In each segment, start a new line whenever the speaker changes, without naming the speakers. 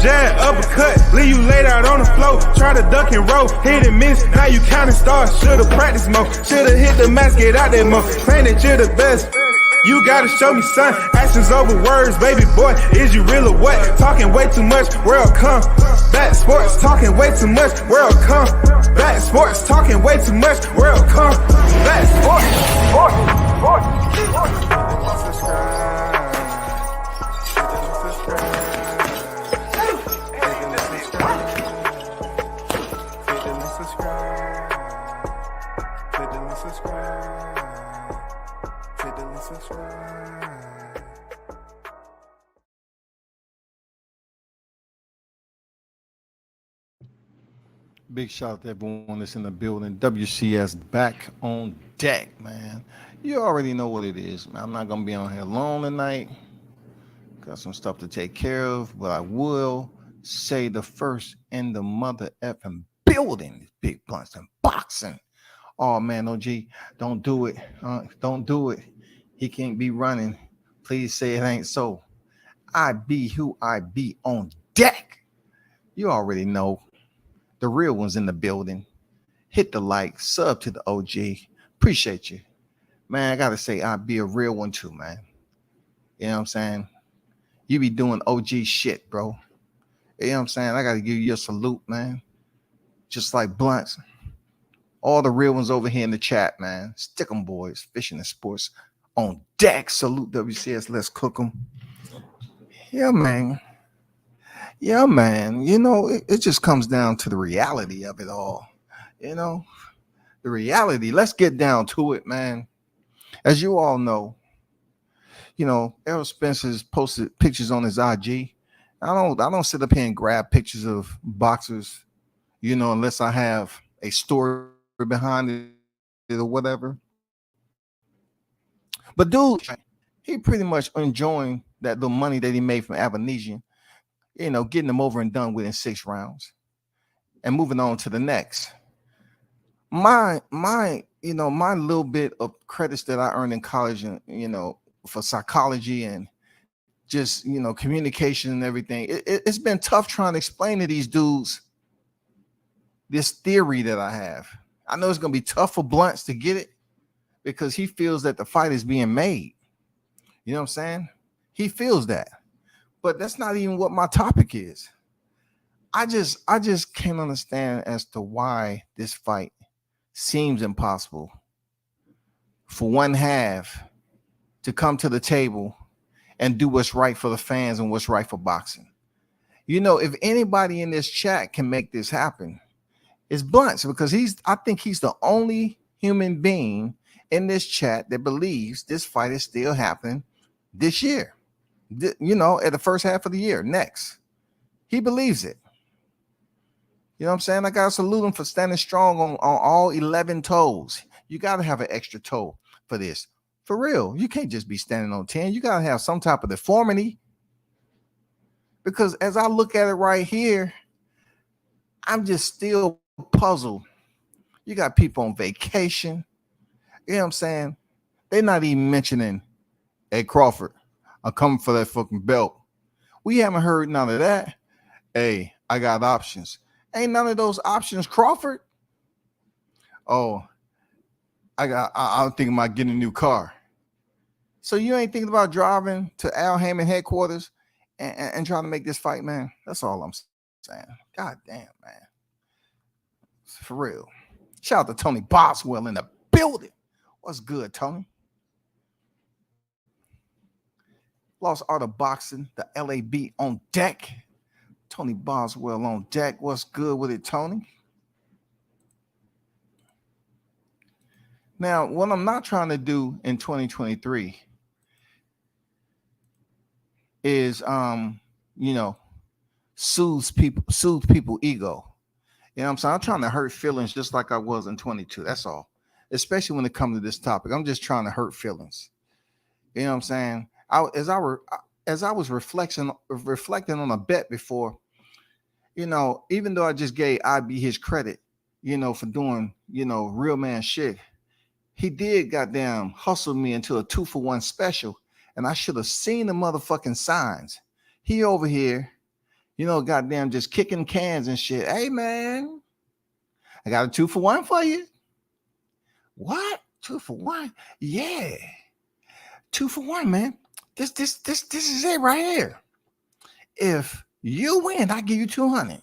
jab, uppercut, leave you laid out on the floor. Try to duck and roll, hit and miss, now you counting stars. Should've practiced more, should've hit the mask, get out there more. Claim that you're the best. You gotta show me, son. Actions over words, baby boy. Is you real or what? Talking way too much, world come. Back sports, talking way too much, world come. Back sports, talking way too much, world come. Back
Big shout out to everyone that's in the building. WCS back on deck, man. You already know what it is, man. I'm not going to be on here long tonight. Got some stuff to take care of, but I will say the first in the mother effing building, Big Blunts and boxing. Oh, man, OG, don't do it. Don't do it. He can't be running. Please say it ain't so. I be who I be on deck. You already know. The real one's in the building. Hit the like, sub to the OG. Appreciate you. Man, I got to say, I be a real one too, man. You know what I'm saying? You be doing OG shit, bro. You know what I'm saying? I got to give you a salute, man. Just like Blunts. All the real ones over here in the chat, man. Stick 'em, boys. Fishing and sports on deck. Salute WCS. Let's cook them. Yeah, man. Yeah, man. You know, it just comes down to the reality of it all. You know, the reality. Let's get down to it, man. As you all know, you know, Errol Spence has posted pictures on his IG. I don't sit up here and grab pictures of boxers, you know, unless I have a story behind it or whatever. But dude, he pretty much enjoying that little money that he made from Avanesian. You know, getting them over and done with in 6 rounds and moving on to the next. My little bit of credits that I earned in college and, you know, for psychology and just, you know, communication and everything. It's been tough trying to explain to these dudes this theory that I have. I know it's going to be tough for Blunts to get it because he feels that the fight is being made. You know what I'm saying? He feels that. But that's not even what my topic is. I just can't understand as to why this fight seems impossible for one half to come to the table and do what's right for the fans and what's right for boxing. You know, if anybody in this chat can make this happen, it's Blunts, because I think he's the only human being in this chat that believes this fight is still happening this year. You know, at the first half of the year, next. He believes it. You know what I'm saying? I got to salute him for standing strong on all 11 toes. You got to have an extra toe for this. For real. You can't just be standing on 10. You got to have some type of deformity. Because as I look at it right here, I'm just still puzzled. You got people on vacation. You know what I'm saying? They're not even mentioning, hey, Crawford, I'm coming for that fucking belt. We haven't heard none of that. Hey, I got options. Ain't none of those options, Crawford. Oh, I'm thinking about getting a new car. So you ain't thinking about driving to Al Hammond headquarters and trying to make this fight, man? That's all I'm saying. God damn, man. For real. Shout out to Tony Boswell in the building. What's good, Tony? Lost Art of Boxing, the LAB on deck. Tony Boswell on deck. What's good with it, Tony? Now, what I'm not trying to do in 2023 is, you know, soothe people ego. You know what I'm saying? I'm trying to hurt feelings just like I was in 22. That's all. Especially when it comes to this topic. I'm just trying to hurt feelings. You know what I'm saying? As I was reflecting on a bet before, you know, even though I just gave IB his credit, you know, for doing, you know, real man shit, he did goddamn hustle me into a 2-for-1 special, and I should have seen the motherfucking signs. He over here, Goddamn, just kicking cans and shit. Hey, man, I got a 2-for-1 for you. What? 2-for-1? Yeah, 2-for-1, man. This is it right here. If you win, I give you 200.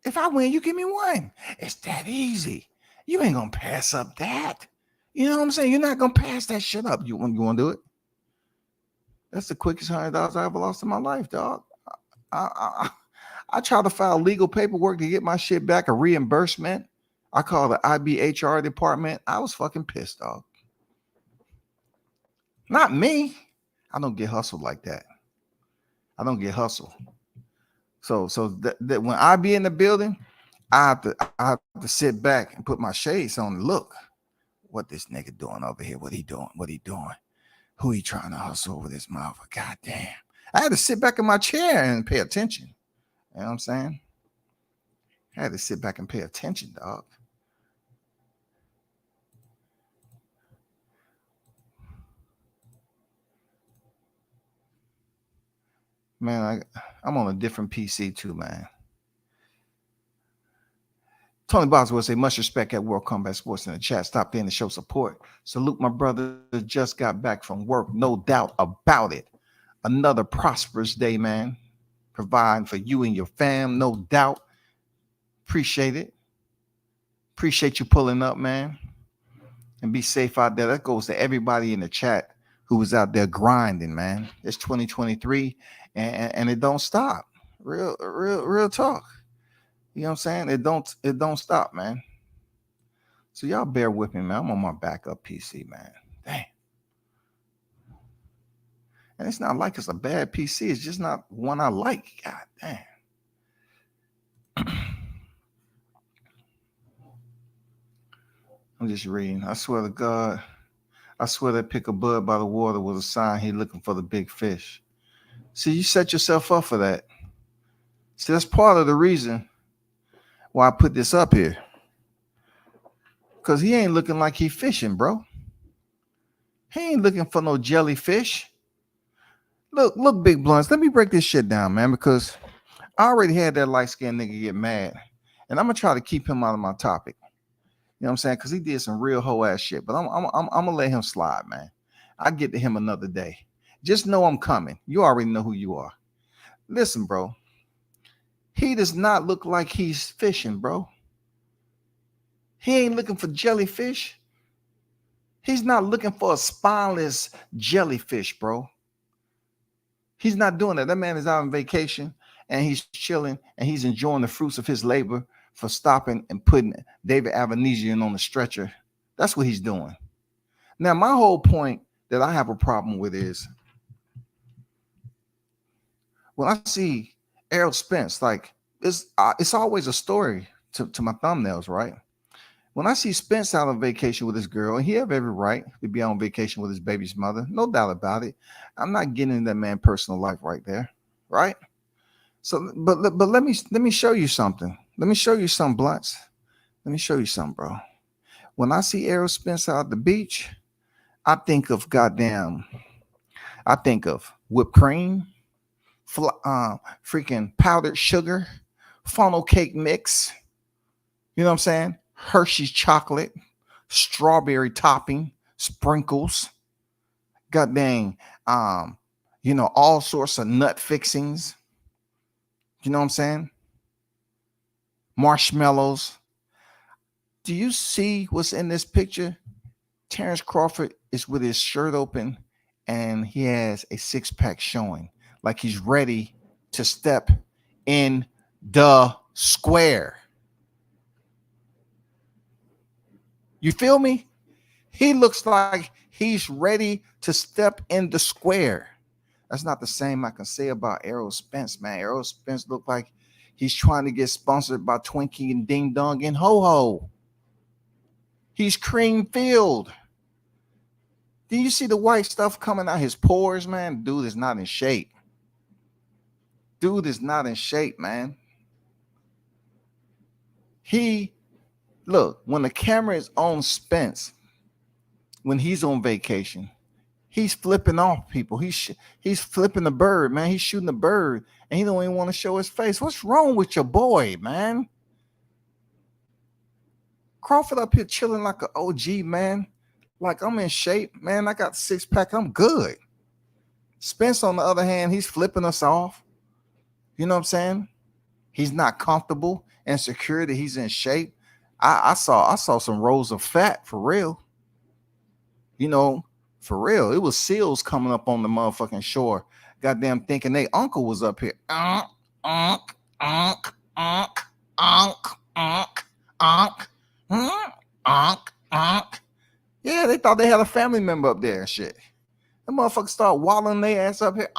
If I win, you give me one. It's that easy. You ain't gonna pass up that. You know what I'm saying? You're not gonna pass that shit up. You want to do it? That's the quickest $100 I ever lost in my life, dog. I tried to file legal paperwork to get my shit back, a reimbursement. I called the IBHR department. I was fucking pissed, dog. Not me. I don't get hustled like that. I don't get hustled. So that when I be in the building, I have to sit back and put my shades on and look what this nigga doing over here. What he doing? Who he trying to hustle over this motherfucker? God damn. I had to sit back in my chair and pay attention. You know what I'm saying? I had to sit back and pay attention, dog. Man, I'm on a different PC too, man. Tony Boswell will say, much respect at World Combat Sports in the chat. Stopped in to show support. Salute my brother, just got back from work. No doubt about it. Another prosperous day, man. Providing for you and your fam, no doubt. Appreciate it. Appreciate you pulling up, man. And be safe out there. That goes to everybody in the chat who was out there grinding, man. It's 2023 and it don't stop. Real talk. You know what I'm saying? It don't stop, man. So y'all bear with me, man. I'm on my backup PC, man. Dang. And it's not like it's a bad PC. It's just not one I like. God damn. I'm just reading. I swear to God, I swear that pick a bud by the water was a sign he looking for the big fish. See, you set yourself up for that. See, that's part of the reason why I put this up here. Because he ain't looking like he fishing, bro. He ain't looking for no jellyfish. Look, Big Blunts. Let me break this shit down, man, because I already had that light-skinned nigga get mad. And I'm going to try to keep him out of my topic. You know what I'm saying? Because he did some real hoe-ass shit. But I'm going to let him slide, man. I'll get to him another day. Just know I'm coming. You already know who you are. Listen, bro. He does not look like he's fishing, bro. He ain't looking for jellyfish. He's not looking for a spineless jellyfish, bro. He's not doing that. That man is out on vacation and he's chilling and he's enjoying the fruits of his labor for stopping and putting David Avanesian on the stretcher. That's what he's doing. Now, my whole point that I have a problem with is when I see Errol Spence, like it's always a story to my thumbnails, right? When I see Spence out on vacation with his girl, and he have every right to be on vacation with his baby's mother, no doubt about it. I'm not getting into that man's personal life right there, right? So, but let me show you something. Let me show you some Blunts. Let me show you something, bro. When I see Errol Spence out at the beach, I think of whipped cream, freaking powdered sugar, funnel cake mix. You know what I'm saying? Hershey's chocolate, strawberry topping, sprinkles, goddamn, all sorts of nut fixings. You know what I'm saying? Marshmallows. Do you see what's in this picture? Terrence Crawford is with his shirt open and he has a six-pack showing, like he's ready to step in the square. You feel me? He looks like he's ready to step in the square. That's not the same I can say about Errol Spence, man. Errol Spence look like he's trying to get sponsored by Twinkie and Ding Dong and Ho Ho. He's cream filled. Do you see the white stuff coming out his pores, man? Dude is not in shape. Dude is not in shape, man. Look, when the camera is on Spence, when he's on vacation, He's flipping off people. He's flipping the bird, man. He's shooting the bird, and he don't even want to show his face. What's wrong with your boy, man? Crawford up here chilling like an OG, man. Like, I'm in shape, man. I got 6-pack. I'm good. Spence, on the other hand, he's flipping us off. You know what I'm saying? He's not comfortable and secure that he's in shape. I saw some rolls of fat for real. You know, for real. It was SEALs coming up on the motherfucking shore. Goddamn thinking they uncle was up here. Yeah, they thought they had a family member up there and shit. The motherfuckers start waddling their ass up here.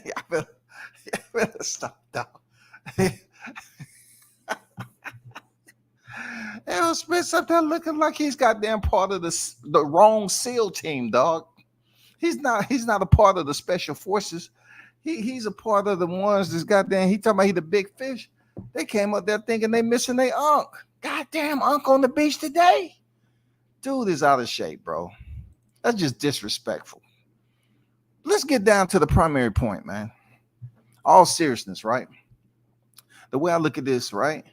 Y'all better stop, dog. Errol Spence up there looking like he's goddamn part of the wrong SEAL team, dog. He's not a part of the special forces. He's a part of the ones that's goddamn. He talking about he the big fish. They came up there thinking they missing their unk. Goddamn unk on the beach today. Dude is out of shape, bro. That's just disrespectful. Let's get down to the primary point, man. All seriousness, right? The way I look at this, right?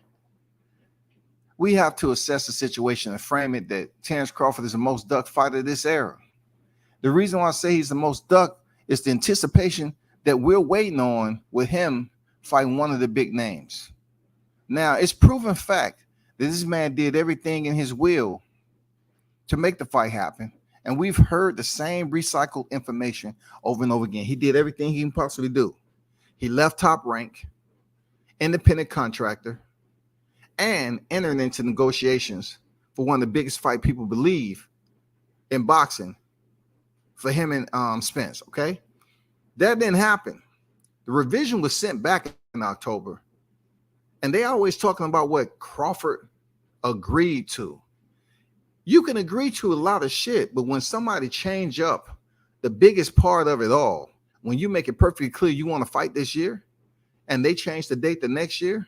We have to assess the situation and frame it that Terrence Crawford is the most duck fighter of this era. The reason why I say he's the most duck is the anticipation that we're waiting on with him fighting one of the big names. Now, it's proven fact that this man did everything in his will to make the fight happen. And we've heard the same recycled information over and over again. He did everything he can possibly do. He left Top Rank, independent contractor, and entered into negotiations for one of the biggest fight people believe in boxing for him and Spence, okay? That didn't happen. The revision was sent back in October, and they always talking about what Crawford agreed to. You can agree to a lot of shit, but when somebody change up the biggest part of it all, when you make it perfectly clear you want to fight this year, and they change the date the next year,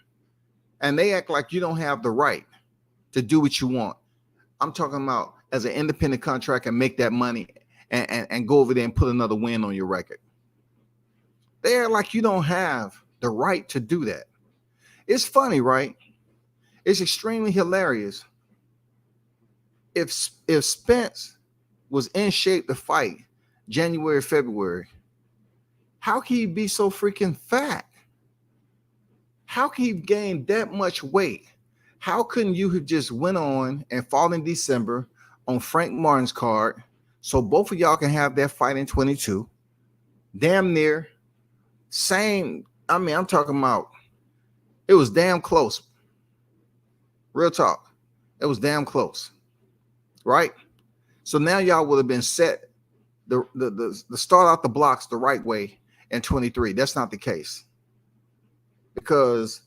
and they act like you don't have the right to do what you want. I'm talking about as an independent contractor and make that money and go over there and put another win on your record. They act like you don't have the right to do that. It's funny, right? It's extremely hilarious. If Spence was in shape to fight January, February, how can he be so freaking fat? How can he gain that much weight? How couldn't you have just went on and fought in December on Frank Martin's card so both of y'all can have that fight in 22? Damn near same. I mean, I'm talking about it was damn close. Real talk. It was damn close. Right? So now y'all would have been set the start out the blocks the right way in 23. That's not the case. Because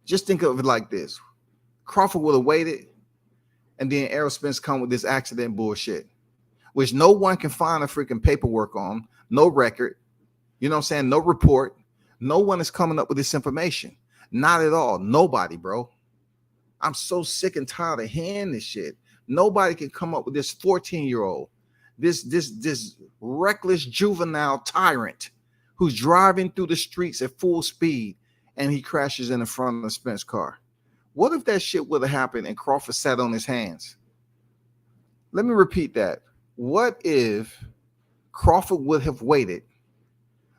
just think of it like this. Crawford would have waited, and then Errol Spence come with this accident bullshit, which no one can find a freaking paperwork on, no record, you know what I'm saying? No report. No one is coming up with this information. Not at all. Nobody, bro. I'm so sick and tired of hearing this shit. Nobody can come up with this 14-year-old, this reckless juvenile tyrant who's driving through the streets at full speed and he crashes in the front of the Spence car. What if that shit would have happened and Crawford sat on his hands? Let me repeat that. What if Crawford would have waited,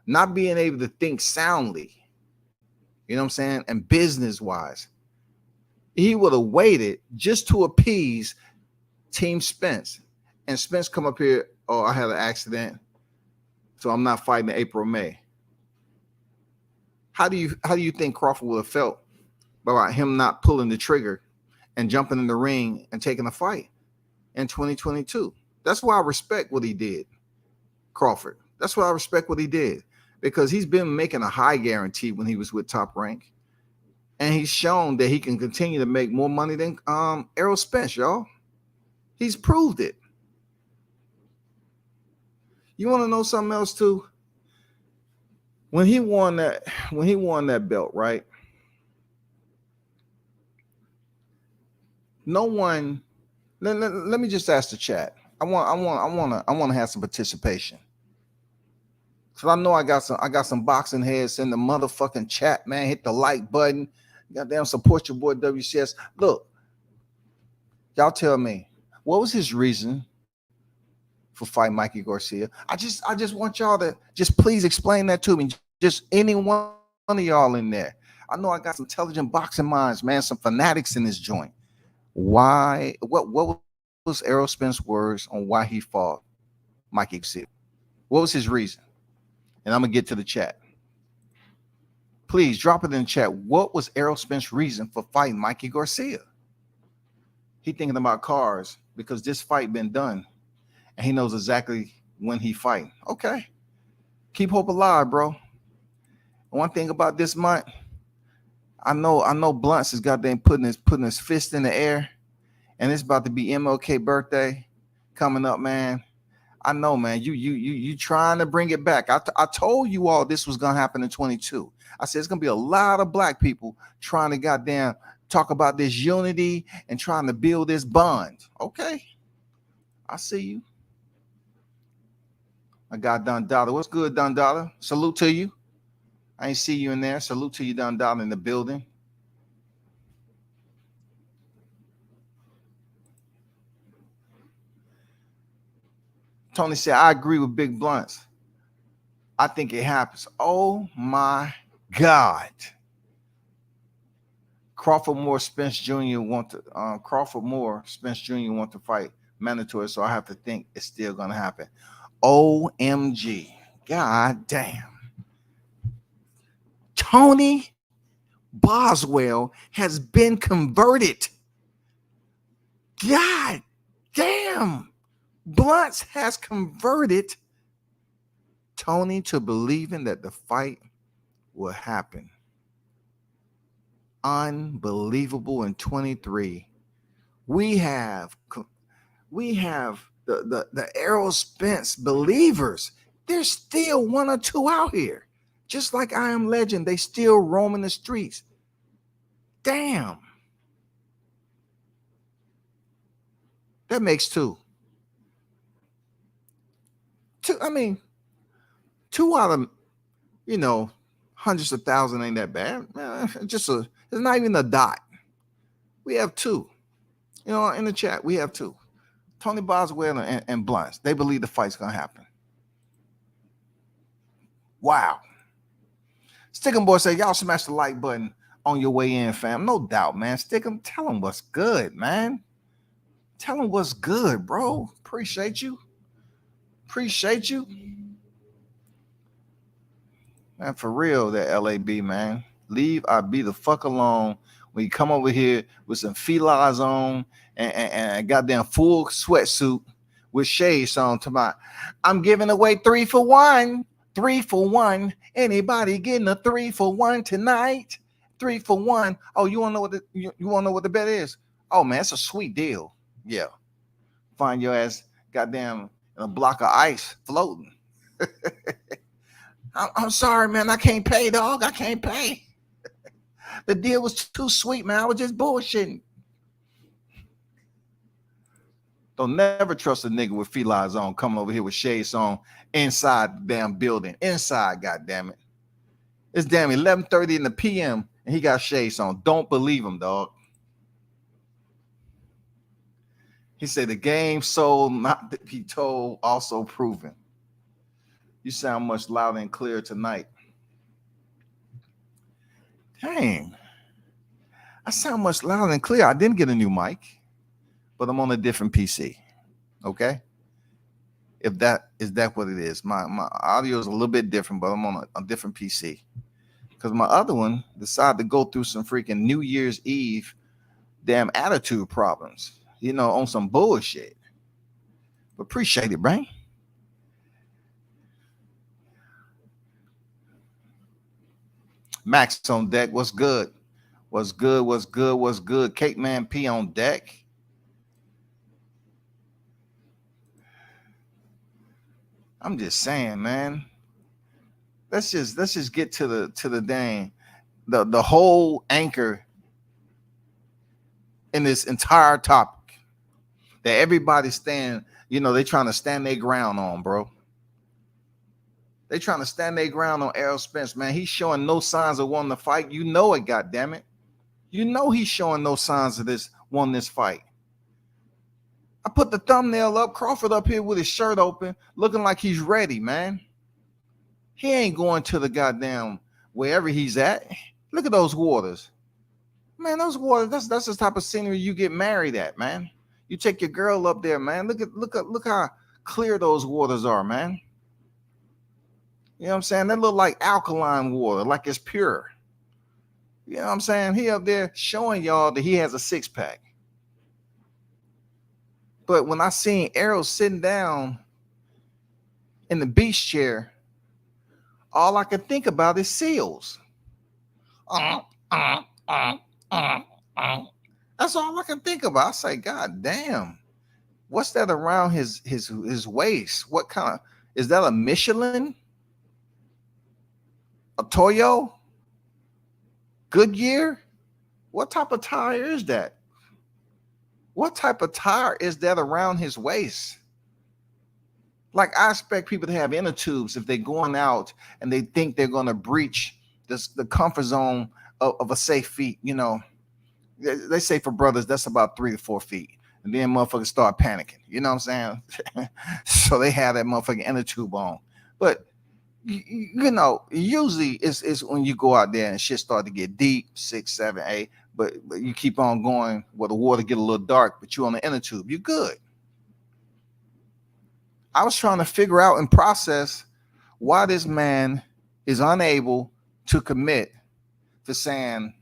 not being able to think soundly, you know what I'm saying, and business-wise? He would have waited just to appease Team Spence. And Spence come up here, oh, I had an accident, so I'm not fighting in April, May. How do you think Crawford would have felt about him not pulling the trigger and jumping in the ring and taking a fight in 2022? That's why I respect what he did, Crawford. That's why I respect what he did, because he's been making a high guarantee when he was with Top Rank. And he's shown that he can continue to make more money than Errol Spence, y'all. He's proved it. You want to know something else too? When he won that belt, right? No one. Let me just ask the chat. I want to have some participation. Cause I know I got some boxing heads in the motherfucking chat, man. Hit the like button. Goddamn, support your boy WCS. Look, y'all tell me, what was his reason for fighting Mikey Garcia? I just want y'all to just please explain that to me. Just any one of y'all in there. I know I got some intelligent boxing minds, man, some fanatics in this joint. Why? What was Errol Spence's words on why he fought Mikey Garcia? What was his reason? And I'm gonna get to the chat. Please drop it in the chat. What was Errol Spence's reason for fighting Mikey Garcia? He thinking about cars because this fight been done, and he knows exactly when he fighting. Okay, keep hope alive, bro. One thing about this month, I know Blunts is goddamn putting his fist in the air, and it's about to be MLK birthday coming up, man. I know, man. You trying to bring it back. I told you all this was gonna happen in 22. I said it's gonna be a lot of black people trying to goddamn talk about this unity and trying to build this bond. Okay, I see you. I got Don Dollar. What's good, Don Dollar? Salute to you. I ain't see you in there. Salute to you, Don Dollar, in the building. Tony said, I agree with Big Blunts. I think it happens. Oh my God. Crawford Moore Spence Jr. want to fight mandatory, so I have to think it's still gonna happen. OMG. God damn. Tony Boswell has been converted. God damn. Blunts has converted Tony to believing that the fight will happen. Unbelievable. In 23, we have the Errol Spence believers. There's still one or two out here, just like I Am Legend. They still roaming the streets. Damn, that makes two. I mean, two out of hundreds of thousands ain't that bad. It's not even a dot. We have two. In the chat, we have two. Tony Boswell and Blunts. They believe the fight's gonna happen. Wow. Stickum Boy said, y'all smash the like button on your way in, fam. No doubt, man. Stickum, tell them what's good, man. Tell them what's good, bro. Appreciate you. Man, for real, that LAB, man. Leave I be the fuck alone when you come over here with some felines on and a goddamn full sweatsuit with shades on to my, I'm giving away 3 for 1. 3 for 1. Anybody getting a 3 for 1 tonight? 3 for 1. Oh, you wanna know what you wanna know what the bet is? Oh man, it's a sweet deal. Yeah. Find your ass goddamn in a block of ice floating. I'm sorry, man. I can't pay, dog. I can't pay. The deal was too sweet, man. I was just bullshitting. Don't never trust a nigga with felines on coming over here with shades on inside the damn building. Inside, goddammit. It's damn 11:30 in the PM and he got shades on. Don't believe him, dog. He said the game sold, not to be told, also proven. You sound much louder and clearer tonight. Dang. I sound much louder and clear. I didn't get a new mic, but I'm on a different PC. Okay? If that is that what it is. My audio is a little bit different, but I'm on a different PC. Because my other one decided to go through some freaking New Year's Eve damn attitude problems, on some bullshit. But appreciate it, right? Max on deck. What's good? What's good? Cake Man P on deck. I'm just saying, man. Let's just get to the dang the whole anchor in this entire topic that everybody's staying, they trying to stand their ground on, bro. They trying to stand their ground on Errol Spence, man. He's showing no signs of wanting to fight. You know it, goddammit. You know he's showing no signs of wanting this fight. I put the thumbnail up, Crawford up here with his shirt open, looking like he's ready, man. He ain't going to the goddamn wherever he's at. Look at those waters. Man, those waters, that's the type of scenery you get married at, man. You take your girl up there, man. Look how clear those waters are, man. You know what I'm saying? That look like alkaline water, like it's pure. You know what I'm saying? He up there showing y'all that he has a six-pack. But when I seen Errol sitting down in the beach chair, all I could think about is seals. That's all I can think about. I say, God damn, what's that around his waist? What kind of, is that a Michelin? A Toyo? Goodyear? What type of tire is that? What type of tire is that around his waist? Like, I expect people to have inner tubes if they're going out and they think they're going to breach the comfort zone of a safe feet. They say for brothers, that's about 3 to 4 feet. And then motherfuckers start panicking. You know what I'm saying? So they have that motherfucking inner tube on. But, usually it's when you go out there and shit start to get deep, 6, 7, 8. But you keep on going where the water get a little dark, but you on the inner tube. You're good. I was trying to figure out and process why this man is unable to commit to saying,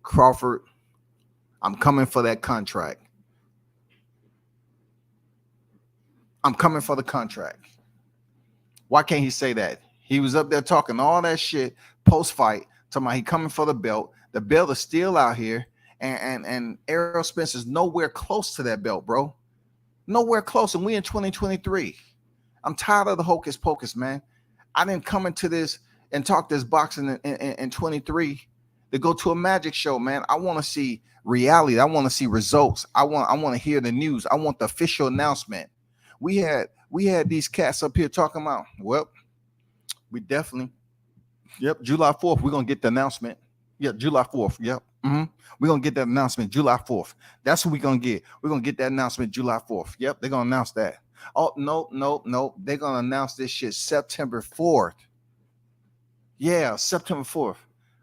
Crawford, I'm coming for that contract. I'm coming for the contract. Why can't he say that? He was up there talking all that shit post-fight, talking about he coming for the belt. The belt is still out here, and Errol Spence is nowhere close to that belt, bro. Nowhere close, and we in 2023. I'm tired of the hocus pocus, man. I didn't come into this and talk this boxing in 23 to go to a magic show, man. I want to see reality. I want to see results. I want to hear the news. I want the official announcement. We had these cats up here talking about, well, we definitely, July 4th, we're going to get the announcement. Yeah, July 4th. Yep. We're going to get that announcement July 4th. That's what we're going to get. We're going to get that announcement July 4th. Yep, they're going to announce that. Oh, no. They're going to announce this shit September 4th. Yeah, September 4th.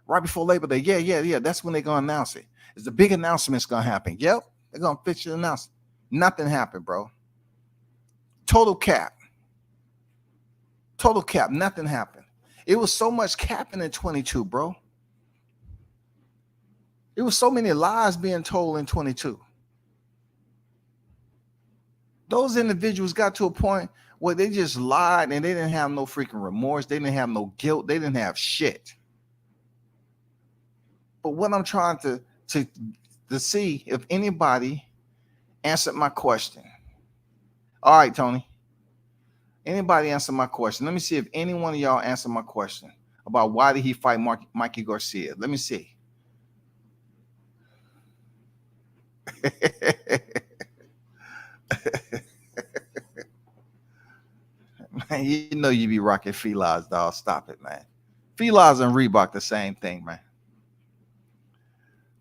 Right before Labor Day. Yeah. That's when they're going to announce it. It's the big announcement's going to happen. Yep, they're going to fix the announcement. Nothing happened, bro. Total cap. Nothing happened. It was so much capping in 22, bro. It was so many lies being told in 22. Those individuals got to a point where they just lied and they didn't have no freaking remorse. They didn't have no guilt. They didn't have shit. But what I'm trying to see if anybody answered my question. All right, Tony. Anybody answer my question? Let me see if any one of y'all answer my question about why did he fight Mikey Garcia. Let me see. Man, you know you be rocking felines, dog. Stop it, man. Felines and Reebok the same thing, man.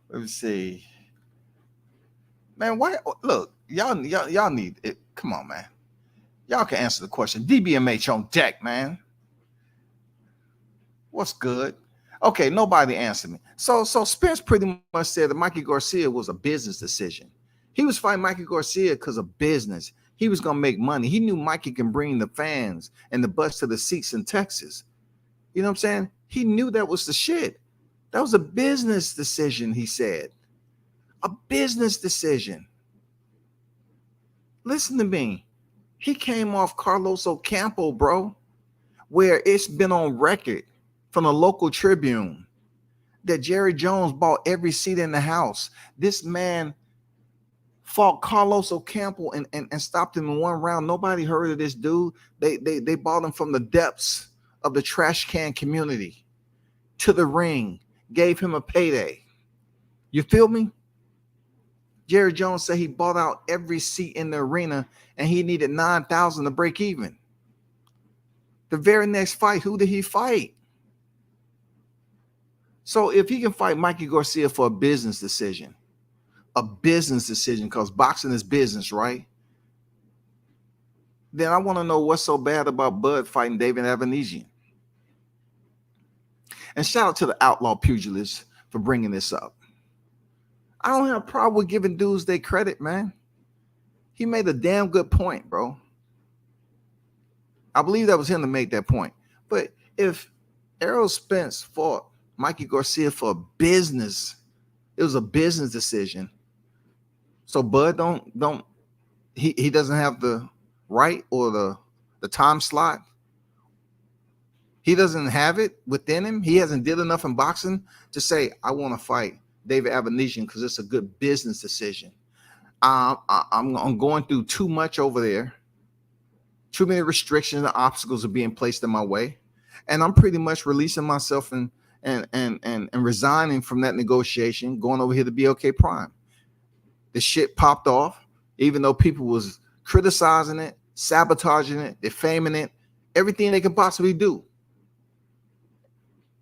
Let me see. Man, why? Look, y'all need it. Come on, man. Y'all can answer the question. DBMH on deck, man. What's good? Okay, nobody answered me. So Spence pretty much said that Mikey Garcia was a business decision. He was fighting Mikey Garcia because of business. He was going to make money. He knew Mikey can bring the fans and the butts to the seats in Texas. You know what I'm saying? He knew that was the shit. That was a business decision, he said. A business decision. Listen to me. He came off Carlos Ocampo, bro, where it's been on record from the local Tribune that Jerry Jones bought every seat in the house. This man fought Carlos Ocampo and stopped him in one round. Nobody heard of this dude. They bought him from the depths of the trash can community to the ring, gave him a payday. You feel me? Jerry Jones said he bought out every seat in the arena and he needed 9,000 to break even. The very next fight, who did he fight? So if he can fight Mikey Garcia for a business decision, because boxing is business, right? Then I want to know what's so bad about Bud fighting David Avanesian. And shout out to the Outlaw Pugilists for bringing this up. I don't have a problem with giving dudes their credit, man. He made a damn good point, bro. I believe that was him to make that point. But if Errol Spence fought Mikey Garcia for a business, it was a business decision. So Bud he doesn't have the right or the time slot. He doesn't have it within him. He hasn't did enough in boxing to say, I want to fight David Avanesian because it's a good business decision. I'm going through too much over there. Too many restrictions and obstacles are being placed in my way. And I'm pretty much releasing myself and resigning from that negotiation, going over here to BLK Prime. The shit popped off, even though people was criticizing it, sabotaging it, defaming it, everything they could possibly do.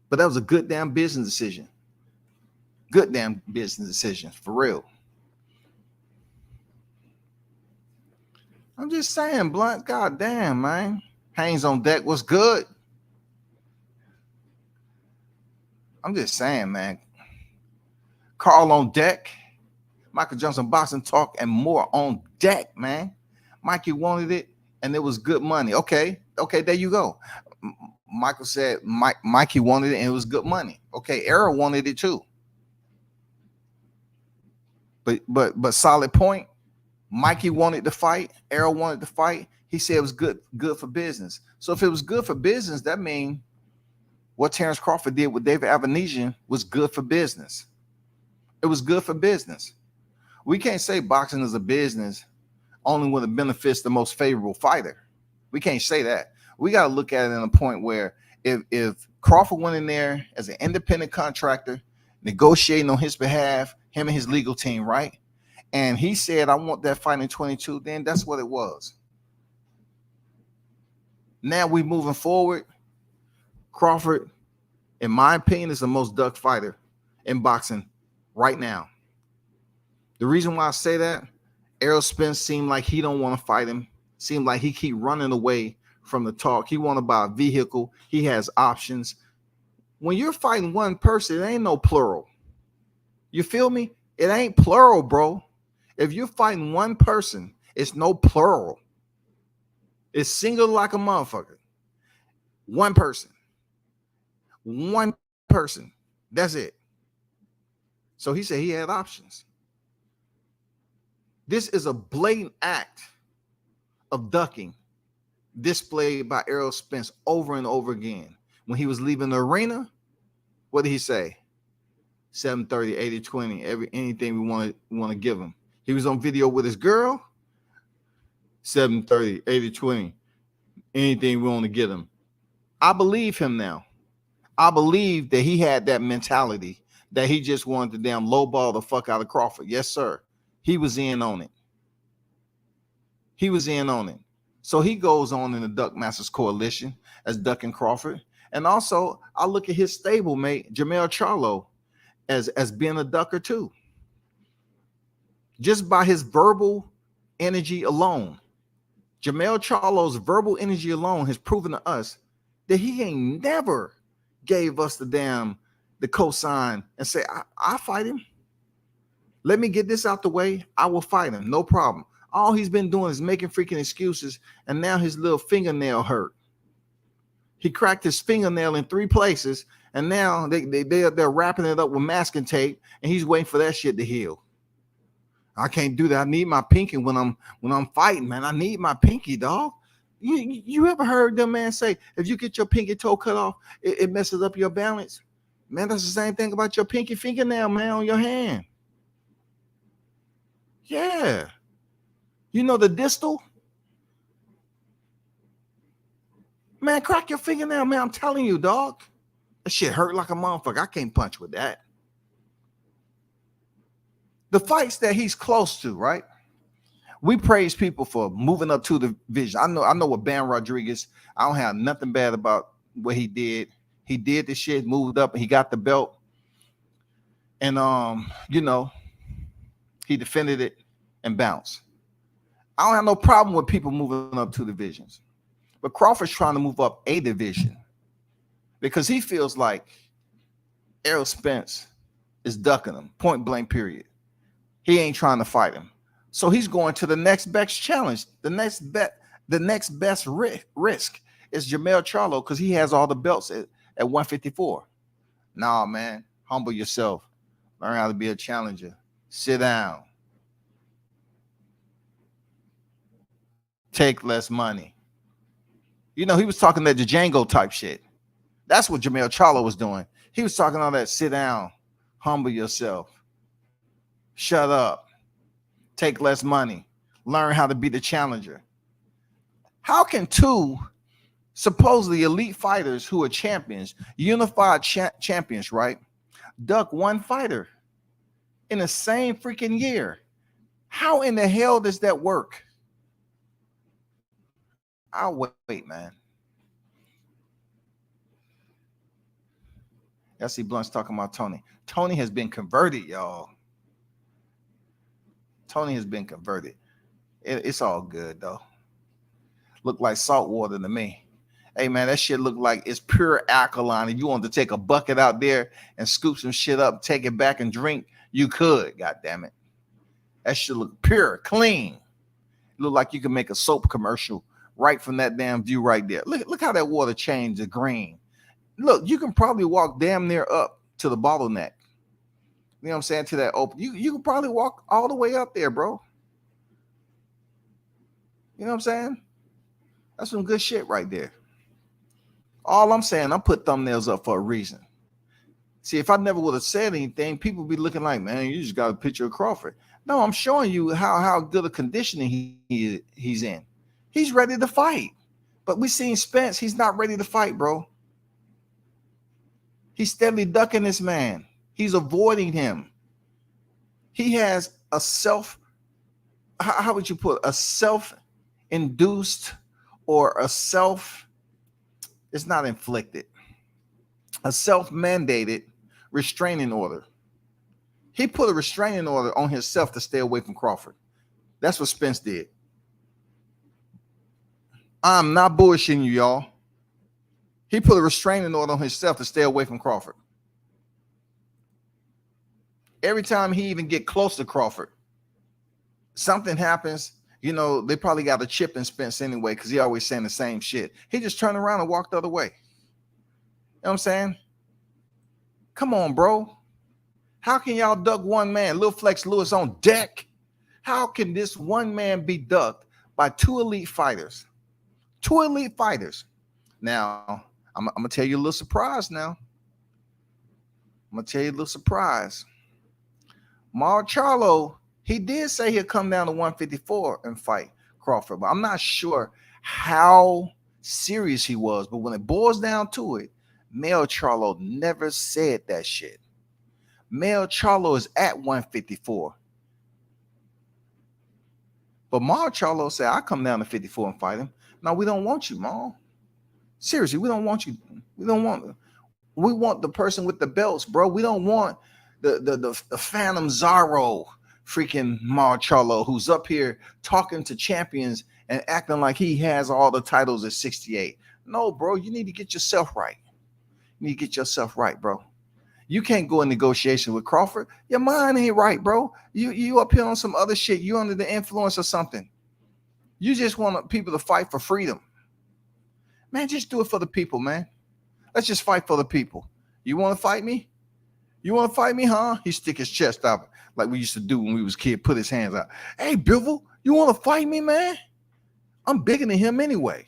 But that was a good damn business decision. Good damn business decision, for real. I'm just saying, Blunt, god damn, man. Haynes on deck was good. I'm just saying, man. Carl on deck. Michael Johnson boxing talk and more on deck, man. Mikey wanted it, and it was good money. Okay, there you go. Michael said Mikey wanted it, and it was good money. Okay, Errol wanted it too. But solid point. Mikey wanted to fight. Errol wanted to fight. He said it was good for business. So if it was good for business, that means what Terrence Crawford did with David Avanesian was good for business. It was good for business. We can't say boxing is a business only when it benefits the most favorable fighter. We can't say that. We got to look at it in a point where if Crawford went in there as an independent contractor, negotiating on his behalf, him and his legal team, right? And he said, I want that fight in 22, then that's what it was. Now we moving forward. Crawford, in my opinion, is the most duck fighter in boxing right now. The reason why I say that, Errol Spence seemed like he don't want to fight him. Seemed like he keep running away from the talk. He want to buy a vehicle. He has options. When you're fighting one person, it ain't no plural. You feel me? It ain't plural, bro. If you're fighting one person, it's no plural. It's single like a motherfucker. One person. One person. That's it. So he said he had options. This is a blatant act of ducking displayed by Errol Spence over and over again. When he was leaving the arena, what did he say? 730, 80, 20, anything we want to give him. He was on video with his girl. 730, 80, 20, anything we want to get him. I believe him now. I believe that he had that mentality that he just wanted to damn lowball the fuck out of Crawford. Yes, sir. He was in on it. He was in on it. So he goes on in the Duck Masters Coalition as Ducking Crawford. And also, I look at his stablemate, Jamel Charlo, as being a ducker too. Just by his verbal energy alone. Jamel Charlo's verbal energy alone has proven to us that he ain't never gave us the cosign and say, I'll fight him. Let me get this out the way. I will fight him. No problem. All he's been doing is making freaking excuses, and now his little fingernail hurt. He cracked his fingernail in 3 places, and now they're wrapping it up with masking tape, and he's waiting for that shit to heal. I can't do that. I need my pinky when I'm fighting, man. I need my pinky, dog. You ever heard them man say, if you get your pinky toe cut off, it messes up your balance? Man, that's the same thing about your pinky fingernail, man, on your hand. Yeah. You know the distal? Man, crack your fingernail, man. I'm telling you, dog. That shit hurt like a motherfucker. I can't punch with that. The fights that he's close to, right? We praise people for moving up to the division. I know what Bam Rodriguez, I don't have nothing bad about what he did. He did the shit, moved up, and he got the belt. And he defended it and bounced. I don't have no problem with people moving up two divisions. But Crawford's trying to move up a division because he feels like Errol Spence is ducking him, point blank, period. He ain't trying to fight him. So he's going to the next best challenge. The next best risk is Jermell Charlo because he has all the belts at 154. Nah, man, humble yourself. Learn how to be a challenger. Sit down. Take less money. He was talking that Django type shit. That's what Jermell Charlo was doing. He was talking all that sit down, humble yourself, shut up, take less money, learn how to be the challenger. How can two supposedly elite fighters who are champions, unified champions, right, duck one fighter in the same freaking year? How in the hell does that work? I'll wait, man. S.C. Blunt's talking about Tony. Tony has been converted, y'all. Tony has been converted. It's all good, though. Look like salt water to me. Hey, man, that shit look like it's pure alkaline. If you want to take a bucket out there and scoop some shit up, take it back and drink, you could, God damn it. That shit look pure, clean. Look like you can make a soap commercial right from that damn view right there. Look how that water changed to green. Look, you can probably walk damn near up to the bottleneck. You know what I'm saying? To that open. You can probably walk all the way up there, bro. You know what I'm saying? That's some good shit right there. All I'm saying, I put thumbnails up for a reason. See, if I never would have said anything, people would be looking like, man, you just got a picture of Crawford. No, I'm showing you how good a conditioning he's in. He's ready to fight. But we seen Spence, he's not ready to fight, bro. He's steadily ducking this man. He's avoiding him. He has a how would you put it? A self-induced or it's not inflicted, a self-mandated restraining order. He put a restraining order on himself to stay away from Crawford. That's what Spence did. I'm not bullshitting you, y'all. He put a restraining order on himself to stay away from Crawford. Every time he even get close to Crawford, something happens. They probably got a chip in Spence anyway because he always saying the same shit. He just turned around and walked the other way. You know what I'm saying? Come on, bro. How can y'all duck one man? Lil Flex Lewis on deck. How can this one man be ducked by two elite fighters? Two elite fighters. Now, I'm going to tell you a little surprise now. Mar Charlo, he did say he'll come down to 154 and fight Crawford, but I'm not sure how serious he was. But when it boils down to it, Mel Charlo never said that shit. Mel Charlo is at 154. But Mar Charlo said, I'll come down to 54 and fight him. No, we don't want you, Mar. Seriously, we don't want you. We want the person with the belts, bro. We don't want the Phantom Zorro freaking Mar Charlo who's up here talking to champions and acting like he has all the titles at 68. No, bro, you need to get yourself right. Bro. You can't go in negotiation with Crawford. Your mind ain't right, bro. You up here on some other shit. You under the influence of something. You just want people to fight for freedom. Man, just do it for the people, man. Let's just fight for the people. You want to fight me? Huh? He stick his chest out like we used to do when we was kids, put his hands out. Hey, Bivol, you want to fight me, man? I'm bigger than him anyway.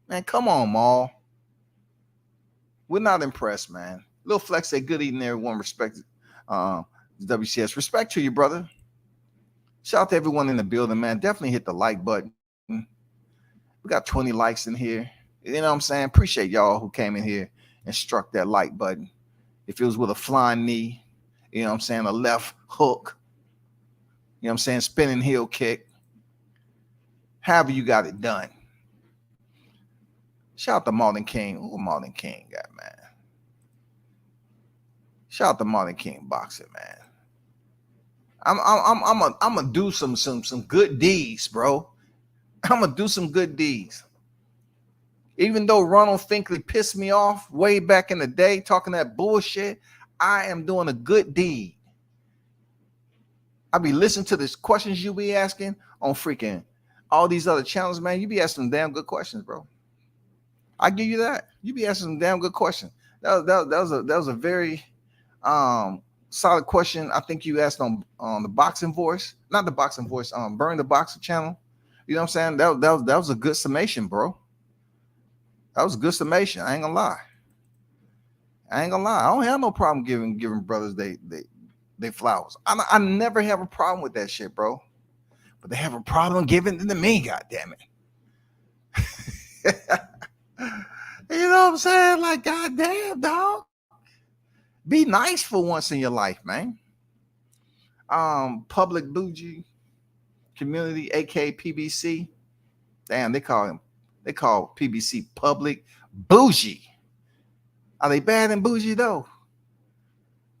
Man, come on, Maul. We're not impressed, man. Lil Flex say good evening, everyone. Respect WCS. Respect to you, brother. Shout out to everyone in the building, man. Definitely hit the like button. We got 20 likes in here. You know what I'm saying? Appreciate y'all who came in here and struck that like button. If it was with a flying knee, you know what I'm saying, a left hook, You know what I'm saying? Spinning heel kick. However you got it done. Shout out to Martin King. Who Martin King got, man? Shout out to Martin King boxing, man. I'm gonna do some good deeds, bro. I'm gonna do some good deeds. Even though Ronald Finkley pissed me off way back in the day talking that bullshit, I am doing a good deed. I be listening to the questions you be asking on freaking all these other channels, man. You be asking damn good questions, bro. I give you that. You be asking some damn good questions. That was a very solid question. I think you asked on the Boxing Voice, not the Boxing Voice, Burn the Boxing channel. You know what I'm saying? That was a good summation, bro. That was a good summation. I ain't gonna lie. I don't have no problem giving brothers they flowers. I never have a problem with that shit, bro. But they have a problem giving it to me, God damn it. You know what I'm saying? Like, God damn, dog. Be nice for once in your life, man. Public Bougie Community, aka PBC. Damn, they call PBC Public Bougie. Are they bad and bougie though?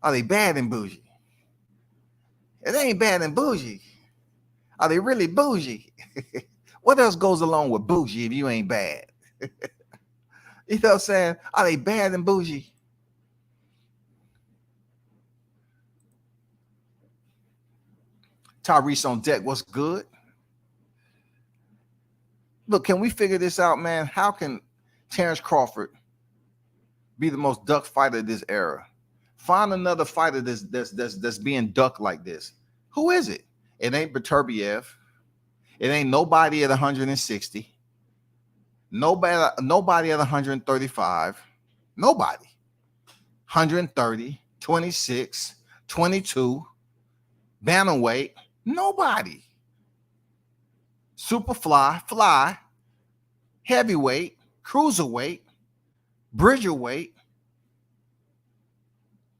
Are they bad and bougie? It ain't bad and bougie. Are they really bougie? What else goes along with bougie if you ain't bad? You know what I'm saying? Are they bad and bougie? Tyrese on deck, what's good? Look, can we figure this out, man? How can Terrence Crawford be the most duck fighter of this era? Find another fighter that's being ducked like this. Who is it? It ain't Beterbiev. It ain't nobody at 160. Nobody at 135. Nobody. 130, 26, 22, bantamweight. Nobody. Fly, heavyweight, cruiserweight, bridgerweight.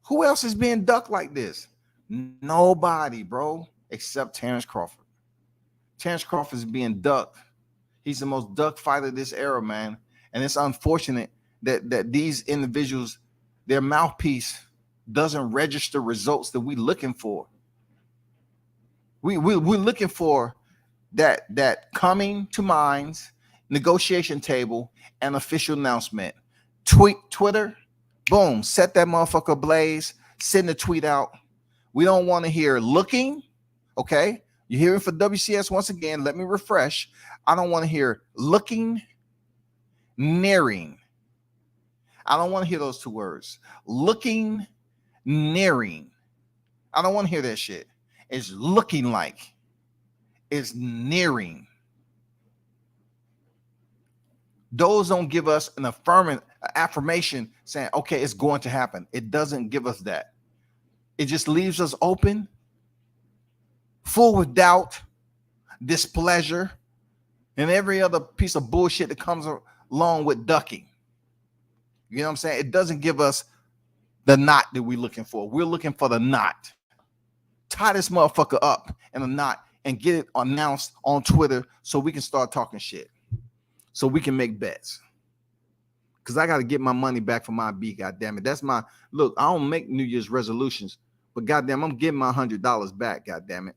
Who else is being ducked like this? Nobody, bro, except Terrence Crawford. Terrence Crawford is being ducked. He's the most ducked fighter of this era, man. And it's unfortunate that these individuals, their mouthpiece doesn't register results that we're looking for. We're looking for that coming to minds, negotiation table, and official announcement. Twitter, boom, set that motherfucker ablaze, send the tweet out. We don't want to hear looking, okay? You're hearing for WCS once again. Let me refresh. I don't want to hear looking, nearing. I don't want to hear those two words. Looking, nearing. I don't want to hear that shit. It's looking like. It's nearing. Those don't give us an affirmation saying, okay, it's going to happen. It doesn't give us that. It just leaves us open, full with doubt, displeasure, and every other piece of bullshit that comes along with ducking. You know what I'm saying? It doesn't give us the knot that we're looking for. We're looking for the knot. Tie this motherfucker up in a knot and get it announced on Twitter so we can start talking shit. So we can make bets. Because I got to get my money back for my beat, goddammit. That's my look. I don't make New Year's resolutions, but goddamn, I'm getting my $100 back, goddammit.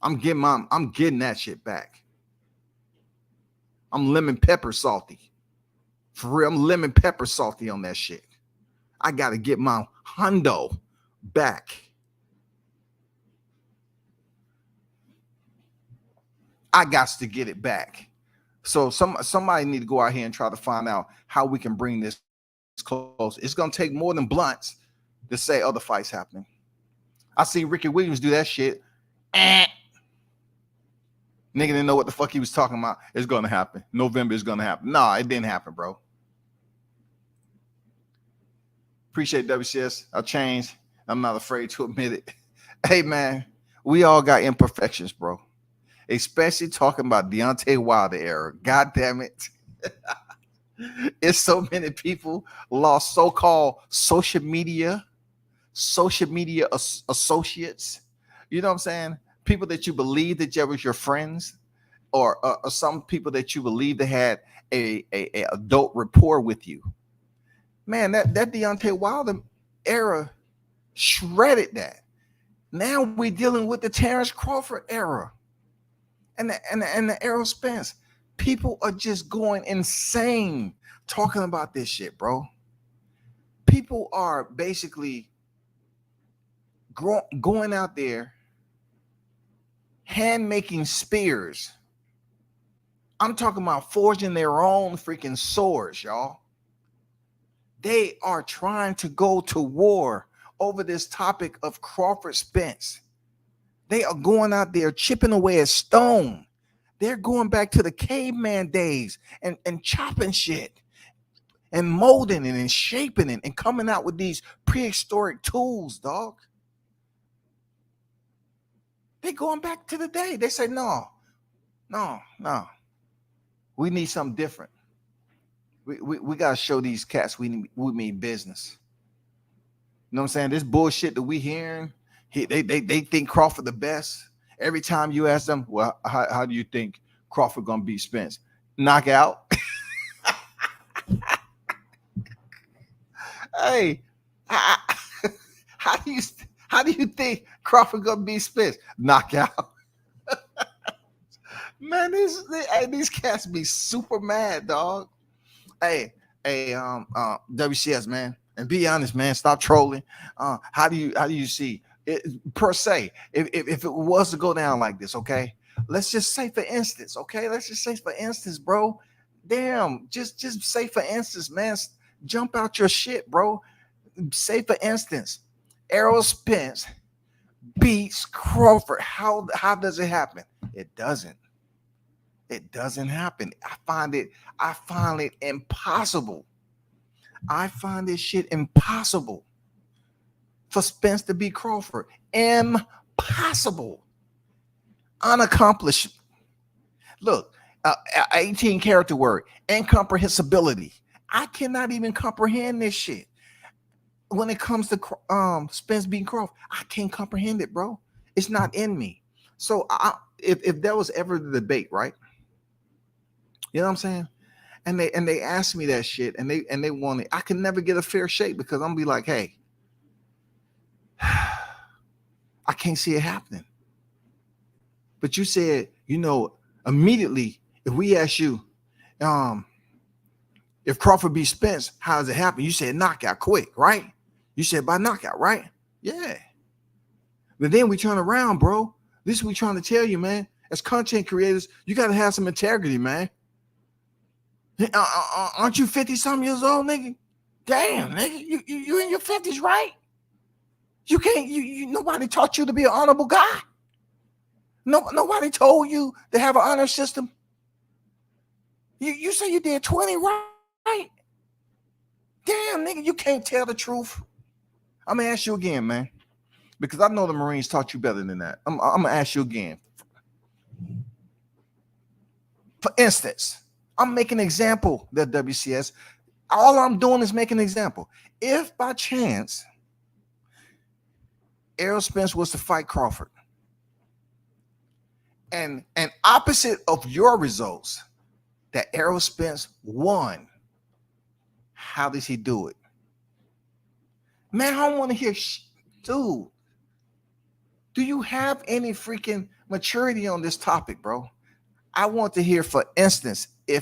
I'm getting that shit back. I'm lemon pepper salty. For real, I'm lemon pepper salty on that shit. I got to get my hundo back. I got to get it back. So somebody need to go out here and try to find out how we can bring this close. It's going to take more than blunts to say other fights happening. I see Ricky Williams do that shit. Nigga didn't know what the fuck he was talking about. It's going to happen. November is going to happen. Nah, it didn't happen, bro. Appreciate WCS. I changed. I'm not afraid to admit it. Hey, man, we all got imperfections, bro. Especially talking about Deontay Wilder era. God damn it. It's so many people lost so-called social media associates. You know what I'm saying? People that you believe that was your friends, or some people that you believe that had a adult rapport with you. Man, that Deontay Wilder era shredded that. Now we're dealing with the Terrence Crawford era and the Errol Spence. People are just going insane talking about this shit, bro. People are basically going out there hand making spears. I'm talking about forging their own freaking swords, y'all. They are trying to go to war over this topic of Crawford Spence. They are going out there chipping away at stone. They're going back to the caveman days and chopping shit and molding it and shaping it and coming out with these prehistoric tools, dog. They going back to the day. They say, no. We need something different. We got to show these cats we mean business. You know what I'm saying? This bullshit that we hearing, they think Crawford the best. Every time you ask them, well, how do you think Crawford gonna beat Spence? Knockout. Hey, how do you think Crawford gonna beat Spence? Knockout. Man, these cats be super mad, dog. Hey, WCS, man, and be honest, man. Stop trolling. How do you see it per se? If it was to go down like this, okay, let's just say for instance, bro. Damn, just say for instance, man. Jump out your shit, bro. Say for instance, Errol Spence beats Crawford. How does it happen? It doesn't. It doesn't happen. I find it impossible. I find this shit impossible for Spence to beat Crawford. Impossible. Unaccomplished. Look, 18 character word, incomprehensibility. I cannot even comprehend this shit. When it comes to Spence beating Crawford, I can't comprehend it, bro. It's not in me. So if there was ever the debate, right? You know what I'm saying? And they asked me that shit, and they wanted. I can never get a fair shake because I'm gonna be like, hey, I can't see it happening. But you said, immediately if we ask you, if Crawford beats Spence, how does it happen? You said knockout, quick, right? You said by knockout, right? Yeah. But then we turn around, bro. This is what we trying to tell you, man. As content creators, you got to have some integrity, man. Aren't you 50-something years old, nigga? Damn, nigga, you in your 50s, right? You can't. Nobody taught you to be an honorable guy. Nobody told you to have an honor system. You say you did 20, right? Damn, nigga, you can't tell the truth. I'm gonna ask you again, man, because I know the Marines taught you better than that. I'm gonna ask you again. For instance, I'm making an example, that WCS. All I'm doing is making an example. If by chance Errol Spence was to fight Crawford, and opposite of your results, that Errol Spence won, how does he do it? Man, I don't want to hear, dude. Do you have any freaking maturity on this topic, bro? I want to hear, for instance, a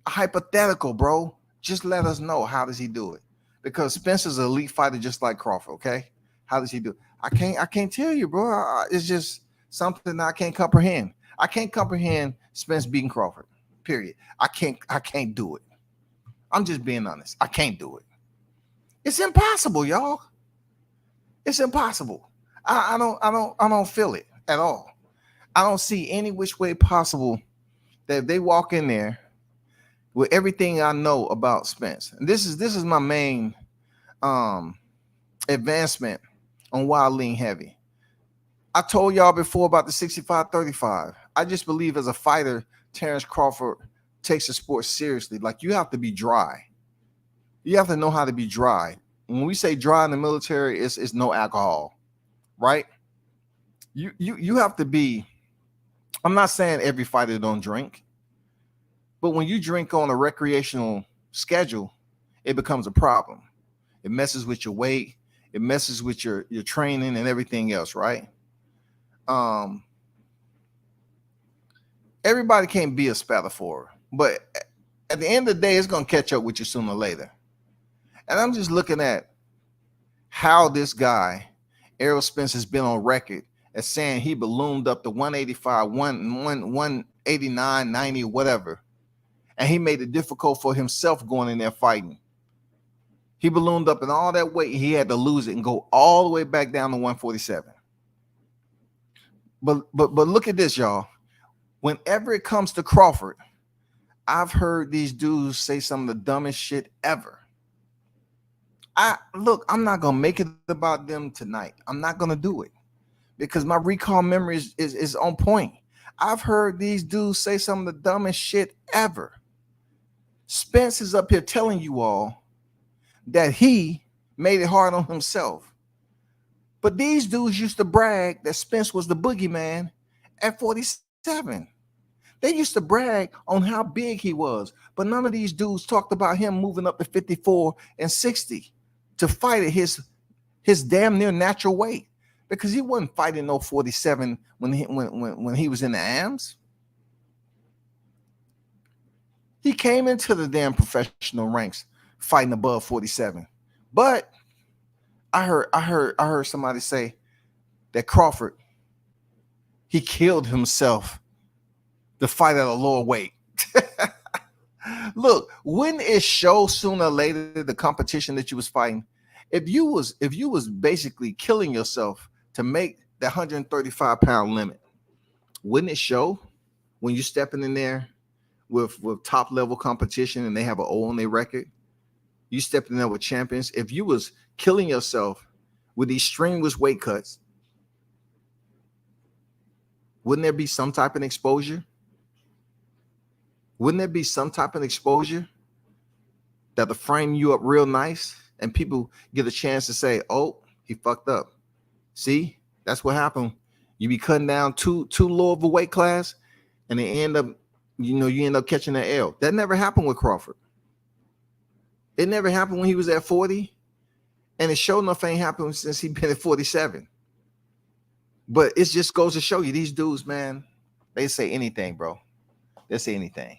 hypothetical, bro, just let us know, how does he do it? Because Spencer's an elite fighter just like Crawford, okay? How does he do it? I can't tell you, bro. It's just something I can't comprehend. I can't comprehend Spence beating Crawford, period. I can't do it. I'm just being honest. I can't do it. It's impossible, y'all. It's impossible. I don't feel it at all. I don't see any which way possible that if they walk in there with everything I know about Spence. And this is my main advancement on why I lean heavy. I told y'all before about the 65-35. I just believe as a fighter, Terrence Crawford takes the sport seriously. Like, you have to be dry. You have to know how to be dry. When we say dry in the military, it's no alcohol. right? You have to be. I'm not saying every fighter don't drink, but when you drink on a recreational schedule, it becomes a problem. It messes with your weight. It messes with your training and everything else, right? Um, Everybody can't be a Spatafora, but at the end of the day, it's gonna catch up with you sooner or later. And I'm just looking at how this guy, Errol Spence, has been on record as saying he ballooned up to 185, 189, 90, whatever. And he made it difficult for himself going in there fighting. He ballooned up in all that weight. He had to lose it and go all the way back down to 147. But look at this, y'all. Whenever it comes to Crawford, I've heard these dudes say some of the dumbest shit ever. I'm not gonna make it about them tonight. I'm not gonna do it because my recall memory is on point. I've heard these dudes say some of the dumbest shit ever. Spence is up here telling you all that he made it hard on himself. But these dudes used to brag that Spence was the boogeyman at 47. They used to brag on how big he was, but none of these dudes talked about him moving up to 54 and 60 to fight at his damn near natural weight, because he wasn't fighting no 47 when he was in the AMs. He came into the damn professional ranks fighting above 47. But I heard somebody say that Crawford, he killed himself to fight at a lower weight. Look, wouldn't it show sooner or later the competition that you was fighting? If you was basically killing yourself to make the 135-pound limit, wouldn't it show when you stepping in there with top level competition and they have an O on their record? You stepped in there with champions. If you was killing yourself with these strenuous weight cuts, wouldn't there be some type of exposure? Wouldn't there be some type of exposure that'll frame you up real nice and people get a chance to say, oh, he fucked up. See, that's what happened. You be cutting down too low of a weight class and they end up, you end up catching that L. That never happened with Crawford. It never happened when he was at 40. And it sure enough ain't happened since he been at 47. But it just goes to show you, these dudes, man, they say anything, bro. They say anything.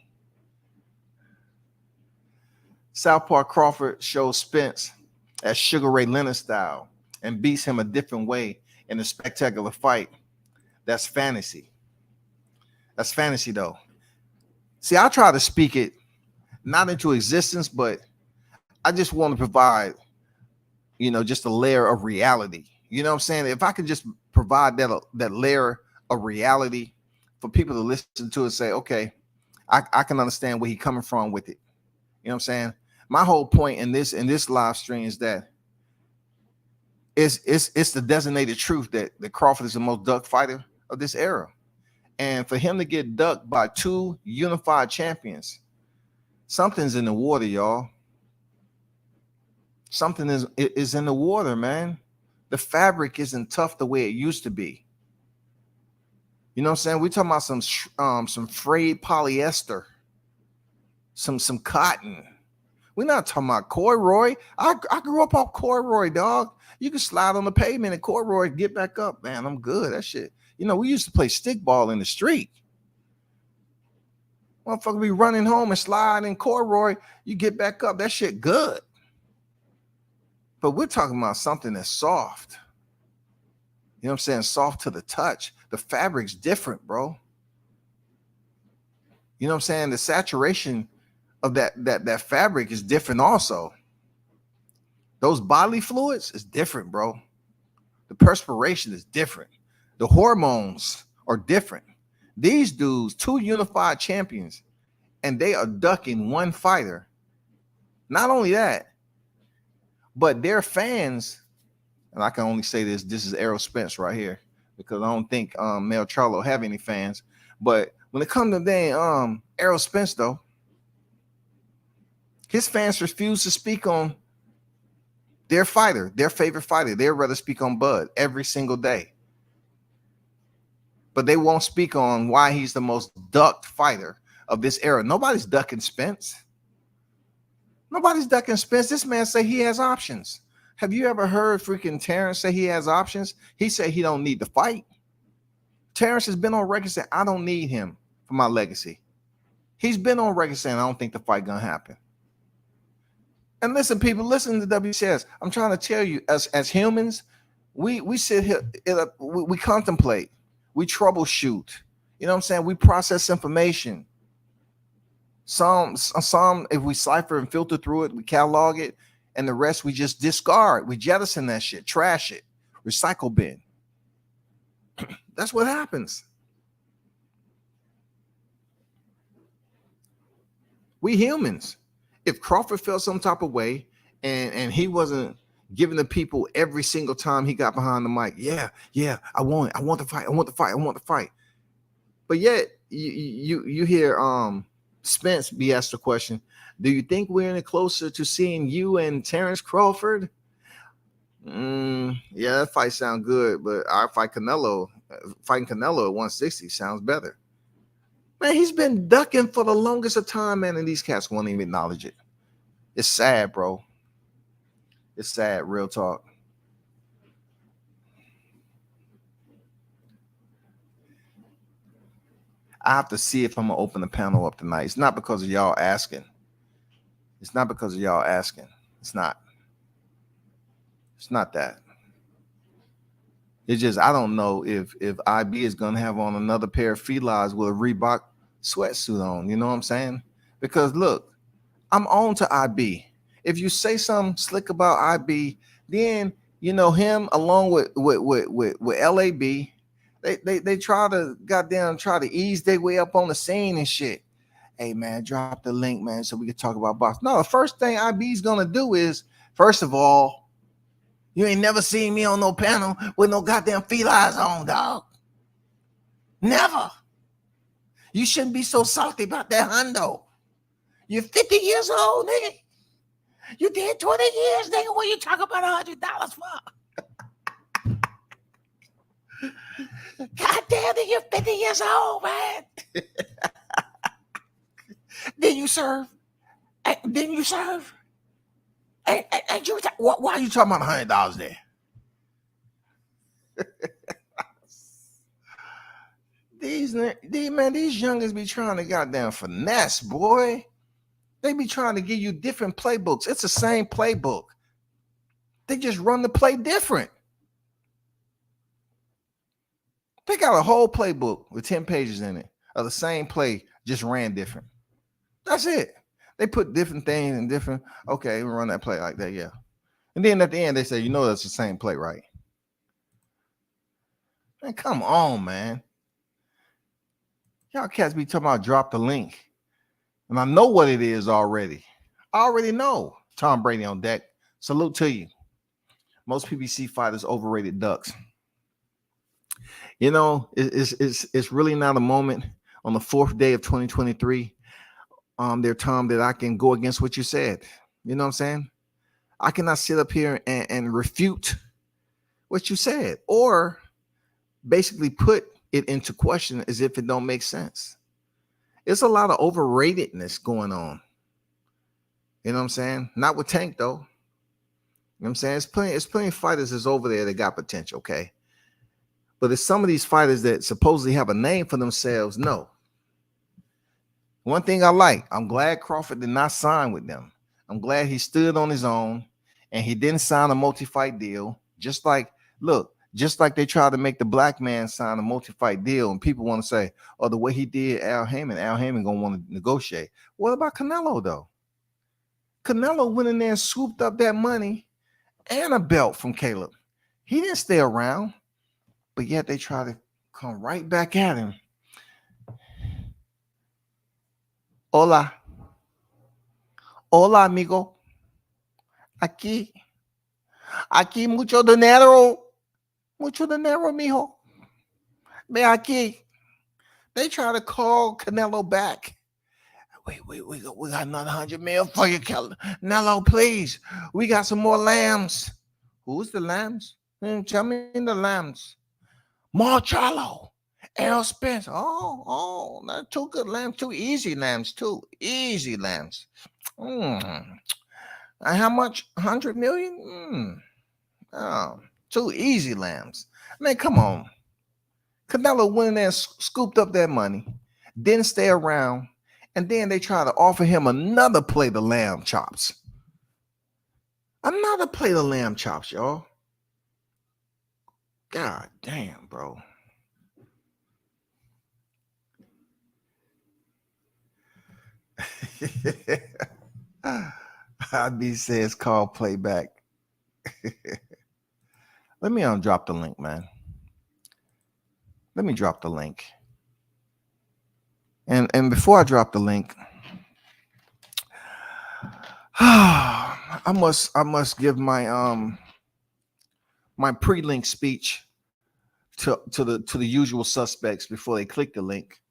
Southpaw Crawford shows Spence as Sugar Ray Leonard style and beats him a different way in a spectacular fight. That's fantasy. That's fantasy, though. See, I try to speak it not into existence, but I just want to provide, just a layer of reality. You know what I'm saying? If I could just provide that layer of reality for people to listen to and say, okay, I can understand where he's coming from with it. You know what I'm saying? My whole point in this live stream is that it's the designated truth that Crawford is the most ducked fighter of this era. And for him to get ducked by two unified champions, something's in the water, y'all. Something is in the water, man. The fabric isn't tough the way it used to be. You know what I'm saying? We're talking about some frayed polyester, some cotton. We're not talking about corduroy. I grew up off corduroy, dog. You can slide on the pavement and corduroy, get back up, man. I'm good. That shit. We used to play stick ball in the street. Motherfucker be running home and slide in corduroy. You get back up. That shit good. But we're talking about something that's soft. You know what I'm saying? Soft to the touch. The fabric's different, bro. You know what I'm saying? The saturation of that fabric is different also. Those bodily fluids is different, bro. The perspiration is different. The hormones are different. These dudes, two unified champions, and they are ducking one fighter. Not only that, but their fans, and I can only say this is Errol Spence right here, because I don't think Mel Charlo have any fans. But when it comes to Errol Spence, though, his fans refuse to speak on Their fighter, their favorite fighter, they'd rather speak on Bud every single day. But they won't speak on why he's the most ducked fighter of this era. Nobody's ducking Spence. Nobody's ducking Spence. This man say he has options. Have you ever heard freaking Terrence say he has options? He said he don't need to fight. Terrence has been on record saying, I don't need him for my legacy. He's been on record saying, I don't think the fight gonna happen. And listen, people, listen to WCS. I'm trying to tell you, as humans, we sit here, we contemplate, we troubleshoot. You know what I'm saying? We process information. Some, if we cipher and filter through it, we catalog it, and the rest we just discard. We jettison that shit, trash it, recycle bin. That's what happens. We humans. If Crawford felt some type of way and he wasn't giving the people every single time he got behind the mic, yeah, I want it. I want the fight. But yet you hear Spence be asked the question, do you think we're any closer to seeing you and Terrence Crawford? Yeah, that fight sounds good, but our fighting Canelo at 160 sounds better. Man, he's been ducking for the longest of time, man, and these cats won't even acknowledge it. It's sad, bro. It's sad, real talk. I have to see if I'm going to open the panel up tonight. It's not because of y'all asking. It's not because of y'all asking. It's not. It's not that. It's just I don't know if IB is going to have on another pair of felines with a Reebok sweatsuit on. You know what I'm saying? Because look, I'm on to IB. If you say something slick about IB, then you know him along with LAB. They try to ease their way up on the scene and shit. Hey man, drop the link, man, so we can talk about boxing. No, the first thing IB's gonna do is, first of all, you ain't never seen me on no panel with no goddamn felines on, dog. Never. You shouldn't be so salty about that hundo. You're 50 years old, nigga. You did 20 years, nigga. What you talking about $100 for? God damn it, you're 50 years old, man. Then you serve. Then you serve. And you, why are you talking about $100 there? These youngers be trying to goddamn finesse, boy. They be trying to give you different playbooks. It's the same playbook. They just run the play different. They got a whole playbook with 10 pages in it of the same play, just ran different. That's it. They put different things in different, okay, we run that play like that, yeah. And then at the end, they say, you know that's the same play, right? Man, come on, man. Y'all cats be talking about drop the link. And I know what it is already. I already know. Tom Brady on deck. Salute to you. Most PBC fighters overrated ducks. You know, it's really not a moment on the 4th day of 2023. There, Tom, that I can go against what you said. You know what I'm saying? I cannot sit up here and refute what you said or basically put it into question as if it don't make sense. It's a lot of overratedness going on. You know what I'm saying? Not with Tank, though. You know what I'm saying? It's plenty of fighters that's over there that got potential, okay? But it's some of these fighters that supposedly have a name for themselves, no. One thing I like, I'm glad Crawford did not sign with them. I'm glad he stood on his own and he didn't sign a multi-fight deal. Just like they tried to make the black man sign a multi-fight deal, and people want to say, oh, the way he did Al Heyman gonna want to negotiate. What about Canelo, though? Canelo went in there and swooped up that money and a belt from Caleb. He didn't stay around, but yet they try to come right back at him. Hola, amigo. Aquí mucho dinero, mijo. Ve aquí. They try to call Canelo back. we got another 100 mil for you, Nello, please. We got some more lambs. Who's the lambs? Tell me the lambs. Marcello, Errol Spence. Not too good lambs, too easy lambs, too easy lambs. And how much? 100 million? Too easy lambs. Man, come on. Canelo went in there and scooped up that money, didn't stay around, and then they try to offer him another plate of lamb chops. Another plate of lamb chops, y'all. God damn, bro. IB says call playback. Let me drop the link, man. Let me drop the link. And before I drop the link, I must give my my pre-link speech to the usual suspects before they click the link.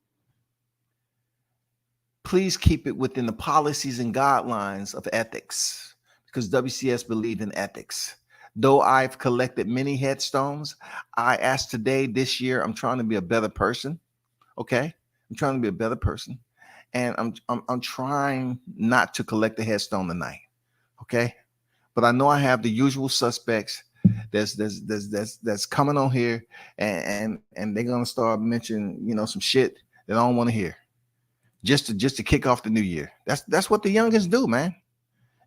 Please keep it within the policies and guidelines of ethics, because WCS believe in ethics. Though I've collected many headstones, I asked today, this year, I'm trying to be a better person. Okay, I'm trying to be a better person, and I'm trying not to collect the headstone tonight. Okay, but I know I have the usual suspects that's coming on here, and they're gonna start mentioning some shit that I don't want to hear, just to kick off the new year. That's what the youngins do, man.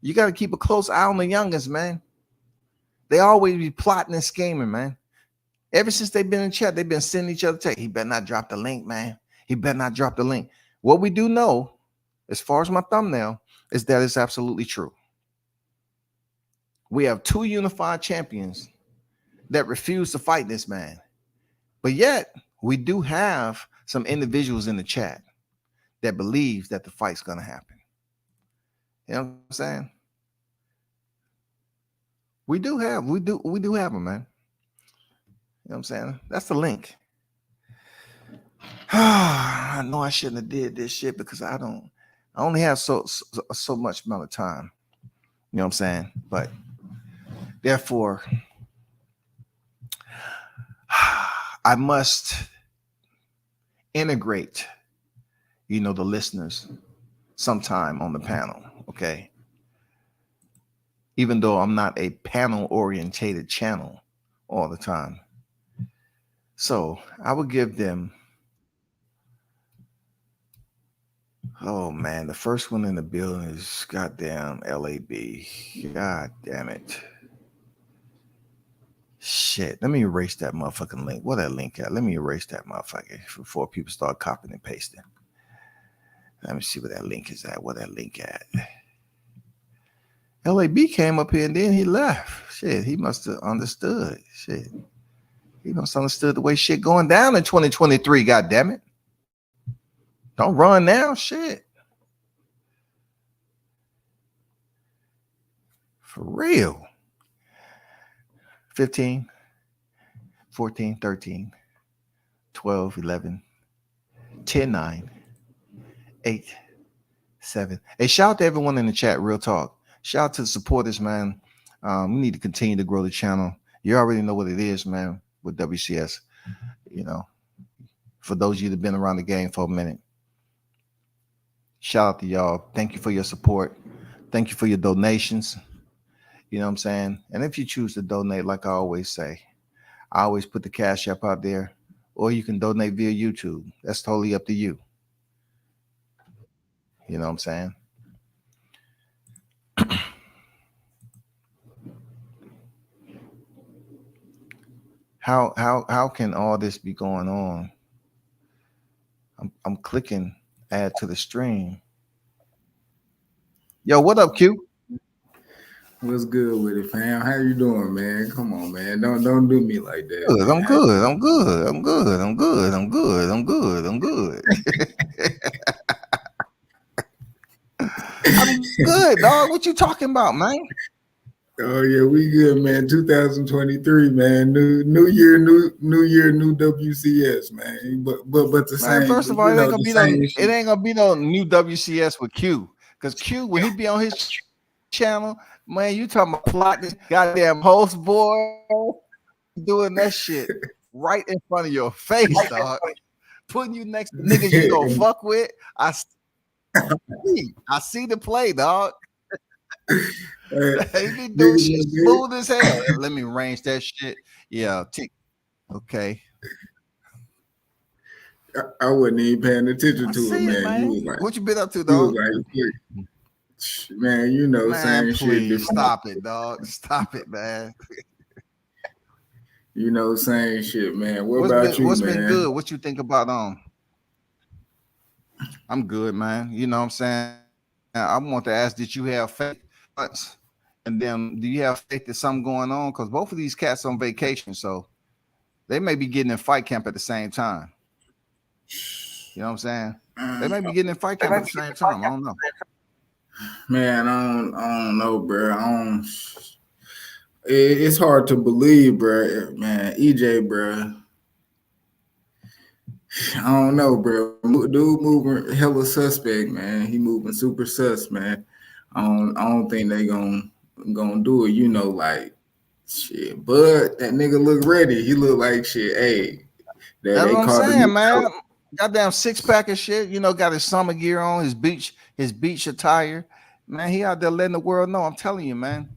You got to keep a close eye on the youngins, man. They always be plotting and scheming, man. Ever since they've been in chat, they've been sending each other text. He better not drop the link, man. He better not drop the link. What we do know, as far as my thumbnail, is that it's absolutely true. We have two unified champions that refuse to fight this man. But yet, we do have some individuals in the chat that believe that the fight's going to happen. You know what I'm saying? We do have them, man. You know what I'm saying? That's the link. I know I shouldn't have did this shit because I only have so much amount of time. You know what I'm saying? But therefore, I must integrate, the listeners sometime on the panel, okay? Even though I'm not a panel-orientated channel all the time. So I would give them, oh man, the first one in the building is goddamn LAB. God damn it. Shit, let me erase that motherfucking link. Where that link at? Let me erase that motherfucker before people start copying and pasting. Let me see where that link is at. Where that link at? LAB came up here and then he left. Shit, he must have understood. Shit. He must have understood the way shit going down in 2023, God damn it. Don't run now, shit. For real. 15, 14, 13, 12, 11, 10, 9, 8, 7. Hey, shout out to everyone in the chat, real talk. Shout out to the supporters, man. We need to continue to grow the channel. You already know what it is, man, with WCS. For those of you that have been around the game for a minute. Shout out to y'all. Thank you for your support. Thank you for your donations. You know what I'm saying? And if you choose to donate, like I always say, I always put the Cash App out there, or you can donate via YouTube. That's totally up to you. You know what I'm saying? How can all this be going on? I'm clicking add to the stream. Yo, what up, Q?
What's good with it, fam? How you doing, man? Come on, man. Don't do me like that.
Good. I'm good. I'm good. I'm good. I'm good. I'm good. I'm good. I'm good. I'm good, dog. What you talking about, man?
Oh yeah, we good, man. 2023, man. New year, new WCS, man. But the
Man,
same,
first of all, it ain't gonna
the
be no
same
it
shit.
ain't gonna be no new WCS with Q. Because Q, when he be on his channel, man, you talking about plotting goddamn host boy doing that shit right in front of your face, dog. Putting you next to niggas you don't fuck with. I see the play, dog. He be doing shit smooth as hell. Let me arrange that shit. Yeah, okay.
I wasn't even paying attention
I
to it,
see it,
man. You
man.
was like,
What you been up to,
you was
dog?
like, man, you know,
Man,
same shit.
please stop it, dog. Stop it, man.
You know, same shit, man. What about you,
What's been
man?
good? What you think about I'm good, man. You know what I'm saying? I want to ask, did you have faith? And then do you have faith that something going on? Because both of these cats on vacation, so they may be getting in fight camp at the same time. You know what I'm saying? They may be getting in fight camp at the same time. I don't know.
Man, I don't know, bro. It's hard to believe, bro. Man, EJ, bro. I don't know, bro. Dude moving hella suspect, man. He moving super sus, man. I don't think they gonna do it. You know, like shit. But that nigga look ready. He look like shit. Hey,
That's
they
what I'm
called him.
saying, man. Goddamn 6-pack of shit. You know, got his summer gear on, his beach attire. Man, he out there letting the world know. I'm telling you, man.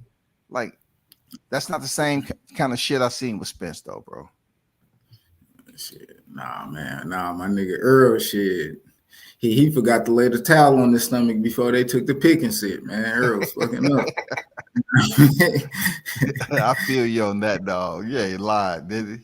Like, that's not the same kind of shit I seen with Spence, though, bro.
Shit, nah, man, my nigga Earl, shit. He forgot to lay the towel on his stomach before they took the pick and sit, man. Earl's fucking up.
I feel you on that, dog. Yeah, he lied, did he?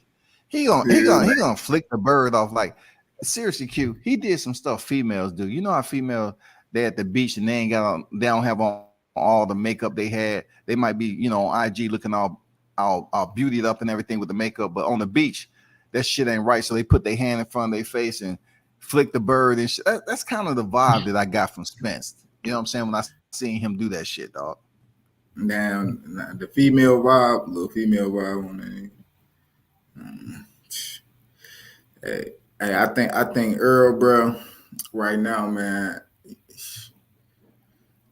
He gonna flick the bird off. Like, seriously, Q. He did some stuff females do. You know how females they at the beach and they don't have on all the makeup they had. They might be, you know, on IG looking all beautied up and everything with the makeup, but on the beach, that shit ain't right. So they put their hand in front of their face and flick the bird and shit. That's kind of the vibe that I got from Spence. You know what I'm saying? When I seen him do that shit, dog.
Now the female vibe, little female vibe on that. Hey, I think Earl, bro, right now, man.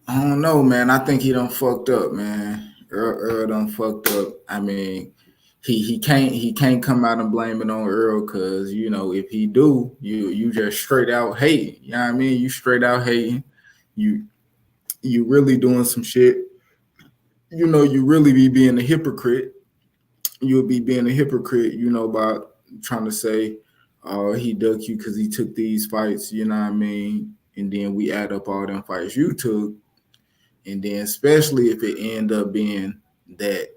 I don't know, man. I think he done fucked up, man. Earl done fucked up. I mean, he can't come out and blame it on Earl, because you know if he do, you just straight out hating. You know what I mean? You straight out hating. You really doing some shit. You know, you really be being a hypocrite. You'll be being a hypocrite, you know, about trying to say, he ducked you because he took these fights, you know what I mean? And then we add up all them fights you took. And then especially if it end up being that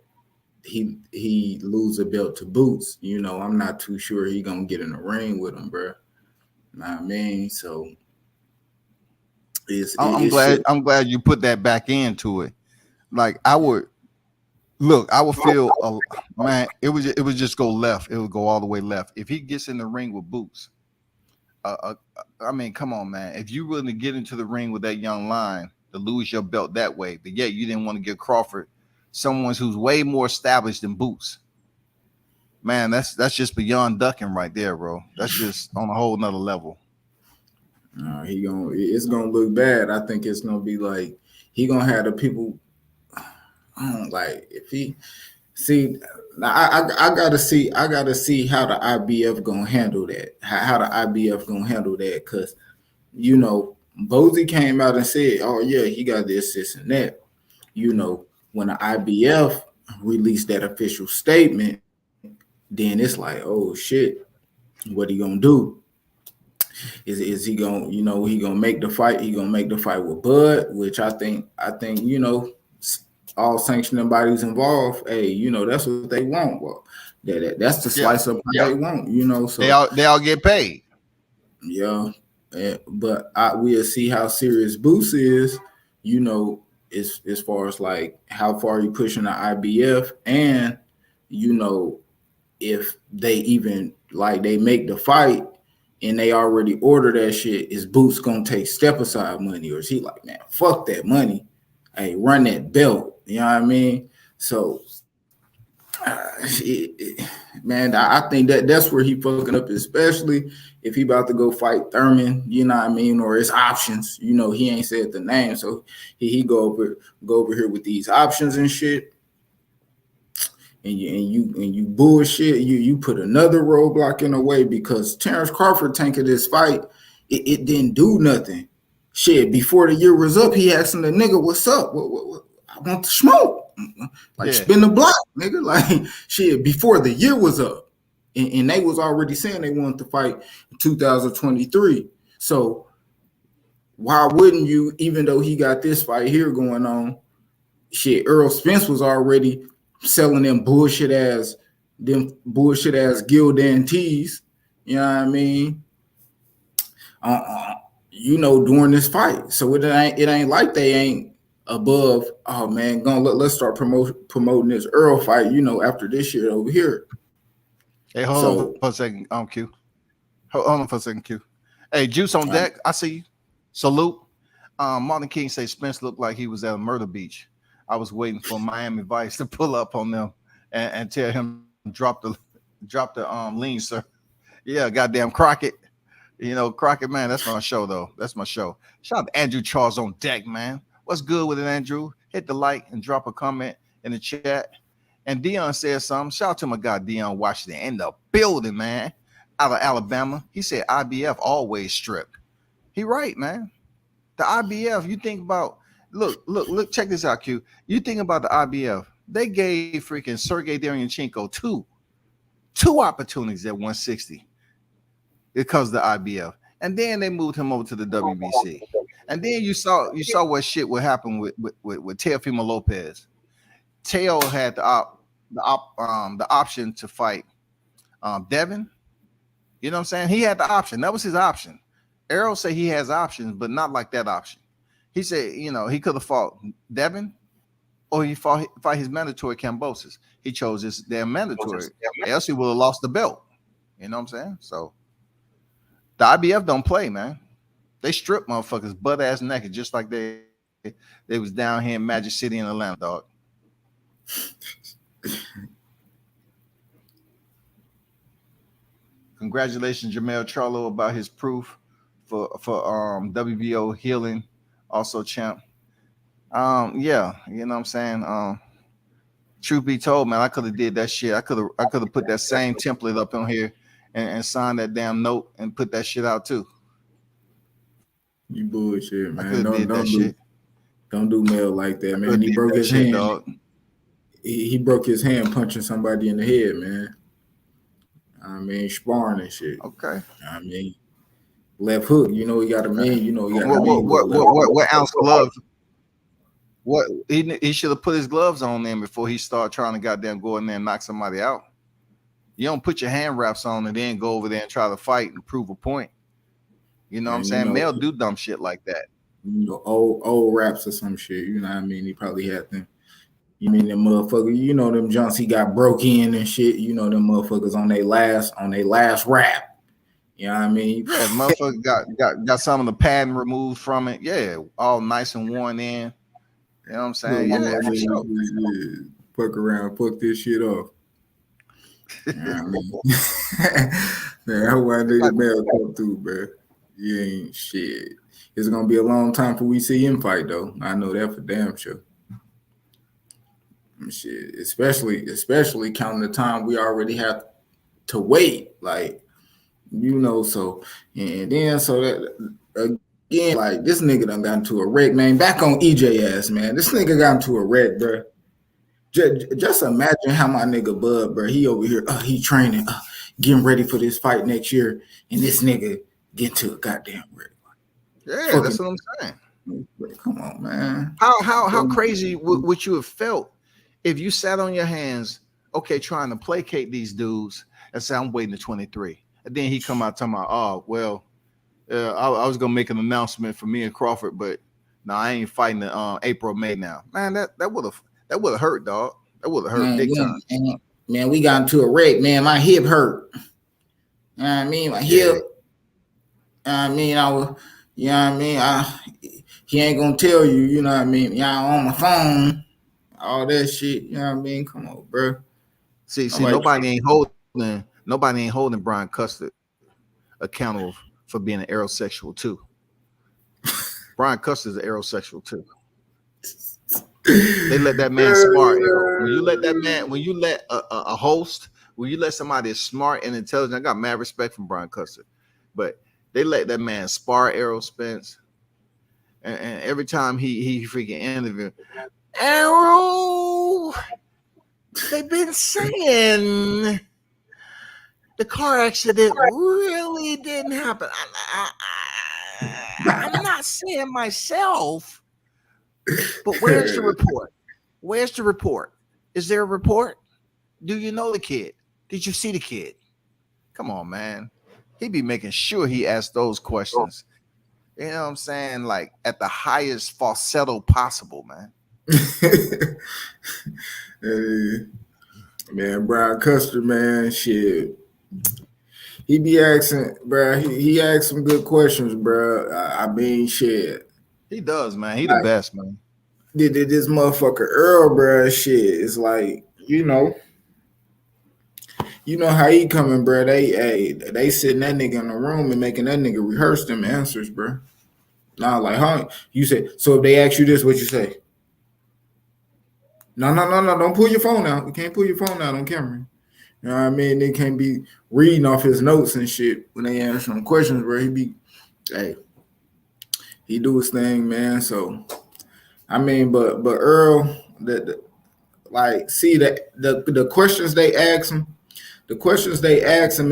he lose a belt to Boots, you know, I'm not too sure he gonna get in the ring with him, bro. You know what I mean? So
I'm glad you put that back into it. Like I would feel man, it would just go left. It would go all the way left. If he gets in the ring with Boots, I mean, come on, man. If you really get into the ring with that young lion to lose your belt that way, but yet you didn't want to give Crawford someone who's way more established than Boots. Man, that's just beyond ducking right there, bro. That's just on a whole nother level.
It's gonna look bad. I think it's gonna be like he gonna have the people. I don't like if he see. I gotta see how the IBF gonna handle that. How the IBF gonna handle that? Because you know, Bozy came out and said, "Oh yeah, he got this, and that." You know, when the IBF released that official statement, then it's like, "Oh shit, what he gonna do? Is he gonna, you know, he gonna make the fight? He gonna make the fight with Bud, which I think, you know, all sanctioning bodies involved. Hey, you know, that's what they want. Well, that's the slice of pie they want. You know, so
they all get paid.
Yeah, but we'll see how serious Boots is. You know, as far as like how far you pushing the IBF, and you know, if they even like they make the fight and they already order that shit, is Boots gonna take step aside money, or is he like, man, fuck that money, hey, run that belt? You know what I mean? So, man, I think that's where he fucking up, especially if he about to go fight Thurman, you know what I mean, or his options. You know, he ain't said the name, so he go over here with these options and shit. And you bullshit. You put another roadblock in the way because Terrence Crawford tanked this fight. It didn't do nothing. Shit, before the year was up, he asking the nigga, "What's up? What I want to smoke, like spin the block, nigga." Like shit, before the year was up, and they was already saying they wanted to fight in 2023. So why wouldn't you? Even though he got this fight here going on, shit, Errol Spence was already selling them bullshit ass Gildan tees. You know what I mean? You know, during this fight. So it ain't like they ain't above. Oh man, let's start promoting this Earl fight. You know, after this shit over here.
Hey, hold on for a second, Q. Hold on for a second, Q. Hey, Juice on deck. I see you. Salute. Martin King say Spence looked like he was at a murder beach. I was waiting for Miami Vice to pull up on them and tell him drop the lean, sir. Yeah, goddamn Crockett. You know, Crockett, man, that's my show, though. That's my show. Shout out to Andrew Charles on deck, man. What's good with it, Andrew? Hit the like and drop a comment in the chat. And Dion said something. Shout out to my guy, Dion Washington, in the building, man, out of Alabama. He said IBF always stripped. He right, man. The IBF, you think about, look, check this out, Q. You think about the IBF. They gave freaking Sergey Derevyanchenko two opportunities at 160. Because of the IBF, and then they moved him over to the WBC, and then you saw what shit would happen with Teofimo Lopez. Teo had the option to fight Devin. You know what I'm saying? He had the option. That was his option. Errol said he has options, but not like that option. He said, you know, he could have fought Devin, or he fight his mandatory Kambosos. He chose his damn mandatory. Else he would have lost the belt. You know what I'm saying? So. The IBF don't play, man. They strip motherfuckers butt ass naked, just like they was down here in Magic City in Atlanta, dog. Congratulations, Jamel Charlo, about his proof for WBO healing, also champ. Yeah, you know what I'm saying. Truth be told, man, I could have did that shit. I could have put that same template up on here. And sign that damn note and put that shit out too.
You bullshit, man. Don't do Mel like that, man. He broke his hand. Dog. He broke his hand punching somebody in the head, man. I mean, sparring and shit.
Okay.
I mean, left hook. You know he got a man. You know he got
what ounce gloves? What he should have put his gloves on then before he started trying to goddamn go in there and knock somebody out. You don't put your hand wraps on and then go over there and try to fight and prove a point. You know what I'm saying? Male do dumb shit like that.
You know, old wraps or some shit. You know what I mean? He probably had them. You mean them motherfuckers? You know them junks he got broke in and shit. You know them motherfuckers on their last wrap. You know what I mean?
Yeah, motherfucker got some of the padding removed from it. Yeah, all nice and worn in. You know what I'm saying? Yeah, for sure.
Fuck around, fuck this shit off. You know what I mean? Man, I want nigga Mel come through, bro. You ain't shit. It's gonna be a long time before we see him fight, though. I know that for damn sure. Shit, especially counting the time we already have to wait, like, you know. So and then so that again, like this nigga done got into a wreck, man. Back on EJ ass, man. This nigga got into a wreck, bro. Just imagine how my nigga Bud, bro, he over here, he training, getting ready for this fight next year, and this nigga get to a goddamn wreck.
Yeah, that's what I'm saying.
Come on, man.
How crazy would you have felt if you sat on your hands, okay, trying to placate these dudes and say, I'm waiting to 23. And then he come out talking about, oh, well, I was going to make an announcement for me and Crawford, but no, I ain't fighting the April, May now. Man, that would have hurt, dog. That would have hurt big time.
Man, we got into a wreck, man. My hip hurt. You know what I mean? My hip. I mean, he ain't gonna tell you, you know what I mean? Y'all on my phone. all that shit. You know what I mean? Come on, bro.
See, nobody ain't holding Brian Custer accountable for being an aerosexual too. Brian Custer's an aerosexual too. They let that man smart. When you let a host, when you let somebody smart and intelligent, I got mad respect from Brian Custer, but they let that man spar Errol Spence, and every time he freaking interview, Errol, they've been saying the car accident really didn't happen. I'm not saying myself, but where's the report? Where's the report? Is there a report? Do you know the kid? Did you see the kid? Come on, man. He be making sure he asks those questions. You know what I'm saying? Like at the highest falsetto possible, man.
Man, Brian Custer, man, shit. He be asking, bro. He asks some good questions, bro. I mean, shit.
He does, man. He the best, man.
This motherfucker Earl, bro. Shit, it's like you know how he coming, bro. They sitting that nigga in the room and making that nigga rehearse them answers, bro. Nah, like, huh? You say so. If they ask you this, what you say? No. Don't pull your phone out. You can't pull your phone out on camera. You know what I mean? They can't be reading off his notes and shit when they answer him questions, bro. He do his thing, man. So, I mean, but Earl, see that the questions they ask him,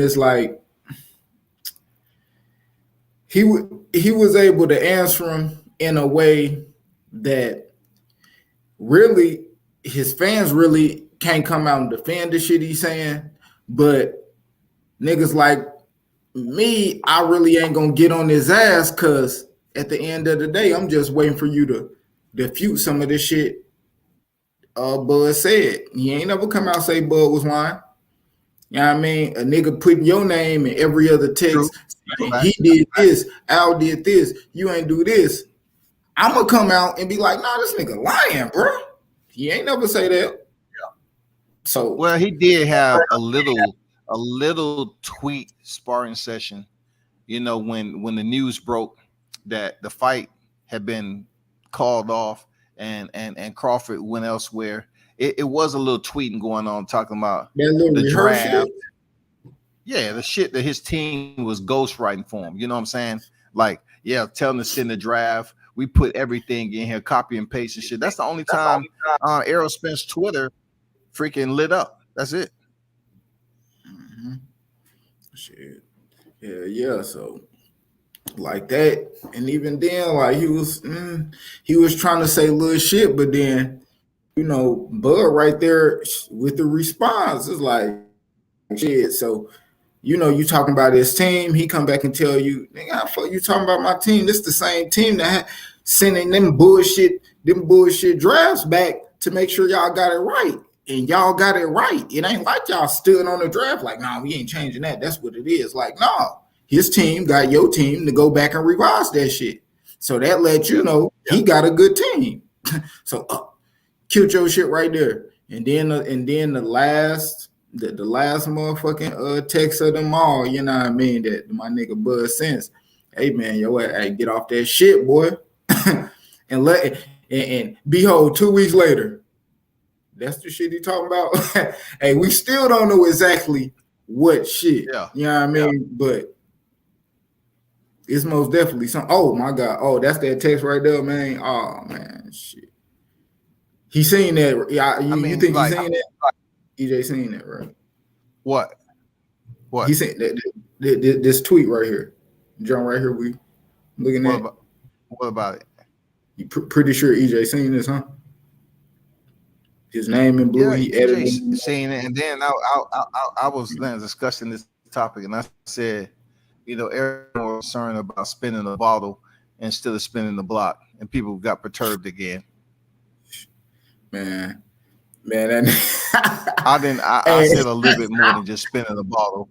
is like he was able to answer them in a way that really his fans really can't come out and defend the shit he's saying, but niggas like me, I really ain't gonna get on his ass because at the end of the day, I'm just waiting for you to defute some of this shit Bud said. He ain't never come out and say Bud was lying. You know what I mean? A nigga putting your name in every other text. He did this, Al did this, you ain't do this. I'm gonna come out and be like, nah, this nigga lying, bro. He ain't never say that. So
well, he did have a little tweet sparring session, you know, when the news broke that the fight had been called off and Crawford went elsewhere. It was a little tweeting going on talking about the draft. Yeah, the shit that his team was ghostwriting for him. You know what I'm saying? Like, yeah, tell him to send the draft. We put everything in here, copy and paste and shit. That's the only time Errol Spence Twitter freaking lit up. That's it.
Mm-hmm. Shit. Yeah. So like that, and even then, like he was trying to say little shit, but then you know, Bud right there with the response is like shit. So you know, you talking about his team, he come back and tell you, nigga, how fuck you talking about my team? This the same team that sending them bullshit drafts back to make sure y'all got it right. And y'all got it right. It ain't like y'all stood on the draft like, nah, we ain't changing that. That's what it is. Like, nah, his team got your team to go back and revise that shit. So that lets you know he got a good team. So killed your shit right there. And then the last motherfucking text of them all, you know what I mean, that my nigga Bud sends. Hey man, hey, get off that shit, boy. and behold, 2 weeks later, that's the shit he talking about. Hey, we still don't know exactly what shit. Yeah. You know what I mean? But it's most definitely something. Oh my God. Oh, that's that text right there, man. Oh man, shit. He seen that. Yeah, you think he seen that? EJ seen that, right?
What?
He seen that this tweet right here. John right here, we looking at.
What about it?
You pretty sure EJ seen this, huh? His name in blue. He edited.
Seen it, and then I was then discussing this topic, and I said, you know, Eric more concerned about spinning the bottle instead of spinning the block, and people got perturbed again.
Man,
I said a little bit more than just spinning the bottle.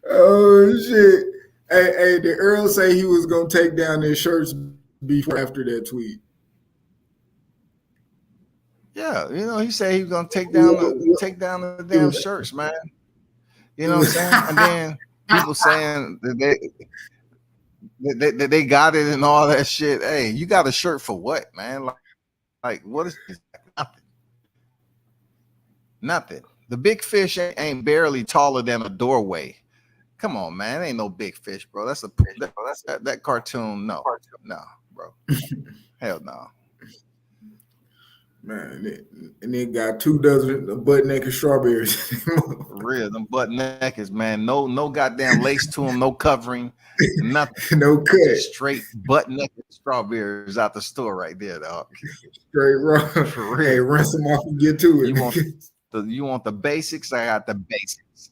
Oh shit! Hey, did Earl say he was gonna take down their shirts before after that tweet?
Yeah, you know, he said he was gonna take down the damn shirts, man. You know what I'm saying? And then people saying that they got it and all that shit. Hey, you got a shirt for what, man? Like what is this? Nothing. The big fish ain't barely taller than a doorway. Come on, man. It ain't no big fish, bro. That's that cartoon. No, bro. Hell no.
Man, and they got 2 dozen butt naked strawberries.
For real, them butt nakeds, man. No goddamn lace to them, no covering, nothing.
No cut.
Just straight butt naked strawberries out the store right there, dog.
Straight raw.
For real.
Hey, rinse them off and get to it.
You want the basics? I got the basics.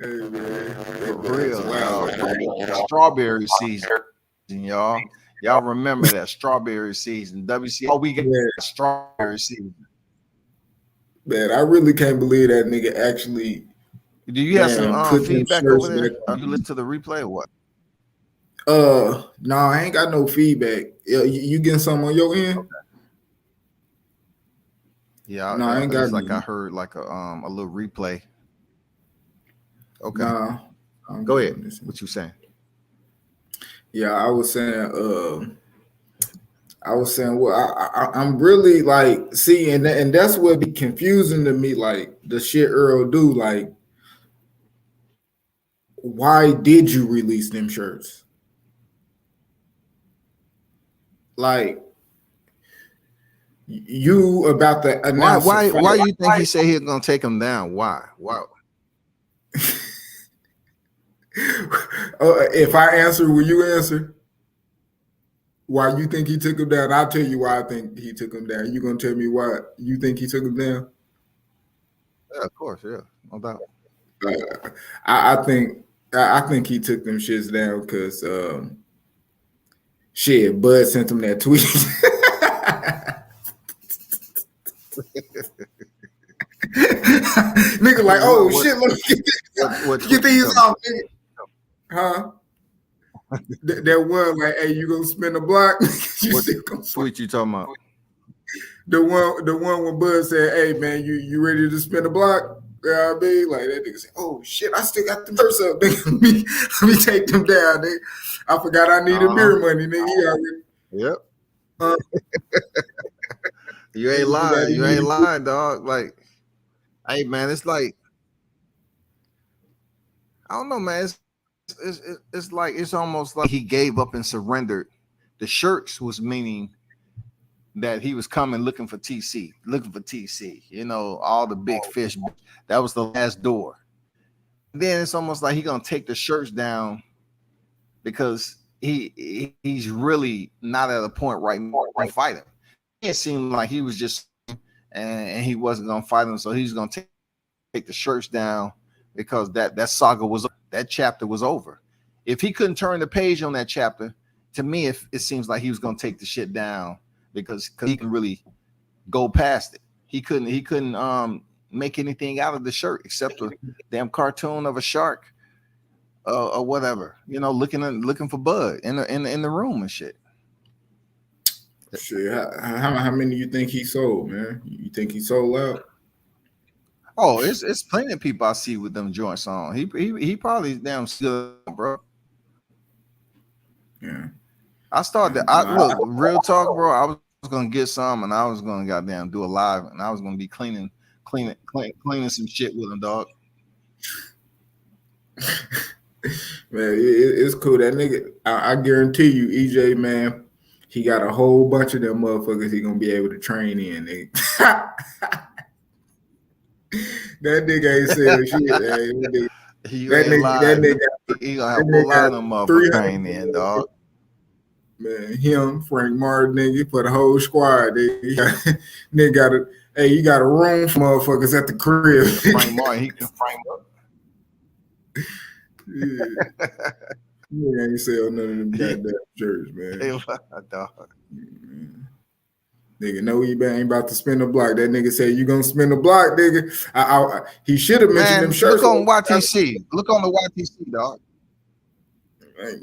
Hey, man.
For real, strawberry season, y'all. Y'all remember that strawberry season? WC. Oh, we got strawberry season.
Man, I really can't believe that nigga actually.
Do you have some feedback over there? You listen to the replay or what?
No, I ain't got no feedback. You getting something on your end?
Okay. Yeah,
no, I ain't got.
Like I heard like a little replay. Okay.
Nah,
go ahead. What you saying?
Yeah, I was saying, well, I'm really like, see, and that's what be confusing to me, like the shit Earl do, like, why did you release them shirts? Like, you about to announce
why you think he said he was gonna take them down? Why?
If I answer, will you answer? Why you think he took him down? I'll tell you why I think he took him down. You gonna tell me why you think he took him down?
Yeah, of course, yeah, no doubt.
I think he took them shits down because shit, Bud sent him that tweet. Nigga like, oh shit, let me get these off, nigga. Huh? That one like, hey, you gonna spin the block?
What tweet you talking about?
The one when Bud said, hey man, you ready to spin the block? You know what I mean? Like that nigga said, oh shit, I still got the verse up, nigga. Let me take them down, nigga. I forgot I needed beer money, nigga.
Yep. You ain't lying. You ain't lying, dog. Like, hey man, it's like, I don't know, man. It's like, it's almost like he gave up and surrendered. The shirts was meaning that he was coming looking for TC. You know, all the big fish. That was the last door. Then it's almost like he gonna take the shirts down because he's really not at a point right now to fight him. It seemed like he was just and he wasn't gonna fight him, so he's gonna take the shirts down because that saga was, that chapter was over. If he couldn't turn the page on that chapter, to me, it seems like he was gonna take the shit down because he can really go past it. He couldn't make anything out of the shirt except a damn cartoon of a shark or whatever, you know, looking for Bud in the room and shit.
Shit, how many you think he sold, man? You think he sold out?
Oh, it's plenty of people I see with them joints on. He probably damn still, bro.
Yeah.
I started. Look, real talk, bro. I was gonna get some, and I was gonna goddamn do a live, and I was gonna be cleaning some shit with them, dog.
Man, it's cool. That nigga, I guarantee you, EJ, man, he got a whole bunch of them motherfuckers he gonna be able to train in. Nigga. That nigga ain't saying shit. That nigga,
he gonna have a lot of them motherfuckers trained in, dog.
Man, him, Frank Martin, nigga, for the whole squad. Nigga got a, hey, you got a room for motherfuckers at the crib.
Frank Martin, he can frame up.
Yeah. You ain't sell none of them goddamn shirts, man.
Dog.
Nigga, no, he ain't about to spin the block. That nigga said, you gonna spin the block, nigga. He should have mentioned them shirts.
Look on YTC. Look on the YTC, dog.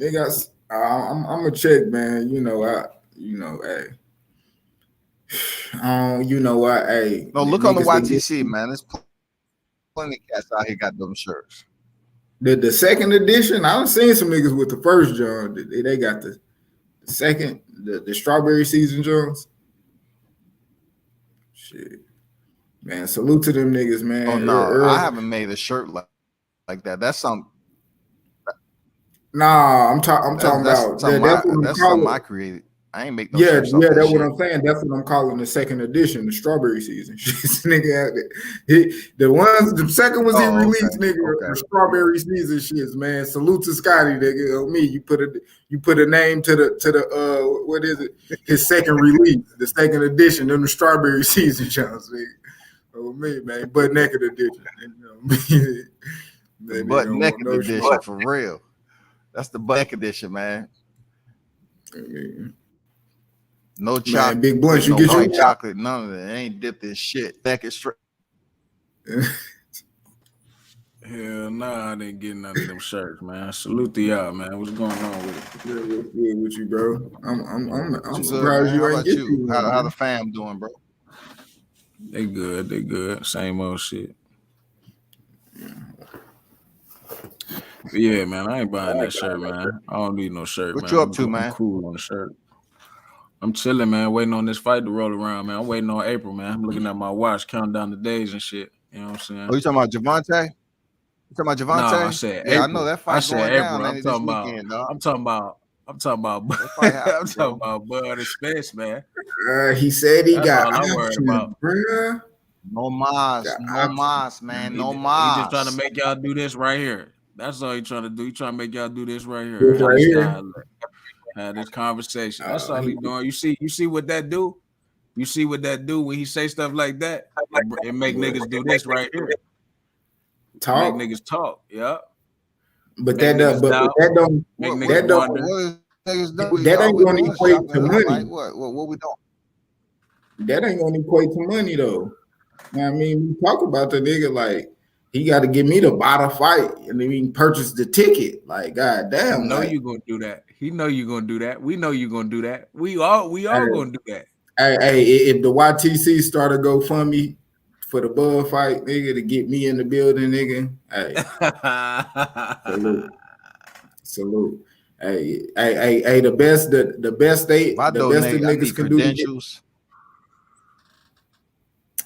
Nigga, I'm gonna check, man. Hey. You know what? Hey,
No, look on the
niggas that
YTC, man. There's plenty of cats out here got them shirts.
the second edition, I done seen some niggas with the first John. They got the second, the strawberry season Jones. Shit. Man, salute to them niggas, man.
Oh no, I haven't made a shirt like that. That's something.
Nah, I'm talking about
that's something I created. I ain't make no shirts.
Yeah, that's what I'm saying. That's what I'm calling the second edition, the strawberry season. Nigga, the second ones he released, nigga, the strawberry season shits, man. Salute to Scotty, nigga. Oh me, you put a name to the what is it? His second release, the second edition of the strawberry season, Jones, nigga. Oh me, man, butt naked edition.
Butt naked edition for real. That's the butt naked edition, man. No chocolate,
big blunt. You
no
get your
chocolate, none of it. It ain't dipped in shit. Back it straight.
Hell nah, I didn't get none of them shirts, man. Salute to y'all, man. What's going on with it?
What's good with you, bro? I'm surprised you ain't get you.
How the fam doing, bro?
They good. Same old shit. But yeah, man, I ain't buying that shirt, man. I don't need no shirt, man.
What you up to, man?
I'm cool on the shirt. I'm chilling, man, waiting on this fight to roll around, man. I'm waiting on April, man. I'm looking at my watch, counting down the days and shit. You know what I'm saying?
Oh, you talking about Javante? You talking about Javante?
No, I said April.
Yeah, I know that fight's going down.
I'm talking about Bud and Spence, man.
He said he got
all I'm worried about.
Bruh.
No mas, man. No mas.
He just trying to make y'all do this right here. That's all he trying to do. He trying to make y'all do this right here.
This right here.
Have this conversation. That's all he doing. You see what that do? You see what that do when he say stuff like that? It make niggas do this right here.
Talk.
Make niggas talk. Yeah.
But that don't ain't gonna equate to money.
Like what we doing?
That ain't gonna equate to money though. You know what I mean, we talk about the nigga like he got to give me the bottle fight and then we can purchase the ticket. Like, goddamn.
He know you gonna do that. He know you gonna do that. We know you gonna do that. We all gonna do that.
Hey, if the YTC start a GoFundMe for the Bud fight, nigga, to get me in the building, nigga. Hey, salute. Hey, the best niggas can do.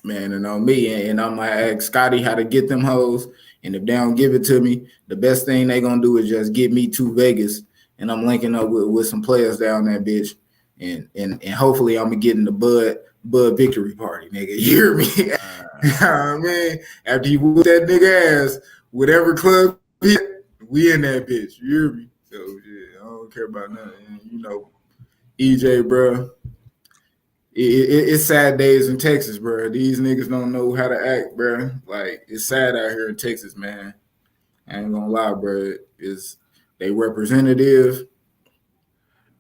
Man, and on me, and I'm gonna ask Scotty how to get them hoes. And if they don't give it to me, the best thing they gonna do is just get me to Vegas, and I'm linking up with some players down there, bitch. And hopefully I'm gonna get in the Bud victory party, nigga. You hear me? You know what I mean? After you whoop that nigga ass, whatever club we in that bitch. You hear me? So yeah, I don't care about nothing. You know, EJ, bro. It's sad days in Texas, bro. These niggas don't know how to act, bro. Like, it's sad out here in Texas, man. I ain't gonna lie, bro. They representative.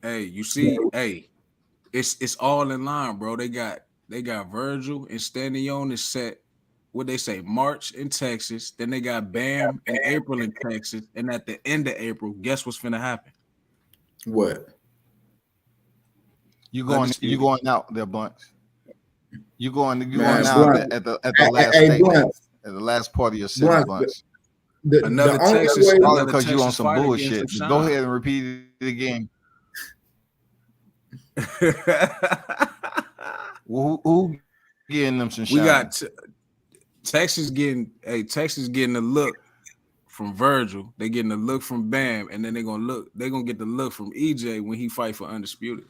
Hey, you see, it's all in line, bro. They got Virgil and Stanion is set. What they say, March in Texas. Then they got Bam in April in Texas. And at the end of April, guess what's finna happen?
What?
You going out there, Bunch? You going out at the last statement, at the last part of your sentence, Bunch.
Another Texas,
because you on some bullshit. Go ahead and repeat it again. Who getting them some shine?
We got Texas getting a look from Virgil. They getting a look from Bam, and then they're gonna get the look from EJ when he fight for Undisputed.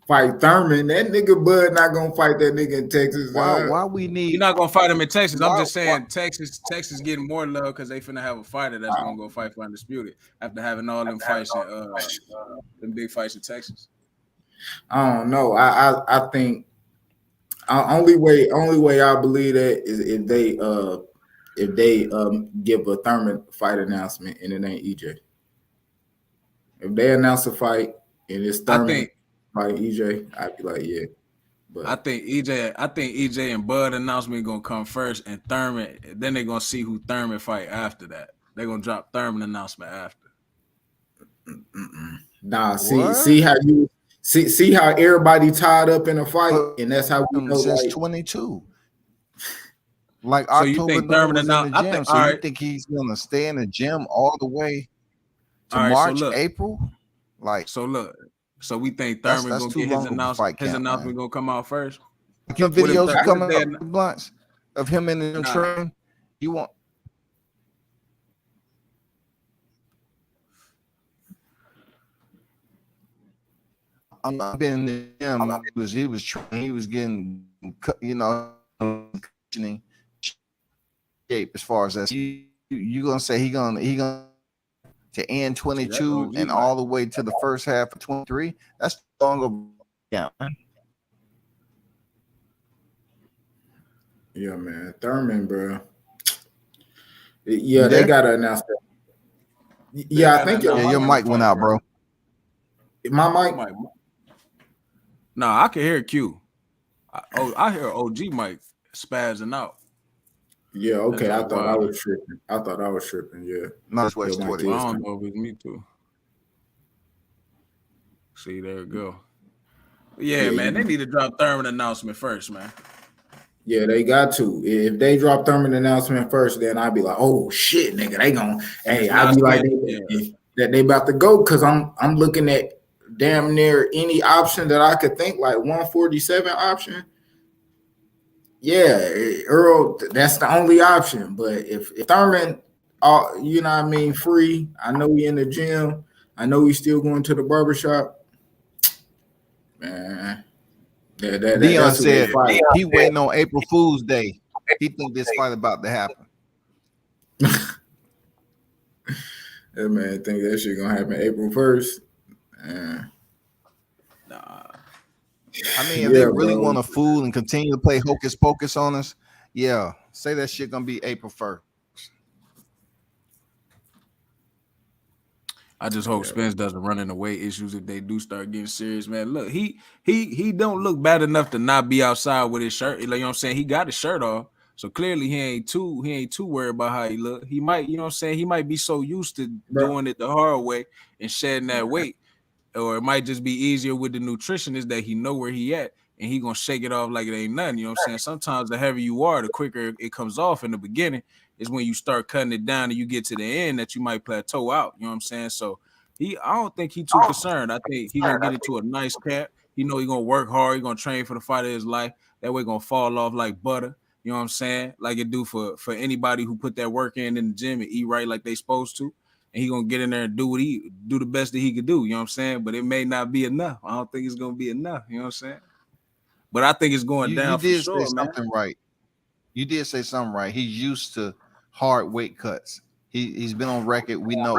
Fight Thurman. That nigga Bud not gonna fight that nigga in Texas.
Why we need?
You're not gonna fight him in Texas. I'm just saying Texas getting more love because they finna have a fighter that's gonna go fight for Undisputed after having all them fights in them big fights in Texas.
I don't know. I think only way I believe that is if they give a Thurman fight announcement and it ain't EJ. If they announce a fight and it's Thurman fight EJ, I'd be like, yeah. But
I think EJ and Bud announcement gonna come first, and Thurman. Then they're gonna see who Thurman fight after that. They're gonna drop Thurman announcement after.
Nah, see how See how everybody tied up in a fight, and that's how we know.
Since
like,
22. Like
So you
October,
think
November
Thurman
was
and
in
now?
the
I
gym.
think
So
all
you
right.
think he's gonna stay in the gym all the way to
All right, so
March,
look.
April? Like
So look. So we think
that's
Thurman gonna
too
get his
long of a fight camp,
announcement
man.
gonna come out first.
Like your
What if
videos
what if
coming
they
up, Blunts, of him in the gym
Nah.
training. You want? I'm not been in the gym. He was training. He was getting, conditioning shape as far as that. You gonna say he gonna to end 22 and all the way to the first half of 23? That's longer. Yeah.
Yeah, man, Thurman, bro. Yeah, they gotta announce that. Yeah, I think
your mic went out, bro.
My mic.
No, I can hear Q. I hear OG mic spazzing out.
Yeah, okay. I thought I was tripping. Yeah.
No, that's what
I don't know if it's me too. See, there we go. Yeah, man, they need to drop Thurman announcement first, man.
Yeah, they got to. If they drop Thurman announcement first, then I'd be like, oh shit, nigga, they gonna. Hey, I'd be like that they about to go because I'm looking at damn near any option that I could think, like 147 option. Yeah, Earl, that's the only option. But if Thurman, you know what I mean, free, I know he in the gym. I know he's still going to the barbershop. Man.
Dion said he waiting on April Fool's Day. He think this fight about to happen.
That man think that shit gonna happen April 1st.
Nah.
I mean, if they really want to fool and continue to play hocus pocus on us, yeah, say that shit gonna be April 1st.
I just hope Spence doesn't run into weight issues if they do start getting serious, man. Look, he don't look bad enough to not be outside with his shirt. You know what I'm saying? He got his shirt off, so clearly he ain't too worried about how he look. He might, you know what I'm saying? He might be so used to doing it the hard way and shedding that weight, or it might just be easier with the nutritionist that he know where he at and he gonna shake it off like it ain't nothing. You know what I'm saying? Sometimes the heavier you are, the quicker it comes off in the beginning. Is when you start cutting it down and you get to the end that you might plateau out. You know what I'm saying? So I don't think he's too concerned. I think he's gonna get into a nice camp. He know he's gonna work hard. He's gonna train for the fight of his life. That way gonna fall off like butter. You know what I'm saying? Like it do for anybody who put that work in the gym and eat right like they supposed to. And he gonna get in there and do the best that he could do. You know what I'm saying? But it may not be enough. I don't think it's gonna be enough. You know what I'm saying? But I think it's going down for sure,
say something right. You did say something right. He's used to hard weight cuts. He's been on record. We know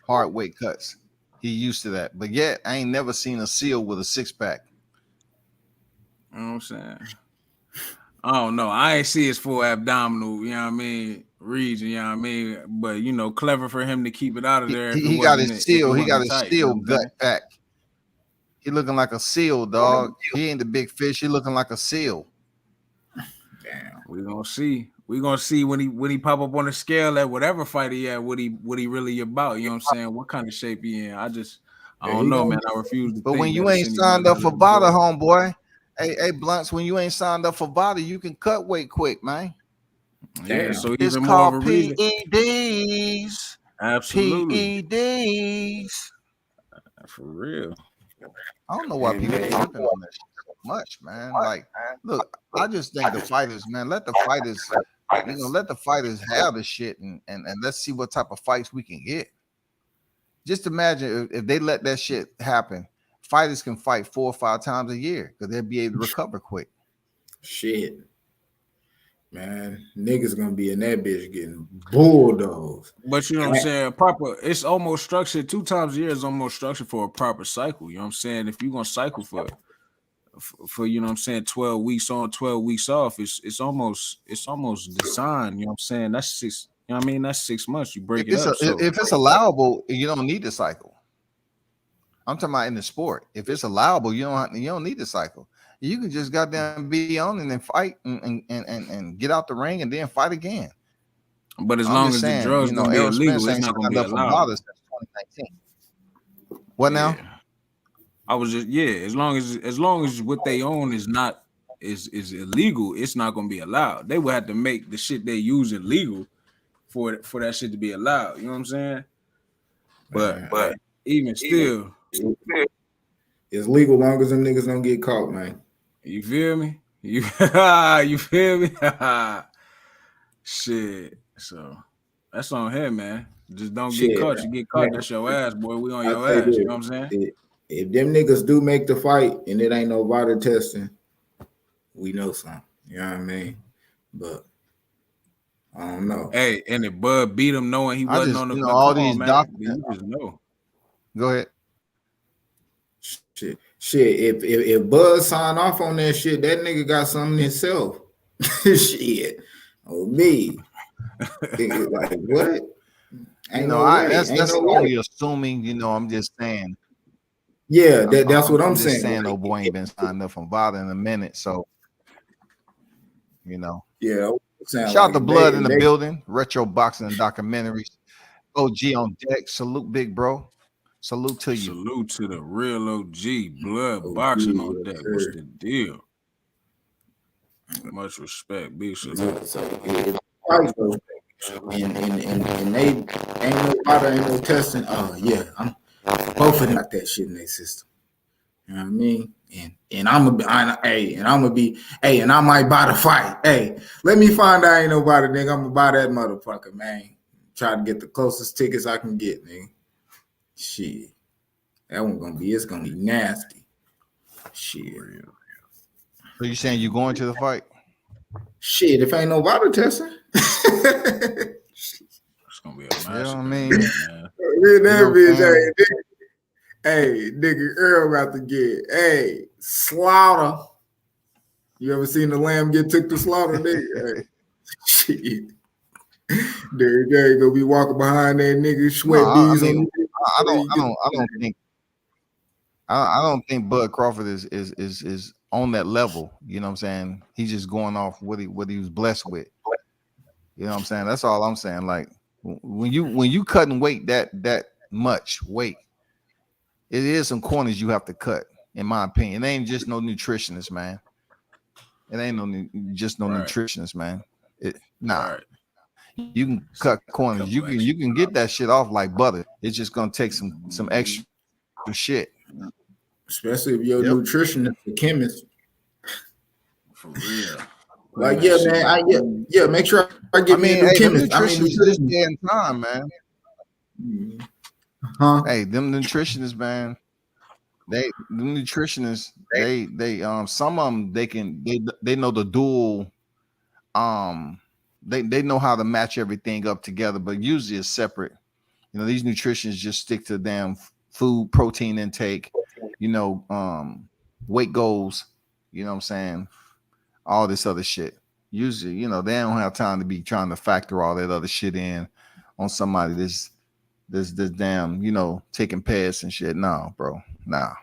hard weight cuts. He used to that. But yet I ain't never seen a SEAL with a 6-pack.
You know what I'm saying? I don't know. I ain't see his full abdominal, you know what I mean, region, you know what I mean? But clever for him to keep it out of there.
He got his SEAL. He got his SEAL gut pack. He looking like a SEAL, dog. He ain't the big fish. He looking like a SEAL.
Damn.
We're gonna see. We're gonna see when he pop up on the scale at whatever fight he at, what he really about. You know what I'm saying? What kind of shape he in? I don't know, man. I refuse to
But
think
when you ain't signed up for VADA, homeboy, hey Blunts, when you ain't signed up for VADA, you can cut weight quick, man.
Yeah, so
it's
even
called
more of a reason.
PEDs.
Absolutely.
PEDs.
For real.
I don't know why people are tripping on this so much, man. Like, look, I just think the fighters, man, let the fighters have the shit and let's see what type of fights we can get. Just imagine if they let that shit happen, fighters can fight 4 or 5 times a year because they'll be able to recover quick.
Shit. Man, niggas gonna be in that bitch getting bulldozed.
But you know what I'm saying? It's almost structured 2 times a year is almost structured for a proper cycle. You know what I'm saying? If you're gonna cycle for you know what I'm saying, 12 weeks on, 12 weeks off, it's almost designed. You know what I'm saying? That's 6. You know what I mean? That's 6 months. You break it up.
If it's allowable, you don't need the cycle. I'm talking about in the sport. If it's allowable, you don't need the cycle. You can just goddamn be on and then fight and get out the ring and then fight again.
But as long as the drugs don't be illegal, it's not going to be allowed.
Since 2019. What now?
I was just as long as what they own is not is illegal, it's not gonna be allowed. They would have to make the shit they use illegal for that shit to be allowed. You know what I'm saying? But even still,
it's legal long as them niggas don't get caught, man.
You feel me? You feel me? Shit. So that's on him, man. Just don't get caught. You get caught, that's your ass, boy. We on your ass. You know what I'm saying?
If them niggas do make the fight and it ain't no water testing, we know something. You know what I mean? But I don't know.
Hey, and if Bud beat him knowing he wasn't on the
all these doctors,
you just know.
Go ahead.
Shit. If Bud sign off on that shit, that nigga got something himself. Shit. Oh me. Like what?
Ain't that's only assuming, I'm just saying.
Yeah, that's what I'm saying.
Saying old boy ain't been signed up from VADA in a minute, so
Yeah.
Shout out to Blood in the building, retro boxing and documentaries. OG on deck. Salute, big bro. Salute to you.
Salute to the real OG. Blood boxing on deck. What's the deal? Much respect. Big salute.
And they ain't no water, ain't no testing. Oh yeah, both of them got that shit in their system. You know what I mean? And I might buy the fight. Hey, let me find out ain't nobody, nigga. I'm gonna buy that motherfucker, man. Try to get the closest tickets I can get, nigga. Shit. That one it's gonna be nasty. Shit.
So you saying you going to the fight?
Shit, if ain't no water testing.
It's gonna be a massive.
You know what I mean?
Hey, nigga, Earl about to get slaughter. You ever seen the lamb get took to slaughter, nigga? Hey, shit. There you gonna be walking behind that nigga, sweat bees on.
I don't think Bud Crawford is on that level. You know what I'm saying? He's just going off what he was blessed with. You know what I'm saying? That's all I'm saying. Like when you cutting weight that much weight, it is some corners you have to cut, in my opinion. It ain't just no nutritionist, man. It ain't just no nutritionist, man. You can cut corners. You can get that shit off like butter. It's just gonna take some extra shit.
Especially if your nutritionist, the chemist.
For real.
Like, yeah, man. Make sure I get me a new chemist.
This day and time, man.
Huh?
Hey, them nutritionists, man. They some of them they know the dual. They know how to match everything up together, but usually it's separate. These nutritionists just stick to damn food, protein intake, weight goals, you know what I'm saying? All this other shit. Usually, they don't have time to be trying to factor all that other shit in on somebody this damn, taking pads and shit. No, bro. Nah.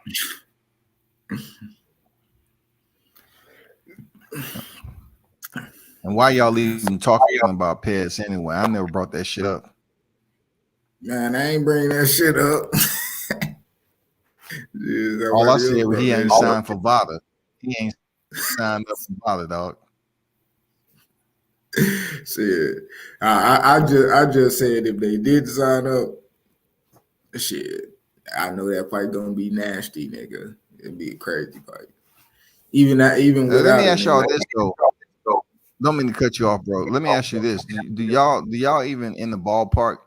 And why y'all even talking about pads anyway? I never brought that shit up.
Man, I ain't bringing that shit up.
All I said was he ain't signed for VADA. He ain't signed up for VADA, dog.
Shit. I just said if they did sign up, shit, I know that fight gonna be nasty, nigga. It'd be a crazy fight. Even let me
ask y'all this though. Don't mean to cut you off, bro. Let me ask you this: Do y'all even in the ballpark?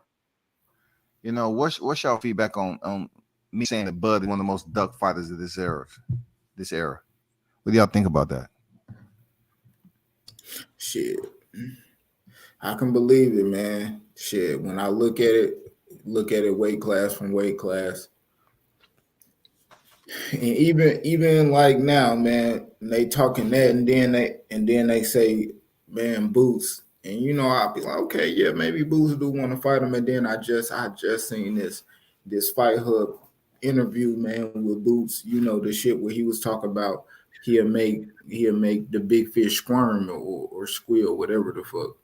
What's y'all feedback on me saying that Bud is one of the most duck fighters of this era? What do y'all think about that?
Shit, I can believe it, man. Shit, when I look at it weight class from weight class, and even like now, man, they talking that, and then they say, man, Boots, and I'll be like, okay, yeah, maybe Boots do want to fight him, and then I just seen this Fight Hub interview, man, with Boots, the shit where he was talking about he'll make the big fish squirm or squeal, whatever the fuck,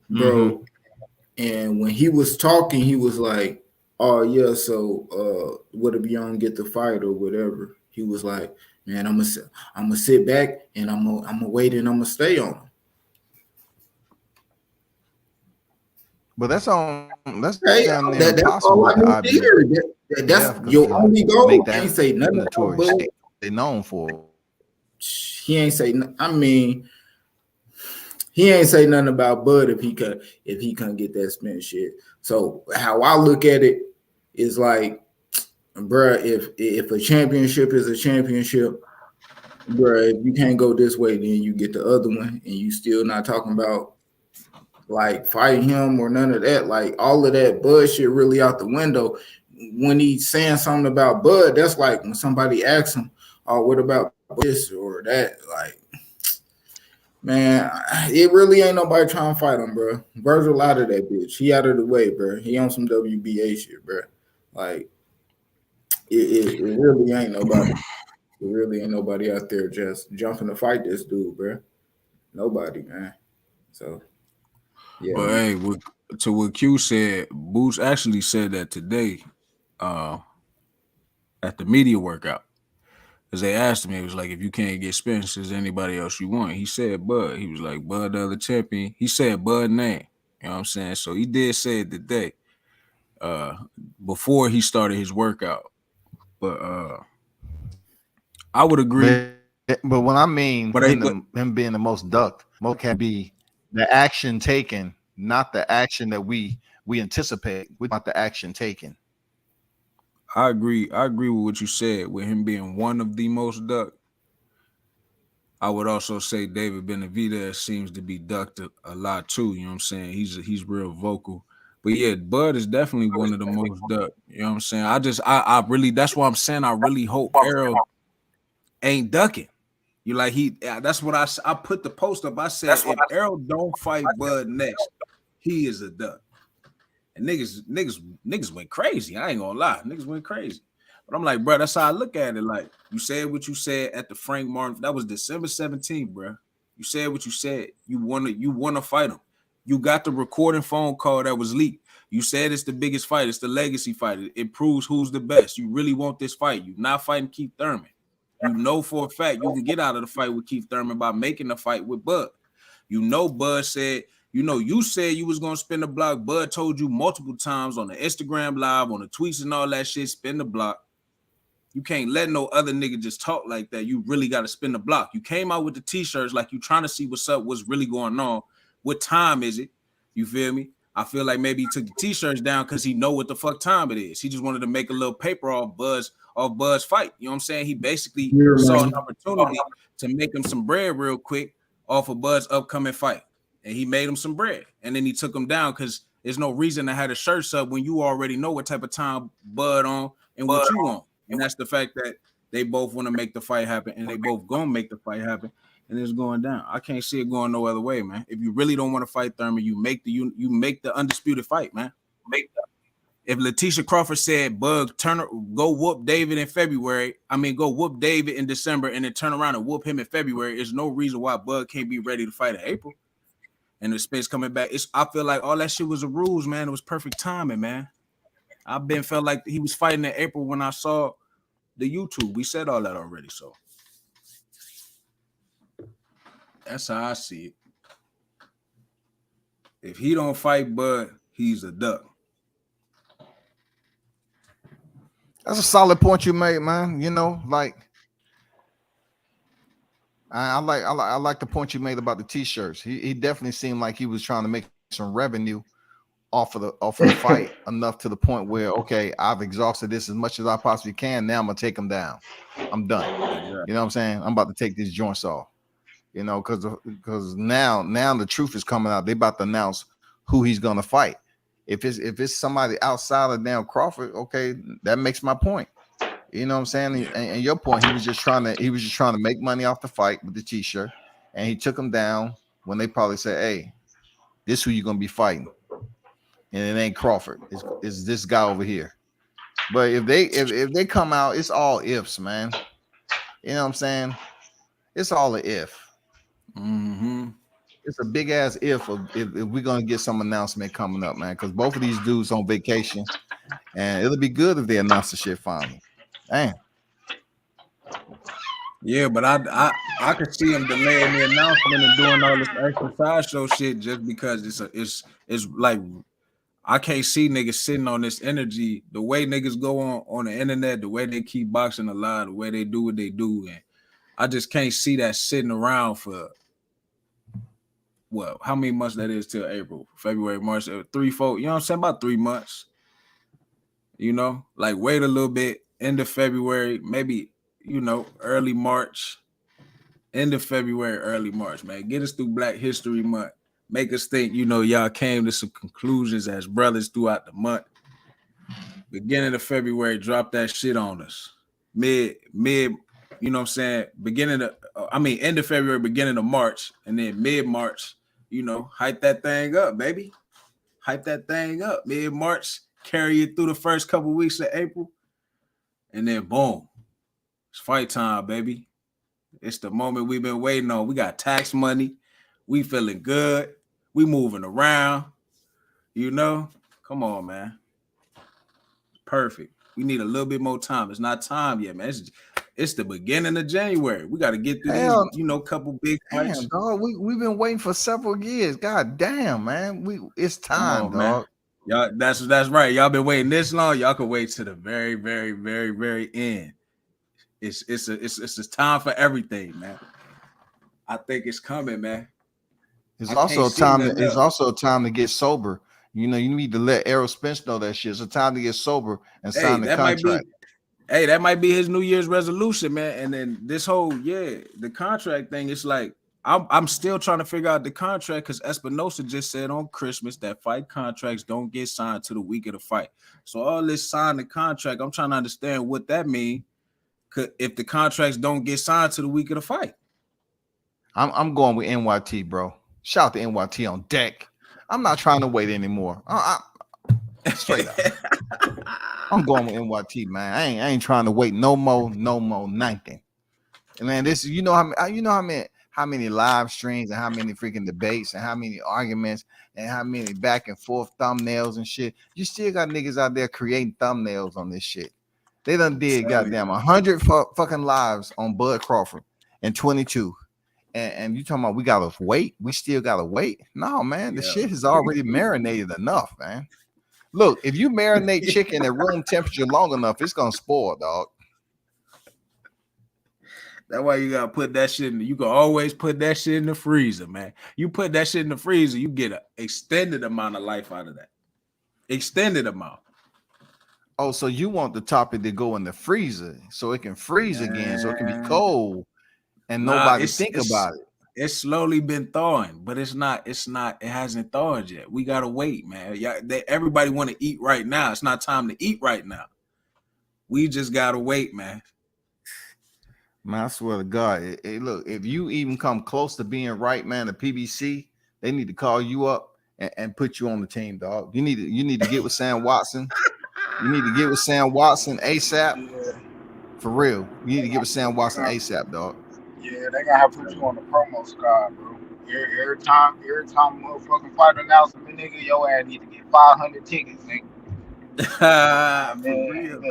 bro. And when he was talking, he was like, oh yeah, so would it be on get the fight or whatever? He was like, man, I'm gonna sit back and I'm gonna wait and I'm gonna stay on him.
But that's
Hey,
damn near
that's
impossible
all
with
I
the
need to hear.
IBF
That's
because
your only
make
goal. I ain't
that
say nothing about
mandatory
Bud.
state they known for.
He ain't say. I mean, he ain't say nothing about Bud if he couldn't get that spin shit. So how I look at it is like, bruh, if a championship is a championship, bruh, if you can't go this way, then you get the other one, and you still not talking about like fighting him or none of that. Like all of that Bud shit really out the window. When he's saying something about Bud, that's like when somebody asks him, "Oh, what about this or that?" Like, man, it really ain't nobody trying to fight him, bro. Virgil out of that bitch. He out of the way, bro. He on some WBA shit, bro. Like, it really ain't nobody. It really ain't nobody out there just jumping to fight this dude, bro. Nobody, man. So, yeah,
But
man.
hey, to what Q said, Boots actually said that today, at the media workout. Because they asked him, it was like, if you can't get Spence, is there anybody else you want? He said Bud. He was like, Bud, the other champion. He said Bud name. You know what I'm saying? So he did say it today, before he started his workout. But I would agree.
But when I mean
But
him being the most ducked, most can be the action taken, not the action that we anticipate. We want the action taken.
I agree. I agree with what you said with him being one of the most ducked. I would also say David Benavidez seems to be ducked a lot too. You know what I'm saying? He's real vocal. But yeah, Bud is definitely one of the most ducked. You know what I'm saying? I really, that's why I'm saying I really hope Errol ain't ducking. You like that's what I put the post up. I said if Errol don't fight Bud next, he is a duck. And niggas went crazy. I ain't gonna lie, niggas went crazy. But I'm like, bro, that's how I look at it. Like, you said what you said at the Frank Martin. That was December 17th, bro. You said what you said. You wanna fight him. You got the recording phone call that was leaked. You said it's the biggest fight. It's the legacy fight. It proves who's the best. You really want this fight. You not fighting Keith Thurman. You know for a fact you can get out of the fight with Keith Thurman by making the fight with Bud. You know Bud said, you said you was gonna spin the block. Bud told you multiple times on the Instagram live, on the tweets and all that shit, spin the block. You can't let no other nigga just talk like that. You really got to spin the block. You came out with the t-shirts like you trying to see what's up, what's really going on. What time is it? You feel me? I feel like maybe he took the t-shirts down because he know what the fuck time it is. He just wanted to make a little paper off Buzz fight. You know what I'm saying? He basically saw an opportunity to make him some bread real quick off of Buzz upcoming fight. And he made him some bread. And then he took him down because there's no reason to have the shirts up when you already know what type of time Bud on and what you want. And that's the fact that they both want to make the fight happen, and they both gonna make the fight happen, and it's going down. I can't see it going no other way, man. If you really don't want to fight Thurman, you make the undisputed fight, man. If Letitia Crawford said, "Bug, go whoop David in February," go whoop David in December, and then turn around and whoop him in February, there's no reason why Bug can't be ready to fight in April. And the Spence coming back, I feel like all that shit was a ruse, man. It was perfect timing, man. Felt like he was fighting in April when I saw the YouTube. We said all that already, so that's how I see it. If he don't fight Bud, he's a duck.
That's a solid point you made, man. You know, like I like the point you made about the t-shirts. He definitely seemed like he was trying to make some revenue off of the fight enough to the point where, okay, I've exhausted this as much as I possibly can. Now I'm gonna take him down. I'm done.
Exactly.
You know what I'm saying? I'm about to take these joints off. You know, because now the truth is coming out. They about to announce who he's gonna fight. If it's somebody outside of damn Crawford, okay, that makes my point. You know what I'm saying?
Yeah.
And your point, he was just trying to make money off the fight with the t-shirt, and he took him down when they probably said, "Hey, this who you gonna be fighting." And it ain't Crawford. It's this guy over here. But if they come out, it's all ifs, man. You know what I'm saying? It's all an if.
Mm-hmm.
it's a big ass if we're gonna get some announcement coming up, man. Because both of these dudes on vacation, and it'll be good if they announce the shit finally. Damn.
Yeah, but I could see him delaying the announcement and doing all this extra sideshow shit just because it's like I can't see niggas sitting on this energy the way niggas go on the internet, the way they keep boxing alive, the way they do what they do, and I just can't see that sitting around for how many months that is till April, February, March, 3, 4, you know what I'm saying? About 3 months. You know, like wait a little bit, end of February, maybe, you know, early March, end of February, early March, man. Get us through Black History Month. Make us think, you know, y'all came to some conclusions as brothers throughout the month. Beginning of February, drop that shit on us. Mid, you know what I'm saying? End of February, beginning of March, and then mid-March, you know, hype that thing up, baby. Hype that thing up. Mid-March, carry it through the first couple weeks of April, and then boom. It's fight time, baby. It's the moment we've been waiting on. We got tax money. We feeling good. We moving around. You know? Come on, man. Perfect. We need a little bit more time. It's not time yet, man. It's the beginning of January. We got to get through these, you know, couple big fights.
Damn, dog. We've been waiting for several years. God damn, man. It's time,
on,
dog.
Y'all, that's right. Y'all been waiting this long. Y'all can wait to the very, very, very, very end. It's time for everything, man. I think it's coming, man.
It's also a time to get sober. You know, you need to let Errol Spence know that shit. It's a time to get sober and sign the contract.
That might be his New Year's resolution, man. And then this whole, the contract thing, it's like, I'm still trying to figure out the contract because Espinosa just said on Christmas that fight contracts don't get signed to the week of the fight. So all this sign the contract, I'm trying to understand what that means if the contracts don't get signed to the week of the fight.
I'm going with NYT, bro. Shout out to NYT on deck. I'm not trying to wait anymore. Straight up. I'm going with NYT, man. I ain't trying to wait no more, nothing. And man, this how many live streams and how many freaking debates and how many arguments and how many back and forth thumbnails and shit. You still got niggas out there creating thumbnails on this shit. They done did goddamn 100 fucking lives on Bud Crawford in 22. And you talking about we gotta wait? We still gotta wait? No, man, the shit is already marinated enough, man. Look, if you marinate chicken at room temperature long enough, it's gonna spoil, dog.
That's why you gotta put that shit in. You can always put that shit in the freezer, man. You put that shit in the freezer, you get an extended amount of life out of that. Extended amount.
Oh, so you want the topic to go in the freezer so it can freeze again, so it can be cold. And nobody think about it.
It's slowly been thawing, but it hasn't thawed yet. We gotta wait, man. Everybody want to eat right now. It's not time to eat right now. We just gotta wait, man.
Man, I swear to God, look, if you even come close to being right, man, the PBC, they need to call you up and put you on the team, dog. You need to get with Sam Watson. You need to get with Sam Watson ASAP. For real. You need to get with Sam Watson ASAP, dog.
Yeah, they gonna have to put you on the promo squad, bro. Every time motherfucking fight announcement, nigga, your ass need to get 500 tickets, nigga.
For real,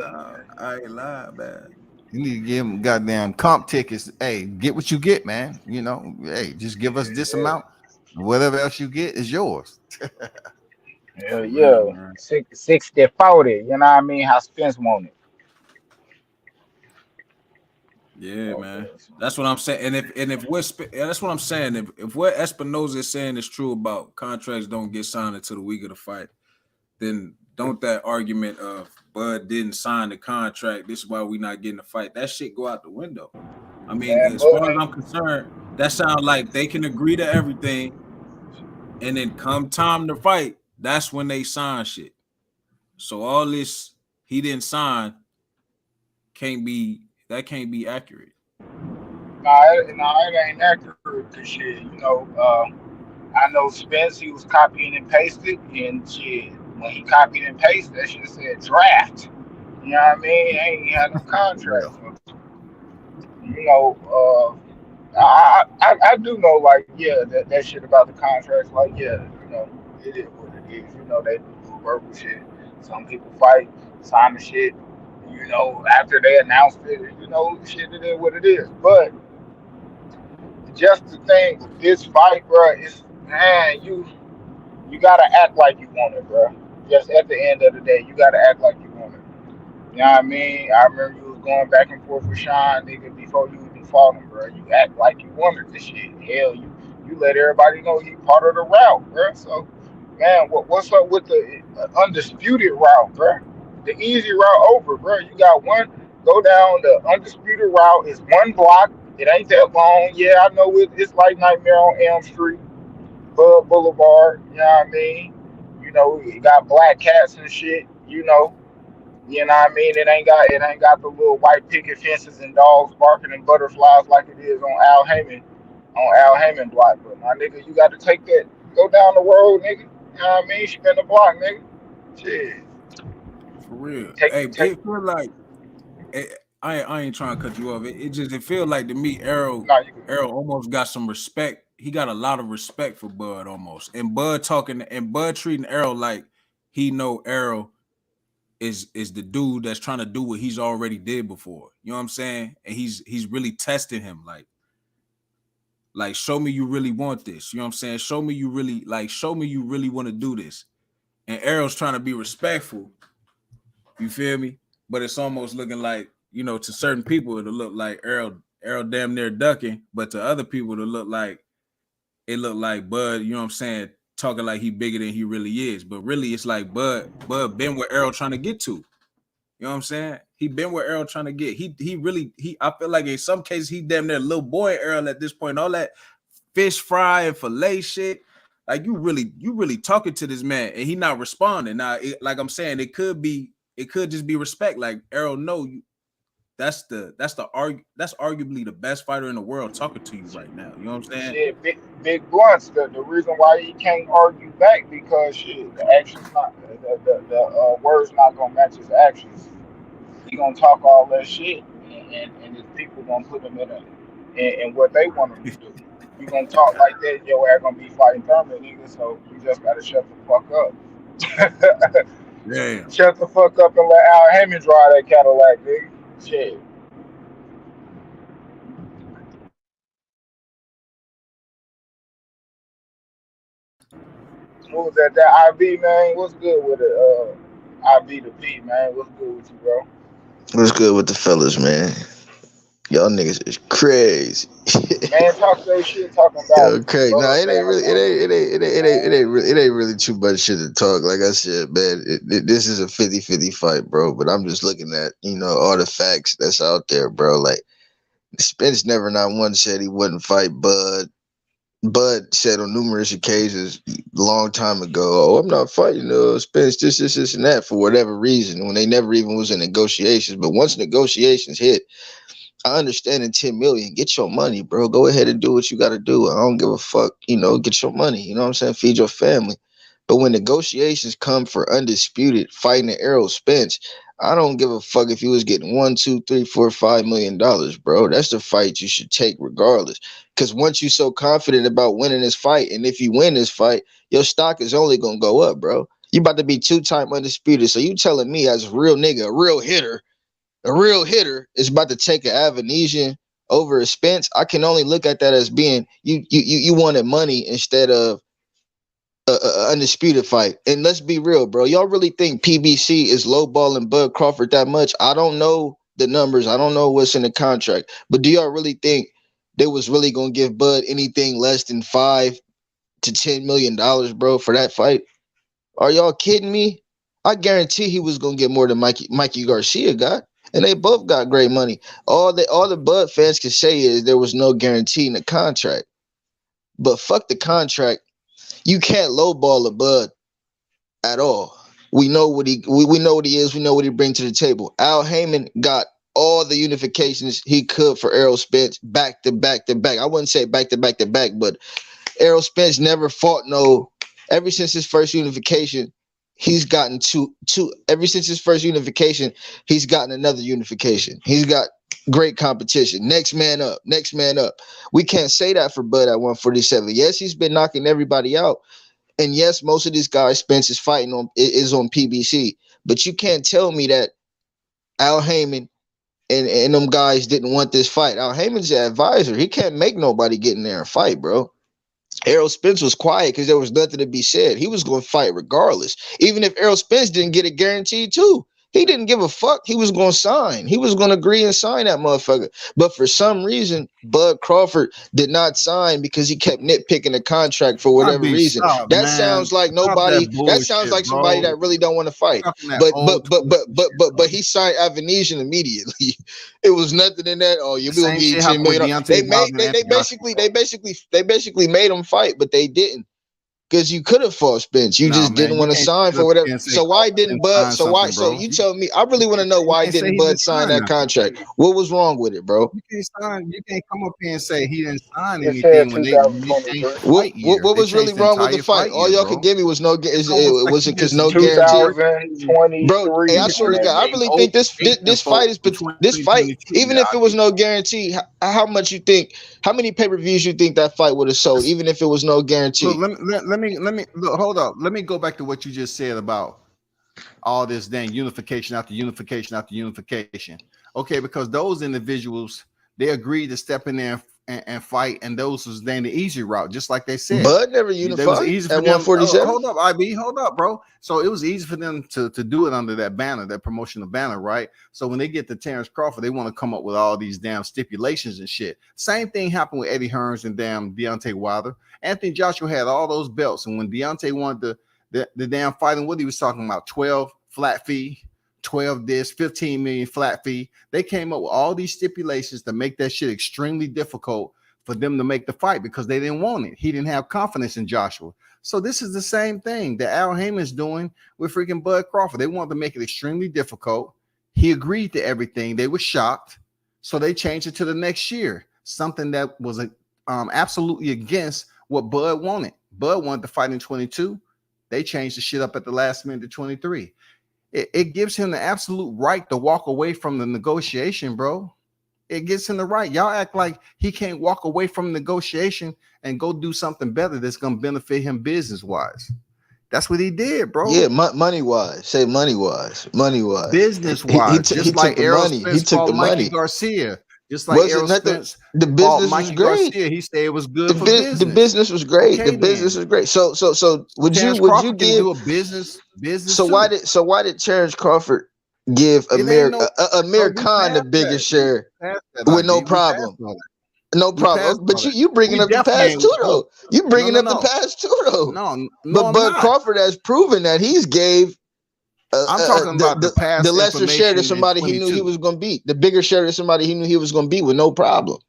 I ain't lying, man.
You need to give them goddamn comp tickets. Hey, get what you get, man. You know, hey, just give us this amount. Whatever else you get is yours.
Yeah. 60-40, you know what I mean? How Spence wanted.
Yeah, man. That's what I'm saying. That's what I'm saying. If what Espinosa is saying is true about contracts don't get signed until the week of the fight, then don't that argument of Bud didn't sign the contract, this is why we not getting the fight, that shit go out the window. I mean, as far as I'm concerned, that sounds like they can agree to everything, and then come time to fight, that's when they sign shit. So all this he didn't sign can't be accurate.
Nah, it ain't accurate because shit, you know, I know Spence, he was copying and pasted, and shit, when he copied and pasted, that shit said draft. You know what I mean? Ain't had no contract. You know, I do know, like, yeah, that shit about the contracts, like, yeah, it is what it is. They do verbal shit. Some people fight, sign the shit, after they announced it, shit, it is what it is. But just the thing with this fight, bro, is, man, you gotta act like you want it, bro. Just at the end of the day, you gotta act like you want it. You know what I mean? I remember you was going back and forth with Sean, nigga, before you even fought him, bro. You act like you wanted this shit. Hell, you let everybody know he part of the route, bro. So, man, what's up with the undisputed route, bro? The easy route over, bro. You got one, go down the undisputed route. It's one block. It ain't that long. Yeah, I know it's like Nightmare on Elm Street, Bud Boulevard. You know what I mean? You got black cats and shit. You know what I mean? It ain't got the little white picket fences and dogs barking and butterflies like it is on Al Heyman block. But my nigga, you got to take that, go down the road, nigga. You know what I mean? Spin the block, nigga. Shit.
For real.
Take
Hey,
take.
it feel like I ain't trying to cut you off. It feel like to me, Errol
No, you can.
almost got some respect. He got a lot of respect for Bud almost. And Bud treating Errol like he know Errol is the dude that's trying to do what he's already did before. You know what I'm saying? And he's really testing him like show me you really want this. You know what I'm saying? Show me you really want to do this. And Errol's trying to be respectful. You feel me? But it's almost looking like, to certain people it'll look like Errol damn near ducking, but to other people it'll look like Bud, you know what I'm saying, talking like he bigger than he really is. But really it's like Bud been where Errol trying to get to. You know what I'm saying? He been where Errol trying to get. I feel like in some cases he damn near little boy Errol at this point. All that fish fry and fillet shit. Like you really talking to this man and he not responding. Now, like I'm saying, it could just be respect. Like Errol, no, that's arguably the best fighter in the world talking to you right now. You know what I'm saying?
Shit, big blunts. The reason why he can't argue back because shit, the actions not the words not gonna match his actions. He gonna talk all that shit, and his people gonna put him in what they want him to do. You gonna talk like that, your ass gonna be fighting Thurman, nigga. So you just gotta shut the fuck up.
Yeah.
Shut the fuck up and let Al Hammond drive that Cadillac, nigga. Shit. Who was that IB, man? What's good with it? IB the P, man. What's good with you, bro?
What's good with the fellas, man? Y'all niggas is crazy.
Man, talk that shit talking about
Okay, nah,
Bud
it ain't
being a
really,
bully.
it ain't really too much shit to talk. Like I said, man, this is a 50-50 fight, bro. But I'm just looking at, all the facts that's out there, bro. Like Spence never not once said he wouldn't fight Bud. Bud said on numerous occasions, a long time ago, "Oh, I'm not fighting Spence, this, and that for whatever reason." When they never even was in negotiations, but once negotiations hit. I understand in 10 million, get your money, bro. Go ahead and do what you got to do. I don't give a fuck, get your money. You know what I'm saying? Feed your family. But when negotiations come for undisputed fighting at Errol Spence, I don't give a fuck if you was getting $1, 2, 3, 4, $5 million, bro. That's the fight you should take regardless. Because once you're so confident about winning this fight, and if you win this fight, your stock is only gonna go up, bro. You about to be 2-time undisputed. So you telling me as a real nigga, a real hitter is about to take an Avanesian over a Spence. I can only look at that as being you wanted money instead of a undisputed fight. And let's be real, bro. Y'all really think PBC is lowballing Bud Crawford that much? I don't know the numbers. I don't know what's in the contract. But do y'all really think they was really gonna give Bud anything less than $5 to $10 million, bro, for that fight? Are y'all kidding me? I guarantee he was gonna get more than Mikey Garcia got, and they both got great money. All the Bud fans can say is there was no guarantee in the contract, but fuck the contract. You can't lowball a Bud at all. We know what we know what he is. We know what he brings to the table. Al Heyman got all the unifications he could for Errol Spence back to back to back. I wouldn't say back to back to back, but Errol Spence never fought ever since his first unification, he's gotten two ever since his first unification, he's gotten another unification. He's got great competition. Next man up. Next man up. We can't say that for Bud at 147. Yes, he's been knocking everybody out. And yes, most of these guys Spence is fighting on on PBC. But you can't tell me that Al Heyman and them guys didn't want this fight. Al Heyman's the advisor. He can't make nobody get in there and fight, bro. Errol Spence was quiet because there was nothing to be said. He was going to fight regardless. Even if Errol Spence didn't get it guaranteed too. He didn't give a fuck. He was going to sign. He was going to agree and sign that motherfucker. But for some reason, Bud Crawford did not sign because he kept nitpicking the contract for whatever reason. That sounds like nobody. That sounds like somebody that really don't want to fight. But he signed Avenesian immediately. It was nothing in that. Oh, you're going to get $10 million. They basically made him fight, but they didn't. Because you could have fought Spence. You just didn't want to sign for whatever. So why didn't Bud? So why? So you tell me. I really want to know why didn't Bud sign that contract? What was wrong with it, bro?
You can't come up here and say he didn't sign anything when they
what was really wrong with the fight? All y'all could give me was no. Was it because no guarantee? Bro, hey, I swear to God, I really think this fight is this fight. Even if it was no guarantee, how much you think? How many pay-per-views you think that fight would have sold? Even if it was no guarantee.
Let me look, hold up. Let me go back to what you just said about all this dang unification after unification after unification. Okay, because those individuals, they agreed to step in there and fight, and those was then the easy route, just like they said.
Bud never unified
easy
at 147.
Hold up, IB, hold up, bro. So it was easy for them to do it under that banner, that promotional banner, right? So when they get to Terrence Crawford, they want to come up with all these damn stipulations and shit. Same thing happened with Eddie Hearns and damn Deontay Wilder. Anthony Joshua had all those belts, and when Deontay wanted the damn fighting, what he was talking about, 12 flat fee, 12 this, 15 million flat fee. They came up with all these stipulations to make that shit extremely difficult for them to make the fight because they didn't want it. He didn't have confidence in Joshua. So this is the same thing that Al Heyman's doing with freaking Bud Crawford. They wanted to make it extremely difficult. He agreed to everything. They were shocked. So they changed it to the next year, something that was absolutely against what Bud wanted. Bud wanted to fight in 22. They changed the shit up at the last minute to 23. It gives him the absolute right to walk away from the negotiation, bro. It gives him the right. Y'all act like he can't walk away from negotiation and go do something better that's going to benefit him business-wise. That's what he did, bro.
Yeah, money-wise. Say money-wise. Money-wise.
Business-wise. Just like Errol Spence fought Mikey Garcia. Just like Errol Spence
the business was great.
Garcia, he said it was good for business.
The business was great. Okay, the business was great. So would you give
do a business?
So why did Terrence Crawford give Amir Khan the biggest share with no problem? No problem. But you bringing up the past too, though. You bringing up the past too, though. But Bud Crawford has proven that he's gave.
I'm talking about the past.
The lesser share to somebody he knew he was going to beat. The bigger share to somebody he knew he was going to beat with no problem.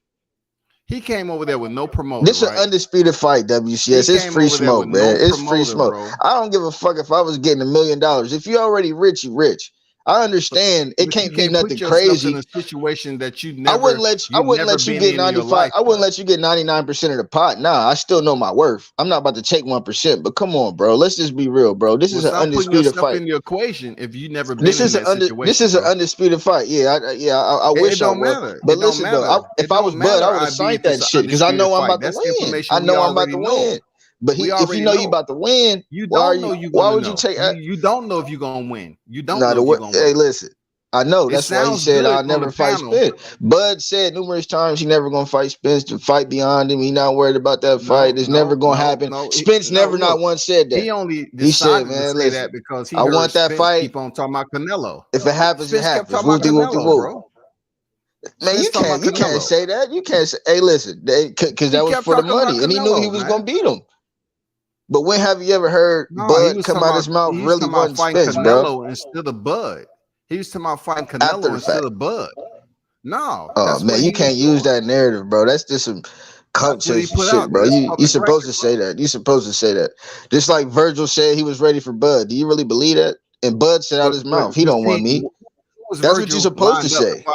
He came over there with no promoter.
This is an undisputed fight, WCS. It's free smoke, man. It's free smoke. Bro. I don't give a fuck if I was getting $1 million. If you're already rich, you rich. I understand it can't be nothing crazy.
In a situation that you never,
I wouldn't let you get 95. I wouldn't let you get 99% of the pot. Nah, I still know my worth. I'm not about to take 1%. But come on, bro. Let's just be real, bro. This is an undisputed fight.
In the equation, if you never been
this is an undisputed fight. I wish I would. But listen though, if I was Bud, I would have signed that shit because I know I'm about to win. I know I'm about to win. But if you know you about to win, why would you take?
You don't know if you're gonna win. You don't know if you're gonna win.
Hey, listen, I know that's why he said I'll never fight Spence. Bud said numerous times he never gonna fight Spence to fight beyond him. He not worried about that fight. It's never gonna happen. Spence never not once said that.
He only decided to say that because
I want that fight.
Keep on talking about Canelo.
If it happens, it happens. Bro. Man, you can't say that. You can't say. Hey, listen, because that was for the money, and he knew he was gonna beat him. But when have you ever heard Bud come out his mouth really wanting Spence, bro?
Instead of Bud. He was talking about fighting Canelo instead of Bud. No.
Oh, man, you can't use that narrative, bro. That's just some culture shit, bro. You supposed to say that. You supposed to say that. Just like Virgil said he was ready for Bud. Do you really believe that? And Bud said out his mouth, he don't want me. That's what you're supposed to say.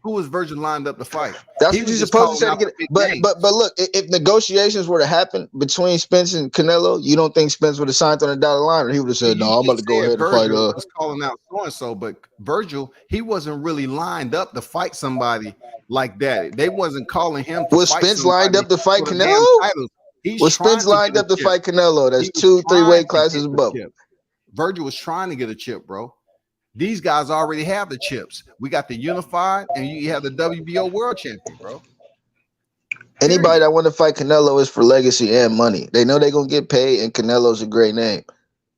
Who was Virgil lined up to fight?
That's
He
what
was
you're
just
supposed to say to
calling out
get it.
the big
But
names.
look, if negotiations were to happen between Spence and Canelo, you don't think Spence would have signed on the dotted line, or he would have said, "No, I'm about to go ahead and fight."
Virgil was calling out so and so, but Virgil, he wasn't really lined up to fight somebody like that. They wasn't calling him.
Was Spence lined up to fight Canelo? Was Spence lined up to fight Canelo? That's 2-3 weight classes above.
Virgil was trying to get a chip, bro. These guys already have the chips. We got the unified, and you have the WBO world champion, bro.
Anybody that want to fight Canelo is for legacy and money. They know they're gonna get paid, and Canelo's a great name.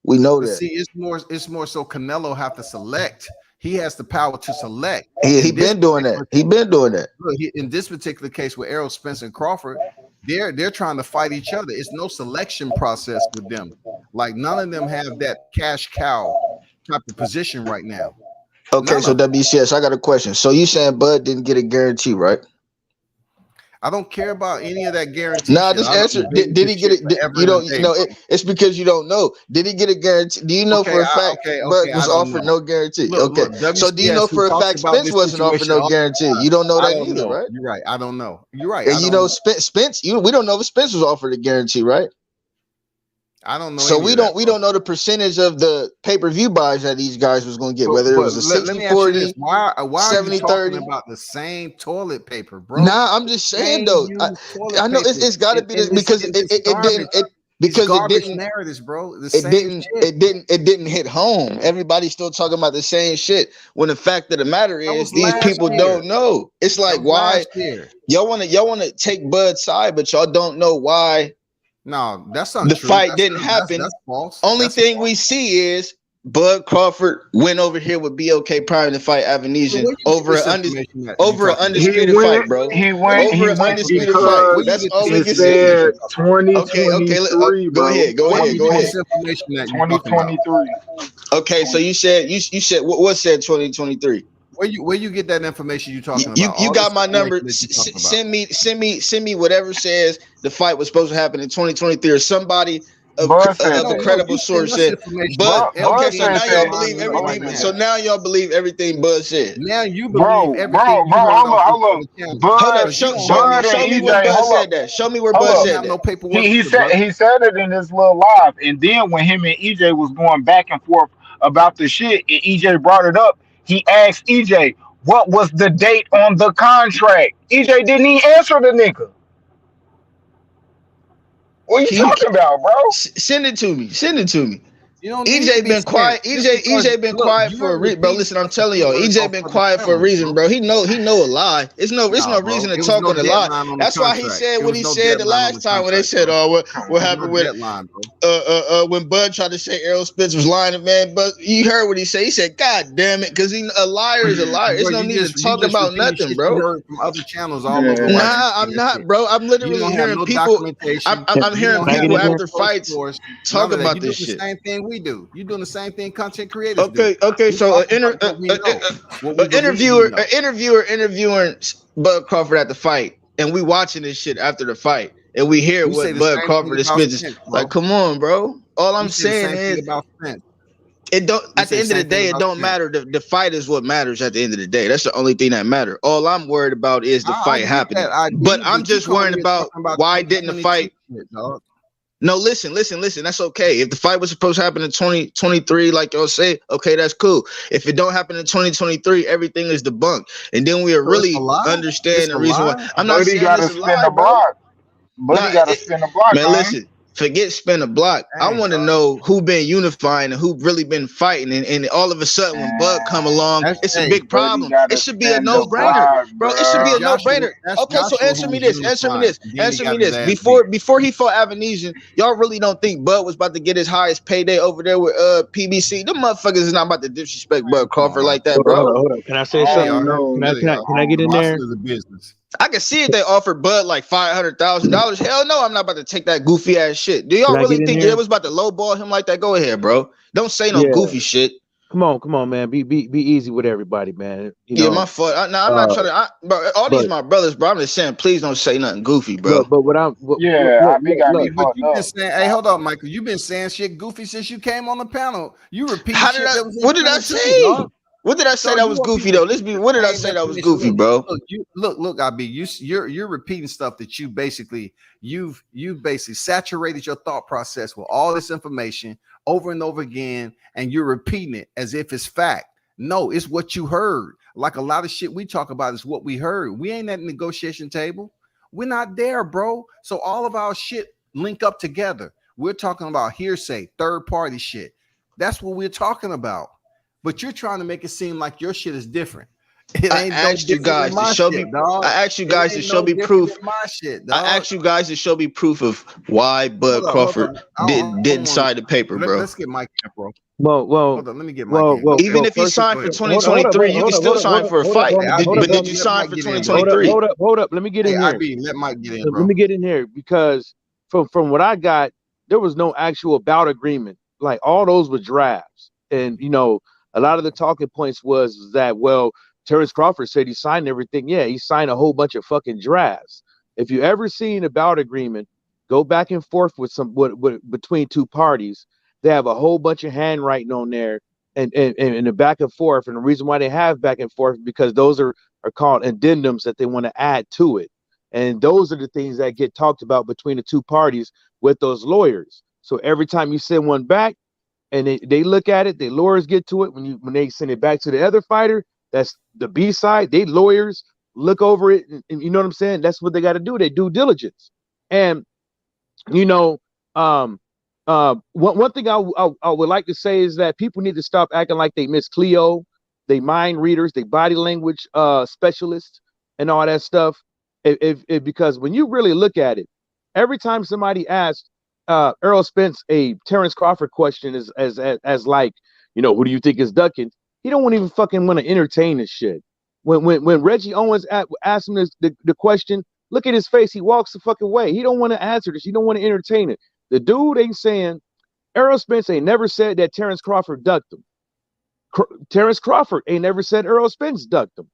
We know that.
See, it's more so Canelo have to select. He has the power to select.
He been doing that. He been doing that.
Look, in this particular case with Errol Spence and Crawford, they're trying to fight each other. It's no selection process with them. Like none of them have that cash cow type of position right now.
Okay, so WCS, I got a question. So you saying Bud didn't get a guarantee, right?
I don't care about any of that guarantee.
Nah, just answer. Did he get it? You don't know. It's because you don't know. Did he get a guarantee? Do you know for a fact Bud was offered no guarantee? Okay, so do you know for a fact Spence wasn't offered no guarantee? You don't know that either, right?
You're right. I don't know. You're right.
And you know Spence. We don't know if Spence was offered a guarantee, right?
I don't know.
So we don't know the percentage of the pay-per-view buys that these guys was going to get, whether it was a 60-40,
why
70-30.
about the same toilet paper, bro?
Nah, I'm just saying though. I know it's got to be this because it didn't. Because it didn't
narratives, bro.
It didn't hit home. Everybody's still talking about the same shit. When the fact of the matter is, these people don't know. It's like why y'all want to take Bud's side, but y'all don't know why.
No, that's untrue.
The fight didn't happen.
That's false.
Only thing we see is Bud Crawford went over here with BOK prior to fight Avanesian over an undisputed fight, bro.
He went
over an undisputed fight. That's all we can say.
2023.
Go ahead.
2023.
Okay, so you said what said 2023?
Where you get that information you talking about?
You got my number. Send me whatever says the fight was supposed to happen in 2023 or somebody of a credible source said. But okay, so now y'all believe everything. So now y'all believe everything Bud said.
Now you believe everything.
Hold up.
Show me where Bud said that. Show me where Bud said that.
No paperwork.
He said it in this little live, and then when him and EJ was going back and forth about the shit, and EJ brought it up, he asked EJ, what was the date on the contract? EJ didn't even answer the nigga. What you talking about, bro?
Send it to me.
EJ
been quiet. EJ been quiet for a reason, bro. Listen, I'm telling y'all, EJ been quiet for a reason, bro. He know a lie. It's no reason to talk on the lie. That's why he said what he said the last time when they said, "Oh, what happened with when Bud tried to say Errol Spence was lying, man." But you heard what he said. He said, "God damn it," because a liar is a liar. There's no need to talk about nothing, bro.
From other channels all over.
Nah, I'm not, bro. I'm literally hearing people. I'm hearing people after fights talk about this shit.
Same thing we do. You're doing the same thing content creators
do. Okay. So an interviewer interviewing Bud Crawford at the fight, and we watching this shit after the fight, and we hear what Bud Crawford is spitting. Like, come on, bro. All I'm saying is it don't. At the end of the day, it don't matter. The fight is what matters. At the end of the day, that's the only thing that matters. All I'm worried about is the fight happening. But I'm just worried about why didn't the fight. No, listen. That's okay. If the fight was supposed to happen in 2023, like y'all say, okay, that's cool. If it don't happen in 2023, everything is debunked, and then we'll really understand the reason why. I'm not saying this is a lie, bro.
But he got to spin the block,
man. Listen. Forget spin a block. I want to know who been unifying and who really been fighting. And all of a sudden, when Bud come along, it's a big problem. It should be a no-brainer, bro. It should be a no-brainer. Okay, so answer me this. Before he fought Avanesian, y'all really don't think Bud was about to get his highest payday over there with PBC? Them motherfuckers is not about to disrespect Bud Crawford like that, bro.
Hold up. Can I say something? Can I get in there?
I can see if they offered Bud like $500,000. Hell no, I'm not about to take that goofy ass shit. Do y'all really think it was about to lowball him like that? Go ahead, bro. Don't say no goofy shit.
Come on, man. Be easy with everybody, man. You know?
My fault. I'm not trying to. Bro, all these my brothers, bro. I'm just saying, please don't say nothing goofy, bro.
But what I'm,
hey, hold up, Michael. You've been saying shit goofy since you came on the panel. You repeat.
What did I say? What did I say
So
that
you
was
want
goofy
people
though?
to keep the
What did I
same
say that was
information?
goofy, bro?
Look, IB, you're repeating stuff that you basically you've basically saturated your thought process with all this information over and over again, and you're repeating it as if it's fact. No, it's what you heard. Like a lot of shit we talk about is what we heard. We ain't at the negotiation table. We're not there, bro. So all of our shit link up together. We're talking about hearsay, third party shit. That's what we're talking about. But you're trying to make it seem like your shit is different. It
I
ain't no
asked you
different than
guys to
my
show
shit,
me.
dog.
I asked you
It
guys to
ain't
show
no
me
different
proof.
than my shit,
I
dog.
asked you guys to show me proof of why Bud
Hold up.
Crawford didn't sign the paper, bro.
Let's get Mike in, bro.
Well,
Hold up. Let me get Mike in. Go
Even
ahead.
if he
first,
signed
Go
for
ahead.
hold up,
2023, you can still sign for a fight.
Hey,
But
IB,
did you
let
sign
Mike
for
get in, bro.
2023?
hold up. Let me get
Hey,
in here.
IB, let Mike get in,
Let
bro.
me get in here because from what I got, there was no actual bout agreement. Like all those were drafts, and a lot of the talking points was that Terrence Crawford said he signed everything. Yeah, he signed a whole bunch of fucking drafts. If you ever seen a bout agreement, go back and forth with between two parties. They have a whole bunch of handwriting on there, and the back and forth. And the reason why they have back and forth because those are called addendums that they want to add to it. And those are the things that get talked about between the two parties with those lawyers. So every time you send one back and they look at it, the lawyers get to it. When they send it back to the other fighter, that's the B side. They lawyers look over it, and you know what I'm saying? That's what they got to do. They due diligence. And you know, one thing I would like to say is that people need to stop acting like they Miss Cleo, they mind readers, they body language specialists, and all that stuff. If because when you really look at it, every time somebody asks Errol Spence a Terrence Crawford question as like, who do you think is ducking? He don't want to even fucking want to entertain this shit. When Reggie Owens asked him the question, look at his face. He walks the fucking way. He don't want to answer this. He don't want to entertain it. The dude ain't saying Errol Spence ain't never said that Terrence Crawford ducked him. Terrence Crawford ain't never said Errol Spence ducked him.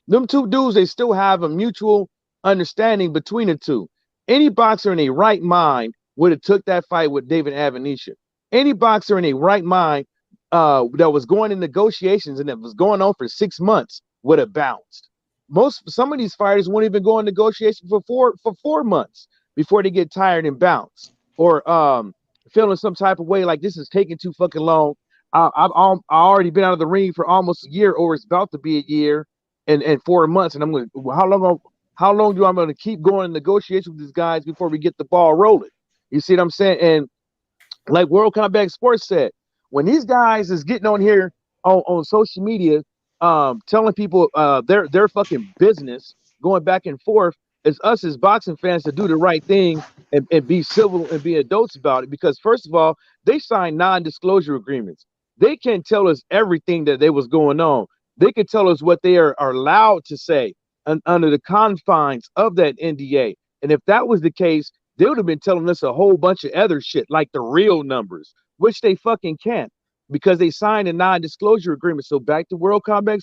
Them two dudes, they still have a mutual understanding between the two. Any boxer in a right mind would have took that fight with David Avanesha. Any boxer in a right mind that was going in negotiations and that was going on for 6 months would have bounced. Some of these fighters won't even go in negotiation for 4 months before they get tired and bounce, or feeling some type of way like this is taking too fucking long. I've already been out of the ring for almost a year, or it's about to be a year and 4 months, and I'm going, how long do I'm going to keep going in negotiations with these guys before we get the ball rolling? You see what I'm saying? And like World Combat Sports said, when these guys is getting on here on social media, telling people their fucking business, going back and forth, it's us as boxing fans to do the right thing and be civil and be adults about it. Because first of all, they signed non-disclosure agreements. They can't tell us everything that they was going on. They can tell us what they are allowed to say under the confines of that NDA. And if that was the case, they would have been telling us a whole bunch of other shit, like the real numbers, which they fucking can't because they signed a non-disclosure agreement. So back to World Combat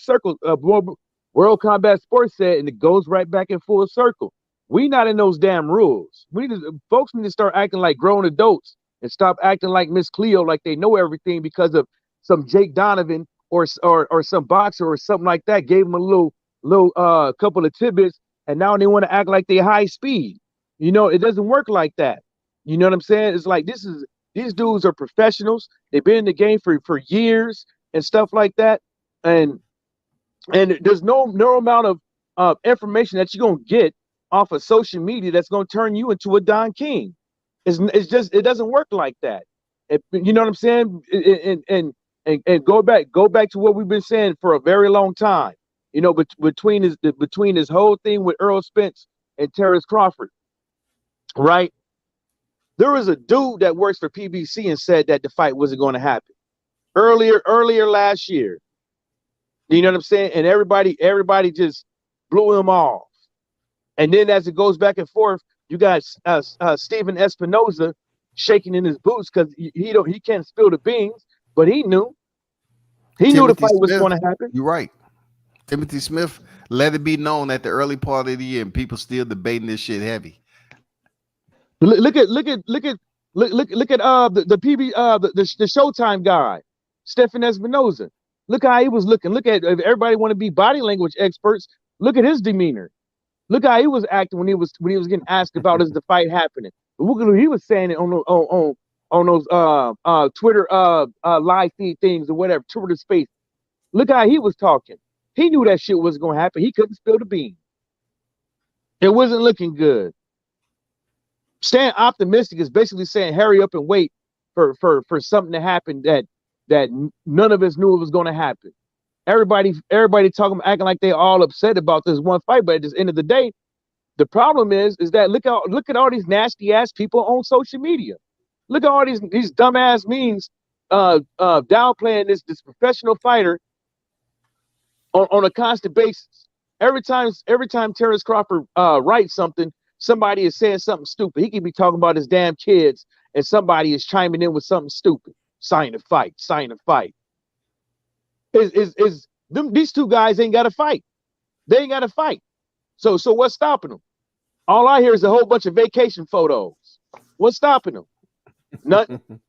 World Combat Sports said, and it goes right back in full circle. We not in those damn rules. Folks need to start acting like grown adults and stop acting like Miss Cleo, like they know everything because of some Jake Donovan or some boxer or something like that gave them a little couple of tidbits, and now they want to act like they high speed. It doesn't work like that. You know what I'm saying? It's like these dudes are professionals. They've been in the game for years and stuff like that. And there's no amount of information that you're gonna get off of social media that's gonna turn you into a Don King. It's just, it doesn't work like that. You know what I'm saying? And go back to what we've been saying for a very long time. Between his whole thing with Errol Spence and Terrence Crawford, right? There was a dude that works for PBC and said that the fight wasn't going to happen earlier last year. You know what I'm saying? And everybody just blew him off. And then as it goes back and forth, you got Steven Espinoza shaking in his boots because he can't spill the beans, but he knew the fight was going to happen.
You're right. Timothy Smith let it be known at the early part of the year, and people still debating this shit heavy.
Look at the PB the Showtime guy, Stephen Espinoza. Look how he was looking. Look at, if everybody want to be body language experts, look at his demeanor. Look how he was acting when he was getting asked about is the fight happening. Look at what he was saying it on those Twitter live feed things or whatever, Twitter space. Look how he was talking. He knew that shit was gonna happen. He couldn't spill the beans. It wasn't looking good. Staying optimistic is basically saying hurry up and wait for something to happen that none of us knew it was gonna happen. Everybody talking, acting like they all upset about this one fight, but at the end of the day, the problem is that look at all these nasty ass people on social media. Look at all these dumbass memes downplaying this professional fighter on a constant basis. Every time Terrence Crawford writes something, somebody is saying something stupid. He could be talking about his damn kids, and somebody is chiming in with something stupid. Sign a fight. These two guys ain't got to fight. They ain't got to fight. So what's stopping them? All I hear is a whole bunch of vacation photos. What's stopping them? Nothing.
You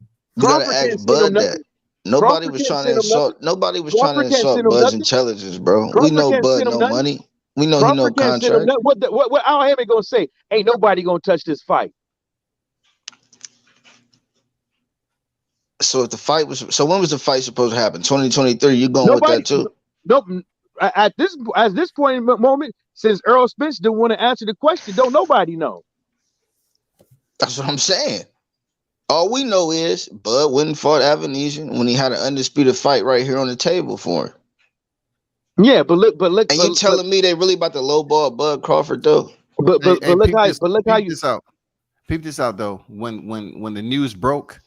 gotta ask Bud that. Nobody was trying to insult. Nobody was trying to insult Bud's intelligence, bro. We know Bud no money. We know he no contract.
What Al Hammond gonna say? Ain't nobody gonna touch this fight.
So if the fight was, so when was the fight supposed to happen? 2023. You going with that too?
Nope. At this point in the moment, since Errol Spence didn't want to answer the question, don't nobody know.
That's what I'm saying. All we know is Bud went and fought Avanesian when he had an undisputed fight right here on the table for him.
Yeah, but look.
And you telling me they really about to lowball Bud Crawford though?
But look how you
peep this out though. When the news broke,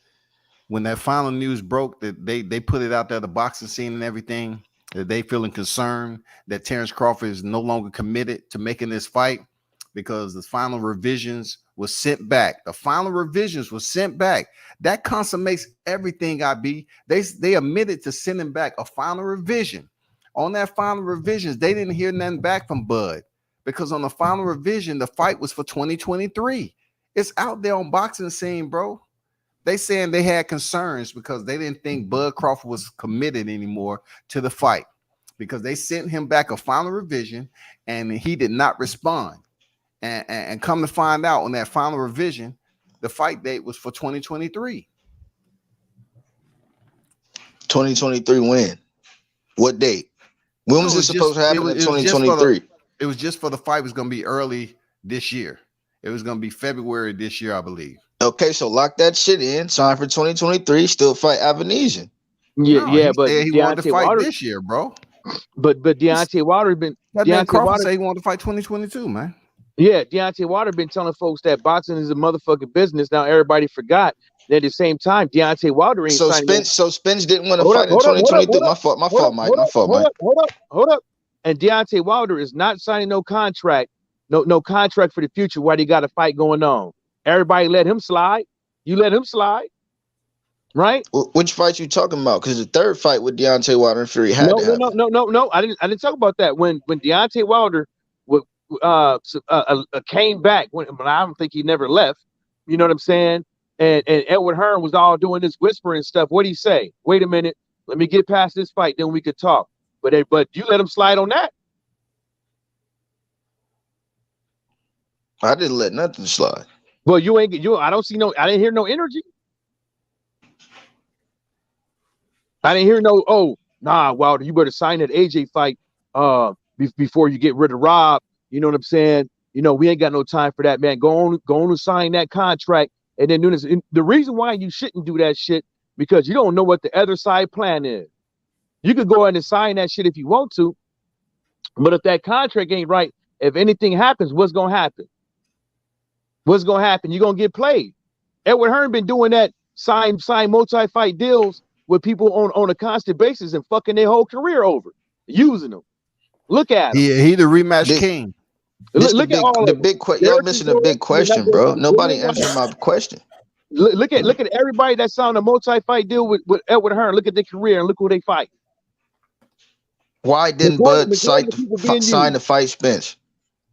when that final news broke, that they put it out there, the boxing scene and everything, that they feeling concerned that Terrence Crawford is no longer committed to making this fight because the final revisions was sent back. The final revisions was sent back. That consummates everything, IB. They admitted to sending back a final revision. On that final revisions, they didn't hear nothing back from Bud because on the final revision, the fight was for 2023. It's out there on boxing scene, bro. They saying they had concerns because they didn't think Bud Crawford was committed anymore to the fight because they sent him back a final revision and he did not respond. And come to find out on that final revision, the fight date was for 2023.
2023 when? What date? When was it supposed to happen in 2023?
It was just for the fight was going to be early this year. It was going to be February this year, I believe.
Okay, so lock that shit in. Sign for 2023. Still fight Avanesian.
Yeah,
but
he wanted to fight this year, bro.
But Deontay Wilder been.
Crawford said he wanted to fight 2022, man.
Yeah, Deontay Wilder been telling folks that boxing is a motherfucking business. Now everybody forgot that at the same time, Deontay Wilder ain't
Spence didn't want to fight in 2022. My fault, Mike.
Hold up. And Deontay Wilder is not signing no contract, no contract for the future while he got a fight going on. Everybody let him slide. You let him slide, right?
Which fight you talking about? Because the third fight with Deontay Wilder and Fury had
No. I didn't talk about that. When Deontay Wilder came back, when I don't think he never left. You know what I'm saying? And Edward Hearn was all doing this whispering stuff. What'd he say? Wait a minute, let me get past this fight, then we could talk. But you let him slide on that.
I didn't let nothing slide.
Well, I didn't hear no energy. I didn't hear no, Wilder, you better sign that AJ fight before you get rid of Rob. You know what I'm saying? We ain't got no time for that, man. Go on and sign that contract. And then the reason why you shouldn't do that shit, because you don't know what the other side plan is. You could go ahead and sign that shit if you want to, but if that contract ain't right, if anything happens, what's gonna happen? What's gonna happen? You're gonna get played. Edward Hearn been doing that, sign multi-fight deals with people on a constant basis and fucking their whole career over, using them. Look at him.
He the rematch king.
Look at all
the big question. Y'all missing a big question, bro. Nobody answered my question.
Look at everybody that signed a multi-fight deal with Edward Hearn. Look at their career and look who they fight.
Why didn't Bud sign to fight Spence?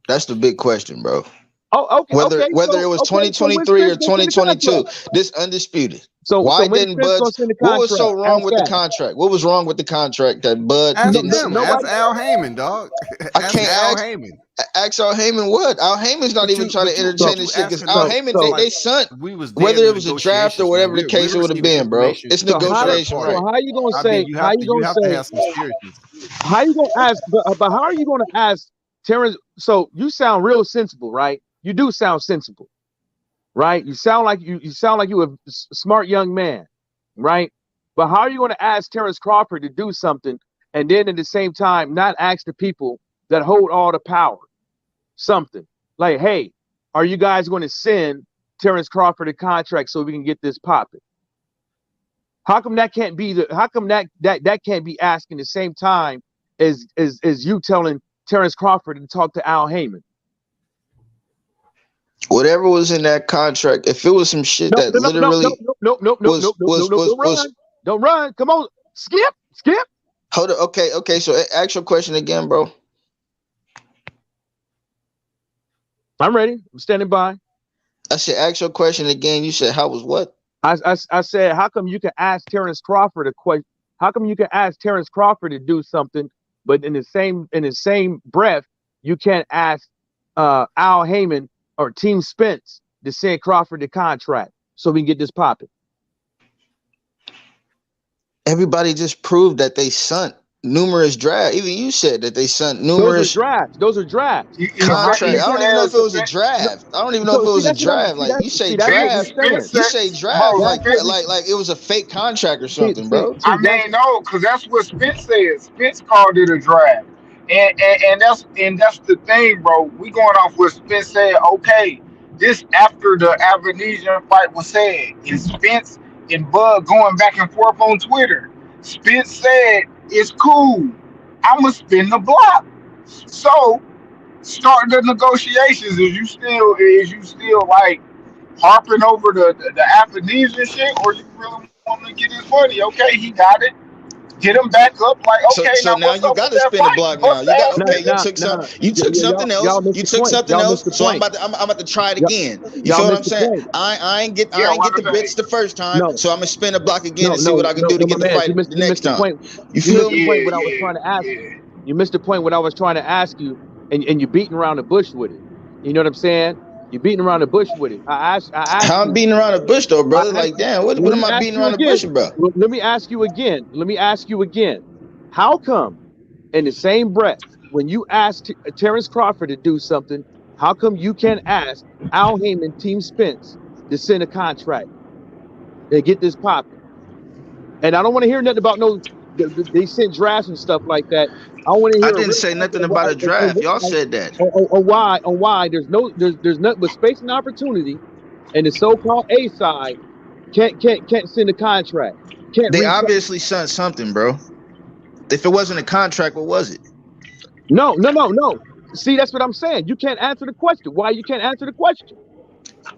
That's the big question, bro.
Oh, okay.
Whether it was 2023 or 2022, this undisputed.
So
Why
when
didn't
Spence
Bud?
gonna send the
What was
contract?
so wrong
Ask
with the
that.
contract? What was wrong with the contract that Bud
Ask
didn't?
him. Ask
Nobody.
Al Heyman, dog.
I
Ask
can't
Al
ask.
Heyman.
Ask Al Heyman what? Al Heyman's not even trying to entertain this shit because Al Heyman, they sent
we was there
whether
in
it
the
was a draft or
negotiations,
whatever
man.
the case it would have
receiving
been, bro.
information
It's
So
negotiation, right?
how you gonna
I
say?
mean, you
How
have
you
to
gonna say?
have some seriousness.
How you gonna ask? But how are you gonna ask Terrence? So you sound real sensible, right? You do sound sensible, right? You sound like you a smart young man, right? But how are you gonna ask Terrence Crawford to do something and then at the same time not ask the people that hold all the power something like, hey, are you guys going to send Terrence Crawford a contract so we can get this popping? How come that can't be that can't be asking the same time as you telling Terrence Crawford to talk to Al Heyman?
Whatever was in that contract, if it was some shit
No,
that literally
don't run. Come on, skip.
Hold on. Okay. So ask your question again, bro.
I'm ready. I'm standing by.
I said, ask your question again. You said, how was what?
I said, how come you can ask Terrence Crawford a question? How come you can ask Terrence Crawford to do something, but in the same breath, you can't ask Al Heyman or Team Spence to send Crawford the contract so we can get this popping?
Everybody just proved that they sent numerous drafts. Even you said that they sent numerous
drafts. Those are drafts.
Contract. I don't even know if it was a draft. I don't even know if it was a draft. Like you say draft, you say draft like it was a fake contract or something, bro.
I mean, no, because that's what Spence said. Spence called it a draft, and that's the thing, bro. We going off what Spence said. Okay, this after the Avenesian fight was said, and Spence and Bud going back and forth on Twitter. Spence said it's cool. I'ma spin the block. So start the negotiations. Is you still like harping over the Avenesian shit, or you really want to get his money? Okay, he got it. Get him back up. Like, okay,
so now you got to spin the block now. You got you took something else. You took something else. So I'm about to try it again. You feel what I'm saying? I ain't get the bits the first time. So I'm gonna spin the block again and see what I can do to get the fight the next time. You feel me?
What I was trying to ask you. You missed the point. What I was trying to ask you, and you're beating around the bush with it. You know what I'm saying? You're beating around the bush with it. I asked
How I'm beating around the bush though, brother? Like, damn, what am I beating around the bush about?
Let me ask you again. How come, in the same breath, when you asked Terrence Crawford to do something, how come you can't ask Al Heyman, Team Spence, to send a contract and get this popping? And I don't want to hear nothing about they sent drafts and stuff like that. I
didn't say nothing about a draft. Y'all said that.
Why there's nothing but space and opportunity, and the so-called A side can't send a contract.
They obviously sent something, bro. If it wasn't a contract, what was it?
No. See, that's what I'm saying. You can't answer the question. Why you can't answer the question?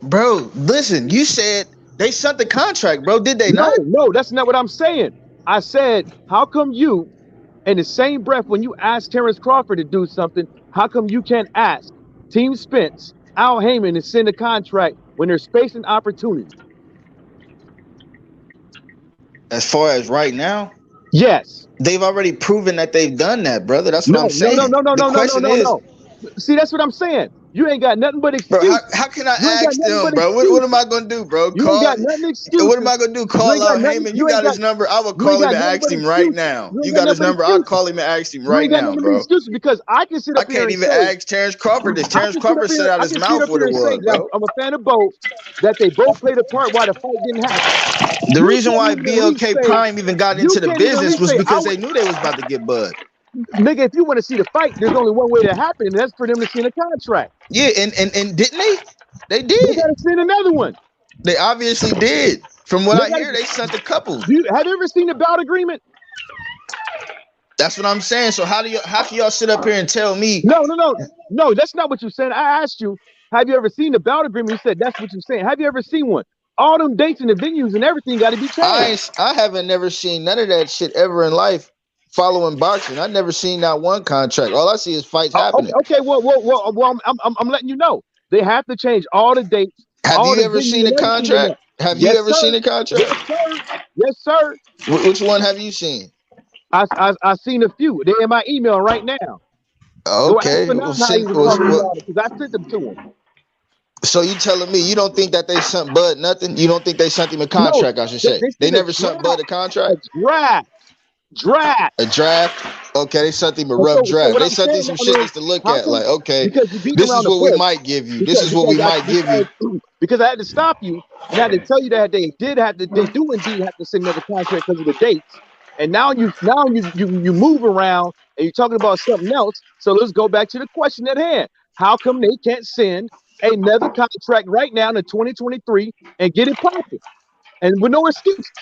Bro, listen, you said they sent the contract, bro. Did they not?
No, that's not what I'm saying. I said, how come you, in the same breath, when you ask Terrence Crawford to do something, how come you can't ask Team Spence, Al Heyman to send a contract when there's space and opportunity?
As far as right now?
Yes.
They've already proven that they've done that, brother. That's what I'm saying.
No. See, that's what I'm saying. You ain't got nothing but excuses.
Bro, how can I ask them, bro? What am I gonna do, bro?
You ain't got nothing excuses.
What am I gonna do? Call Al Heyman? You got his number. I will call him and ask him right now. You got his number. I'll call him and ask him right now, bro.
Because I can sit up here and say,
I can't even ask Terrence Crawford this. Terrence Crawford said out his mouth what it was, bro.
I'm a fan of both. That they both played a part why the fight didn't happen.
The reason why BLK Prime even got into the business was because they knew they was about to get Bud.
Nigga, if you want to see the fight, there's only one way to happen, and that's for them to send a contract.
Yeah, and didn't they? They did.
They gotta send another one.
They obviously did. From what I hear, they sent a couple.
Have you ever seen the bout agreement?
That's what I'm saying. So how can y'all sit up here and tell me?
No, that's not what you said. I asked you, have you ever seen the bout agreement? You said that's what you're saying. Have you ever seen one? All them dates and the venues and everything got to be changed.
I haven't never seen none of that shit ever in life. Following boxing, I've never seen that one contract. All I see is fights happening.
Okay, well, I'm letting you know they have to change all the dates.
Have you ever seen a contract? Have you ever seen a contract?
Yes, sir. Yes, sir.
Which one have you seen?
I seen a few. They're in my email right now. Go ask
Okay,
for
well,
how he
send,
was
well,
talking
well,
about it because I sent them to him.
so you telling me you don't think that they sent Bud nothing? You don't think they sent him a contract?
No,
I should say they
sent a
never sent Bud a contract.
Draft.
A draft. Okay, they sent him a
And
rough
so
draft.
what
They
I'm
sent him
saying
some
now
shit
is,
just to look
how
at.
come?
Like, okay,
Because you're beating
this
around
is
the
what we
bush.
might give you. This is what we might give you.
Because I had to stop you and I had to tell you that they do indeed have to send another contract because of the dates. And now you move around and you're talking about something else. So let's go back to the question at hand. How come they can't send another contract right now in 2023 and get it popping? And with no excuses.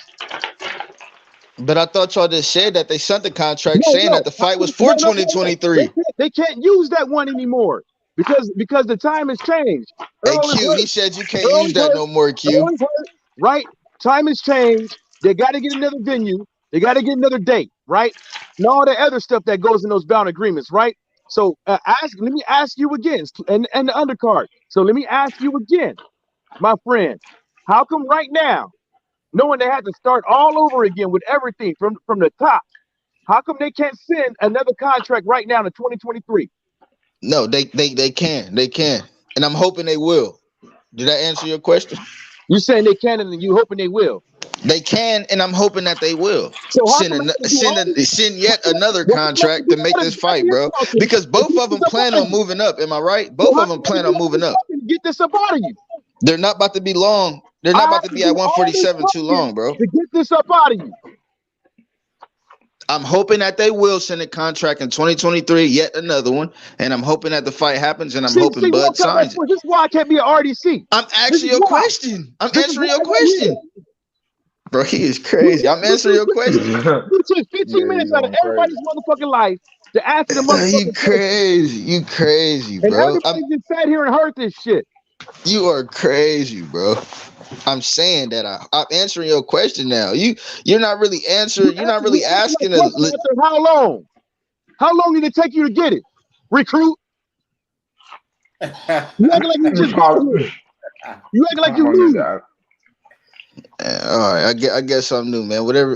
But I thought y'all just said that they sent the contract saying
No.
that the fight was
No,
for
no.
2023.
They can't use that one anymore because the time has changed.
Hey
Earl is
Q,
hurt.
he said you can't
Earl
use
is
that
hurt.
no more,
Earl
Q.
is hurt. Right? Time has changed. They got to get another venue. They got to get another date. Right? And all the other stuff that goes in those bound agreements. Right? So let me ask you again, and the undercard. So let me ask you again, my friend. How come right now, knowing they had to start all over again with everything from the top? How come they can't send another contract right now to 2023?
No, they can. They can. And I'm hoping they will. Did I answer your question?
You saying they can and you hoping they will.
They can, and I'm hoping that they will
So how come they have to do all this?
send yet another
Why come they have to
contract
do
to make
all
this
this
fight,
goddamn
bro.
talking
Because
to
both
get
of them
this up
plan
out of
on
you?
moving up. Am I right?
So
Both
how
of
come
them
they have to
plan
do
on
all
moving
this
up.
talking to get this up out of you?
They're not about to be long. They're not
I
about
have
to
to
be
do
at
all this
147 too
talking
long, bro.
to get this up out of you.
I'm hoping that they will send a contract in 2023, yet another one. And I'm hoping that the fight happens, and I'm
See,
hoping
World
Bud
Combat
signs it.
Sports, this is why I can't be an RDC.
I'm
This
asking
is
your
why.
question. I'm
This is
answering
why
your
right here.
question. Bro, he is crazy. I'm answering your question.
You took 15
Yeah,
minutes
you
out of
going crazy.
everybody's motherfucking life to answer the
You
motherfucking question.
crazy. You crazy,
And
bro.
everybody just sat here and heard this shit.
You are crazy, bro. I'm saying that I'm answering your question now. You're not really answering. You're not
You
really
answered my
asking
question after how long? How long did it take you to get it? Recruit? You acting like you
Let me
just got
call
here. You acting like
I'm
you
on this
new.
out.
All right, I guess I'm new, man. Whatever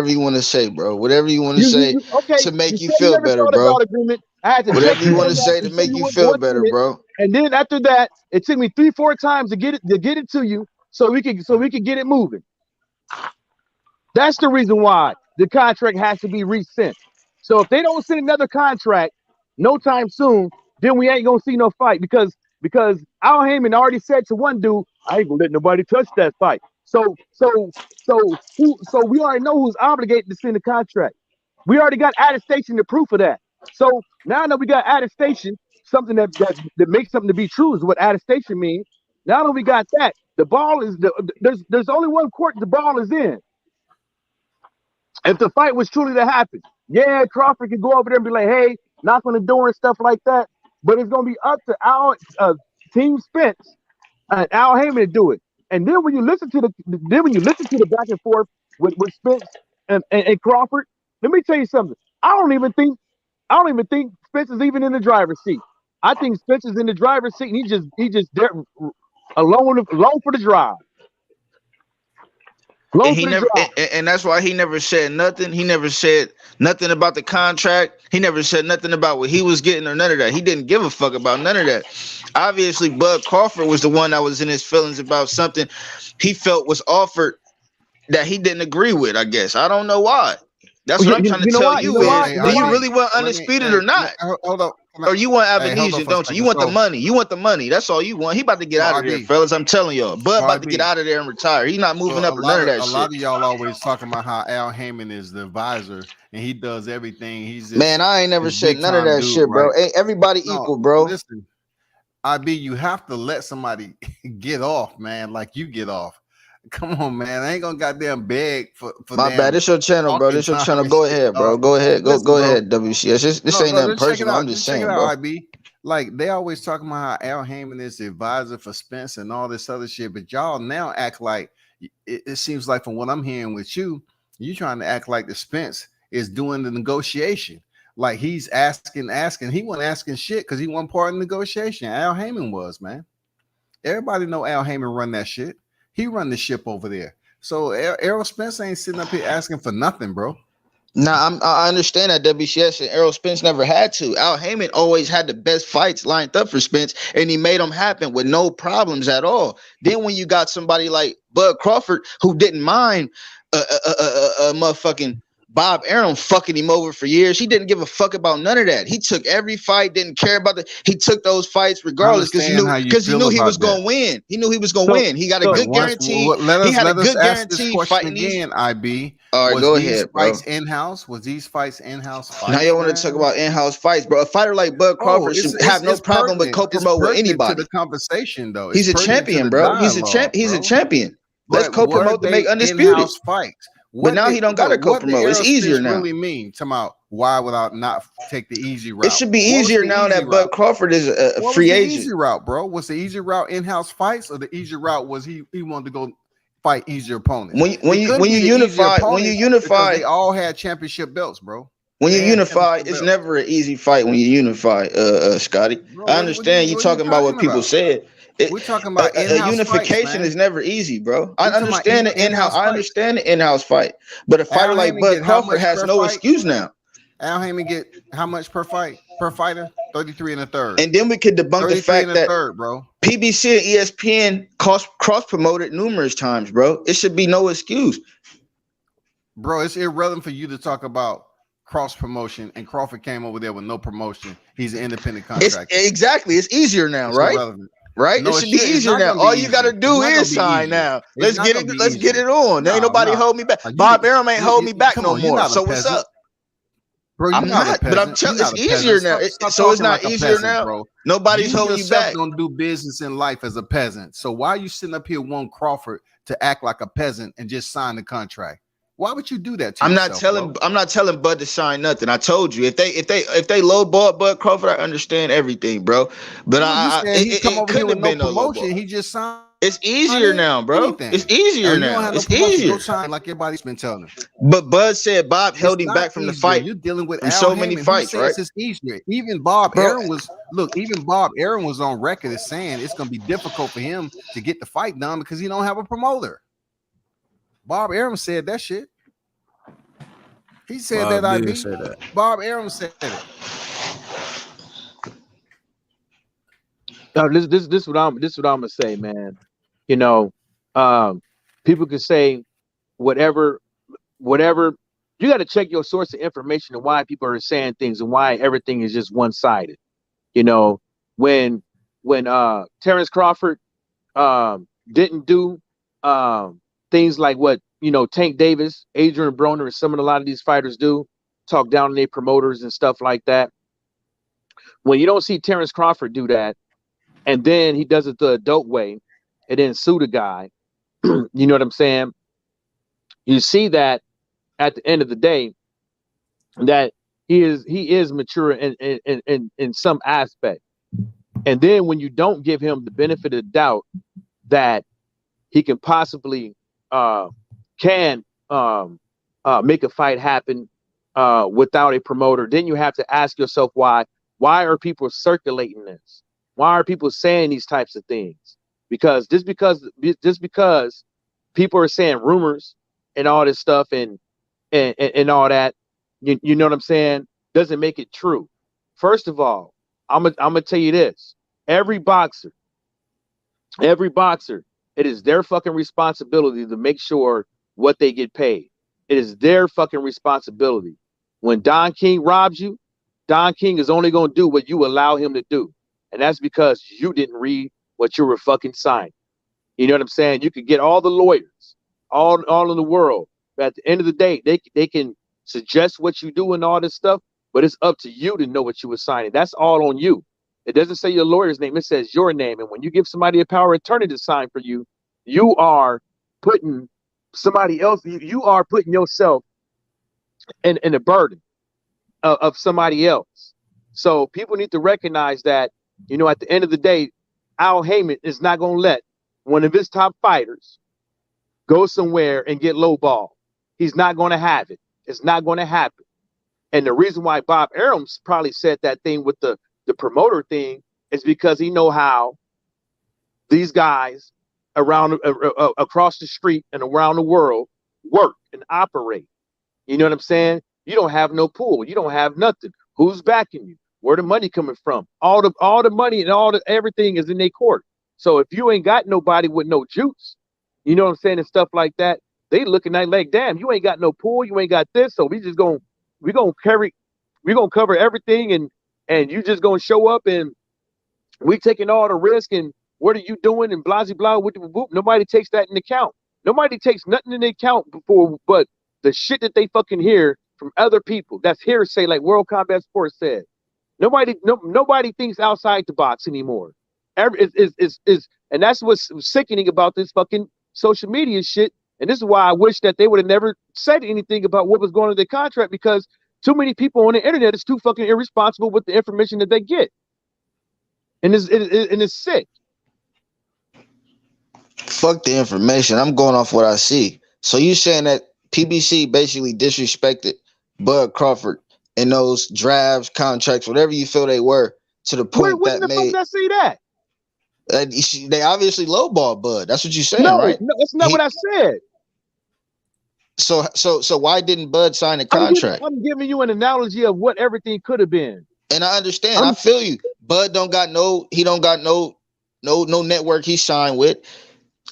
you want to say, bro. Whatever you want to say
Okay,
to
you
make you
said you
feel
never
better,
saw the
bro.
dog agreement. I had to check
Whatever you
you
want
on
to
that
say to
until
make
you
you
went
feel
one
better,
minute.
bro.
And then after that, it took me 3-4 times to get it to you so we could get it moving. That's the reason why the contract has to be resent. So if they don't send another contract no time soon, then we ain't gonna see no fight because Al Heyman already said to one dude, I ain't gonna let nobody touch that fight. So we already know who's obligated to send the contract. We already got attestation to proof of that. So now that we got attestation, something that makes something to be true is what attestation means. Now that we got that, the ball is there's only one court the ball is in. If the fight was truly to happen, yeah, Crawford could go over there and be like, hey, knock on the door and stuff like that. But it's gonna be up to Team Spence and Al Heyman to do it. And then when you listen to the back and forth with Spence and Crawford, let me tell you something. I don't even think Spence is even in the driver's seat. I think Spence is in the driver's seat and he just there alone for the drive.
And he never, and that's why he never said nothing. He never said nothing about the contract. He never said nothing about what he was getting or none of that. He didn't give a fuck about none of that. Obviously, Bud Crawford was the one that was in his feelings about something he felt was offered that he didn't agree with. I guess I don't know why. That's what I'm trying to tell you is, do you really want undisputed or not?
Hold up.
Or you want
Hey, hold on
Avenesian,
for a
don't you?
second.
You want the money. You want the money. That's all you want. He about to get out of there,
RB.
fellas. I'm telling y'all. Bud about to
RB.
get out of there and retire. He's not moving
So
up or none of that
a
shit.
lot of y'all always talking about how Al Heyman is the advisor and he does everything. He's just,
man, I ain't never said none of that
dude,
shit, bro.
right?
Ain't everybody equal, bro?
Listen, IB, you have to let somebody get off, man, like you get off. Come on, man. I ain't gonna goddamn beg for
my bad. This your channel, bro. This your channel. Go ahead, bro. Go ahead. Go ahead, WCS. This ain't nothing personal. I'm just saying, bro.
IB. Like they always talking about how Al Heyman is the advisor for Spence and all this other shit, but y'all now act like it seems like from what I'm hearing with you trying to act like the Spence is doing the negotiation. Like he's asking. He wasn't asking shit because he wasn't part of the negotiation. Al Heyman was, man. Everybody know Al Heyman run that shit. He run the ship over there. So Errol Spence ain't sitting up here asking for nothing, bro.
Now I understand that WCS and Errol Spence never had to. Al Heyman always had the best fights lined up for Spence, and he made them happen with no problems at all. Then when you got somebody like Bud Crawford who didn't mind motherfucking Bob Arum fucking him over for years, he didn't give a fuck about none of that. He took every fight, didn't care about the. He took those fights regardless because he knew he was going to win. He knew he was going to win. He got a good guarantee. He had a good guarantee fighting
again. IB.
All right, go ahead, bro.
Fights in-house? Was these fights in-house fights?
Now you want to talk about in-house fights, bro. A fighter like Bud Crawford should have no problem with co-promote with anybody.
To the conversation, though.
He's a champion, bro. He's a champion. Let's co-promote to make undisputed
fights.
But now he don't got to co-promote. It's easier now.
Really mean? Talking about why without not take the easy route?
It should be easier now that Bud Crawford is a free agent.
Easy route, bro. Was the easy route in-house fights, or the easy route was he wanted to go fight easier opponents?
When you unify,
they all had championship belts, bro.
When you unify, it's never an easy fight. When you unify, Scotty, bro, I understand you talking about what people said.
We're talking about
unification
fights,
is never easy, bro. I understand the in-house. I understand the in-house fight, but a fighter like Bud Crawford has no excuse now.
Al Heyman get how much per fighter? 33 1/3.
And then we could debunk the fact that
bro.
PBC and ESPN cross promoted numerous times, bro. It should be no excuse,
bro. It's irrelevant for you to talk about cross promotion, and Crawford came over there with no promotion. He's an independent contractor.
Exactly. It's easier now, right?
Irrelevant.
Right? No, it should be easier now. All you gotta do is sign now. Let's get it. Let's get it on. Ain't nobody hold me back. Bob Arum ain't hold me back no more. So what's up?
Bro,
I'm not, but I'm telling you, it's easier now. So it's not easier now, bro. Nobody's holding you back.
Don't do business in life as a peasant. So why are you sitting up here wanting Crawford to act like a peasant and just sign the contract? Why would you do that?
I'm not telling Bud to sign nothing. I told you if they lowball Bud Crawford, I understand everything, bro. But it couldn't have been no promotion.
He just signed.
It's easier now, bro. It's easier now. It's easier.
Like everybody's been telling him.
But Bud said Bob held him back from the fight.
You're dealing with
so many fights, right?
It's easier. Even Bob Arum was on record as saying it's going to be difficult for him to get the fight done because he don't have a promoter. Bob Arum said that shit. He said Bob Arum said it.
No, this is what I'm gonna say, man. You know, people can say whatever. You got to check your source of information and why people are saying things and why everything is just one-sided. You know, when Terrence Crawford didn't do things like what Tank Davis, Adrian Broner, and a lot of these fighters do, talk down on their promoters and stuff like that. When you don't see Terrence Crawford do that, and then he does it the adult way, and then sue the guy, you know what I'm saying? You see that at the end of the day, that he is mature in some aspect. And then when you don't give him the benefit of the doubt that he can possibly make a fight happen without a promoter, then you have to ask yourself why are people circulating this? Why are people saying these types of things? Because just because people are saying rumors and all this stuff and all that, you know what I'm saying, doesn't make it true. First of all, I'm gonna tell you this: every boxer, it is their fucking responsibility to make sure what they get paid. It is their fucking responsibility. When Don King robs you, Don King is only going to do what you allow him to do. And that's because you didn't read what you were fucking signing. You know what I'm saying? You could get all the lawyers, all in the world. But at the end of the day, they can suggest what you do and all this stuff, but it's up to you to know what you were signing. That's all on you. It doesn't say your lawyer's name. It says your name. And when you give somebody a power of attorney to sign for you, you are putting somebody else, you are putting yourself in a burden of somebody else. So people need to recognize that, at the end of the day, Al Heyman is not going to let one of his top fighters go somewhere and get lowballed. He's not going to have it. It's not going to happen. And the reason why Bob Arum probably said that thing with the promoter thing is because he know how these guys around across the street and around the world work and operate. You know what I'm saying? You don't have no pool. You don't have nothing. Who's backing you? Where the money coming from? All the money and everything is in their court. So if you ain't got nobody with no juice, you know what I'm saying, and stuff like that, they looking at like, damn, you ain't got no pool, you ain't got this, so we're gonna cover everything, and you just gonna show up, and we taking all the risk, and what are you doing, and blah blah with the. Nobody takes that into account. Nobody takes nothing into account before, but the shit that they fucking hear from other people. That's hearsay, like World Combat Sports said. Nobody thinks outside the box anymore. And that's what's sickening about this fucking social media shit. And this is why I wish that they would have never said anything about what was going on in the contract, because too many people on the internet is too fucking irresponsible with the information that they get. And it's sick.
Fuck the information. I'm going off what I see. So you saying that PBC basically disrespected Bud Crawford in those drafts, contracts, whatever you feel they were, to the point
When the fuck did I say that?
They obviously lowball Bud. That's what you're saying, right?
No, that's not what I said.
So why didn't Bud sign a contract?
I'm giving you an analogy of what everything could have been.
And I understand. I feel you. Bud don't got no network he signed with.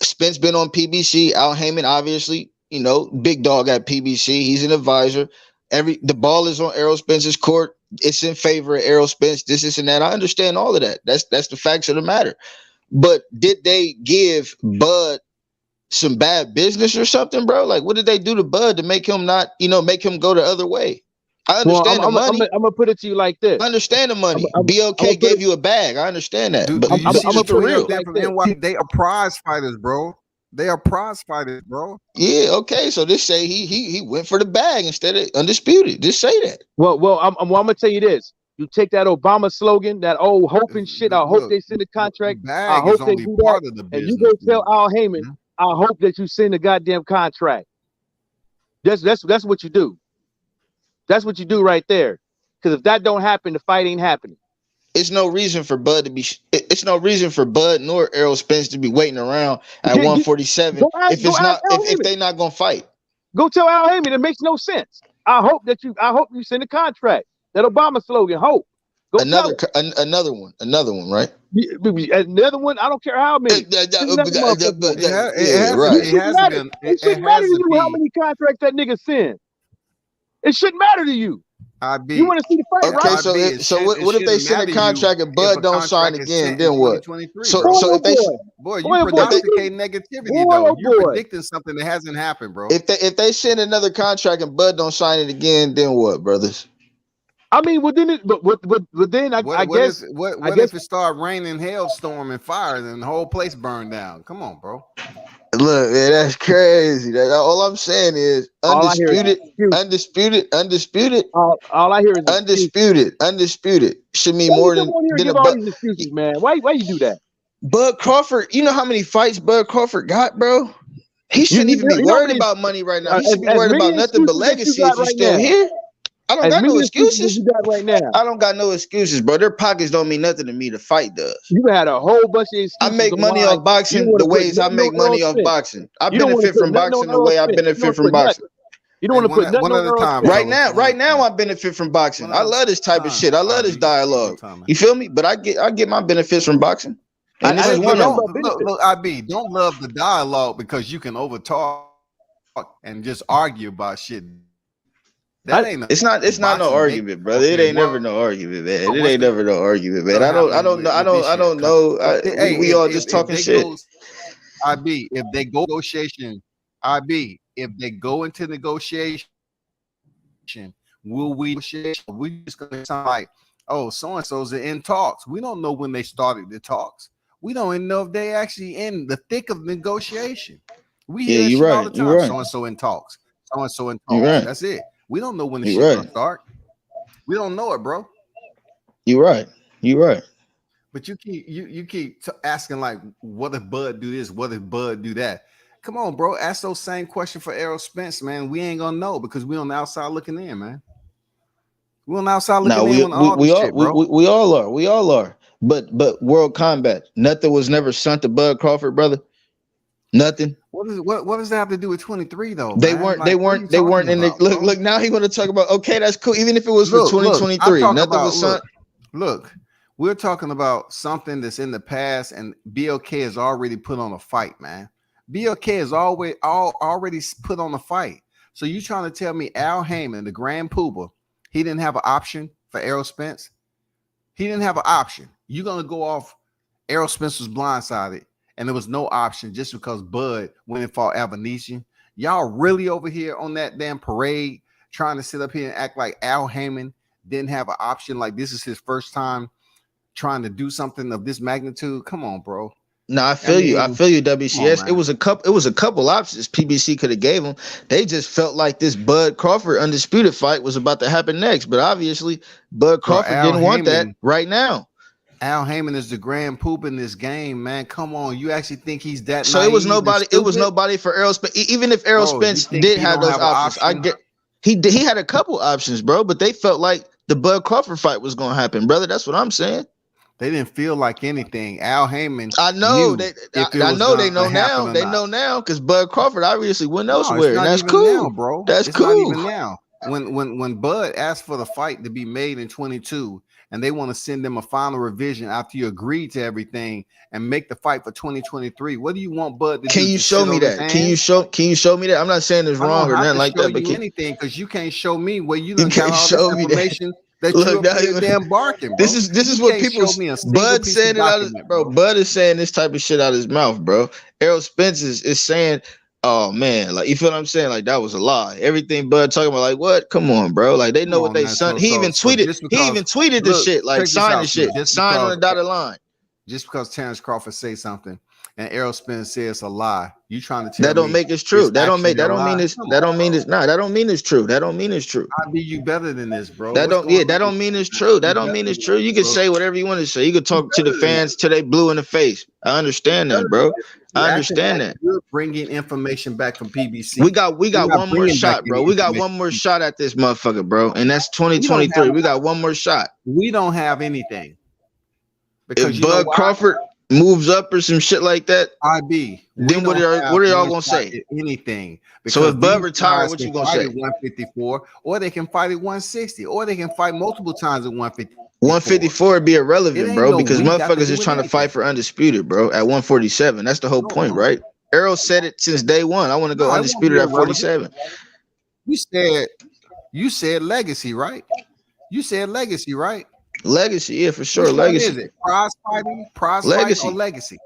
Spence been on PBC. Al Heyman, obviously, big dog at PBC. He's an advisor. The ball is on Errol Spence's court. It's in favor of Errol Spence. This and that. I understand all of that. That's the facts of the matter. But did they give Bud some bad business or something, bro? Like, what did they do to Bud to make him not, make him go the other way? I understand the money.
I'm gonna put it to you like this.
I understand the money. BLK gave you a bag. I understand that. But
I'm gonna
for real.
They are prize fighters, bro. They are prize fighters, bro.
Yeah, okay. So just say he went for the bag instead of undisputed. Just say that.
Well, I'm gonna tell you this. You take that Obama slogan, that old hope and shit. I hope they send a contract. I hope they do that. And you go tell Al Heyman, I hope that you send a goddamn contract. That's what you do. That's what you do right there. Because if that don't happen, the fight ain't happening.
It's no reason for Bud to be. It's no reason for Bud nor Errol Spence to be waiting around at 147 if they're not gonna fight.
Go tell Al Heyman. It makes no sense. I hope you send a contract. That Obama slogan, hope.
Another one, right?
Another one. I don't care how many.
It shouldn't matter to
you how many contracts that nigga send. It shouldn't matter to you. You want to see the fight,
okay,
right?
So what if they send a contract and Bud don't sign again? Then what? So if they
you prognosticate negativity though. You're predicting something that hasn't happened, bro.
If they send another contract and Bud don't sign it again, then what, brothers?
I mean, I guess
if it started raining, hailstorm, and fire, then the whole place burned down? Come on, bro.
Look, man, that's crazy. All I'm saying is undisputed.
All I hear is
undisputed. Should mean more than
all these excuses, man. Why you do that?
Bud Crawford, you know how many fights Bud Crawford got, bro? He shouldn't even be worried about money right now. He should be worried about nothing but legacy if he's still here. I don't got no excuses.
Right now.
I don't got no excuses, bro. Their pockets don't mean nothing to me. The fight does.
You had a whole bunch of excuses.
I make money off boxing the ways I make money off boxing. I benefit from boxing the way I benefit from boxing.
You don't want to put nothing
one at a time.
Right now, I benefit from boxing. I love this type of shit. I love this dialogue. You feel me? But I get my benefits from boxing. And this is one of them.
Look, IB, don't love the dialogue because you can overtalk and just argue about shit.
It's not no argument, brother. It ain't never no argument, man. It ain't never no argument, man. I don't know. We all just talking shit.
IB, if they go negotiation, IB, if they go into negotiation, will we negotiate? We just gonna sound like, oh, so and so's in talks. We don't know when they started the talks. We don't even know if they actually in the thick of negotiation. We hear shit all the time. So and so in talks. So and so in talks. That's it. We don't know when the shit gonna start. We don't know it, bro.
You're right.
But you keep asking like, what if Bud do this? What if Bud do that? Come on, bro. Ask those same question for Errol Spence, man. We ain't gonna know because we on the outside looking in, man. We on the outside looking in on all this shit, bro.
We all are. But World Combat, nothing was never sent to Bud Crawford, brother. Nothing.
What does that have to do with 23 though?
They
man?
weren't.
Like,
They
what are
weren't.
you
They weren't
talking
in the
about,
look.
bro?
Look, now he want to talk about. Okay, that's cool. Even if it was for
Look, I'm
2023,
talking
nothing
about,
was signed.
Look, we're talking about something that's in the past, and BLK has already put on a fight, man. BLK has already put on a fight. So you trying to tell me Al Heyman, the Grand Poobah, he didn't have an option for Errol Spence? He didn't have an option. You're gonna go off Errol Spence was blindsided, and there was no option just because Bud went and fought Albanesian. Y'all really over here on that damn parade trying to sit up here and act like Al Heyman didn't have an option, like this is his first time trying to do something of this magnitude. Come on, bro.
No, I feel you. I feel you, WCS.
On,
it was a couple options PBC could have gave him. They just felt like this Bud Crawford undisputed fight was about to happen next. But obviously, Bud Crawford didn't want that right now.
Al Heyman is the Grand Poop in this game, man. Come on, you actually think he's that?
So it was nobody. It was nobody for Errol Spence. Even if Errol Spence did have those options, I get he had a couple options, bro. But they felt like the Bud Crawford fight was going to happen, brother. That's what I'm saying.
They didn't feel like anything. Al Heyman.
I know they. I know they know now. They know now because Bud Crawford obviously went elsewhere, and that's cool,
now, bro.
That's
it's
cool.
Not even now. When Bud asked for the fight to be made in 22, and they want to send them a final revision after you agreed to everything and make the fight for 2023. What do you want Bud to do?
Can you show me that? Can you show me that? I'm not saying it's wrong or nothing like that, but
anything because you can't show me where you don't
can't show me
information. That look, you're damn barking, bro.
This is what people. Bud said it out of bro. Bud is saying this type of shit out of his mouth, bro. Errol Spence is saying, "Oh man, like you feel what I'm saying? Like that was a lie." Everything Bud talking about, like what? Come on, bro. Like they know what they son. He even tweeted. He even tweeted the shit, like sign the shit, sign on the dotted line.
Just because Terrence Crawford say something and Errol Spence says it's a lie, you trying to tell
that don't make it true. That don't mean it's true. That don't mean it's true.
I'll be you better than this, bro.
That don't mean it's true. That don't mean it's true. You can say whatever you want to say. You can talk to the fans till they blue in the face. I understand that, bro. I understand that.
You're bringing information back from PBC.
We got one more shot, bro. We got one more shot at this motherfucker, bro. And that's 2023. We got one more shot.
We don't have anything.
Because if Bud Crawford moves up or some shit like that, then what are y'all gonna say?
Anything.
So if Bud retired, what you gonna say?
154, or they can fight at 160, or they can fight multiple times at 150.
154 would be irrelevant, bro, because motherfuckers is trying to fight for undisputed, bro, at 147. That's the whole point, right? Errol said it since day one. I want to go undisputed at 47.
You said legacy, right? You said legacy, right?
Legacy, yeah, for sure. Legacy.
Is it prize fight or legacy?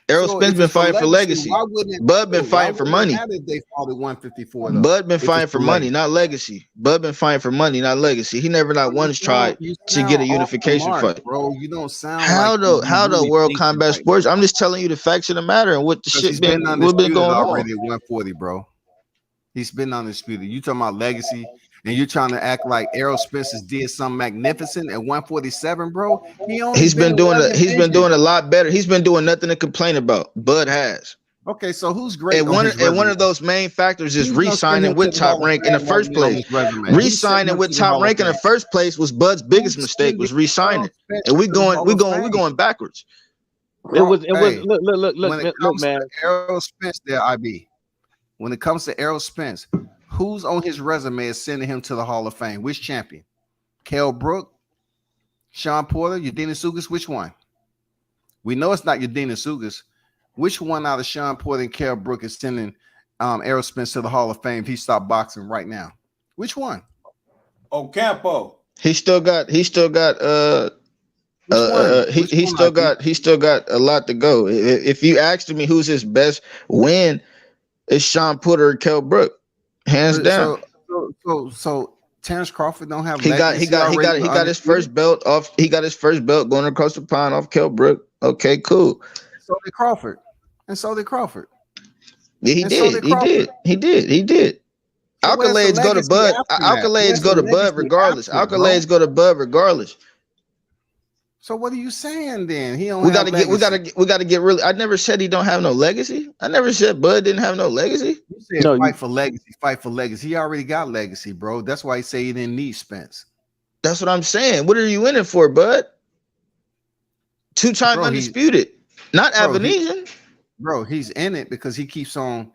Errol Spence been fighting for legacy. Bud been fighting for money.
They fought at 154.
Bud been fighting for money, not legacy. Bud been fighting for money, not legacy. He never not once tried to get a unification fight.
Bro, you don't sound
how though World Combat Sports? I'm just telling you the facts of the matter and what the shit been going on
already at 140, bro. He's been undisputed. You talking about legacy? And you're trying to act like Errol Spence did something magnificent at 147, bro.
He's been doing a lot better. He's been doing nothing to complain about. Bud has.
Okay, so who's great?
And one of those main factors is re-signing with Top Rank in the first place. Re-signing with Top Rank in the first place was Bud's biggest mistake, was re-signing. And we going backwards.
It was look, man.
Errol Spence there, IB. When it comes to Errol Spence, who's on his resume is sending him to the Hall of Fame? Which champion? Kell Brook, Sean Porter, Udina Sugas? Which one? We know it's not Udina Sugas. Which one out of Sean Porter and Kell Brook is sending Errol Spence to the Hall of Fame if he stopped boxing right now? Which one?
Ocampo.
He still got a lot to go. If you asked me who's his best win, it's Sean Porter or Kell Brook. Hands down.
So Terrence Crawford don't have.
He got his first belt off. He got his first belt going across the pond off Kell Brook. Okay, cool.
So did Crawford.
Yeah, he did. Accolades go to Bud. Accolades go to Bud regardless. Accolades go to Bud regardless.
So what are you saying then?
We gotta get really. I never said he don't have no legacy. I never said Bud didn't have no legacy.
You said fight for legacy. He already got legacy, bro. That's why he say he didn't need Spence.
That's what I'm saying. What are you in it for, Bud? Two-time undisputed, not Avenesian.
bro, he's in it because he keeps on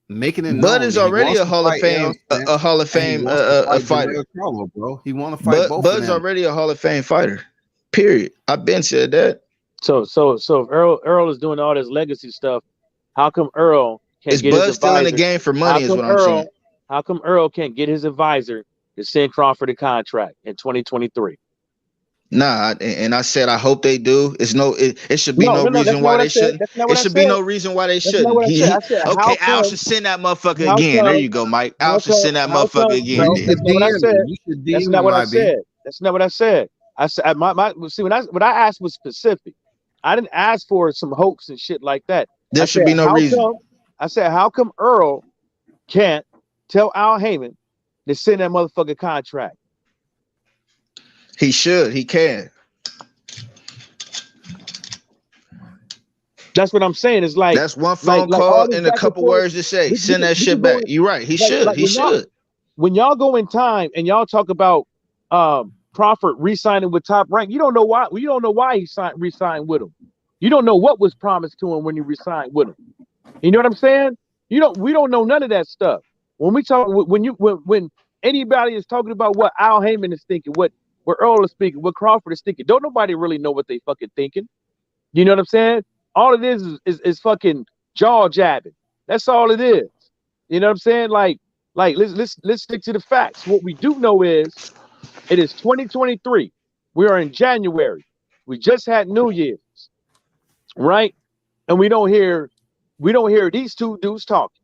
making it known.
Bud is already a
a
Hall of Fame, a Hall of Fame fighter.
Charlo, bro. He want to fight both
Bud's
of them.
already a Hall of Fame fighter. Period. I've been said that.
So if Errol is doing all this legacy stuff, how come Errol can't get
Bud
his
still
advisor?
in the game for money? Is what I'm saying.
How come Errol can't get his advisor to send Crawford a contract in 2023?
Nah, and I said I hope they do. It should be no reason why they shouldn't. It should be no reason why they shouldn't. Okay, Al should send that motherfucker again. There you go, Mike. Al should send that motherfucker again.
That's not what I said. That's not what I said. That's not what I said. I said what I asked was specific. I didn't ask for some hoax and shit like that.
There should be no reason.
I said, how come Errol can't tell Al Heyman to send that motherfucker contract?
He should. He can.
That's what I'm saying. It's like
that's one phone call and a couple words to say. Send that shit back. You're right. He should. He should.
When y'all go in time and y'all talk about Crawford re-signing with Top Rank, you don't know why. You don't know why he re-signed with him. You don't know what was promised to him when he re-signed with him. You know what I'm saying? We don't know none of that stuff. When we talk, when anybody is talking about what Al Heyman is thinking, what Earl is speaking, what Crawford is thinking, don't nobody really know what they fucking thinking. You know what I'm saying? All it is fucking jaw jabbing. That's all it is. You know what I'm saying? Like let's stick to the facts. What we do know is it is 2023. We are in January. We just had New Year's, right? And we don't hear these two dudes talking.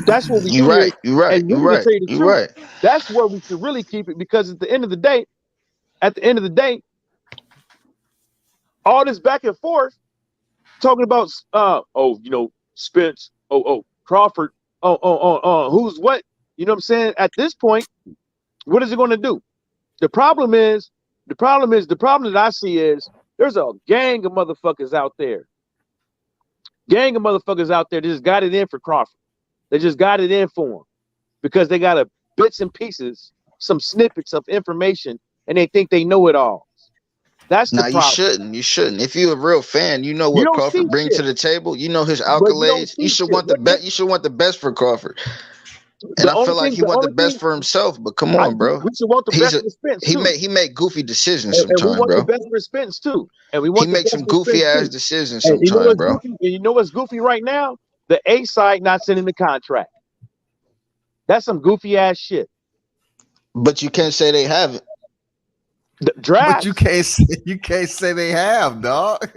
That's what we do.
You're right.
That's where we should really keep it, because at the end of the day, all this back and forth talking about Spence, Crawford, who's what, you know what I'm saying? At this point, what is it going to do? The problem that I see is there's a gang of motherfuckers out there. That just got it in for Crawford. They just got it in for him because they got bits and pieces, some snippets of information, and they think they know it all. That's the problem.
You shouldn't. If you're a real fan, you know what Crawford brings to the table. You know his accolades. You should want the best. You should want the best for Crawford. And I feel like he want the best for himself. But come on, bro.
We should want the best for Spence too.
He make goofy decisions sometimes, bro.
And we want the best for Spence too. And he
makes some goofy ass decisions sometimes, bro.
You know what's goofy right now? The A side not sending the contract. That's some goofy ass shit.
But you can't say they haven't.
The draft.
But you can't say they have, dog.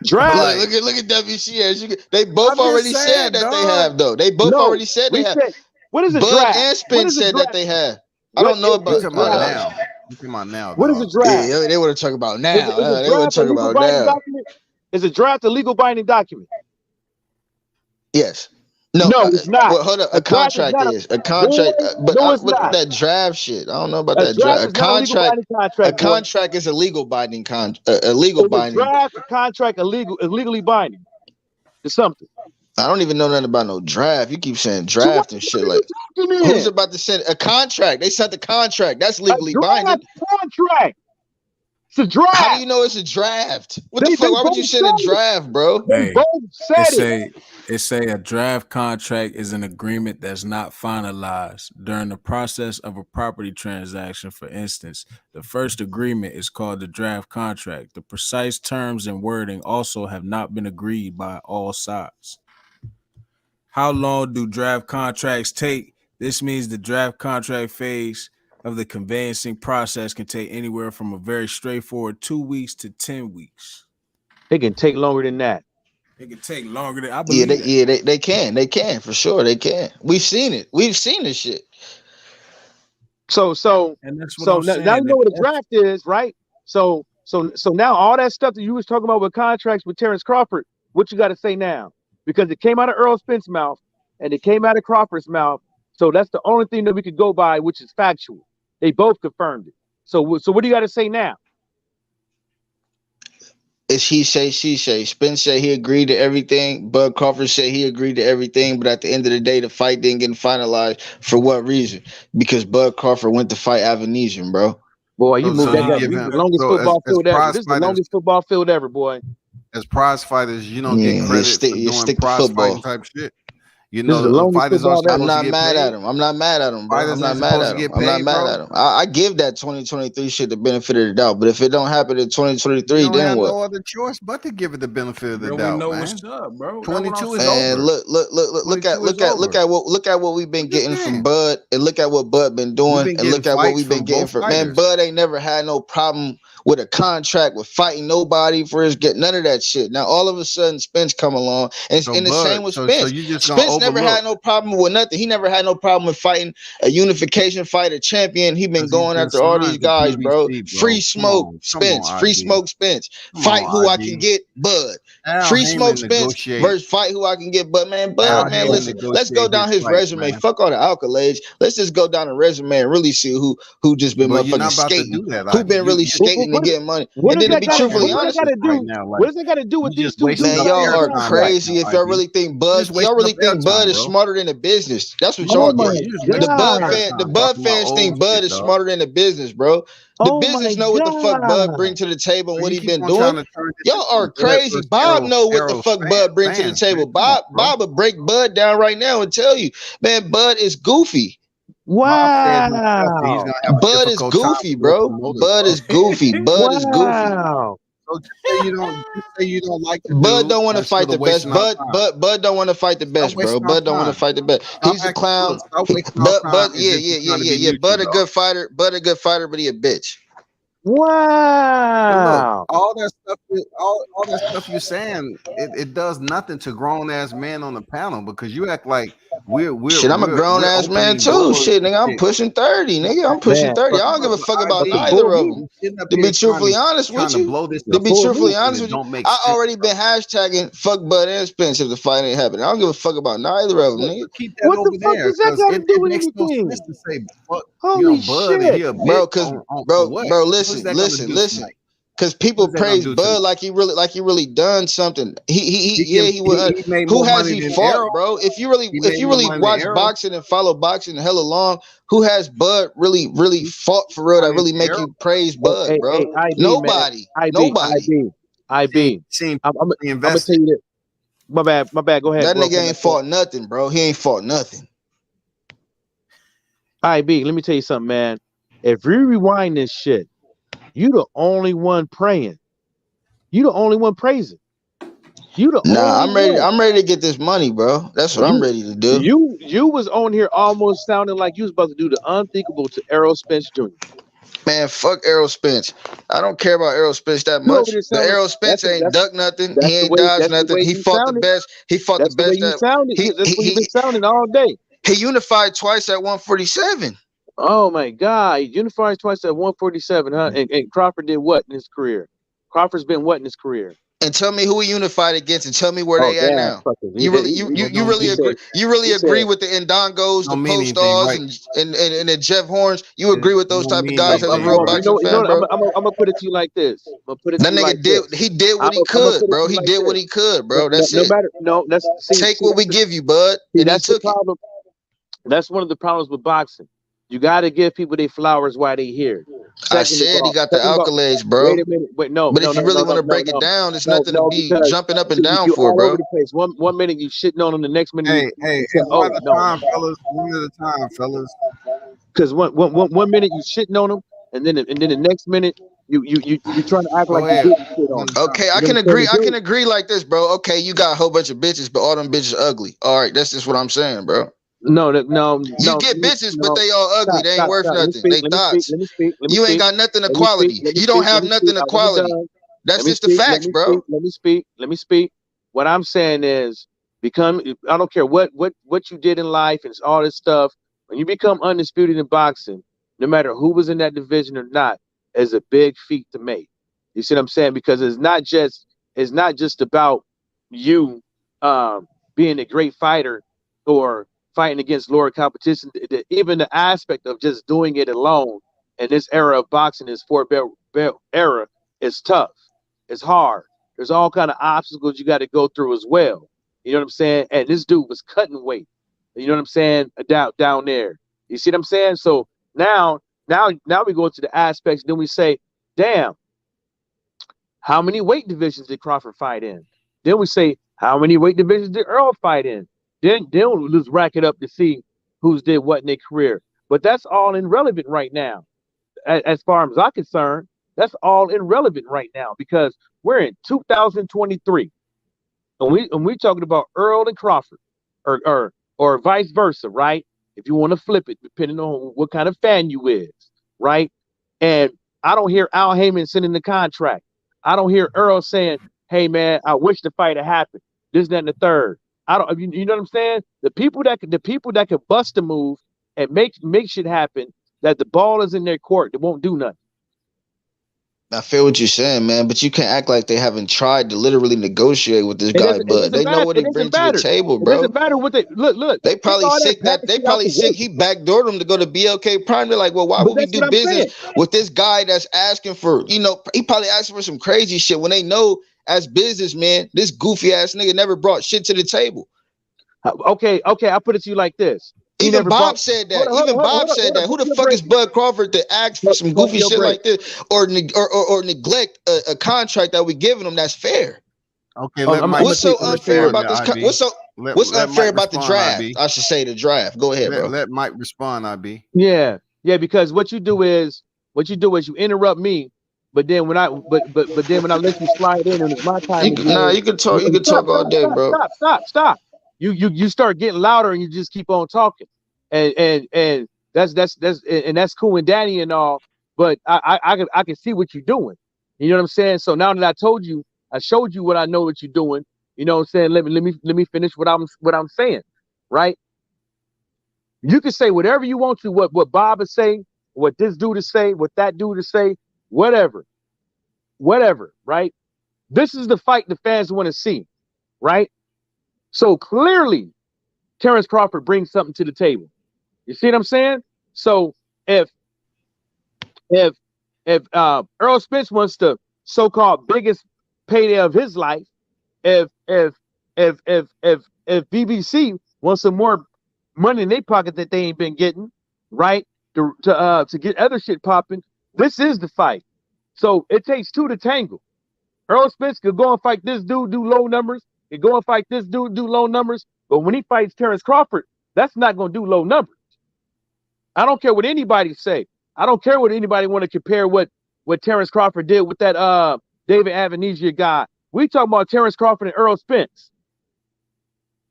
Draft.
Like, look at WCS. They both already said that they have, though. They both already said they have.
What is a
Bud
draft?
and Spence said that they have. I don't know about
now. Come on now.
What is a draft?
Yeah, they want to talk about now. They want to talk about now.
Is a draft a legal binding document?
Yes. No,
it's not.
Well, hold up. A contract is a contract, but
it's not.
That draft shit. I don't know about that draft. A contract is a legal binding a legal binding.
Draft, a contract, legally binding. It's something.
I don't even know nothing about no draft. You keep saying draft and shit. Like, who's about to send a contract? They sent the contract. That's legally binding.
Contract. It's a draft.
How do you know it's a draft? What the fuck? Why would you send a draft, bro?
Hey, it say a draft contract is an agreement that's not finalized during the process of a property transaction. For instance, the first agreement is called the draft contract. The precise terms and wording also have not been agreed by all sides. How long do draft contracts take? This means the draft contract phase of the conveyancing process can take anywhere from a very straightforward 2 weeks to 10 weeks.
It can take longer than that.
It can take longer than I believe.
They can for sure. They can. We've seen it. We've seen this shit.
So now you know what a draft is, right? So now all that stuff that you was talking about with contracts with Terrence Crawford, what you got to say now? Because it came out of Errol Spence's mouth and it came out of Crawford's mouth. So that's the only thing that we could go by, which is factual. They both confirmed it. So what do you got to say now?
It's he say, she say. Spence said he agreed to everything. Bud Crawford said he agreed to everything. But at the end of the day, the fight didn't get finalized. For what reason? Because Bud Crawford went to fight Avanesian, bro.
Boy, you moved that guy. The longest football field ever. This is the longest football field ever, boy.
as prize fighters, you don't
Yeah,
get
you
credit
stick,
for
you
doing
stick to
prize fighting
football.
type shit. You
This is the
know,
longest
fighters aren't
football
I'm
supposed to
not
get
mad at
paid.
him. I'm not mad at him, bro.
Fighters
I'm not
ain't
mad
supposed
at
to
him.
get
I'm not
paid,
mad
bro.
at him. I give that 2023 shit the benefit of the doubt. But if it don't happen in
You
2023,
don't
then
have
what?
no other choice but to give it the benefit of the
Then we
doubt,
know
man.
what's up, bro. That's what I'm
22 is
saying.
And
over.
look
22 is over.
at what we've been
I'm just
getting from
saying.
Bud, and look at what Bud been
We've
doing,
been
and
getting
look at what
fights
we've been
from
getting
both
from man.
fighters.
Bud ain't never had no problem with a contract with fighting nobody for his get none of that shit. Now all of a sudden Spence come along, and
So
and the
Bud,
same with
so
Spence.
you just gonna
Spence never
overlook
had no problem with nothing. He never had no problem with fighting a unification fighter champion. He been
because he's
going
been
after all these
signed to
guys, bro.
PBC,
Free
bro.
smoke
Come
Spence,
on,
free
ID.
smoke Spence.
Come
Fight
on,
who I can
ID.
get, Bud.
Al
Free smoke
Heyman
Spence
negotiate.
versus fight who I can get. But man, Bud,
Al
man,
Heyman
listen, let's go
negotiate
down
his
his
fights,
resume.
man.
Fuck all the accolades. Let's just go down the resume and really see who just been
But you're
motherfucking
not about to
skating.
do that,
Who
ID.
been really skating and getting money. And then to be truthfully
What
honest,
is right now?
What
Like
does that got to do with
you
these
just
two
wasting
man,
dudes
up
on
y'all
the
are
airtime right
crazy
now,
if y'all
ID.
really think
You
Bud,
just
y'all
wasting
really
up
think Bud
airtime,
is
bro.
smarter than the business. That's what
Oh
y'all
my
get.
Yeah, you just wasting up
The
airtime
Bud
talking about
fans think
old
Bud
shit,
is
dog.
smarter than the business, bro. The
Oh my
business know what the fuck Bud
God.
bring to the table and
Bro,
what
you
he
keep
been
on trying
doing.
to turn this
Y'all are
into Bud
crazy.
versus
Bob know what the
Errol
fuck Bud bring to the
fans, man.
table.
Come on, bro.
Bob will break Bud down right now and tell you, man, Bud is goofy.
Bob said himself that he's
Wow.
gonna have a
Bud is
difficult time
goofy,
with those
bro.
promoters,
Bud
bro.
is goofy. Bud is goofy.
Wow.
So just say you don't like the
Bud
dude
don't want to
instead
fight the
of
best.
wasting our time.
Bud don't want to fight the
Stop
best, bro.
wasting our
Bud don't want to
time.
fight the best.
Stop
He's a
acting
clown.
look, stop wasting our time and just be trying to be neutral,
Bud a
dog.
good fighter. Bud a good fighter, but he a bitch.
But look,
Wow.
all that stuff you're saying, it does nothing to grown ass men on the panel because you act like
Shit, I'm a grown
we're
ass man
opening
too.
doors
Shit,
and
nigga, I'm
shit.
pushing 30, nigga. I'm pushing
Man,
30.
but,
I don't give a
But
fuck about
ID,
but the
neither
full
of
meeting.
them.
you sitting up
To be
here
truthfully honest
trying
with
to
you,
blow this
to
The
be
full
truthfully
meeting.
and
honest
it
with you,
don't make
I
sense,
already
bro.
been hashtagging fuck Bud and Spence if the fight ain't happening. I don't give a fuck about neither of them,
But
nigga.
keep that
What the
over
fuck
there
does that
because
got to do
it
with
makes no
anything?
sense to say fuck,
Holy
Bud and he
shit.
a bitch
Bro, cause
on what?
bro,
What is that gonna do
listen.
tonight?
Cause
What
people
is that gonna
praise
do
Bud
tonight?
like he really done something. He would.
He made
Who
more
has
money
he
than
fought,
Errol.
bro?
He
If
made
you
more
really
money than
watch
Errol.
boxing and follow boxing hella long, who has Bud really
He
fought for real that
money
really
than
make
Errol.
you praise Bud, bro?
IB, man.
Nobody,
IB,
nobody.
IB, IB.
Seem
I'm gonna
invested.
tell you this. My bad. Go ahead.
That
Go ahead.
nigga ain't fought nothing, bro. He ain't fought nothing.
IB, let me tell you something, man. If you rewind this shit, you the only one praying. You the only one praising. You the
Nah,
only one.
I'm ready to get this money, bro. That's what I'm
You
ready to do.
you was on here almost sounding like you was about to do the unthinkable to Errol Spence Jr.
Man, fuck Errol Spence. I don't care about Errol Spence that
You over
much.
there
But
sounding
Errol Spence ain't duck nothing. He ain't dodged
that's the
nothing.
way
He
you
fought the
sounded.
best. He fought the
That's the way
best
you
that
sounded. That's the way you've been sounding all day.
he unified twice at 147.
Oh my God. Unified twice at 147, huh? And Crawford did what in his career? Crawford's been what in his career?
And tell me who he unified against and tell me where
Oh
they at
damn,
now.
fuckers.
You
Don't
really
He
mean
said
agree
he said
with the Ndongos, the
don't mean
Post
anything,
Stars,
right?
and the Jeff Horns. You
It
agree with those
don't
type of
mean
guys as a
anything,
real
well,
right?
boxing
you know
fan,
what?
bro?
I'm gonna put it to you like this. I'm gonna put it to
That
you
nigga
like this.
did what he
I'm gonna
could,
put it
bro.
to you
He
like
did what
this.
he could,
No,
bro.
no,
That's
no
it.
matter no, that's
Take what we give you, bud. And he
that's the
took it.
problem. That's one of the problems with boxing. You got to give people their flowers while they here.
I
Second of
said he
all,
got the accolades,
wait
bro.
a minute. Wait, no,
But
no,
if you
no,
really
no,
want
no,
to
no,
break it
no,
down, there's
no,
nothing to
no,
be
because
jumping up and down
you
for,
all over
bro.
the place. One minute you shitting on them, the next minute
Hey,
you say,
one
oh
at a
no,
time, fellas. One at a time, fellas.
because one minute you shitting on them, and then the next minute you trying to act like
Go
you
ahead.
didn't shit on
One
them.
at a time.
Okay, I
You know
can
what I'm
agree.
saying?
I can agree like this, bro. Okay, you got a whole bunch of bitches, but all them bitches ugly. All right, that's just what I'm saying, bro.
No,
You get bitches, but
no.
they all ugly. They ain't worth
Stop. Let me
nothing.
speak.
They
Let me speak.
thoughts.
Let me speak. Let me
You ain't
speak.
got nothing of
Let me speak.
quality.
Let me
You don't
speak. Let
have
me
nothing
speak.
of
Let me
quality.
done.
That's
Let me
just the
speak. Let
facts,
me speak.
bro.
Let me speak. Let me speak. What I'm saying is, I don't care what you did in life and all this stuff. When you become undisputed in boxing, no matter who was in that division or not, is a big feat to make. You see what I'm saying? Because it's not just about you being a great fighter or fighting against lower competition. Even the aspect of just doing it alone in this era of boxing, this four-belt era, is tough. It's hard. There's all kind of obstacles you got to go through as well. You know what I'm saying? And this dude was cutting weight. You know what I'm saying? Down there. You see what I'm saying? So now we go into the aspects. Then we say, damn, How many weight divisions did Crawford fight in? Then we say, how many weight divisions did Earl fight in? Then let's rack it up to see who's did what in their career. But that's all irrelevant right now. As far as I'm concerned, that's all irrelevant right now because we're in 2023. And we talking about Earl and Crawford or vice versa, right? If you want to flip it, depending on what kind of fan you is, right? And I don't hear Al Heyman sending the contract. I don't hear Earl saying, hey man, I wish the fight had happened. This, that, and the third. I don't you know what I'm saying? The people that could bust a move and make shit happen, that the ball is in their court, they won't do nothing.
I feel what you're saying, man, but you can't act like they haven't tried to literally negotiate with this guy. But they know what he brings to the table, bro.
It doesn't matter what they look.
They probably sick he backdoored him to go to BLK Prime. They're like, well, why would we do business with this guy that's asking for, he probably asking for some crazy shit when they know as businessmen, this goofy ass nigga never brought shit to the table.
Okay, I'll put it to you like this.
Even Bob said that. Bob said that. Who the fuck is Bud Crawford to ask for some goofy shit like this or neglect a contract that we giving him that's fair?
Okay,
what's so unfair about this? What's unfair about the draft? I should say the draft. Go ahead, bro.
Let Mike respond, IB.
Yeah, because what you do is you interrupt me, but then when I let you slide in and it's my time.
You can talk all day, bro.
Stop. You start getting louder and you just keep on talking, and that's cool and Danny and all, but I can see what you're doing. You know what I'm saying? So now that I showed you what I know what you're doing. You know what I'm saying? Let me finish what I'm saying, right? You can say whatever you want to, what Bob is saying, what this dude is saying, what that dude is saying, whatever, right? This is the fight the fans want to see, right? So clearly, Terrence Crawford brings something to the table. You see what I'm saying? So if Errol Spence wants the so-called biggest payday of his life, if BBC wants some more money in their pocket that they ain't been getting, right? To get other shit popping, this is the fight. So it takes two to tangle. Errol Spence could go and fight this dude, do low numbers. He go and fight this dude, do low numbers. But when he fights Terrence Crawford, that's not going to do low numbers. I don't care what anybody say. I don't care what anybody want to compare what Terrence Crawford did with that David Avanesia guy. We talking about Terrence Crawford and Errol Spence.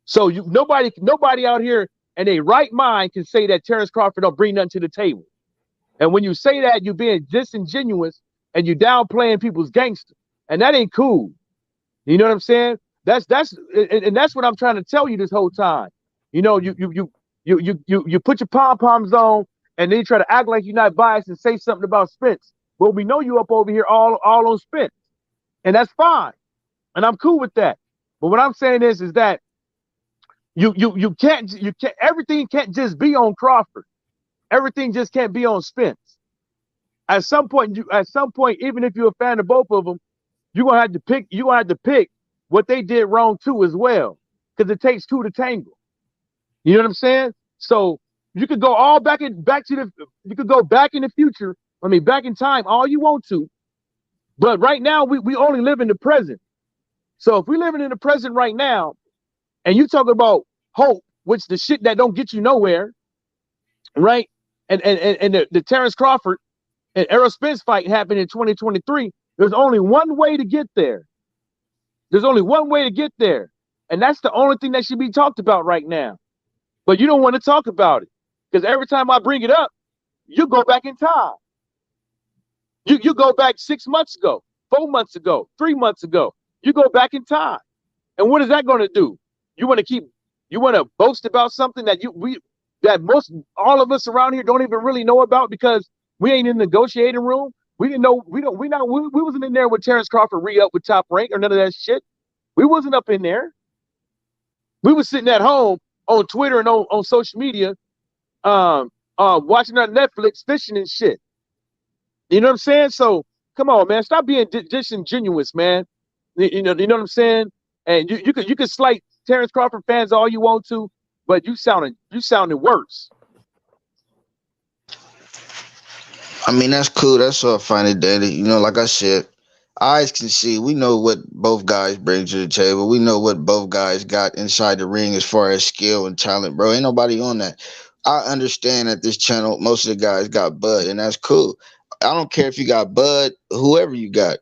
So nobody out here in a right mind can say that Terrence Crawford don't bring nothing to the table. And when you say that, you're being disingenuous and you're downplaying people's gangster. And that ain't cool. You know what I'm saying? That's what I'm trying to tell you this whole time. You know, you put your pom-poms on and then you try to act like you're not biased and say something about Spence. But we know you up over here all on Spence. And that's fine. And I'm cool with that. But what I'm saying is that you can't everything can't just be on Crawford. Everything just can't be on Spence. At some point, even if you're a fan of both of them, you're gonna have to pick what they did wrong too as well, because it takes two to tangle. You know what I'm saying? So you could go all back in the future. I mean, back in time, all you want to. But right now, we only live in the present. So if we're living in the present right now, and you talk about hope, which the shit that don't get you nowhere, right? And the Terrence Crawford and Errol Spence fight happened in 2023. There's only one way to get there. There's only one way to get there. And that's the only thing that should be talked about right now. But you don't want to talk about it. Because every time I bring it up, you go back in time. You go back 6 months ago, 4 months ago, 3 months ago. You go back in time. And what is that going to do? You want to boast about something that most all of us around here don't even really know about because we ain't in the negotiating room. We didn't know we wasn't in there with Terrence Crawford re-up with Top Rank or none of that shit. We wasn't up in there. We was sitting at home on Twitter and on social media, watching on Netflix, fishing and shit. You know what I'm saying? So come on, man, stop being disingenuous, man. You know what I'm saying? And you can slight Terrence Crawford fans all you want to, but you sounded worse.
I mean, that's cool. That's all fine and dandy. You know, like I said, eyes can see. We know what both guys bring to the table. We know what both guys got inside the ring as far as skill and talent, bro. Ain't nobody on that. I understand that this channel, most of the guys got Bud, and that's cool. I don't care if you got Bud, whoever you got.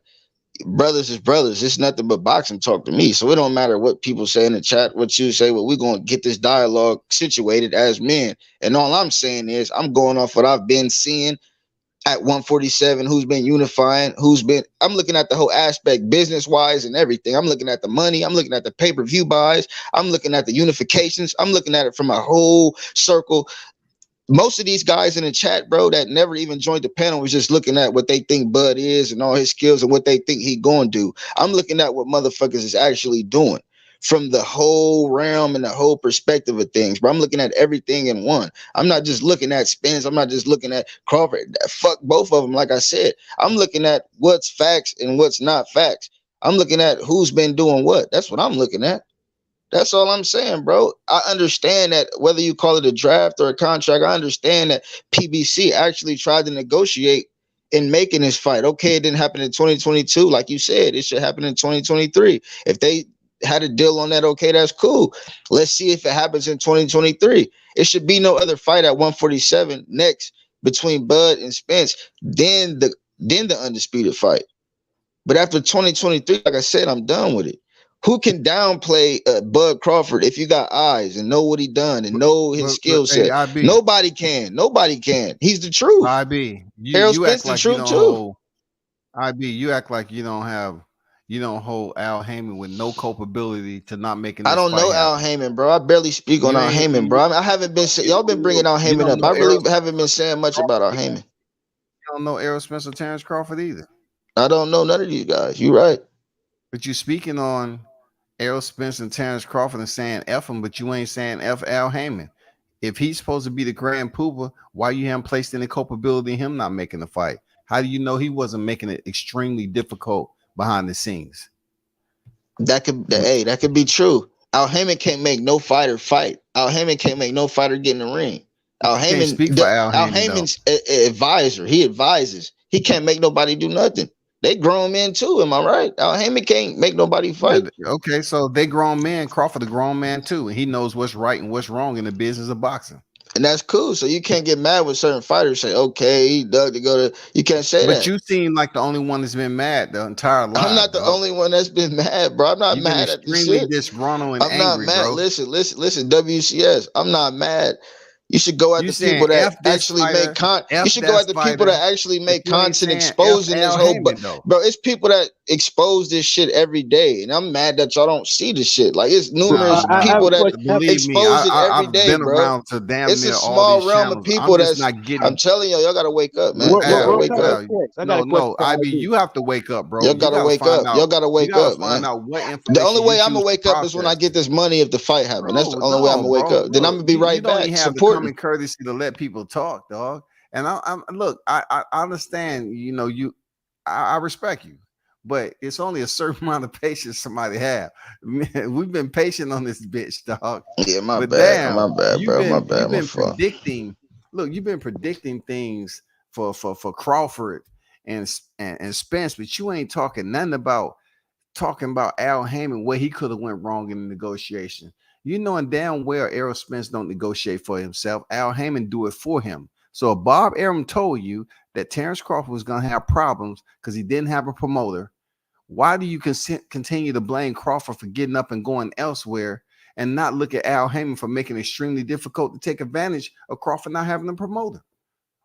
Brothers is brothers. It's nothing but boxing talk to me. So it don't matter what people say in the chat, what you say. Well, we're gonna get this dialogue situated as men. And all I'm saying is I'm going off what I've been seeing at 147, who's been unifying, I'm looking at the whole aspect business wise and everything. I'm looking at the money, I'm looking at the pay-per-view buys, I'm looking at the unifications, I'm looking at it from a whole circle. Most of these guys in the chat, bro, that never even joined the panel was just looking at what they think Bud is and all his skills and what they think he gonna do. I'm looking at what motherfuckers is actually doing from the whole realm and the whole perspective of things, bro. I'm looking at everything in one. I'm not just looking at Spence. I'm not just looking at Crawford. Fuck both of them. Like I said, I'm looking at what's facts and what's not facts. I'm looking at who's been doing what. That's what I'm looking at. That's all I'm saying, bro. I understand that whether you call it a draft or a contract, I understand that PBC actually tried to negotiate in making this fight. Okay, it didn't happen in 2022. Like you said, it should happen in 2023. If they had a deal on that, okay, that's cool. Let's see if it happens in 2023. It should be no other fight at 147 next between Bud and Spence, then the undisputed fight. But after 2023, like I said, I'm done with it. Who can downplay Bud Crawford if you got eyes and know what he done and know his skill set?
Hey,
Nobody can. Nobody can. He's the truth.
IB,
Errol
you
Spence
act like
the
you
truth
don't
too.
hold. IB, you act like you don't hold Al Heyman with no culpability to not making this
I don't
fight
know
happen.
Al Heyman, bro. I barely speak on Al Heyman, bro. I haven't been. Y'all been bringing Al Heyman up. I really haven't been saying much about Al Heyman.
You don't know Errol Spence or Terrence Crawford either.
I don't know none of these guys. You right.
But you speaking on Errol Spence and Terrence Crawford and saying F him, but you ain't saying F Al Heyman. If he's supposed to be the grand pooper, why you haven't placed any culpability in him not making the fight? How do you know he wasn't making it extremely difficult behind the scenes?
That could be true. Al Heyman can't make no fighter fight. Al Heyman can't make no fighter get in the ring. Al Heyman,
speak for Al
Heyman's advisor. He advises. He can't make nobody do nothing. They grown men too. Am I right? Al Heyman can't make nobody fight.
Yeah, okay, so they grown men. Crawford a grown man too, and he knows what's right and what's wrong in the business of boxing.
And that's cool. So you can't get mad with certain fighters. Say, okay, he dug to go to. You can't say that.
But you seem like the only one that's been mad the entire life.
I'm not the only one that's been mad, bro. I'm not mad at the shit.
Disgruntled and
I'm not
angry,
mad.
bro.
Listen. WCS. I'm not mad. You should go at the people that actually make content. You should go at the people that actually make content exposing this whole. Bro, it's people that expose this shit every day, and I'm mad that y'all don't see this shit. Like it's numerous people that expose it every day, bro. It's a small realm of people that's. I'm telling y'all gotta wake up, man. You gotta wake up.
No, IB, you have to wake up, bro.
Y'all gotta wake up. Y'all gotta wake up, man. The only way I'm gonna wake up is when I get this money. If the fight happens, that's the only way I'm gonna wake up. Then I'm gonna be right back.
Common courtesy to let people talk, dog. And I understand, I respect you, but it's only a certain amount of patience somebody have. We've been patient on this bitch, dog.
Yeah, my bad, bro. My bad.
You've been predicting things for Crawford and Spence, but you ain't talking about Al Heyman, where he could have went wrong in the negotiation. You knowing damn well Errol Spence don't negotiate for himself. Al Heyman do it for him. So if Bob Arum told you that Terrence Crawford was going to have problems because he didn't have a promoter, why do you continue to blame Crawford for getting up and going elsewhere and not look at Al Heyman for making it extremely difficult to take advantage of Crawford not having a promoter?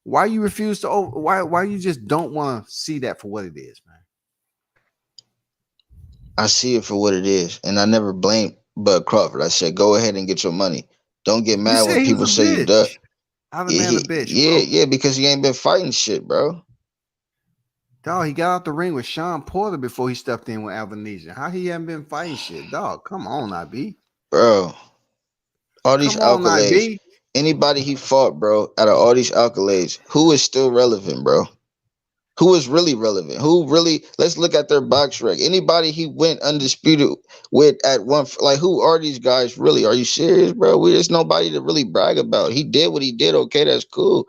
Why you refuse to? Why you just don't want to see that for what it is, man?
I see it for what it is, and I never blame Bud Crawford. I said, go ahead and get your money. Don't get mad when people say you duck. Yeah, because he ain't been fighting shit, bro.
Dog, he got out the ring with Sean Porter before he stepped in with Albanese. How he haven't been fighting shit, dog? Come on, IB.
Bro, all these accolades. Anybody he fought, bro, out of all these accolades, who is still relevant, bro? Who is really relevant? Let's look at their box rec. Anybody he went undisputed with at one, like, who are these guys really? Are you serious, bro? There's nobody to really brag about. He did what he did. Okay, that's cool.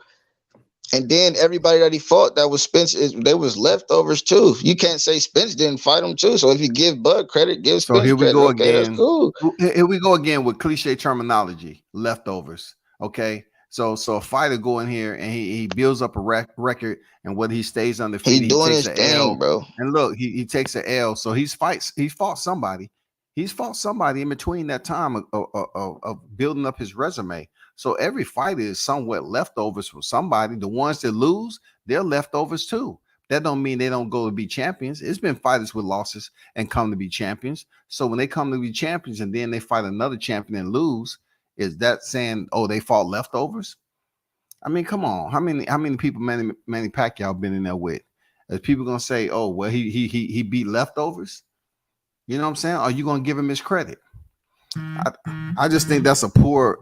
And then everybody that he fought that was Spence, they was leftovers too. You can't say Spence didn't fight him too. So if you give Bud credit, give
So
Spence
here we
credit.
go
Okay, that's
again.
cool.
Here we go again with cliche terminology, leftovers. Okay. So a fighter go in here and he builds up a record, and whether he stays undefeated,
He doing
takes
his
an
thing,
L.
bro.
And look, he takes an L. So he fought somebody. He's fought somebody in between that time of building up his resume. So every fighter is somewhat leftovers from somebody. The ones that lose, they're leftovers too. That don't mean they don't go to be champions. It's been fighters with losses and come to be champions. So when they come to be champions and then they fight another champion and lose, is that saying, oh, they fought leftovers? I mean, come on. How many people Manny Pacquiao been in there with? Is people gonna say, oh, well, he beat leftovers? You know what I'm saying? Are you gonna give him his credit? I just think that's a poor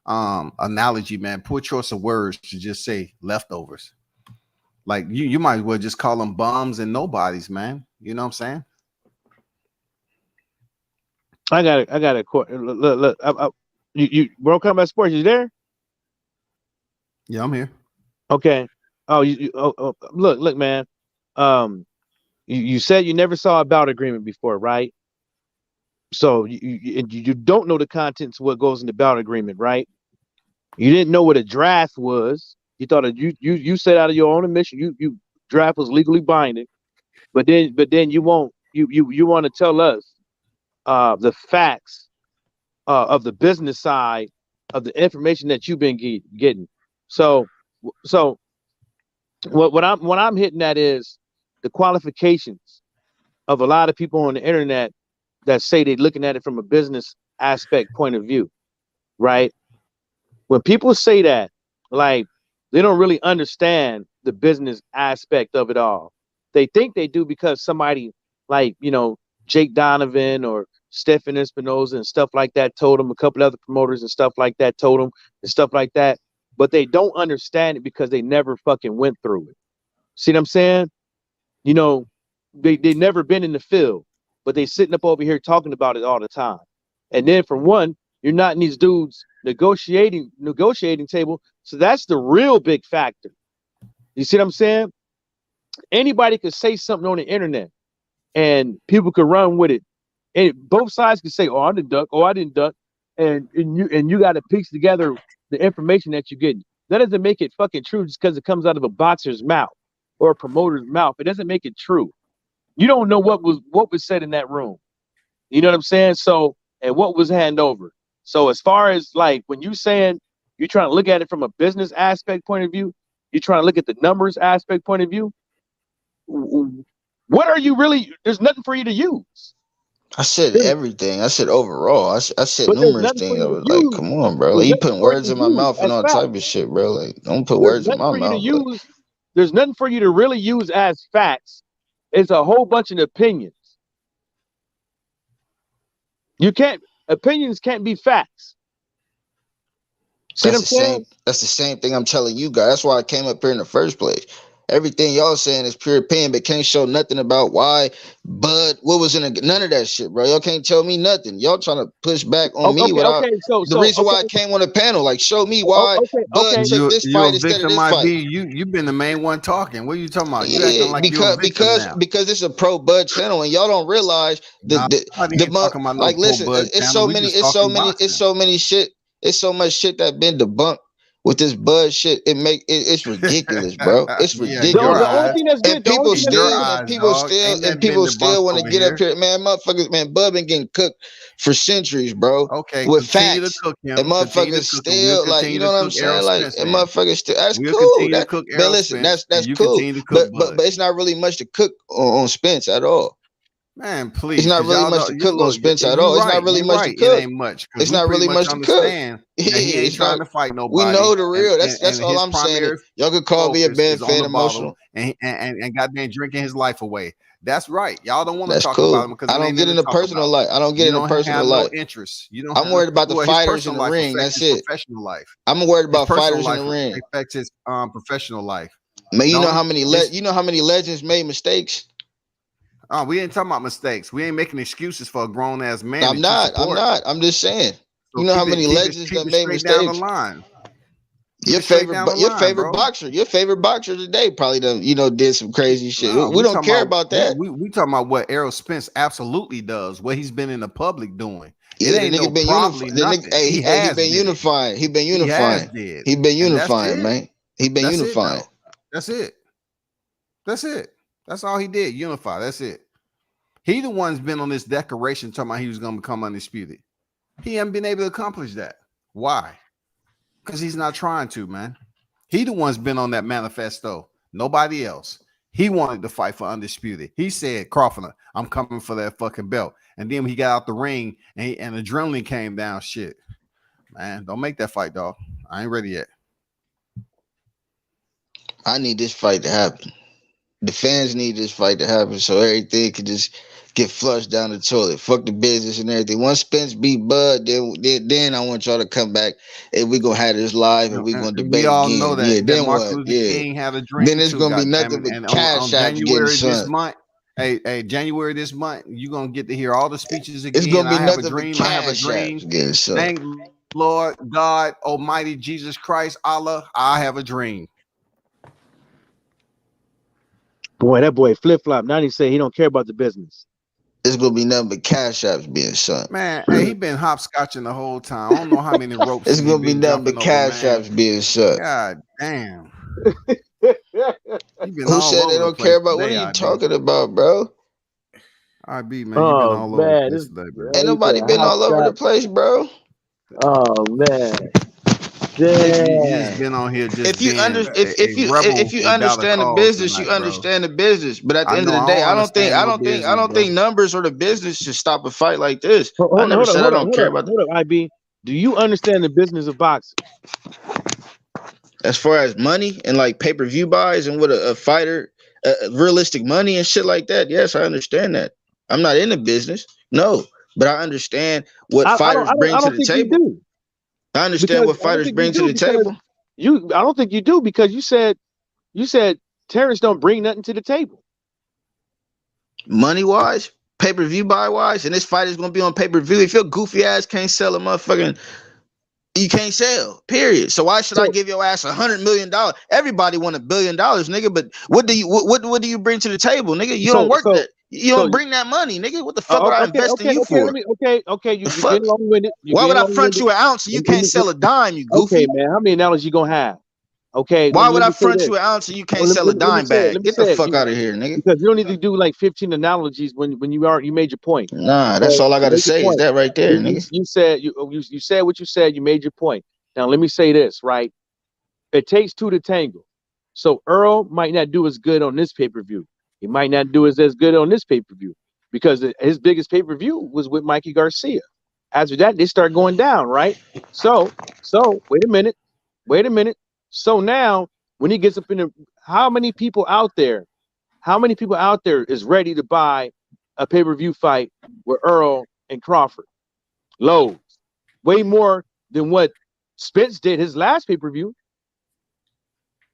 analogy, man. Poor choice of words to just say leftovers. Like you might as well just call them bums and nobodies, man. You know what I'm saying?
I got a look. You World Combat Sports, you there?
Yeah, I'm here.
Okay. Oh, look, man. You said you never saw a bout agreement before, right? So you don't know the contents of what goes in the bout agreement, right? You didn't know what a draft was. You thought you said out of your own admission you draft was legally binding, but then you want to tell us the facts of the business side of the information that you've been getting. So what I'm hitting at is the qualifications of a lot of people on the internet that say they're looking at it from a business aspect point of view, right? When people say that, like, they don't really understand the business aspect of it all. They think they do because somebody like, Jake Donovan or Stephen Espinoza and stuff like that told them, a couple other promoters and stuff like that told them and stuff like that. But they don't understand it because they never fucking went through it. See what I'm saying? They never been in the field, but they sitting up over here talking about it all the time. And then for one, you're not in these dudes negotiating table. So that's the real big factor. You see what I'm saying? Anybody could say something on the internet and people could run with it. And both sides could say, oh, I didn't duck, oh, I didn't duck. And you got to piece together the information that you're getting. That doesn't make it fucking true just because it comes out of a boxer's mouth or a promoter's mouth. It doesn't make it true. You don't know what was said in that room. You know what I'm saying? So, and what was handed over. So as far as like when you saying you're trying to look at it from a business aspect point of view, you're trying to look at the numbers aspect point of view, what are you really, there's nothing for you to use.
I said everything. I said overall. I said numerous things. I was like, come on, bro. Like, you putting words in my mouth and all type of shit, bro. Like, don't put words in my mouth.
There's nothing for you to really use as facts. It's a whole bunch of opinions. Opinions can't be facts. See what I'm saying?
That's the same thing I'm telling you guys. That's why I came up here in the first place. Everything y'all saying is pure opinion, but can't show nothing about why Bud, what was in it, none of that shit, bro. Y'all can't tell me nothing. Y'all trying to push back on me without the reason why I came on the panel. Like, show me why Bud took this fight instead of this fight.
You've been the main one talking. What are you talking about? You
acting like because it's a pro Bud channel and y'all don't realize like listen, it's so much shit that been debunked. With this Bud shit, it's ridiculous, bro. It's ridiculous. And people still want to get up here, man. Motherfuckers, man, Bud been getting cooked for centuries, bro.
Okay,
with facts. And motherfuckers still like, you know what I'm saying? Like, and motherfuckers still. That's cool. Man, listen, that's cool. But it's not really much to cook on Spence at all.
Man, please.
It's not really much to cook on Spence at all. It's not really much to cook.
It ain't much.
It's not really much to cook.
He ain't trying to fight nobody.
We know the real. That's all I'm saying. Y'all could call me a bad fan emotional.
And goddamn drinking his life away. That's right. Y'all don't want to talk
cool.
about him because
I don't get into personal life. I don't get into personal life.
No interest.
I'm worried about the fighters in the ring. That's it.
Professional life.
I'm worried about fighters in the ring.
Affects his professional life.
Man, you know how many legends made mistakes?
Oh, we ain't talking about mistakes. We ain't making excuses for a grown ass man.
I'm not. I'm just saying. So you know how many legends that made mistakes? Down the line.
keep it straight down the line,
your favorite
bro.
boxer today probably done, did some crazy shit.
No,
we don't care about that.
We talking about what Errol Spence absolutely does, what he's been in the public doing.
Yeah,
It ain't no probably nothing. He been
unifying. He been unifying. He been unifying, man. He been unifying.
That's it. That's all he did. Unify. That's it. He the one's been on this declaration talking about he was going to become undisputed. He hasn't been able to accomplish that. Why? Because he's not trying to, man. He the one's been on that manifesto. Nobody else. He wanted to fight for undisputed. He said, Crawford, I'm coming for that fucking belt. And then when he got out the ring and adrenaline came down, shit. Man, don't make that fight, dog. I ain't ready yet.
I need this fight to happen. The fans need this fight to happen so everything can just get flushed down the toilet. Fuck the business and everything. Once Spence beat Bud, then I want y'all to come back and we gonna have this live and we gonna debate.
We all
again.
know that.
Yeah, then
Martin
what?
Luther
Yeah.
King had a dream.
Then it's gonna be nothing but cash out
January
getting
this month. Hey, January this month, you're gonna get to hear all the speeches again.
It's gonna be
I have a
nothing
dream.
but
I have a
cash
dream.
Thank
Lord God, Almighty Jesus Christ, Allah, I have a dream.
Boy, that boy flip-flop. Now he say he don't care about the business.
It's gonna be nothing but cash apps being sunk.
Man, hey, he been hopscotching the whole time. I don't know how many ropes.
It's gonna be nothing but cash apps being sunk.
God damn.
Who said they don't care about? What are you talking about, bro?
I be, man. You been all over the place today, bro.
Ain't nobody been all over the place, bro.
Oh man.
You just been on here just
if you understand the business, you understand the business. But at the end of the day, I don't think numbers or the business should stop a fight like this. I never said I don't care about that.
Hold up, IB. Do you understand the business of boxing?
As far as money and like pay-per-view buys and what a fighter, realistic money and shit like that, yes, I understand that. I'm not in the business, no, but I understand what fighters bring to the table. I understand what fighters bring to the table.
I don't think you do because you said Terrence don't bring nothing to the table.
Money wise, pay-per-view buy wise, and this fight is gonna be on pay-per-view. If your goofy ass can't sell a motherfucking, you can't sell. Period. So why should I give your ass $100 million? Everybody want $1 billion, nigga. But what do you bring to the table, nigga? You don't work that. You don't bring that money, nigga. What the fuck would I invest in you for?
Okay. You get long-winded.
Why would I front you an ounce and you can't sell a dime, you goofy?
Okay, man. How many analogies you gonna have? Okay.
Why would I front you an ounce and you can't sell a dime bag? Get the fuck out of here, nigga.
Because you don't need to do like 15 analogies when you made your point.
Nah, that's all I gotta say is that right there, nigga.
You said what you said. You made your point. Now let me say this, right? It takes two to tango. So Earl might not do as good on this pay-per-view. He might not do as good on this pay-per-view because his biggest pay-per-view was with Mikey Garcia. After that, they start going down, right? So wait a minute. So now when he gets up in the, how many people out there is ready to buy a pay-per-view fight with Earl and Crawford? Loads. Way more than what Spence did his last pay-per-view.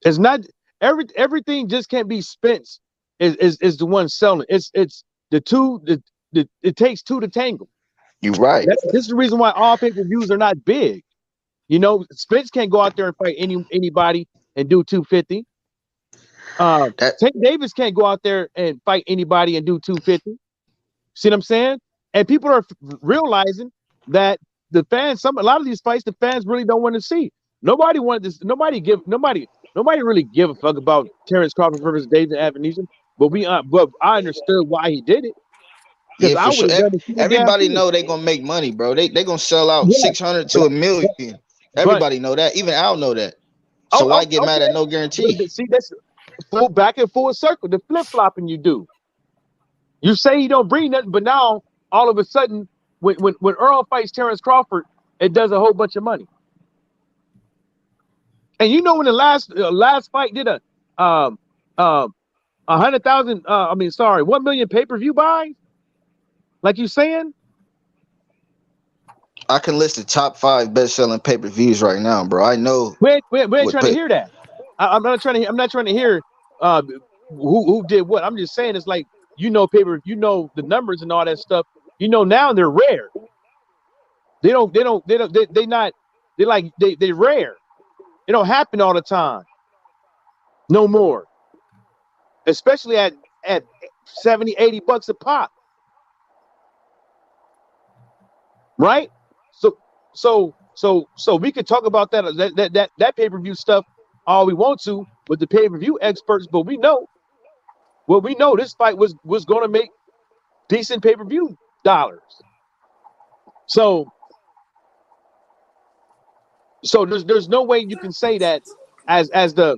It's not everything just can't be Spence is the one selling. It's the two it takes two to tangle.
You're right.
This is the reason why all pay-per-views are not big. You know, Spence can't go out there and fight anybody and do 250. Tank Davis can't go out there and fight anybody and do 250. See what I'm saying? And people are realizing that the fans, a lot of these fights, the fans really don't want to see. Nobody wanted this. Nobody really give a fuck about Terrence Crawford versus David Avenesian. But I understood why he did it.
Yeah, for sure. Everybody know they gonna make money, bro. They gonna sell out 600 to 1 million. Everybody know that. Even Al know that. So why get mad at no guarantee?
See, that's full back and full circle. The flip flopping you do. You say you don't bring nothing, but now all of a sudden, when Earl fights Terrence Crawford, it does a whole bunch of money. And you know when the last fight did a 100,000, 1 million pay-per-view buys? Like you saying?
I can list the top 5 best-selling pay-per-views right now, bro. I know.
We ain't trying to hear that. I'm not trying to hear who did what. I'm just saying it's like the numbers and all that stuff. You know now they're rare. They're rare. It don't happen all the time. No more. Especially at 70, $80 a pop. Right? So we could talk about that pay-per-view stuff all we want to with the pay-per-view experts, but we know this fight was going to make decent pay-per-view dollars. So there's no way you can say that as the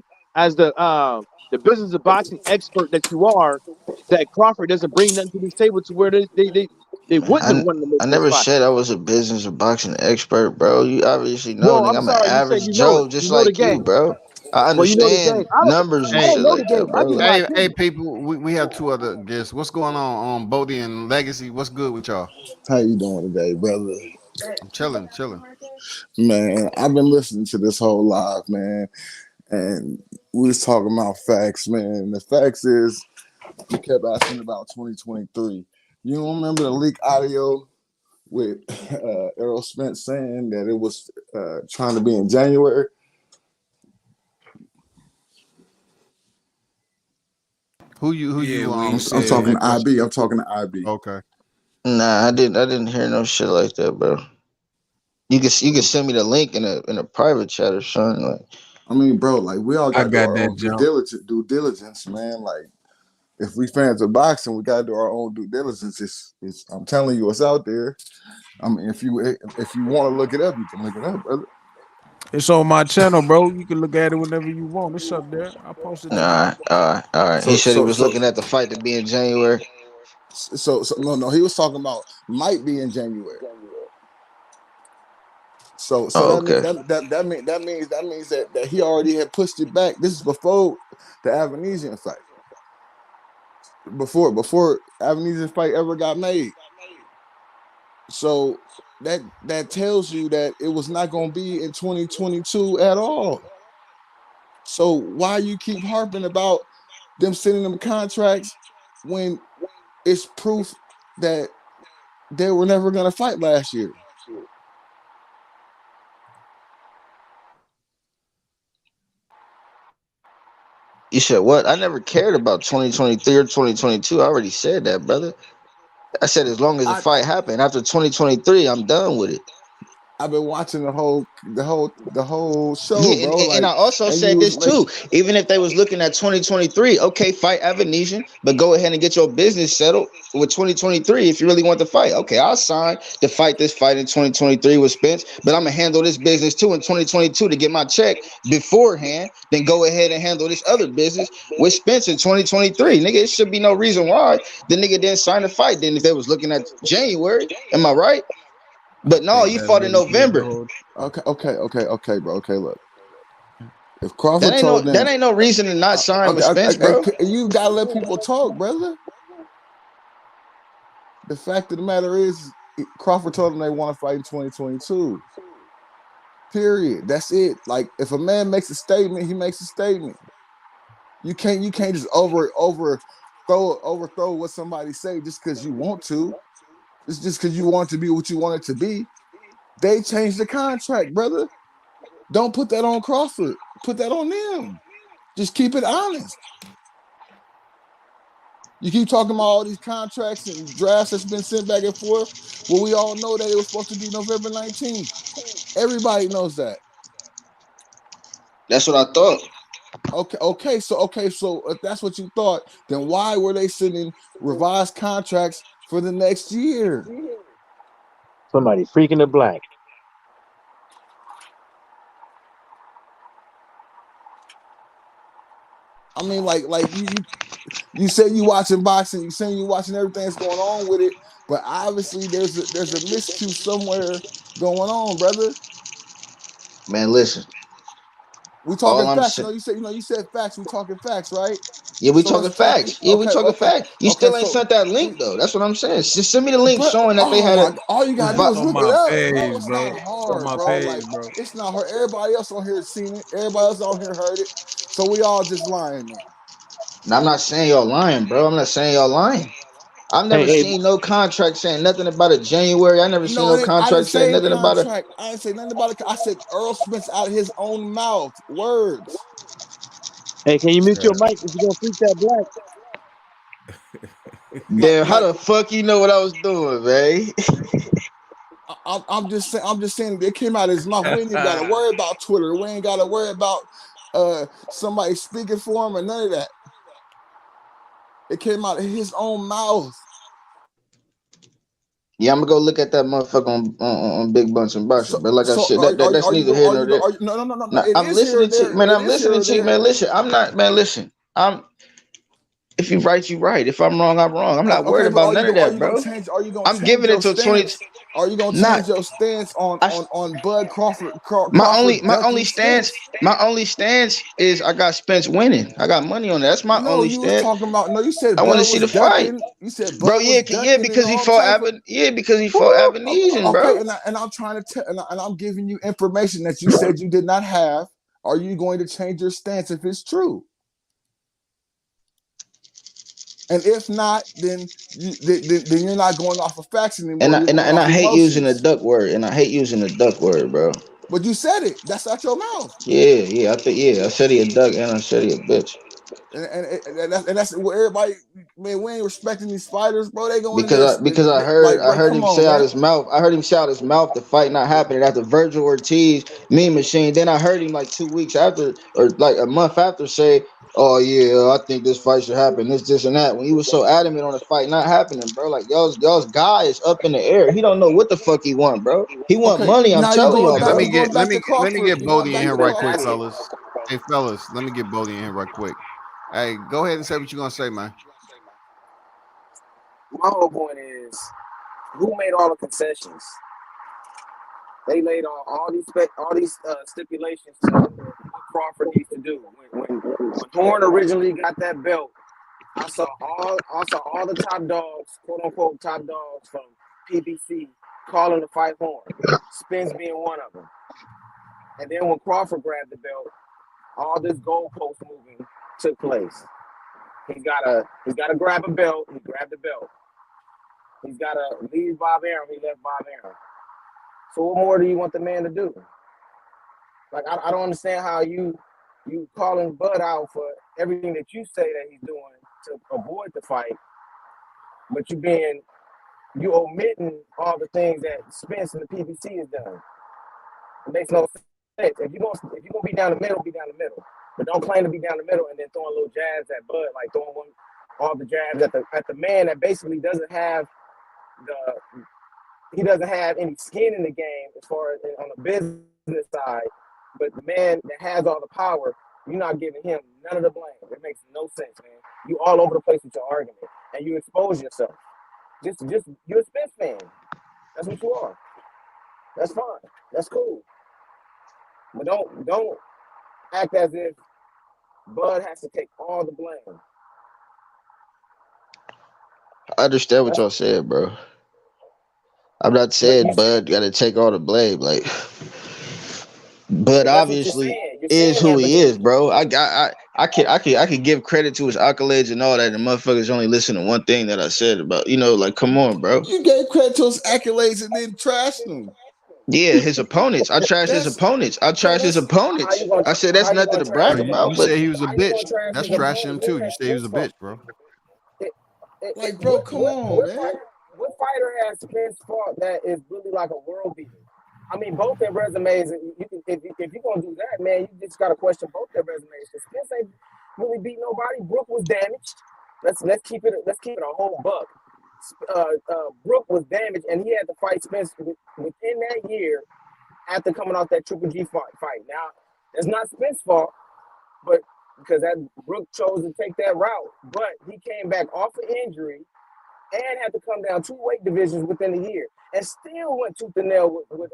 business of boxing expert that you are, that Crawford doesn't bring nothing to this table to where they wouldn't have wanted to make
I
this
never
fight.
said I was a business of boxing expert, bro. You obviously know,
Well,
nigga,
I'm
I'm an
sorry, you said
average
you know it.
Joe just
You know the
like you,
game.
bro. I
Well, you know the game.
understand numbers and
I don't
shit
know
like
the
that,
game. I
bro.
give my
Like,
Hey,
opinion.
people, we have two other guests. What's going on Bodie and Legacy? What's good with y'all?
How you doing today, brother?
I'm chilling.
Man, I've been listening to this whole live, man, and we was talking about facts, man. The facts is you kept asking about 2023. You don't remember the leak audio with Errol Spence saying that it was trying to be in January?
Who you
we
I'm
said
asking
talking
that
to
question?
IB. I'm talking to IB.
Okay.
nah, I didn't hear no shit like that, bro. You can send me the link in a private chat or something. Like,
I mean, bro, like we all
I
got to do
got
our
that
own
jump.
due diligence, man. Like if we fans of boxing, we got to do our own due diligence. It's I'm telling you, it's out there. I mean, if you want to look it up, you can look it up, brother.
It's on my channel, bro. You can look at it whenever you want. It's up there. I posted the link.
all right. He
So
said he
so
was
so
looking at the fight to be in January.
so no, he was talking about might be in January. So
Oh,
that means
okay.
that means that he already had pushed it back. This is before the Avenesian fight. Before Avenesian fight ever got made. So that tells you that it was not going to be in 2022 at all. So why you keep harping about them sending them contracts when it's proof that they were never going to fight last year?
You said what? I never cared about 2023 or 2022. I already said that, brother. I said as long as the
I
fight happened after 2023, I'm done with it.
I've been watching the whole show,
Yeah,
bro.
and I
Like,
also
and you
said
was
this
like,
too. Even if they was looking at 2023, okay, fight Avenesian, but go ahead and get your business settled with 2023 if you really want to fight. Okay, I'll sign to fight this fight in 2023 with Spence, but I'm gonna handle this business too in 2022 to get my check beforehand. Then go ahead and handle this other business with Spence in 2023. Nigga, it should be no reason why the nigga didn't sign the fight. Then if they was looking at January, am I right?
I
But no,
think
you
that's
fought in
what he did the
November.
whole.
okay, bro. Okay, look. If Crawford told
That
them,
ain't no reason to not sign with Spence, bro.
you gotta let people talk, brother. The fact of the matter is, Crawford told them they want to fight in 2022. Period. That's it. Like, if a man makes a statement, he makes a statement. You can't just overthrow what somebody say just because you want to. It's just because you want it to be what you want it to be. They changed the contract, brother. Don't put that on Crawford. Put that on them. Just keep it honest. You keep talking about all these contracts and drafts that's been sent back and forth. Well, we all know that it was supposed to be November 19th. Everybody knows that.
That's what I thought.
So if that's what you thought, then why were they sending revised contracts for the next year?
Somebody freaking the black.
I mean, like you say you watching boxing, you saying you watching everything that's going on with it, but obviously there's a miscue somewhere going on, brother.
Man, listen.
We
All
talking
I'm
facts.
saying.
You said facts. We talking facts, right?
Yeah, we
So
talking
let's talk.
facts. Yeah, we talking facts. You
Okay.
still ain't
So
sent that link
we,
though. That's what I'm saying. Just send me the link
but
showing that they
oh
had
my,
a
all you gotta do
It's
is
on
look
my
it up, bro.
page,
It's
bro.
not
It's on
hard,
my
bro.
page,
Like
bro.
it's not hard. Everybody else on here has seen it. Everybody else on here heard it. So we all just lying then.
Now, I'm not saying y'all lying, bro. I'm not saying y'all lying. I've never
Hey,
seen no contract saying nothing about a January. I never seen
No,
no
I didn't
contract saying
say
nothing about it.
contract. I didn't say nothing about it. I said Earl Spence out of his own mouth. Words.
hey, can you mute your mic if you're gonna freak that black?
Like,
Damn, how
like
the fuck you know what I was doing, man?
I'm just saying. I'm just saying. It came out of his mouth. We ain't even got to worry about Twitter. We ain't got to worry about somebody speaking for him or none of that. It came out of his own mouth.
Yeah, I'm gonna go look at that motherfucker on Big Bunch and Boxer. But like I
So
said, that's
are you
neither
going?
here
Are
nor
you going?
there.
No.
Now,
It
I'm
is here or
listening to
there.
man.
It
I'm
is here
listening
or
to you,
there.
man. Listen, I'm not man. Listen, if you right, you right. If I'm wrong, I'm wrong. I'm not worried
Okay, but
about none of
are
that,
you going to
bro.
change? Are you going to
I'm
change
giving it
your
till 20.
stance? Are you going to
Not
change your stance
I.
on Bud Crawford?
My only
Crawford
my only
ducking
stance
Spence?
my only stance is I got Spence winning. I got money on that. That's my
No,
only
you was
stance.
talking about. No, you said
I want to
Bud
see
was
the fight,
ducking. You said
bro.
Bud was
Yeah,
ducking and
because he
all
fought
type of.
because he fought Avenesian,
Okay,
bro.
and I'm trying to tell, and I'm giving you information that you said you did not have. Are you going to change your stance if it's true? And if not, then you're not going off of facts
And
anymore.
I
You're
and I,
going
and
off
I hate using the
emotions.
duck word, and I hate using the duck word, bro.
But you said it. That's out your mouth.
Yeah. I said he a duck, and I said he a bitch.
And that's where everybody, man, we ain't respecting these fighters, bro. They going in there,
Because
like,
I
bro,
heard
come
him
on,
say out
man.
his mouth. I heard him say out his mouth the fight not happening after Virgil Ortiz Mean Machine. Then I heard him like 2 weeks after or like a month after say, "Oh yeah, I think this fight should happen. This and that." When he was so adamant on the fight not happening, bro. Like y'all's guy is up in the air. He don't know what the fuck he want, bro. He want
Okay,
money. I'm
now you
telling
going
y'all,
Hey,
back.
bro.
You going back to
let me
Crawford.
get
You going
Bodie in
back
here
to
right quick,
Crawford.
fellas. Hey, fellas, let me get Bodie in here right quick. Hey, go ahead and say what you're gonna say, man.
My whole point is, who made all the concessions? They laid on all these stipulations to what Crawford needs to do. When Horn originally got that belt, I saw all the top dogs, quote unquote top dogs from PBC calling to fight Horn. Spence being one of them. And then when Crawford grabbed the belt, all this goalpost moving took place. He's gotta grab a belt. He grabbed the belt. He's gotta leave Bob Arum. He left Bob Arum. So what more do you want the man to do? Like I don't understand how you calling Bud out for everything that you say that he's doing to avoid the fight, but you omitting all the things that Spence and the PBC has done. It makes no sense. If you're gonna be down the middle, be down the middle. But don't claim to be down the middle and then throwing little jabs at Bud, like all the jabs at the man that basically doesn't have any skin in the game as far as on the business side. But the man that has all the power, you're not giving him none of the blame. It makes no sense, man. You all over the place with your argument, and you expose yourself. Just you're a Spence fan. That's what you are. That's fine. That's cool. But don't act as if Bud has to take all the blame.
I understand what
That's
y'all said, bro. I'm not
but you
saying Bud got to take all the blame, like. But
but that's what you're
obviously
saying. You're
is
saying
who
that, but
he is, bro. I could give credit to his accolades and all that. And motherfuckers only listen to one thing that I said about, like, come on, bro.
You gave credit to his accolades and then trashed him.
Yeah, his opponents. I trashed his
That's
opponents. I
okay.
trashed his opponents. I said that's
how you
nothing
gonna
to
trash
No,
brag
his
you
about,
opponent?
but
said he was a
How you
bitch.
gonna trash
That's
his
trashing him
opponent? What
too. You
has
said he was
Spence
a
fought?
bitch, bro.
like, bro, come on, man.
What fighter has Spence fought that is really like a world beater? I mean, both their resumes. If you're gonna do that, man, you just gotta question both their resumes. Spence ain't really beat nobody. Brook was damaged. Let's keep it a whole buck. Brook was damaged, and he had to fight Spence within that year after coming off that Triple G fight. Now, that's not Spence's fault, but because that Brook chose to take that route, but he came back off of injury and had to come down 2 weight divisions within a year, and still went tooth and nail with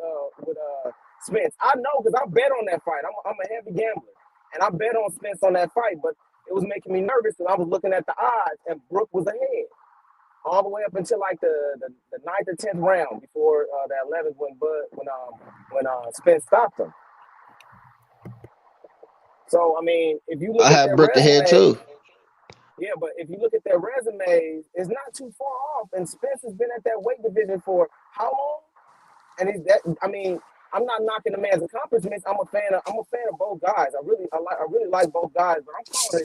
Spence. I know because I bet on that fight. I'm a heavy gambler, and I bet on Spence on that fight, but it was making me nervous because I was looking at the odds, and Brook was ahead all the way up until like the 9th or 10th round before the 11th when Spence stopped him. So I mean, if you look
I
at
had
their
Brook ahead
resume,
too.
Yeah, but if you look at their resumes, it's not too far off. And Spence has been at that weight division for how long? And he's that. I mean, I'm not knocking the man's accomplishments. I'm a fan of both guys. I really like both guys. But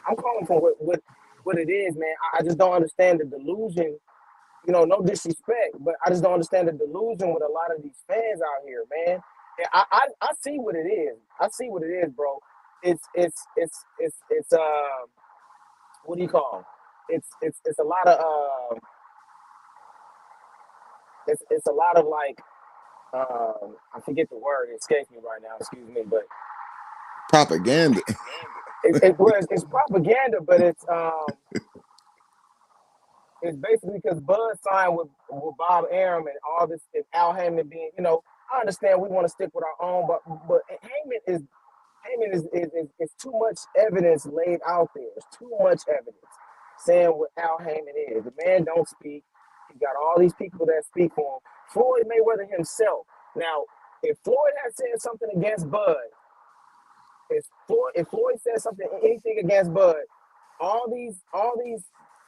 I'm calling for what it is, man. I just don't understand the delusion. You know, no disrespect, but I just don't understand the delusion with a lot of these fans out here, man. And I see what it is. I see what it is, bro. It's what do you call? It's a lot of it's a lot of like I forget the word, it escapes me right now, excuse me, but
Propaganda.
it's propaganda, but it's basically because Bud signed with Bob Arum and all this, and Al Heyman being, you know, I understand we want to stick with our own, but Heyman is too much evidence laid out there. It's too much evidence saying what Al Heyman is. The man don't speak. He got all these people that speak for him. Floyd Mayweather himself. Now, if Floyd had said something against Bud, if Floyd said anything against Bud, all these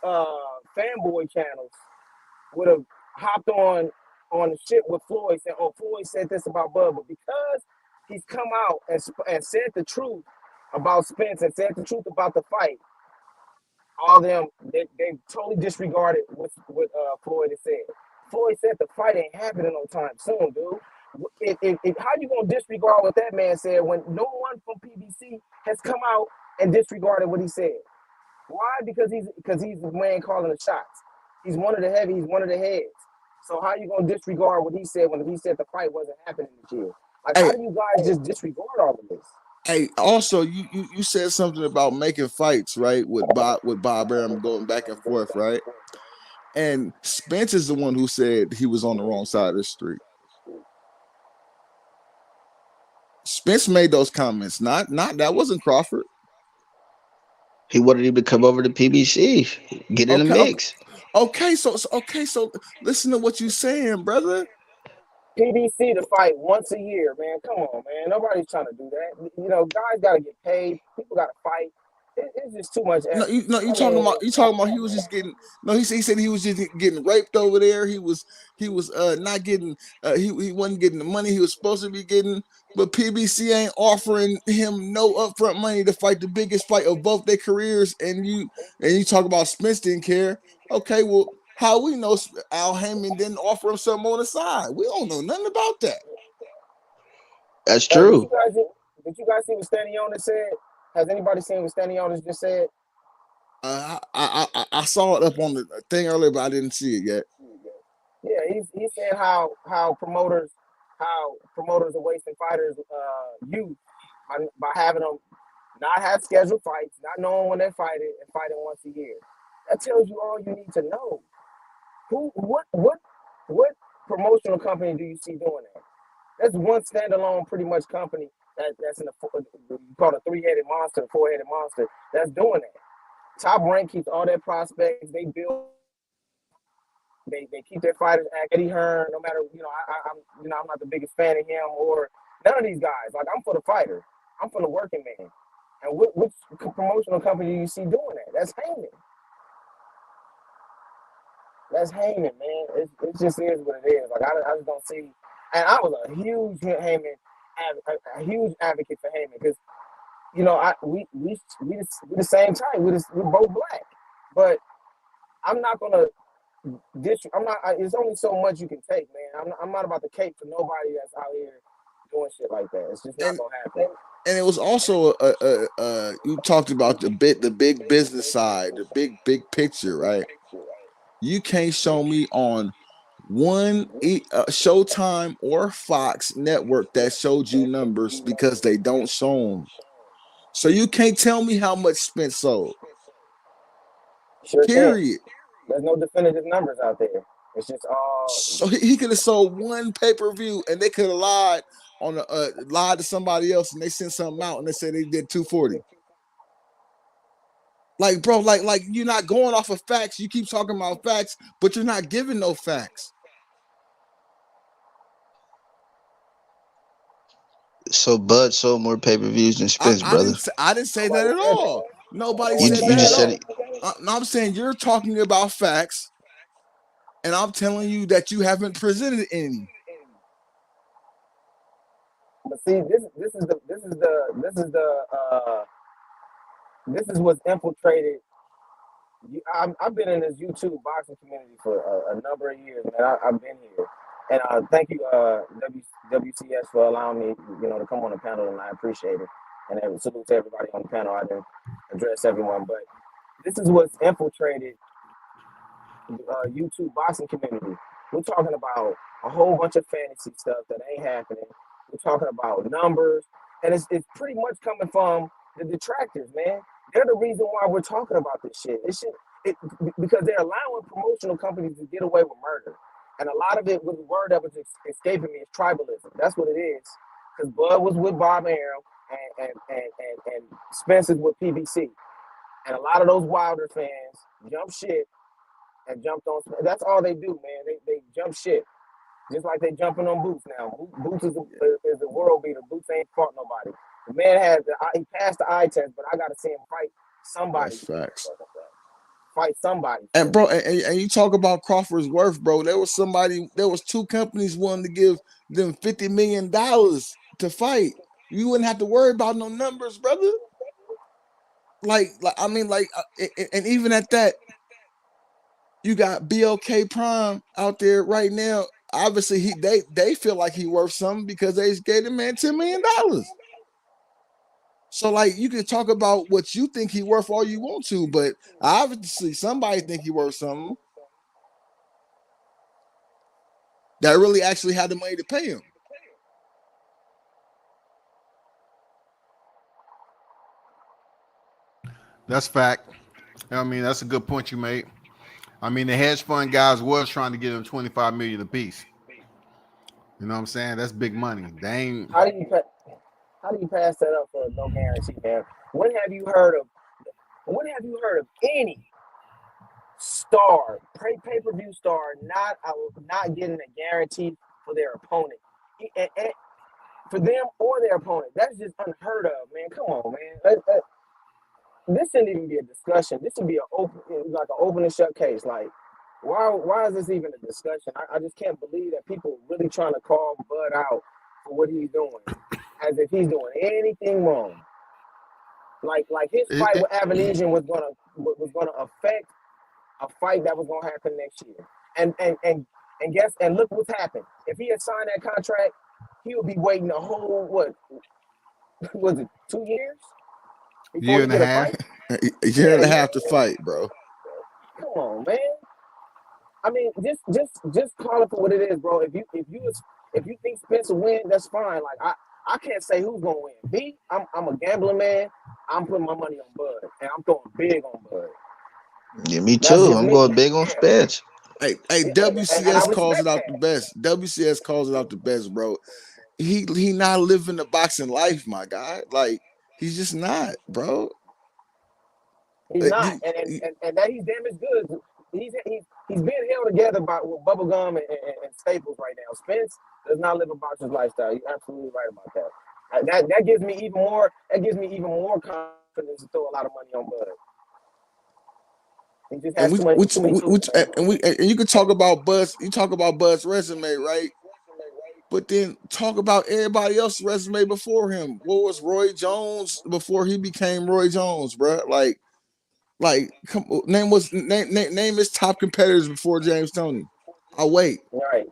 fanboy channels would have hopped on the shit with Floyd, saying, "Oh, Floyd said this about Bud," but because he's come out and said the truth about Spence and said the truth about the fight, all of them they totally disregarded what Floyd had said. Floyd said the fight ain't happening no time soon, dude. How you gonna disregard what that man said when no one from PBC has come out and disregarded what he said? Why? Because he's the man calling the shots. He's one of the heavy. He's one of the heads. So how you gonna disregard what he said when he said the fight wasn't happening this year? Like,
Hey,
how do you guys just disregard all of this?
hey, also you said something about making fights, right? With Bob Arum going back and forth, right? And Spence is the one who said he was on the wrong side of the street. Spence made those comments. Not that wasn't Crawford.
He wanted him to come over to PBC, get in the mix.
Okay, so listen to what you're saying, brother.
PBC to fight once a year, man. Come on, man. Nobody's trying to do that. You know, guys got to get paid. People got to fight. It's just too much effort.
You talking about he was just getting he said he was just getting raped over there. He was not getting he wasn't getting the money he was supposed to be getting, but PBC ain't offering him no upfront money to fight the biggest fight of both their careers, and you talk about Spence didn't care. Okay, well, how we know Al Heyman didn't offer him something on the side? We don't know nothing about that.
That's true.
Did you guys see what Stanionis said? Has anybody seen what Stanionis just said?
I saw it up on the thing earlier, but I didn't see it yet.
Yeah, he's saying how promoters are wasting fighters' youth by having them not have scheduled fights, not knowing when they're fighting, and fighting once a year. That tells you all you need to know. What promotional company do you see doing that? That's one standalone, pretty much company that's in you call it a three-headed monster, four-headed monster. That's doing that. Top Rank keeps all their prospects. They build. They keep their fighters at Eddie Hearn. No matter I'm not the biggest fan of him or none of these guys. Like, I'm for the fighter. I'm for the working man. And which promotional company do you see doing that? That's Heyman. That's Heyman, man. It just is what it is. Like, I just don't see. And I was a huge Heyman, a huge advocate for Heyman because, we the same type. We're both black, but I'm not gonna. It's only so much you can take, man. I'm not about to cape for nobody that's out here doing shit like that. It's just not gonna happen.
And it was also you talked about the big business side, the big picture, right? You can't show me on one Showtime or Fox network that showed you numbers because they don't show them. So you can't tell me how much Spence sold.
Sure
period.
Can. There's no definitive numbers out there. It's just all.
So he could have sold one pay-per-view, and they could have lied to somebody else, and they sent something out, and they said they did 240. Like, bro, like you're not going off of facts. You keep talking about facts, but you're not giving no facts.
So Bud sold more pay-per-views than Spence, brother.
I didn't say that at all. Nobody
You
said
you
that at
just said
all.
it.
No, I'm saying you're talking about facts, and I'm telling you that you haven't presented any.
But see, this is what's infiltrated. I've been in this YouTube boxing community for a number of years, man. I've been here, and thank you, WCS, for allowing me, to come on the panel, and I appreciate it. And salute to everybody on the panel. I didn't address everyone, but this is what's infiltrated YouTube boxing community. We're talking about a whole bunch of fantasy stuff that ain't happening. We're talking about numbers, and it's pretty much coming from the detractors, man. They're the reason why we're talking about this shit. Because they're allowing promotional companies to get away with murder, and a lot of it, with the word that was escaping me, is tribalism. That's what it is. Because Bud was with Bob Arum, and Spence is with PBC, and a lot of those Wilder fans jump shit and jumped on. That's all they do, man. They jump shit, just like they jumping on Boots now. Boots is a world beater. Boots ain't fought nobody. The man he passed the eye test, but I gotta see him fight somebody.
That's facts.
Fight somebody.
And bro, and you talk about Crawford's worth, bro. There was two companies willing to give them $50 million to fight. You wouldn't have to worry about no numbers, brother. And even at that, you got BLK Prime out there right now. Obviously, they feel like he worth something because they gave the man $10 million. So, like, you can talk about what you think he worth all you want to, but obviously somebody think he worth something that really actually had the money to pay him.
That's fact. I mean, that's a good point you made. I mean, the hedge fund guys was trying to give him $25 million apiece. You know what I'm saying? That's big money. They ain't.
How do you pass that up for no guarantee, man? When have you heard of any star, pay-per-view star, not getting a guarantee for their opponent, and for them or their opponent? That's just unheard of, man. Come on, man. This shouldn't even be a discussion. This should be an open and shut case. Like, why is this even a discussion? I just can't believe that people are really trying to call Bud out for what he's doing, as if he's doing anything wrong. Like his fight with Avanesian was gonna affect a fight that was gonna happen next year. And look what's happened. If he had signed that contract, he would be waiting a whole what was it, 2 years?
Year and a half.
A year and a half to fight, bro.
Come on, man. I mean, just call it for what it is, bro. If you think Spence will win, that's fine. Like I can't say who's gonna win. I'm a gambling man. I'm putting my money on Bud, and I'm throwing big on Bud.
Yeah, me too. I'm going big on Spence.
Hey, WCS calls it out the best. WCS calls it out the best, bro. He not living the boxing life, my guy. Like, he's just not, bro.
He's not, and that he's damaged goods. He's being held together with bubblegum and staples right now. Spence does not live a boxer's lifestyle. You're absolutely right about that. That gives me even more. That gives me even more confidence to throw a lot of money on Bud. He just has too many
and you can talk about Bud's. You talk about Bud's resume, right? But then talk about everybody else's resume before him. What was Roy Jones before he became Roy Jones, bro? Like, name his top competitors before James Toney. I'll wait.
Right.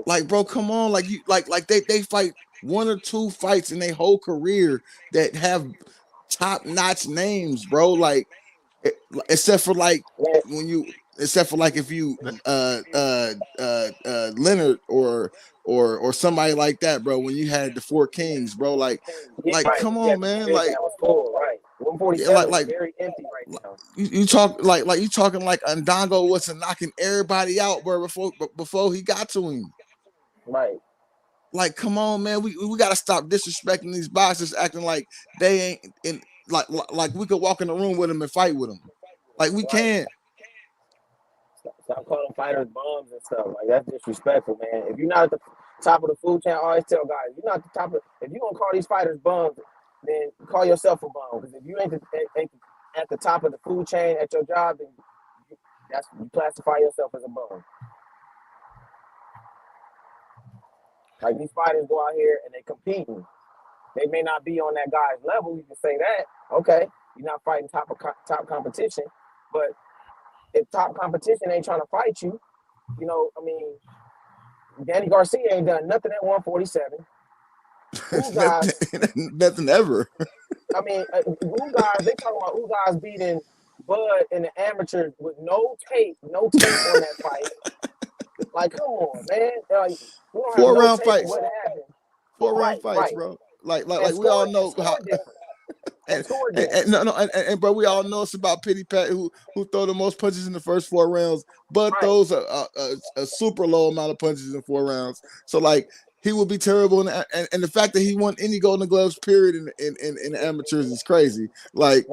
Like, bro, come on. Like, you like they fight one or two fights in their whole career that have top-notch names, bro. Like, except for like if you Leonard or somebody like that, bro, when you had the Four Kings, bro, like come on, man, like
that was full, right. 147 is very empty right now.
You talk like you talking like Ndongo wasn't knocking everybody out, bro, before he got to him.
Right.
Like, come on, man, we gotta stop disrespecting these boxers, acting like they ain't in like we could walk in the room with them and fight with them. Like, we can't.
Stop calling fighters bums and stuff. Like, that's disrespectful, man. If you're not at the top of the food chain, I always tell guys, you're not at the top of. If you gonna call these fighters bums, then call yourself a bum. Because if you ain't at the top of the food chain at your job, then you classify yourself as a bum. Like these fighters go out here and they competing. They may not be on that guy's level. You can say that. Okay, you're not fighting top competition, but if top competition ain't trying to fight you, you know, I mean, Danny Garcia ain't done nothing at 147.
Nothing ever.
I mean, guys, they talking about guys beating Bud in the amateurs with no tape on that fight. Like, come on, man. Like, we don't have
4-round
tape
fights.
what happened.
4-round fights, bro. Like we all know how. And bro, we all know it's about Pity Pat who throw the most punches in the first 4 rounds, but those are a super low amount of punches in 4 rounds. So like he will be terrible, and the fact that he won any Golden Gloves period in the amateurs is crazy. Like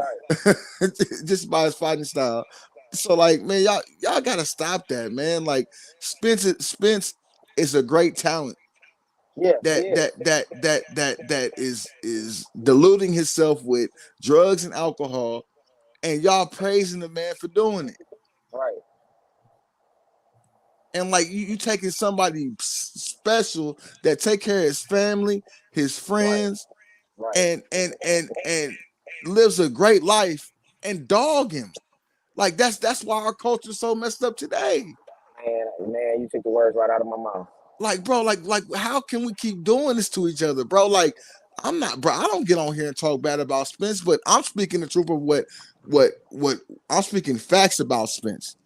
just by his fighting style. So like, man, y'all gotta stop that, man. Like Spence is a great talent.
Yeah,
that is deluding himself with drugs and alcohol, and y'all praising the man for doing it.
Right.
And like you taking somebody special that take care of his family, his friends, right. and lives a great life, and dog him. Like that's why our culture's so messed up today.
Man, you took the words right out of my mouth.
Like, bro, like how can we keep doing this to each other, bro? Like, I don't get on here and talk bad about Spence, but I'm speaking the truth of what I'm speaking facts about Spence.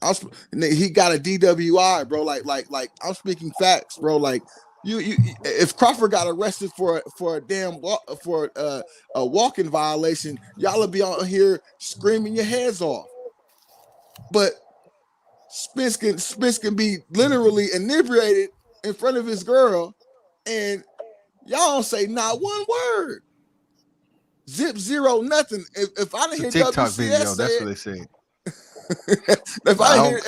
He got a DWI, bro. Like I'm speaking facts, bro. Like you if Crawford got arrested for a damn a walking violation, y'all will be on here screaming your heads off. But Spence can be literally inebriated in front of his girl, and y'all don't say not one word. Zip, zero, nothing. If I didn't hear
TikTok
WCS
video,
say
that's
it,
what they say.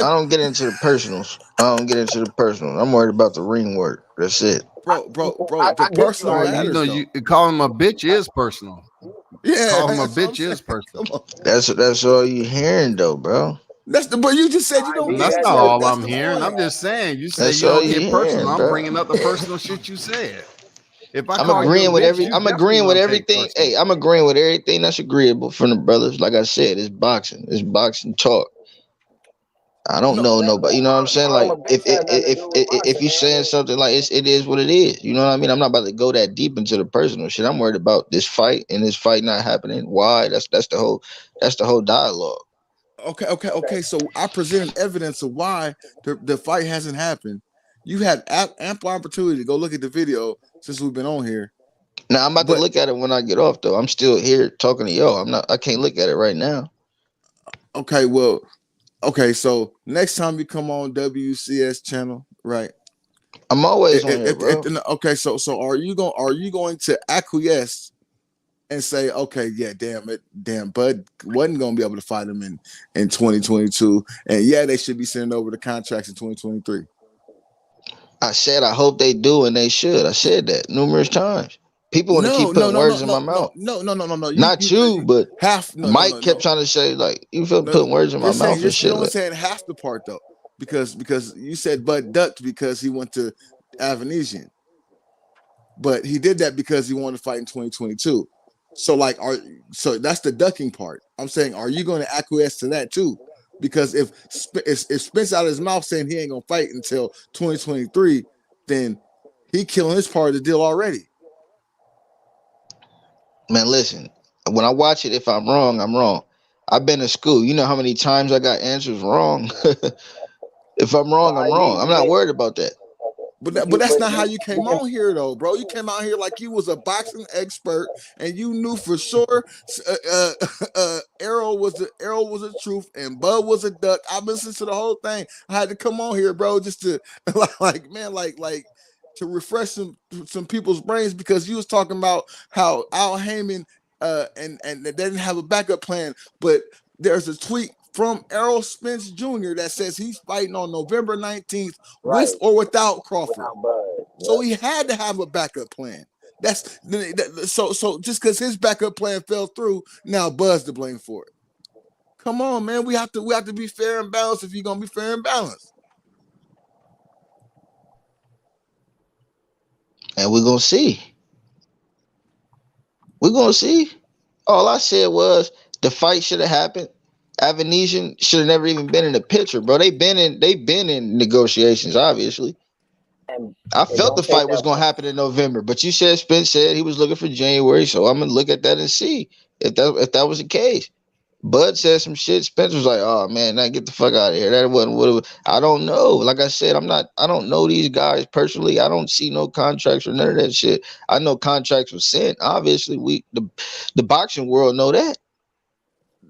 I don't get into the personals. I'm worried about the ring work. That's it.
Bro. The personal matters.
You know, you call him a bitch is personal.
Yeah,
call him a bitch is personal.
That's all you hearing though, bro.
But you just said you don't.
That's not all I'm hearing. I'm just saying. You say
that's
you don't
get
personal.
Hearing,
I'm bringing up the personal shit you said. If
I'm agreeing with everything. Hey, I'm agreeing with everything that's agreeable from the brothers. Like I said, it's boxing. It's boxing talk. I don't know nobody. You know what I'm saying? Like if you saying something like it is what it is. You know what I mean? I'm not about to go that deep into the personal shit. I'm worried about this fight and this fight not happening. Why? That's the whole dialogue.
Okay. So I presented evidence of why the fight hasn't happened. You had ample opportunity to go look at the video since we've been on here.
Now I'm about to look at it when I get off though. I'm still here talking to y'all. I can't look at it right now.
Okay, well, so next time you come on WCS channel, right?
I'm always on here, bro.
Okay, so are you going to acquiesce and say, okay, yeah, damn, Bud wasn't gonna be able to fight him in 2022, and yeah, they should be sending over the contracts in 2023.
I said I hope they do, and they should. I said that numerous times. People want to keep putting words in my mouth.
No.
Not you, but Mike kept trying to say like you feel putting words in my mouth and shit.
You're only saying half the part though, because you said Bud ducked because he went to Avanesian, but he did that because he wanted to fight in 2022. So so that's the ducking part. I'm saying, are you going to acquiesce to that too? Because if Spence out of his mouth saying he ain't gonna fight until 2023, then he killing his part of the deal already.
Man, listen. When I watch it, if I'm wrong, I'm wrong. I've been to school. You know how many times I got answers wrong. If I'm wrong, I'm wrong. I'm not worried about that.
But that's not how you came on here though, bro. You came out here like you was a boxing expert and you knew for sure Errol was the truth and Bud was a duck. I listened to the whole thing. I had to come on here, bro, just to to refresh some people's brains, because you was talking about how Al Heyman and they didn't have a backup plan, but there's a tweet from Errol Spence Jr. that says he's fighting on November 19th with or without Crawford. So he had to have a backup plan. So just because his backup plan fell through, now Bud's to blame for it. Come on, man. We have to be fair and balanced if you're gonna be fair and balanced.
And we're gonna see. We're gonna see. All I said was the fight should have happened. Avanesian should have never even been in the picture, bro. They've been in negotiations, obviously.
And
I
it
felt the
don't take
fight was
that
gonna
much.
happen in November, but you said Spence said he was looking for January, so I'm gonna look at that and see if that was the case. Bud said some shit. Spence was like, "Oh man, now get the fuck out of here." That wasn't what it was. I don't know. Like I said, I don't know these guys personally. I don't see no contracts or none of that shit. I know contracts were sent. Obviously, the boxing world know that.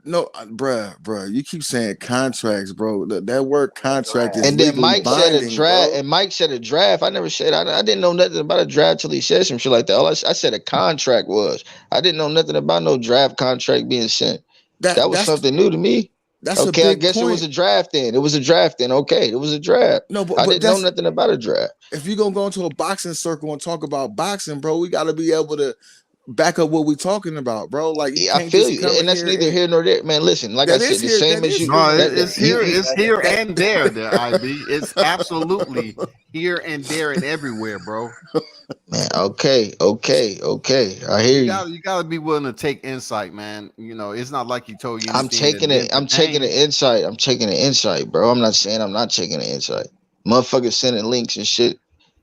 No, bruh, you keep saying contracts, bro. That word contract is
And then
legally
Mike said a
binding,
draft.
bro.
And Mike said a draft. I never said I didn't know nothing about a draft till he said some shit like that. All I said a contract was. I didn't know nothing about no draft contract being sent. That was something new to me.
That's a
Okay, I
big
guess
point.
it was a draft then. It was a draft then. Okay, it was a draft.
No,
I
but
didn't know nothing about a draft.
if you're gonna go into a boxing circle and talk about boxing, bro, we gotta be able to back up what we're talking about, bro. Like you
I
can't
feel
just
you,
come
and that's
here
neither here nor there, man. Listen, like I said, the same as you.
No, it's here and there. The IB, it's absolutely here and there and everywhere, bro.
Man, okay. I hear you.
You gotta be willing to take insight, man. You know, it's not like he told you.
I'm taking the insight. I'm taking the insight, bro. I'm not saying I'm not taking the insight. Motherfuckers sending links and shit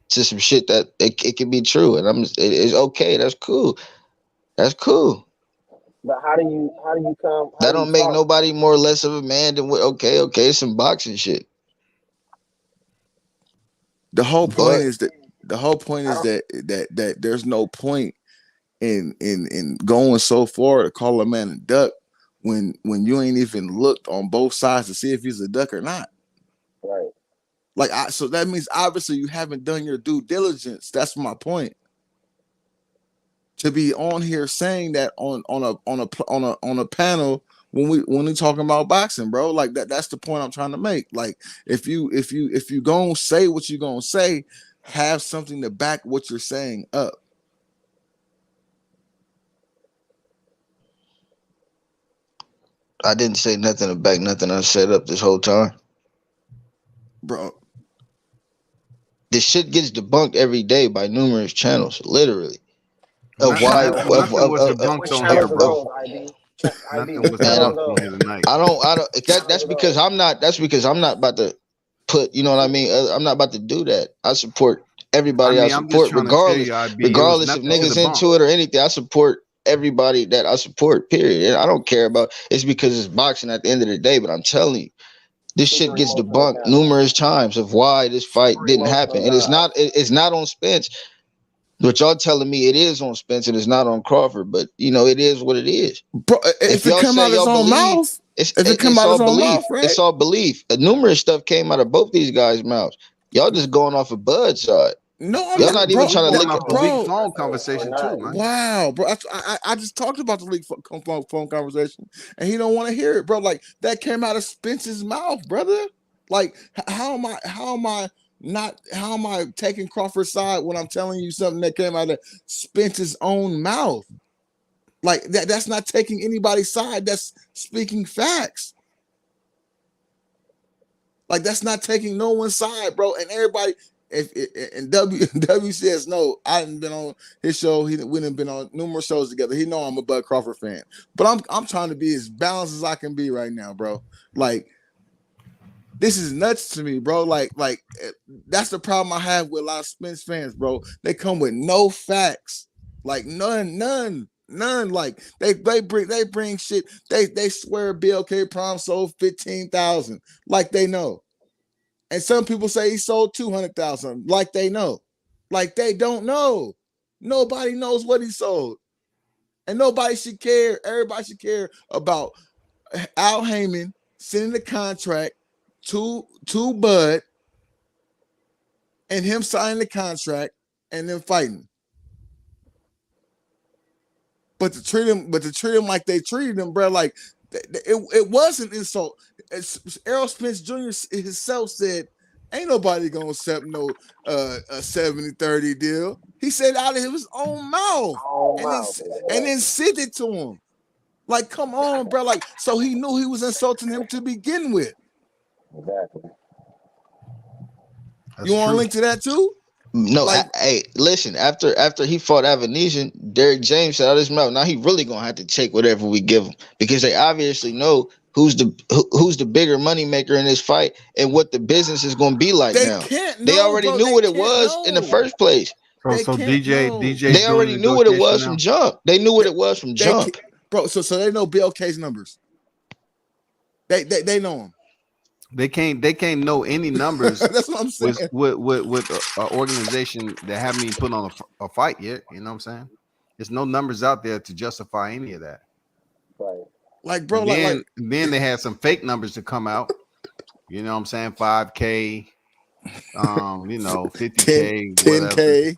to some shit that it can be true, and it's okay. That's cool. That's cool.
But how do you come?
That don't make nobody more or less of a man than what. Okay, it's some boxing shit.
The whole point is that there's no point in going so far to call a man a duck when you ain't even looked on both sides to see if he's a duck or not.
Right.
So that means obviously you haven't done your due diligence. That's my point. To be on here saying that on a panel when we talking about boxing, bro, like that's the point I'm trying to make. Like if you gonna say what you gonna say, have something to back what you're saying up.
I didn't say nothing to back nothing I set up this whole time,
bro.
This shit gets debunked every day by numerous channels, literally.
Nothing was debunked on here, bro. Nothing was debunked on here tonight.
I don't. That's because I'm not. That's because I'm not about to put. You know what I mean? I'm not about to do that. I support everybody. I support regardless if niggas into it or anything. I support everybody that I support. Period. And I don't care about. It's because it's boxing at the end of the day. But I'm telling you, this shit gets debunked numerous times of why this fight didn't happen, and it's not on Spence. But y'all telling me it is on Spence and it's not on Crawford, but you know it is what it is.
Bro, if it come out his own mouth,
it's all belief. Numerous stuff came out of both these guys' mouths. Y'all just going off of Bud's side.
No,
y'all not even trying to look
at the leak phone conversation too, man.
Wow, bro, I just talked about the leak phone conversation, and he don't want to hear it, bro. Like that came out of Spence's mouth, brother. Like how am I taking Crawford's side when I'm telling you something that came out of Spence's own mouth? Like that's not taking anybody's side. That's speaking facts. Like that's not taking no one's side, bro. And everybody, and W says no. I haven't been on his show. We done been on numerous shows together. He know I'm a Bud Crawford fan, but I'm trying to be as balanced as I can be right now, bro. Like this is nuts to me, bro. Like that's the problem I have with a lot of Spence fans, bro. They come with no facts, like none. Like they bring shit. They swear BLK Prime sold 15,000, like they know. And some people say he sold 200,000, like they know. Like they don't know. Nobody knows what he sold. And nobody should care. Everybody should care about Al Heyman sending the contract to Bud and him signing the contract and then fighting. But to treat him like they treated him, bro, like it wasn't insult. Errol Spence Jr. himself said Ain't nobody gonna accept no a 70-30 deal. He said out of his own mouth, and then sent it to him. Like, come on, bro. Like, so he knew he was insulting him to begin with.
Exactly.
You want to link to that too?
No,
Like,
hey, listen. After he fought Avanesian, Derrick James said out his mouth, now he really gonna have to take whatever we give him, because they obviously know who's the bigger money maker in this fight and what the business is gonna be like
they
now.
can't know,
They already
bro.
knew
They
what it
can't
was in the
know.
first place.
So DJ
They already knew what it was from jump. They knew what it was from jump.
Bro, so they know BLK's numbers. They know them.
They can't know any numbers.
That's what I'm saying.
With an organization that haven't even put on a fight yet. You know what I'm saying? There's no numbers out there to justify any of that.
Right.
Like, bro,
then they had some fake numbers to come out. You know what I'm saying? 5K, 50K,
10K.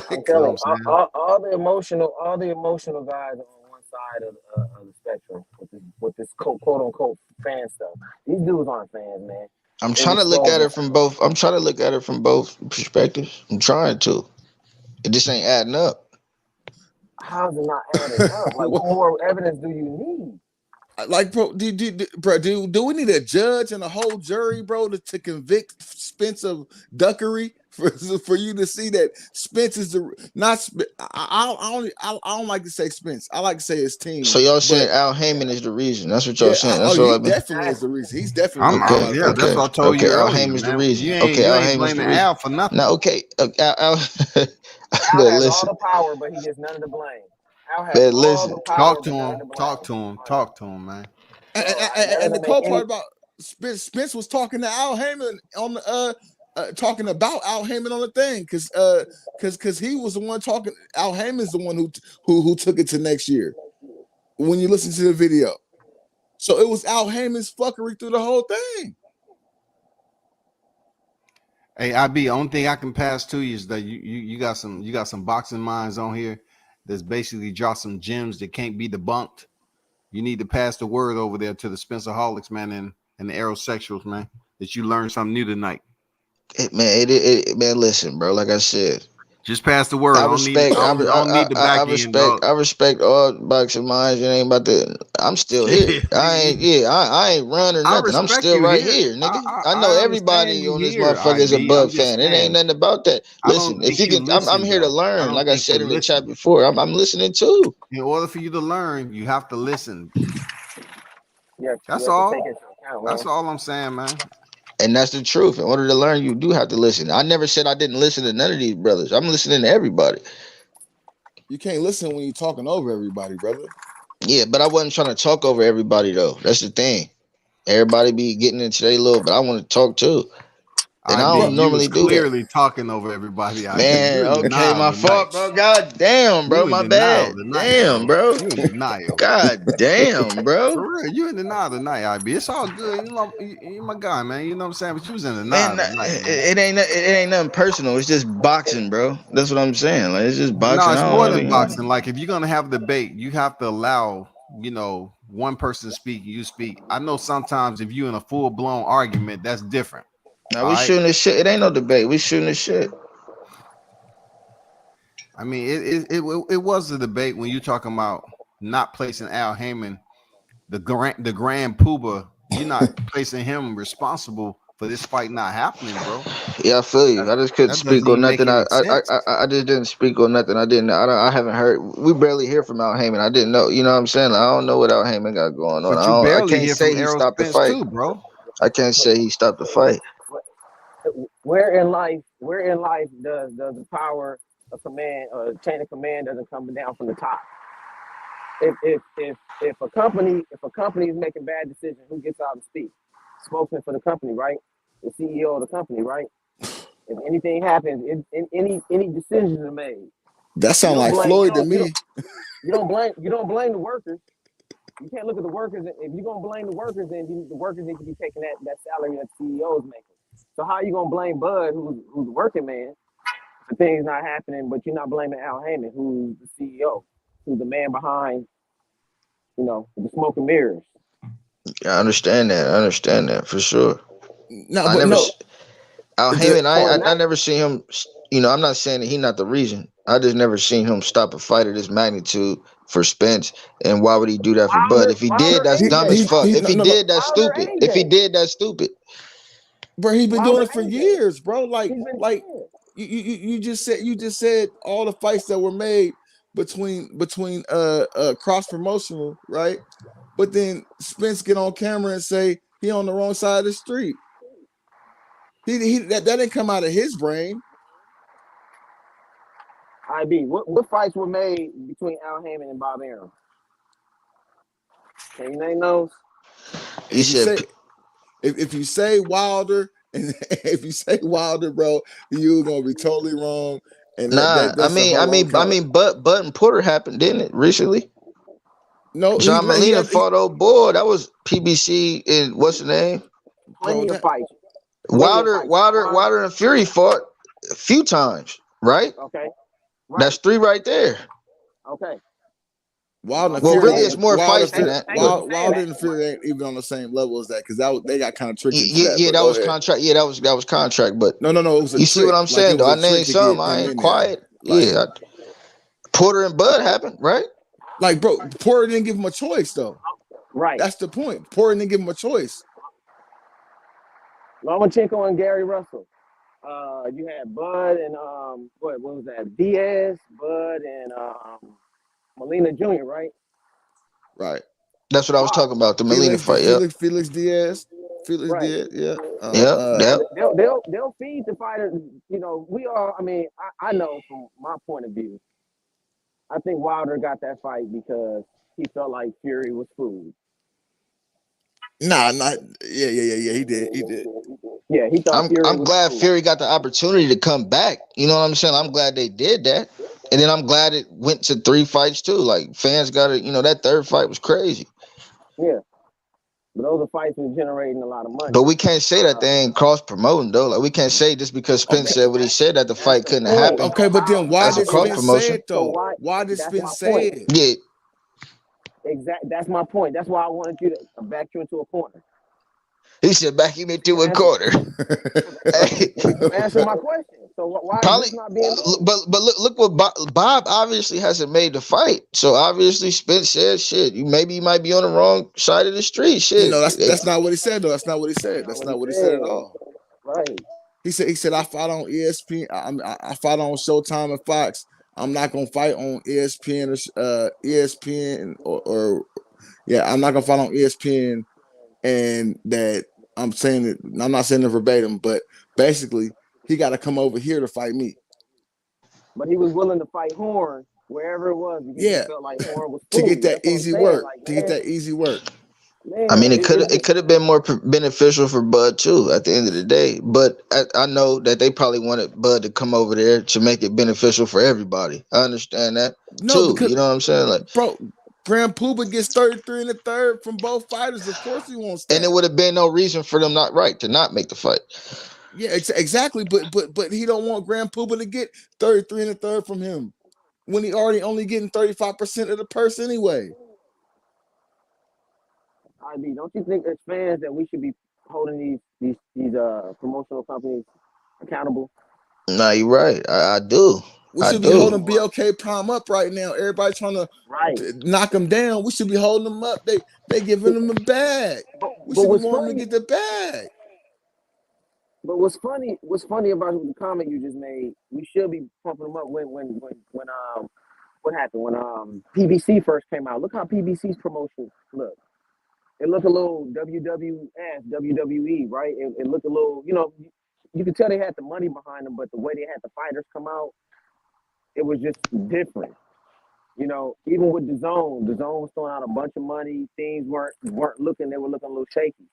I'm telling you, all the emotional guys are on one side of the spectrum with this quote unquote fan stuff. These dudes aren't fans, man.
I'm trying to look at it from both. I'm trying to look at it from both perspectives. I'm trying to. It just ain't adding up.
How's it not adding up? Like, what more evidence do you need?
Like, bro, do we need a judge and a whole jury, bro, to convict Spence of duckery for you to see that Spence is I don't like to say Spence. I like to say his team.
So y'all saying Al Heyman is the reason? That's what y'all saying. That's all I mean.
Definitely is the reason. He's definitely
that's what I told you
Al
earlier.
Heyman's the reason.
You ain't blaming Al for nothing.
Now, okay, Al
Al has all the power, but he gets none of the blame.
Man, listen,
talk to him, man.
And the cool part about Spence was talking to Al Heyman on the talking about Al Heyman on the thing, because he was the one talking. Al Heyman's the one who took it to next year. When you listen to the video, so it was Al Heyman's fuckery through the whole thing.
Hey, IB, only thing I can pass to you is that you got some boxing minds on here that's basically dropped some gems that can't be debunked. You need to pass the word over there to the Spencerholics, man, and the Aerosexuals, man, that you learned something new tonight.
Man, listen, bro. Like I said,
just pass the word. I respect
all boxing minds. It ain't about that. I'm still here. I ain't run or nothing. I'm still right here, nigga. I know everybody on this motherfucker is a Bud fan. It ain't nothing about that. Listen, if you can, I'm here to learn. Like I said in the chat before, I'm listening too.
In order for you to learn, you have to listen.
Yeah,
that's all. That's all I'm saying, man.
And that's the truth. In order to learn, you do have to listen. I never said I didn't listen to none of these brothers. I'm listening to everybody.
You can't listen when you're talking over everybody, brother.
Yeah, but I wasn't trying to talk over everybody, though. That's the thing. Everybody be getting into their little, but I want to talk too. And I don't normally do that.
Clearly talking over everybody.
Man, okay, my fault, bro. God damn, bro. My bad. Damn, bro.
You in denial.
God damn, bro.
For real, you in denial tonight, IB. It's all good. You my guy, man. You know what I'm saying? But you was in denial tonight.
It ain't nothing personal. It's just boxing, bro. That's what I'm saying. Like, it's just boxing.
No, it's more than boxing. Like, if you're gonna have a debate, you have to allow, one person to speak, you speak. I know sometimes if you're in a full-blown argument, that's different.
Now we shooting this shit. It ain't no debate. We shooting this shit.
I mean, it was a debate when you're talking about not placing Al Heyman, the grand poobah. You're not placing him responsible for this fight not happening, bro.
Yeah, I feel you. I just couldn't speak on nothing. I just didn't speak on nothing. I haven't heard. We barely hear from Al Heyman. I didn't know. You know what I'm saying? Like, I don't know what Al Heyman got going on. I can't say he stopped the fight,
too, bro.
I can't say he stopped the fight.
Where in life does the power of command or chain of command doesn't come down from the top? If a company is making bad decisions, who gets out and speaks? Spokesman for the company, right? The CEO of the company, right? If anything happens, any decisions are made.
That sounds like Floyd to me.
You don't blame the workers. You can't look at the workers. If you're gonna blame the workers, then the workers need to be taking that salary that the CEO is making. So how are you gonna blame Bud, who's a working man, for things not happening, but you're not blaming Al Heyman, who's the CEO, who's the man behind, the smoke and mirrors?
Yeah, I understand that for sure. Al
The-
Heyman, I never seen him. You know, I'm not saying that he's not the reason. I just never seen him stop a fight of this magnitude for Spence. And why would he do that for Bud? If he did,
Wilder,
that's dumb as fuck.
AJ.
If he
no,
did, that's
Wilder,
stupid. If he
AJ.
did, that's stupid.
bro, he's been doing
Wilder,
it for
AJ.
years, bro.
He's been
Like you just said all the fights that were made between cross promotional, right? But then Spence get on camera and say he on the wrong side of the street. That didn't come out of his brain.
IB. What fights were made between Al Heyman and Bob Arum? Can you name those?
He said,
If you say Wilder and if you say Wilder, bro, you're gonna be totally wrong. And
"Nah."
that's a whole long card.
Bud and Porter happened, didn't it, recently?
No,
John Molina fought old boy. That was PBC and what's the name?
Plenty
bro,
of fights.
Wilder and Fury fought a few times, right?
Okay. Right.
That's 3 right there.
Okay.
Wilder,
Well,
Fury,
really, it's more fights than that. But
Wilder and Fury ain't even on the same level as that because they got kind of tricky. For
that was contract. Yeah, that was contract. But
no, it was a
you see
trick.
what I'm saying? Though I named some. I ain't quiet. Yeah, Porter and Bud happened, right?
Like, bro, Porter didn't give him a choice though.
Right.
That's the point. Porter didn't give him a choice.
Lomachenko and Gary Russell. You had Bud and what was that? Diaz, Bud, and Molina Jr. Right.
Right.
That's what I was talking about. The Molina fight. Yeah.
Felix Diaz.
Right.
Diaz. Yeah.
They'll feed the fighter. You know, we all. I mean, I know from my point of view. I think Wilder got that fight because he felt like Fury was food.
Nah, not yeah. He did.
Yeah, he thought Fury.
I'm glad Fury got the opportunity to come back. You know what I'm saying? I'm glad they did that, and then I'm glad it went to 3 fights too. Like fans got it. You know, that 3rd fight was crazy.
Yeah, but those are fights were generating a lot of money.
But we can't say that they ain't cross promoting though. Like we can't say just because Spence said what he said that the fight couldn't happen.
Okay, but then why did Spence say it though?
So
why did Spence say it?
Yeah.
Exactly. That's my point. That's why I wanted you to back you into a corner.
He said back him into a corner.
Answer my question. So why
probably,
is this not being done?
but look what Bob obviously hasn't made the fight. So obviously Spence said shit. You might be on the wrong side of the street. Shit.
You know, that's not what he said though. That's not what he said. That's not what he said at all.
Right.
He said I fought on ESPN. I fought on Showtime and Fox. I'm not gonna fight on ESPN or I'm not gonna fight on ESPN. And that I'm saying it, I'm not saying it verbatim, but basically he got to come over here to fight me.
But he was willing to fight Horn wherever it was because he felt like Horn was
to get that easy work. Man,
I mean, it could have been more beneficial for Bud too at the end of the day. But I know that they probably wanted Bud to come over there to make it beneficial for everybody. I understand that too. Because, you know what I'm saying? Like,
bro, Grand Puba gets 33 in the 3rd from both fighters. Of course he wants that.
And it would have been no reason for them to not make the fight.
Yeah, exactly. But he don't want Grand Puba to get 33 in the 3rd from him when he already only getting 35% of the purse anyway.
IB, don't you think as fans that we should be holding these promotional companies accountable?
Nah, you're right. I do.
We should be holding BLK Prime up right now. Everybody trying to knock him down. We should be holding them up. They giving them a bag. We should be wanting to get the bag.
But what's funny about the comment you just made, we should be pumping them up when what happened when PBC first came out. Look how PBC's promotion look. It looked a little WWF, WWE, right? It looked a little, you could tell they had the money behind them, but the way they had the fighters come out, it was just different. Even with the zone was throwing out a bunch of money. Things weren't looking, they were looking a little shaky.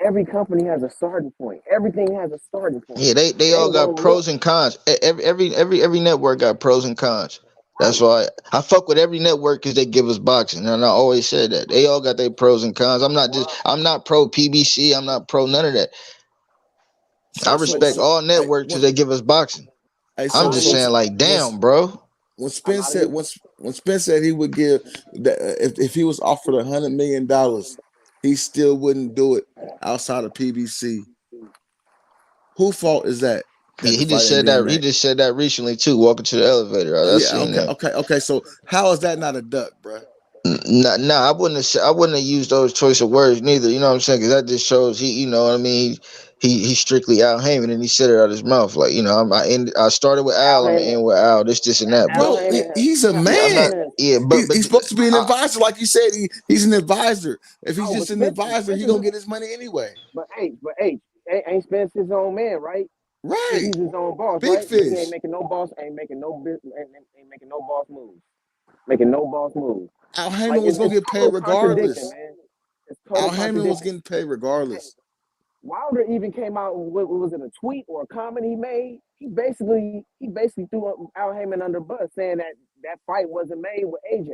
Every company has a starting point. Everything has a starting point.
Yeah, they all got pros and cons. Every network got pros and cons. That's why I fuck with every network because they give us boxing, and I always said that they all got their pros and cons. I'm not pro PBC. I'm not pro none of that. I respect all networks because they give us boxing. I'm just saying, like, damn, bro.
When Spence said he would give that if he was offered $100 million, he still wouldn't do it outside of PBC. Who fault is that?
Yeah,
That the
he just
fight ain't
said
being
that. He
made.
just said that recently too. Walking to the elevator, I
Yeah.
seen that.
Okay. So how is that not a duck, bruh?
Nah, I wouldn't have used those choice of words neither. You know what I'm saying? Because that just shows he, you know what I mean. He's strictly Al Heyman, and he said it out his mouth. Like, you know, I started with
Al
Al, I'm gonna
Heyman,
end with Al. This and that.
Al
But
Bro,
Heyman,
he's a
yeah, I'm
Al
not.
man.
Heyman.
Yeah,
He's supposed to be an
I,
advisor, like you said. He's an advisor. If he's
Oh, but
just an advisor,
Spence
he
is,
gonna get his money anyway.
ain't Spence his own man, right?
Right.
He's his own boss,
Big
right? But he
fish.
ain't making no boss, ain't making no business, ain't making no boss moves, making no boss moves.
Al
Like
Heyman was gonna
it's
get paid
total contradiction,
regardless.
man. It's
Al
total
Heyman was
contradiction.
getting paid regardless.
Wilder even came out with was it a tweet or a comment he made? He basically threw Al Heyman under the bus, saying that fight wasn't made with AJ.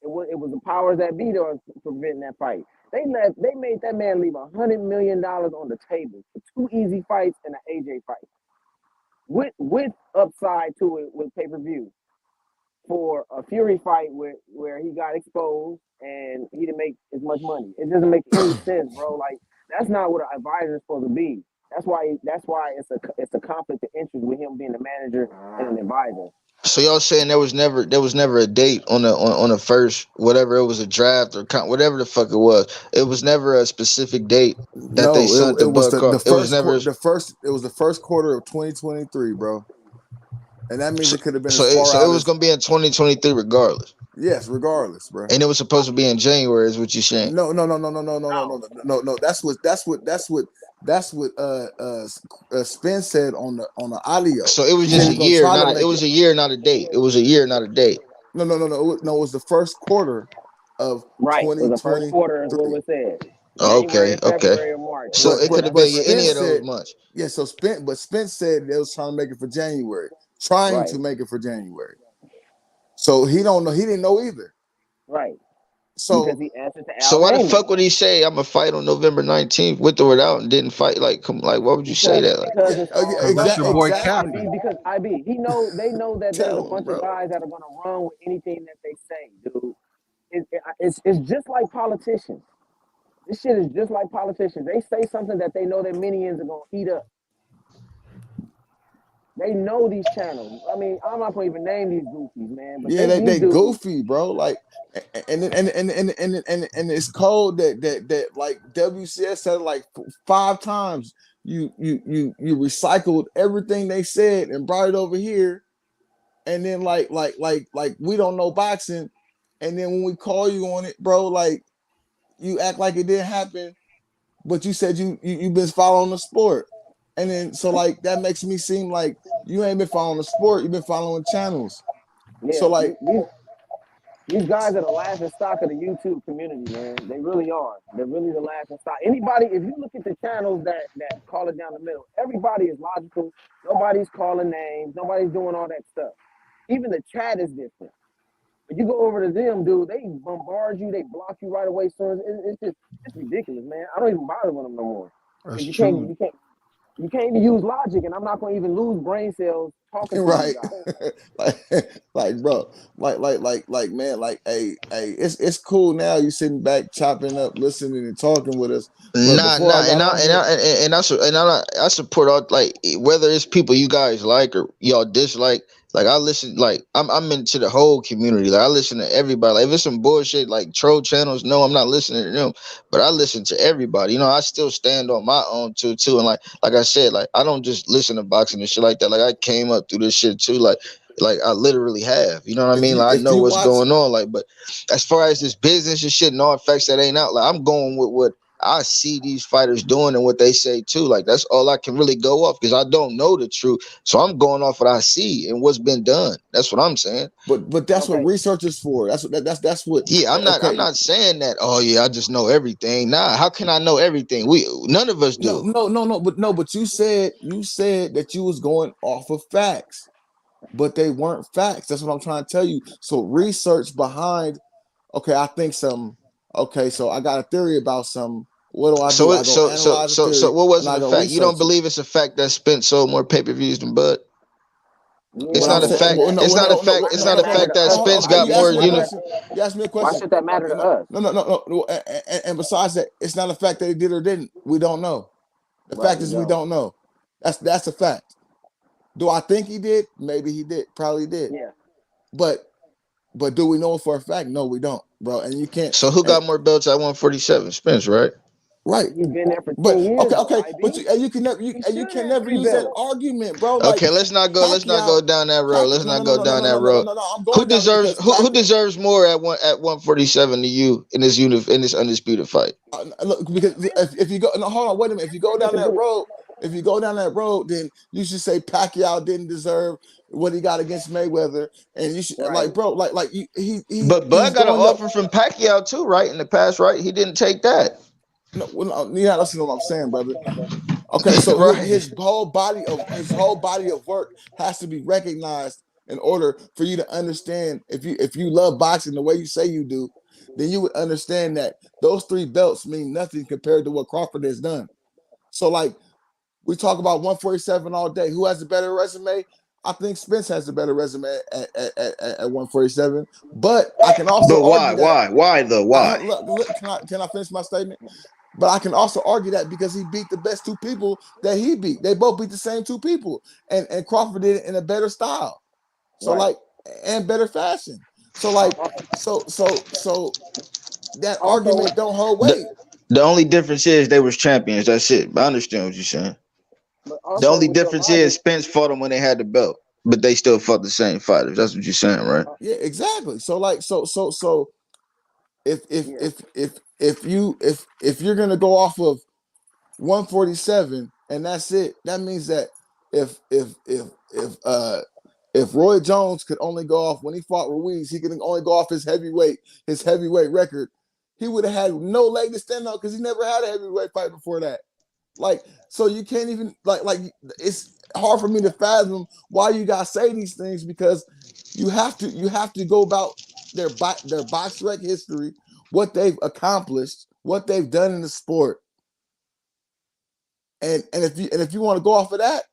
It was the powers that be that was preventing that fight. They made that man leave $100 million on the table for two easy fights and an AJ fight, with upside to it with pay-per-view, for a Fury fight where he got exposed and he didn't make as much money. It doesn't make any sense, bro. Like, that's not what an advisor is supposed to be. That's why it's a conflict of interest with him being a manager and an advisor.
So y'all saying there was never a date on a first, whatever it was, a draft or whatever the fuck it was. It was never a specific date that they
No,
sent the
it was
buck
the
off. It was
first
never.
it was the first quarter of 2023, bro. And that means
So,
it could have been
so
as
it,
far
so
out
it was
as
gonna be in 2023 regardless,
regardless, bro.
and it was supposed to be in January, is what you're saying.
No.
No,
That's what Spence said on the audio.
So it was
He said
just a
he's gonna
year,
try to
not a, it
make it.
was a year, not a date. It was a year, not a date.
No. It was the first quarter of
right. It was the first quarter, is what
2023.
was said.
Okay,
January,
okay.
February, or March.
So it could have
But
been any
Spence
of those
said,
months.
yeah. So Spence said they was trying to make it for January, trying
Right,
to make it for January. So he don't know. He didn't know either.
right. Because
So
he answered to
So
Al
why the
Heyman.
fuck would he say I'm gonna fight on November 19th with or without and didn't fight? Like, come, like, why would you say that? Like,
Because it's all
Because that's your boy
exactly.
IB,
Captain.
because IB, they know that there's a
Tell him,
bunch of
bro.
guys that are gonna run with anything that they say, dude. It's just like politicians. This shit is just like politicians. They say something that they know their minions are gonna eat up. They know these channels. I mean, I'm not gonna even name these goofies, man, but
Yeah,
these
they
dudes.
goofy, bro. Like, and it's cold that like WCS said like 5 times. You recycled everything they said and brought it over here, and then like we don't know boxing, and then when we call you on it, bro, like you act like it didn't happen, but you said you've been following the sport, and then so like that makes me seem like you ain't been following the sport, you've been following channels. So
Yeah,
like,
these guys are the laughing stock of the YouTube community, man. They really are. They're really the laughing stock. Anybody, if you look at the channels that call it down the middle, everybody is logical. Nobody's calling names. Nobody's doing all that stuff. Even the chat is different. But you go over to them, dude, they bombard you. They block you right away. So it's ridiculous, man. I don't even bother with them no more.
That's
You
true.
can't even use logic, and I'm not going to even lose brain cells talking to
right,
you guys.
like bro, like man, like hey, it's cool now. You sitting back, chopping up, listening and talking with us. But before I
nah,
got on here,
I support all, like, whether it's people you guys like or y'all dislike. Like, I listen, like, I'm into the whole community. Like, I listen to everybody. Like, if it's some bullshit like troll channels, no, I'm not listening to them. But I listen to everybody. You know, I still stand on my own too. And like I said, like, I don't just listen to boxing and shit like that. Like, I came up through this shit too. Like I literally have. You know what I mean? Like, I
if
know
you
what's
watch,
going on. Like, but as far as this business and shit and all facts that ain't out, like, I'm going with what I see these fighters doing and what they say too. Like, that's all I can really go off, because I don't know the truth. So I'm going off what I see and what's been done. That's what I'm saying.
but that's what
Okay.
research is for. That's what.
Yeah, I'm
Okay,
not saying that. Oh yeah, I just know everything. Nah, how can I know everything? None of us do.
but you said that you was going off of facts, but they weren't facts. That's what I'm trying to tell you. So research behind. Okay, I think some. Okay, so I got a theory about some. What do I do? I go analyze the
So
theory
what
and
wasn't
I
a
go
fact? You don't
research it.
believe it's a fact that Spence sold more pay-per-views than Bud? It's
Yeah,
But I'm
not a
but
saying,
fact.
why
It's not a fact.
why
It's
should
not
that
a
matter
fact
to
that
us?
Spence
okay,
got
you asked
more
me a
units.
question. You asked me a
Why
question.
should that matter to us?
No. And besides that, it's not a fact that he did or didn't. We don't know. The
Right,
fact is we don't know. That's a fact. Do I think he did? Maybe he did. Probably did.
Yeah.
But do we know it for a fact? No, we don't, bro. And you can't.
So who got more belts at 147? Spence, right?
Right.
He's been there for 10
But
years.
okay.
IB.
But you can never
He should
can
have
never
3
use that
belts.
argument, bro. Like
Okay, let's not go
Pacquiao,
down that road. Let's not go down that road.
No. I'm
Who
going down it because
who deserves more at 147 to you in this undisputed fight?
look, because if you go, no, hold on, wait a minute. If you go down that road, then you should say Pacquiao didn't deserve what he got against Mayweather, and you should like, bro,
But Bud
he's
got an
going up.
offer from Pacquiao too, right? In the past, right? He didn't take that.
No, you're not listening to what I'm saying, brother. Okay, so
Right.
his whole body of work has to be recognized in order for you to understand. If you love boxing the way you say you do, then you would understand that those 3 belts mean nothing compared to what Crawford has done. So like we talk about 147 all day. Who has a better resume? I think Spence has a better resume at 147. But I can also
But
argue that.
Why though? Why?
Look, can I finish my statement? But I can also argue that because he beat the best 2 people that he beat. They both beat the same 2 people. And Crawford did it in a better style. So like and better fashion. So like so that argument don't hold weight.
The only difference is they was champions. That's it. I understand what you're saying. The only difference is Spence fought them when they had the belt, but they still fought the same fighters. That's what you're saying, right?
Yeah, exactly. So like so if you're gonna go off of 147 and that's it, that means that if Roy Jones could only go off when he fought Ruiz, he could only go off his heavyweight record, he would have had no leg to stand on because he never had a heavyweight fight before that. Like, so you can't even like it's hard for me to fathom why you guys say these things because you have to go about their box rec history, what they've accomplished, what they've done in the sport. And if you want to go off of that,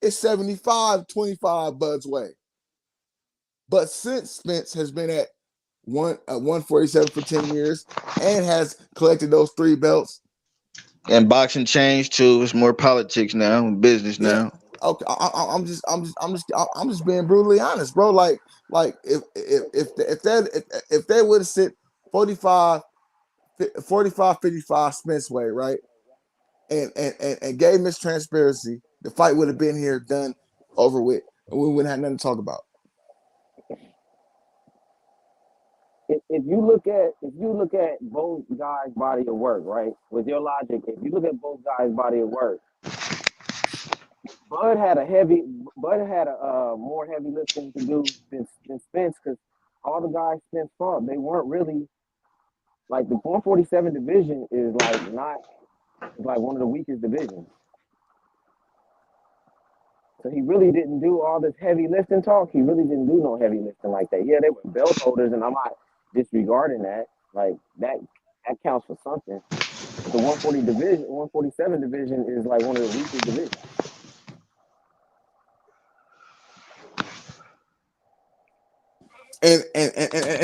it's 75-25 Bud's way. But since Spence has been at 147 for 10 years and has collected those 3 belts.
And boxing changed too. It's more politics now, business now.
Okay, I'm just being brutally honest, bro. Like if they would have sit 45 55 Spence way, right? And gave Miss Transparency, the fight would have been here, done, over with, and we wouldn't have nothing to talk about.
If you look at both guys' body of work, right? With your logic, if you look at both guys' body of work, Bud had a more heavy lifting to do than Spence because all the guys Spence fought, they weren't really like the 147 division is like one of the weakest divisions. So he really didn't do all this heavy lifting talk. He really didn't do no heavy lifting like that. Yeah, they were belt holders, and I'm not disregarding that. Like that counts for something. But the 147 division is like one of the weakest divisions.
And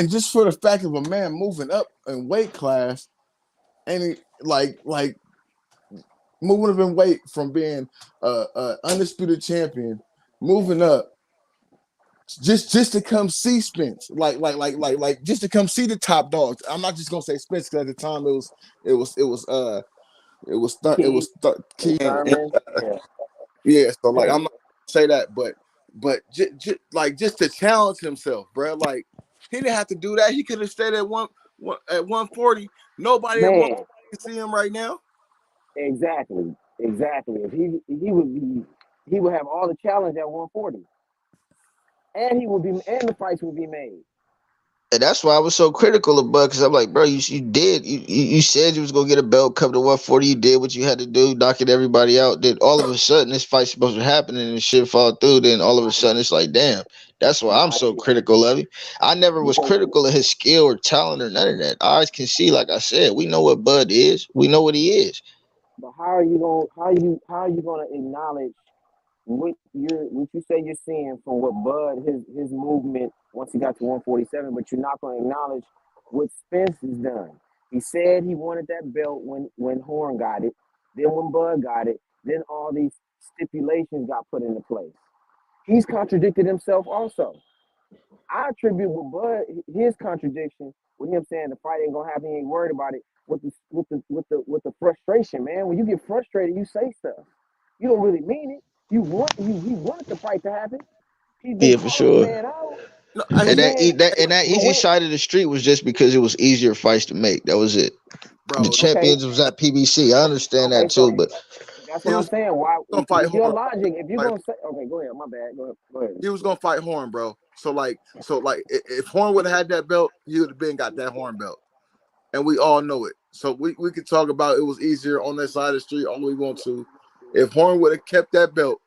just for the fact of a man moving up in weight class, and he, like moving up in weight from being a undisputed champion, moving up just to come see Spence, like just to come see the top dogs. I'm not just gonna say Spence because at the time it was Key. Yeah, so like I'm not gonna say that, but just to challenge himself, bro. Like he didn't have to do that. He could have stayed at 140. Nobody at 140 can see him right now.
Exactly. If he would have all the challenge at 140, and the fights would be made.
And that's why I was so critical of Bud because I'm like, bro, you said you was gonna get a belt, come to 140. You did what you had to do, knocking everybody out. Then all of a sudden, this fight's supposed to happen and shit fall through. Then all of a sudden, it's like, damn. That's why I'm so critical of him. I never was critical of his skill or talent or none of that. I can see, like I said, we know what Bud is. We know what he is.
But how are you gonna acknowledge what you say you're seeing from what Bud his movement once he got to 147, but you're not gonna acknowledge what Spence has done. He said he wanted that belt when Horn got it. Then when Bud got it, then all these stipulations got put into place. He's contradicted himself also. I attribute with Bud his contradiction with him saying the fight ain't gonna happen, he ain't worried about it. With the frustration, man. When you get frustrated, you say stuff. You don't really mean it. He wanted the fight to happen. He's been
Yeah, for
calling the
sure.
man out.
No,
The
And
man,
that
but
easy side of the street was just because it was easier fights to make. That was it. The
bro,
okay,
champions was at PBC. I understand
okay,
that too,
so
but
that's
he
what I'm
was
saying. Why,
gonna fight
with your
Horn.
logic, if you're
Fight,
gonna say, okay, go ahead, my bad, go ahead.
he was gonna fight Horn, bro. So if Horn would have had that belt, he would have been got that Horn belt, and we all know it. So we could talk about it was easier on that side of the street all we want to. If Horn would have kept that belt,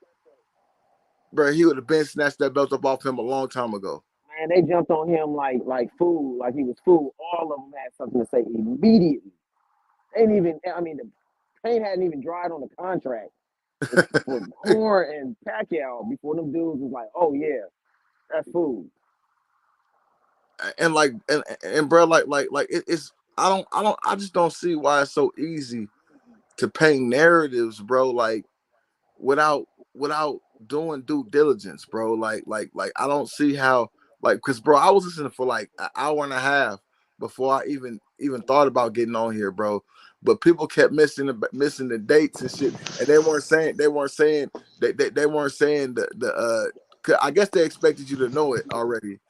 bro, he would have been snatched that belt up off him a long time ago.
Man, they jumped on him like food, like he was food. All of them had something to say immediately. They didn't even, I mean, the paint hadn't even dried on the contract for Horn and Pacquiao before them dudes was like, oh yeah, that's food.
And bro, it's I just don't see why it's so easy to paint narratives, bro. Like without doing due diligence, bro. Like I don't see how, because bro, I was listening for like an hour and a half before I even thought about getting on here, bro. But people kept missing the dates and shit, and they weren't saying they weren't saying I guess they expected you to know it already,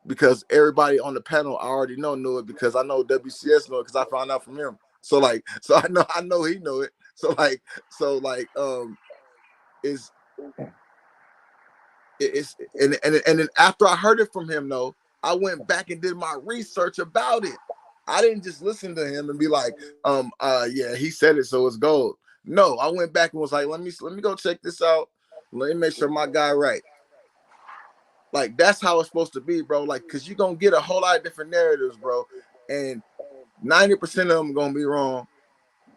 because everybody on the panel I already knew it, because I know WCS know it because I found out from him. So I know he know it. Is it's and then after I heard it from him, though, I went back and did my research about it. I didn't just listen to him and be like, yeah, he said it, so it's gold. No, I went back and was like, let me go check this out. Let me make sure my guy right. Like that's how it's supposed to be, bro. Like, cause you're gonna get a whole lot of different narratives, bro, and 90% of them are gonna be wrong.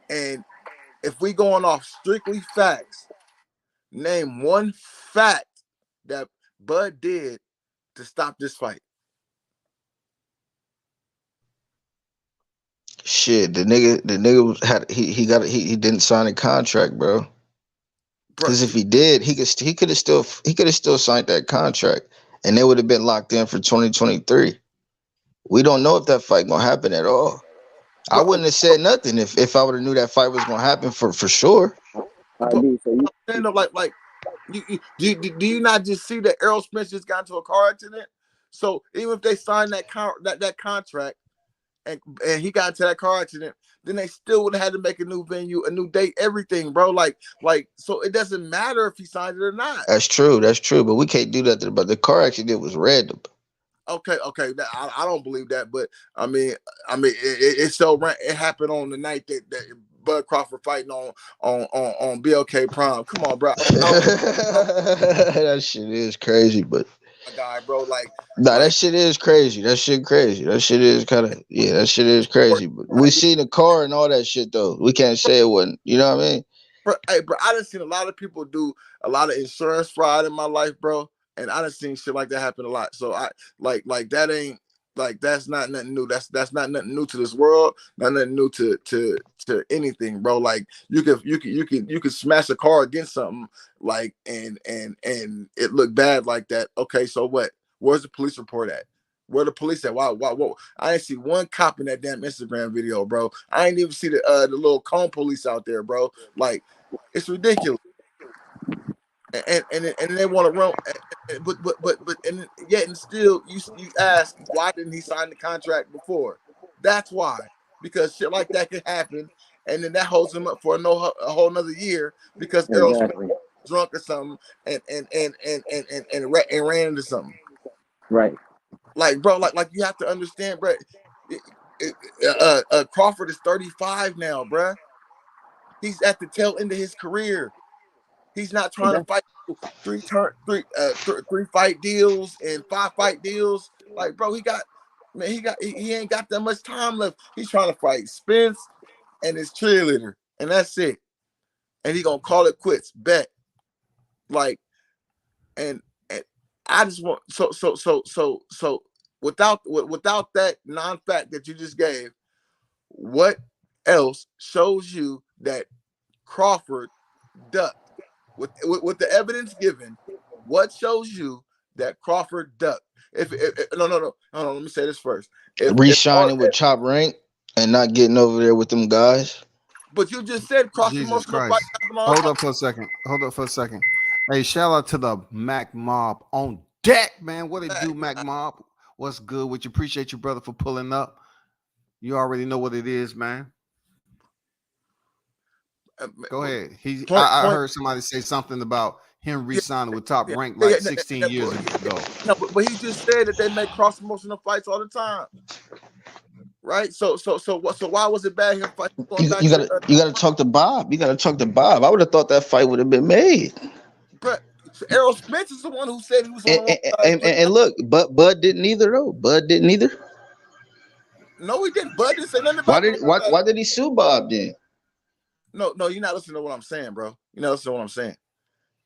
And if we going off strictly facts, name one fact that Bud did to stop this fight.
shit, the nigga he didn't sign a contract, bro.
Bro,
Because if he did, he could have still signed that contract, and they would have been locked in for 2023. We don't know if that fight gonna happen at all. I
bro,
wouldn't have said nothing if I would have knew that fight was gonna happen for sure.
I do. So you,
stand up like do you not just see that Errol Spence just got into a car accident? So even if they signed that contract and he got into that car accident, then they still would have had to make a new venue, a new date, everything, bro. Like so it doesn't matter if he signed it or not.
That's true. That's true. But we can't do that. But the car accident was random.
Okay, I don't believe that, but I mean, it's so it happened on the night that Bud Crawford fighting on BLK Prime. Come on, bro.
That shit is crazy, but
A guy, bro,
nah, that shit is crazy. That shit crazy. That shit is kind of that shit is crazy. But we seen the car and all that shit though. We can't say it wasn't. You know what I mean?
bro, hey, bro, I done seen a lot of people do a lot of insurance fraud in my life, bro, and I done seen shit like that happen a lot. So I like that ain't that's not nothing new. That's not nothing new to this world. Not nothing new to anything, bro. Like you could smash a car against something like and it look bad like that. Okay, so what? Where's the police report at? Where the police at? Why? I ain't see one cop in that damn Instagram video, bro. I ain't even see the little cone police out there, bro. Like, it's ridiculous. And they want to run, but and yet and still you ask why didn't he sign the contract before? That's why, because shit like that could happen, and then that holds him up for a whole another year because Errol Spence
exactly.
drunk or something and ran into something.
Right.
Like, bro, like you have to understand, bro. Crawford is 35 now, bro. He's at the tail end of his career. He's not trying to fight three fight deals and 5 fight deals. Like, bro, he ain't got that much time left. He's trying to fight Spence and his cheerleader, and that's it. And he gonna call it quits. Bet. Like, and I just want so without that non-fact that you just gave, what else shows you that
Crawford ducked. With the evidence given, what shows you that Crawford ducked? No, let me say this first.
Re-signing with Chop Rank and not getting over there with them guys.
But you just said cross
Jesus
promotional
Christ.
fight happen all
Hold
the
up for a second. Hey, shout out to the Mac Mob on deck, man. What it do, Mac Mob? What's good with you? Appreciate you, brother, for pulling up. You already know what it is, man. Go ahead. I heard somebody say something about him re-signing with Top Rank like 16 years ago.
No, but he just said that they make cross promotional fights all the time, right? So why was it bad him fighting?
You gotta talk to Bob. You gotta talk to Bob. I would have thought that fight would have been made.
But Errol Spence is the one who said he was on the wrong side.
And look, Bud didn't either though. Bud didn't either.
No, he didn't. Bud didn't say nothing about
why did he sue Bob then?
No, you're not listening to what I'm saying, bro. You're not listening to what I'm saying.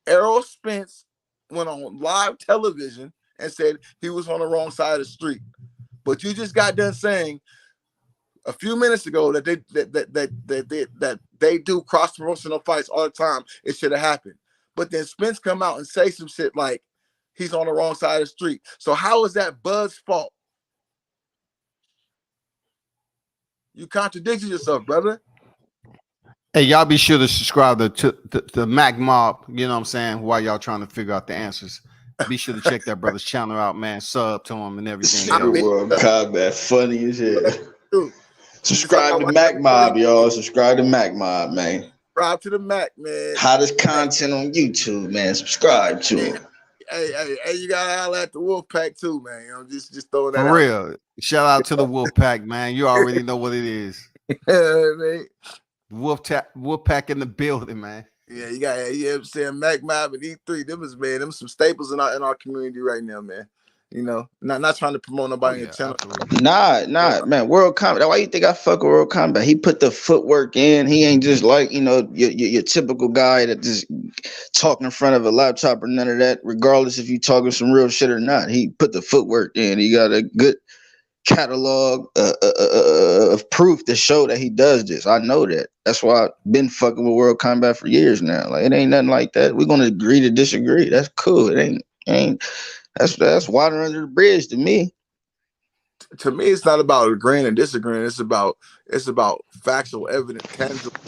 Errol Spence went on live television and said he was on the wrong side of the street. But you just got done saying a few minutes ago that they do cross promotional fights all the time. It should have happened. But then Spence come out and say some shit like he's on the wrong side of the street. So how is that Bud's fault? You contradicted yourself, brother.
Hey, y'all be sure to subscribe to the Mac Mob, you know what I'm saying, while y'all trying to figure out the answers. Be sure to check that brother's channel out, man. Sub to him and everything.
World Combat, funny as hell. Subscribe to Mac Mob, y'all. Subscribe to Mac Mob, man.
Subscribe to the Mac, man.
Hottest content on YouTube, man. Subscribe to him.
Hey, you gotta holler at the Wolfpack too, man. You know, just throwing that
For
out.
real. Shout out to the Wolfpack, man. You already know what it is.
Man.
Wolfpack in the building, man.
Yeah, you know what I'm saying? Mac Mob and E3, them some staples in our community right now, man. You know, not trying to promote nobody in the channel.
Nah, man. World Combat. Why you think I fuck with World Combat? He put the footwork in. He ain't just like, you know, your typical guy that just talking in front of a laptop or none of that, regardless if you talking some real shit or not. He put the footwork in. He got a good catalog of proof to show that he does this. I know that. That's why I've been fucking with World Combat for years now. Like, it ain't nothing like that. We're gonna agree to disagree. That's cool. It ain't that's water under the bridge to me.
To me, it's not about agreeing and disagreeing. It's about factual evidence, tangible.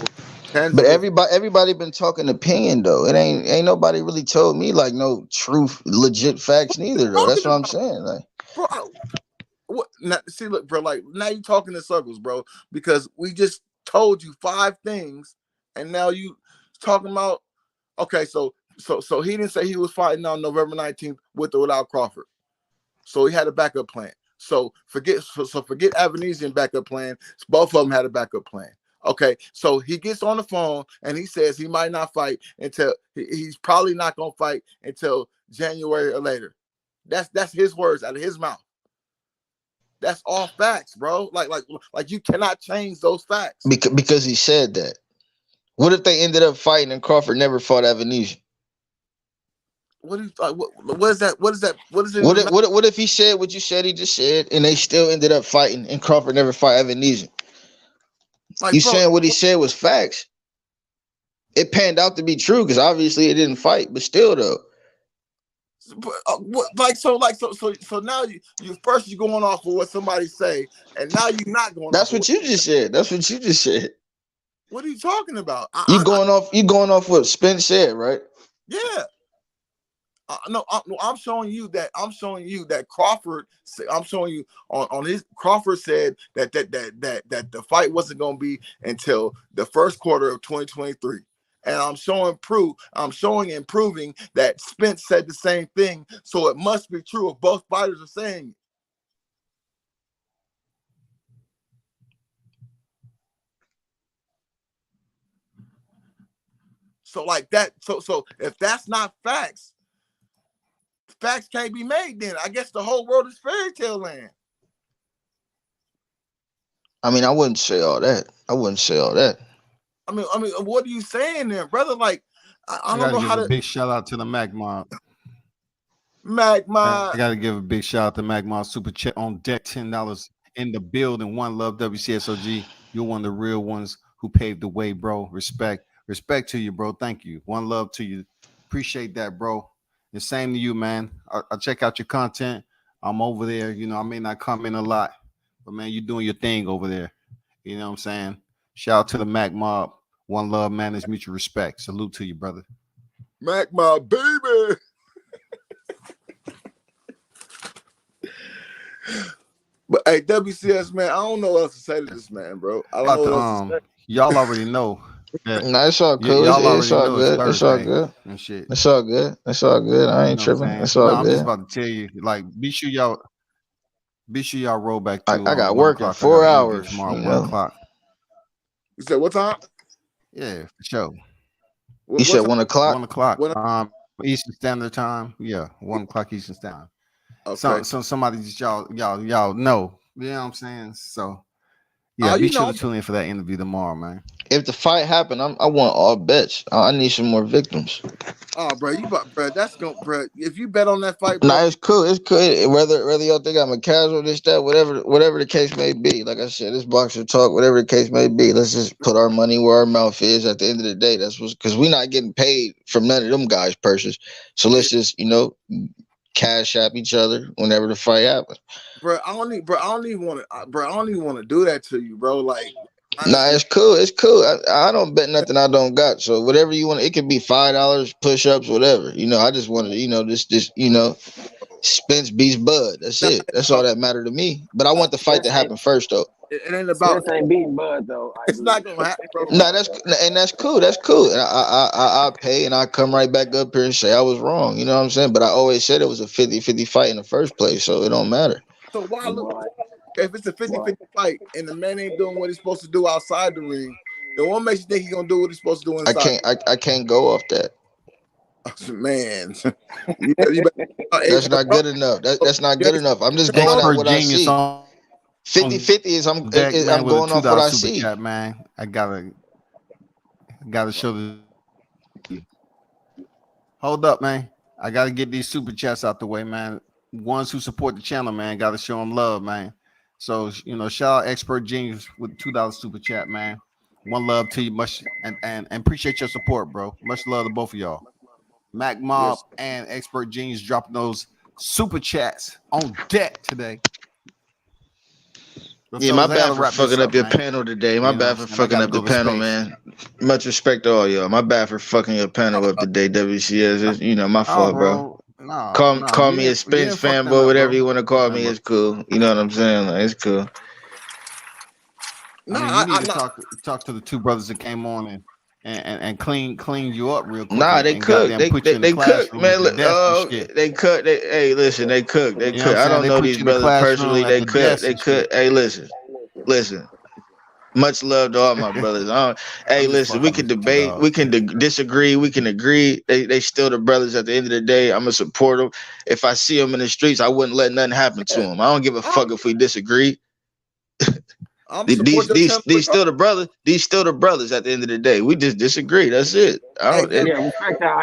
But everybody been talking opinion though. It ain't nobody really told me like no truth, legit facts neither though. That's what I'm saying. Like,
bro, what? See, look, bro. Like now you talking in circles, bro. Because we just told you 5 things, and now you talking about. Okay, so he didn't say he was fighting on November 19th with or without Crawford. So he had a backup plan. So forget Avenesian backup plan. Both of them had a backup plan. Okay, so he gets on the phone and he says he might not fight until he's probably not gonna fight until January or later. That's his words out of his mouth. That's all facts, bro. Like you cannot change those facts.
Because he said that. What if they ended up fighting and Crawford never fought Avenesian?
What is that? What is that? What is it?
What if he said what you said he just said, and they still ended up fighting, and Crawford never fought Avenesian? Like, you saying what he said was facts? It panned out to be true because obviously it didn't fight, but still though.
So now you first you're going off of what somebody say, and now you're not going.
That's what you just said. That's what you just said.
What are you talking about?
You going off what Spence said, right?
Yeah. No, I'm showing you that Crawford. I'm showing you on his Crawford said that the fight wasn't going to be until the first quarter of 2023, and I'm showing proof. I'm showing and proving that Spence said the same thing. So it must be true if both fighters are saying it. So like that. So if that's not facts. Facts can't be made then. I guess the whole world is fairy tale land.
I mean, I wouldn't say all that. I
mean, what are you saying then, brother? Like, I don't know how to.
Big shout out to the Mac Mob.
Mac Mob.
I gotta give a big shout out to Mac Mob. Super chat on deck, $10 in the building. One love WCSOG. You're one of the real ones who paved the way, bro. Respect. Respect to you, bro. Thank you. One love to you. Appreciate that, bro. The same to you, man. I check out your content. I'm over there. You know, I may not come in a lot, but man, you're doing your thing over there. You know what I'm saying? Shout out to the Mac Mob. One love, man. Is mutual respect. Salute to you, brother.
Mac, my baby. But hey, WCS, man, I don't know what else to say to this man, bro. I don't know what else to say.
Y'all already know.
No, it's all cool.
Y'all already
it's all
know
good. It's all good.
And shit.
It's all good. It's all good. I ain't tripping. It's all
I'm
good.
just about to tell you, like, be sure y'all roll back to.
I got work in 4 hours
tomorrow.
You
1 o'clock.
You said what time?
Yeah, for sure.
You said 1 o'clock.
1 o'clock. Eastern Standard Time. Yeah, 1 o'clock Eastern Standard.
Okay.
So somebody just y'all know. You know what I'm saying? So yeah, be sure to tune in for that interview tomorrow, man.
If the fight happened, I want all bets. I need some more victims.
Oh, bro, that's going, bro. If you bet on that fight, bro.
Nah, it's cool. It's cool. Whether y'all think I'm a casual, this, that, whatever the case may be. Like I said, this boxer talk, whatever the case may be. Let's just put our money where our mouth is. At the end of the day, that's what's because we're not getting paid from none of them guys' purses. So let's just cash app each other whenever the fight happens.
Bro, I don't even want to do that to you, bro. Like, honestly.
Nah, it's cool. It's cool. I don't bet nothing I don't got. So whatever you want, it could be $5, push-ups, whatever. I just wanted to, Spence beats Bud. That's it. That's all that mattered to me. But I want the fight to happen first, though.
It ain't about.
Spence ain't beating Bud though.
It's not gonna happen, bro.
Nah, that's cool. That's cool. And I pay and I come right back up here and say I was wrong. You know what I'm saying? But I always said it was a 50-50 fight in the first place, so it don't matter.
So why look? If it's a 50-50 fight and the man ain't doing what he's supposed to do outside the ring, then what makes you think he's gonna do what he's supposed to do inside?
I can't go off that.
Man,
that's not good enough. That's not good enough. I'm just going on what I see. 50-50 is I'm going off what I see.
Chat, man. I gotta show the. Hold up, man. I gotta get these super chats out the way, man. Ones who support the channel, man, gotta show them love, man. So shout out Expert Genius with $2 super chat, man. One love to you, much and appreciate your support, bro. Much love to both of y'all. Mac Mob and Expert Genius dropping those super chats on deck today.
Yeah, my bad for fucking up your panel today. My bad for fucking up the panel, man. Much respect to all y'all. My bad for fucking your panel up today, WCS. My fault, bro. Call me a Spence fanboy, whatever you want to call me. It's cool. You know what I'm saying? Like, it's cool.
You need to talk to the two brothers that came on and clean you up real quick.
Nah, they cook. They cook, man. They cook. Hey, listen, they cook. They cook. I don't know these brothers personally. They cook. They cook. Hey, listen. Much love to all my brothers. Hey, listen, we can debate, we can disagree, we can agree. They still the brothers at the end of the day. I'm gonna support them. If I see them in the streets, I wouldn't let nothing happen to them. I don't give a fuck if we disagree. These still the brothers. These still the brothers at the end of the day. We just disagree. That's it.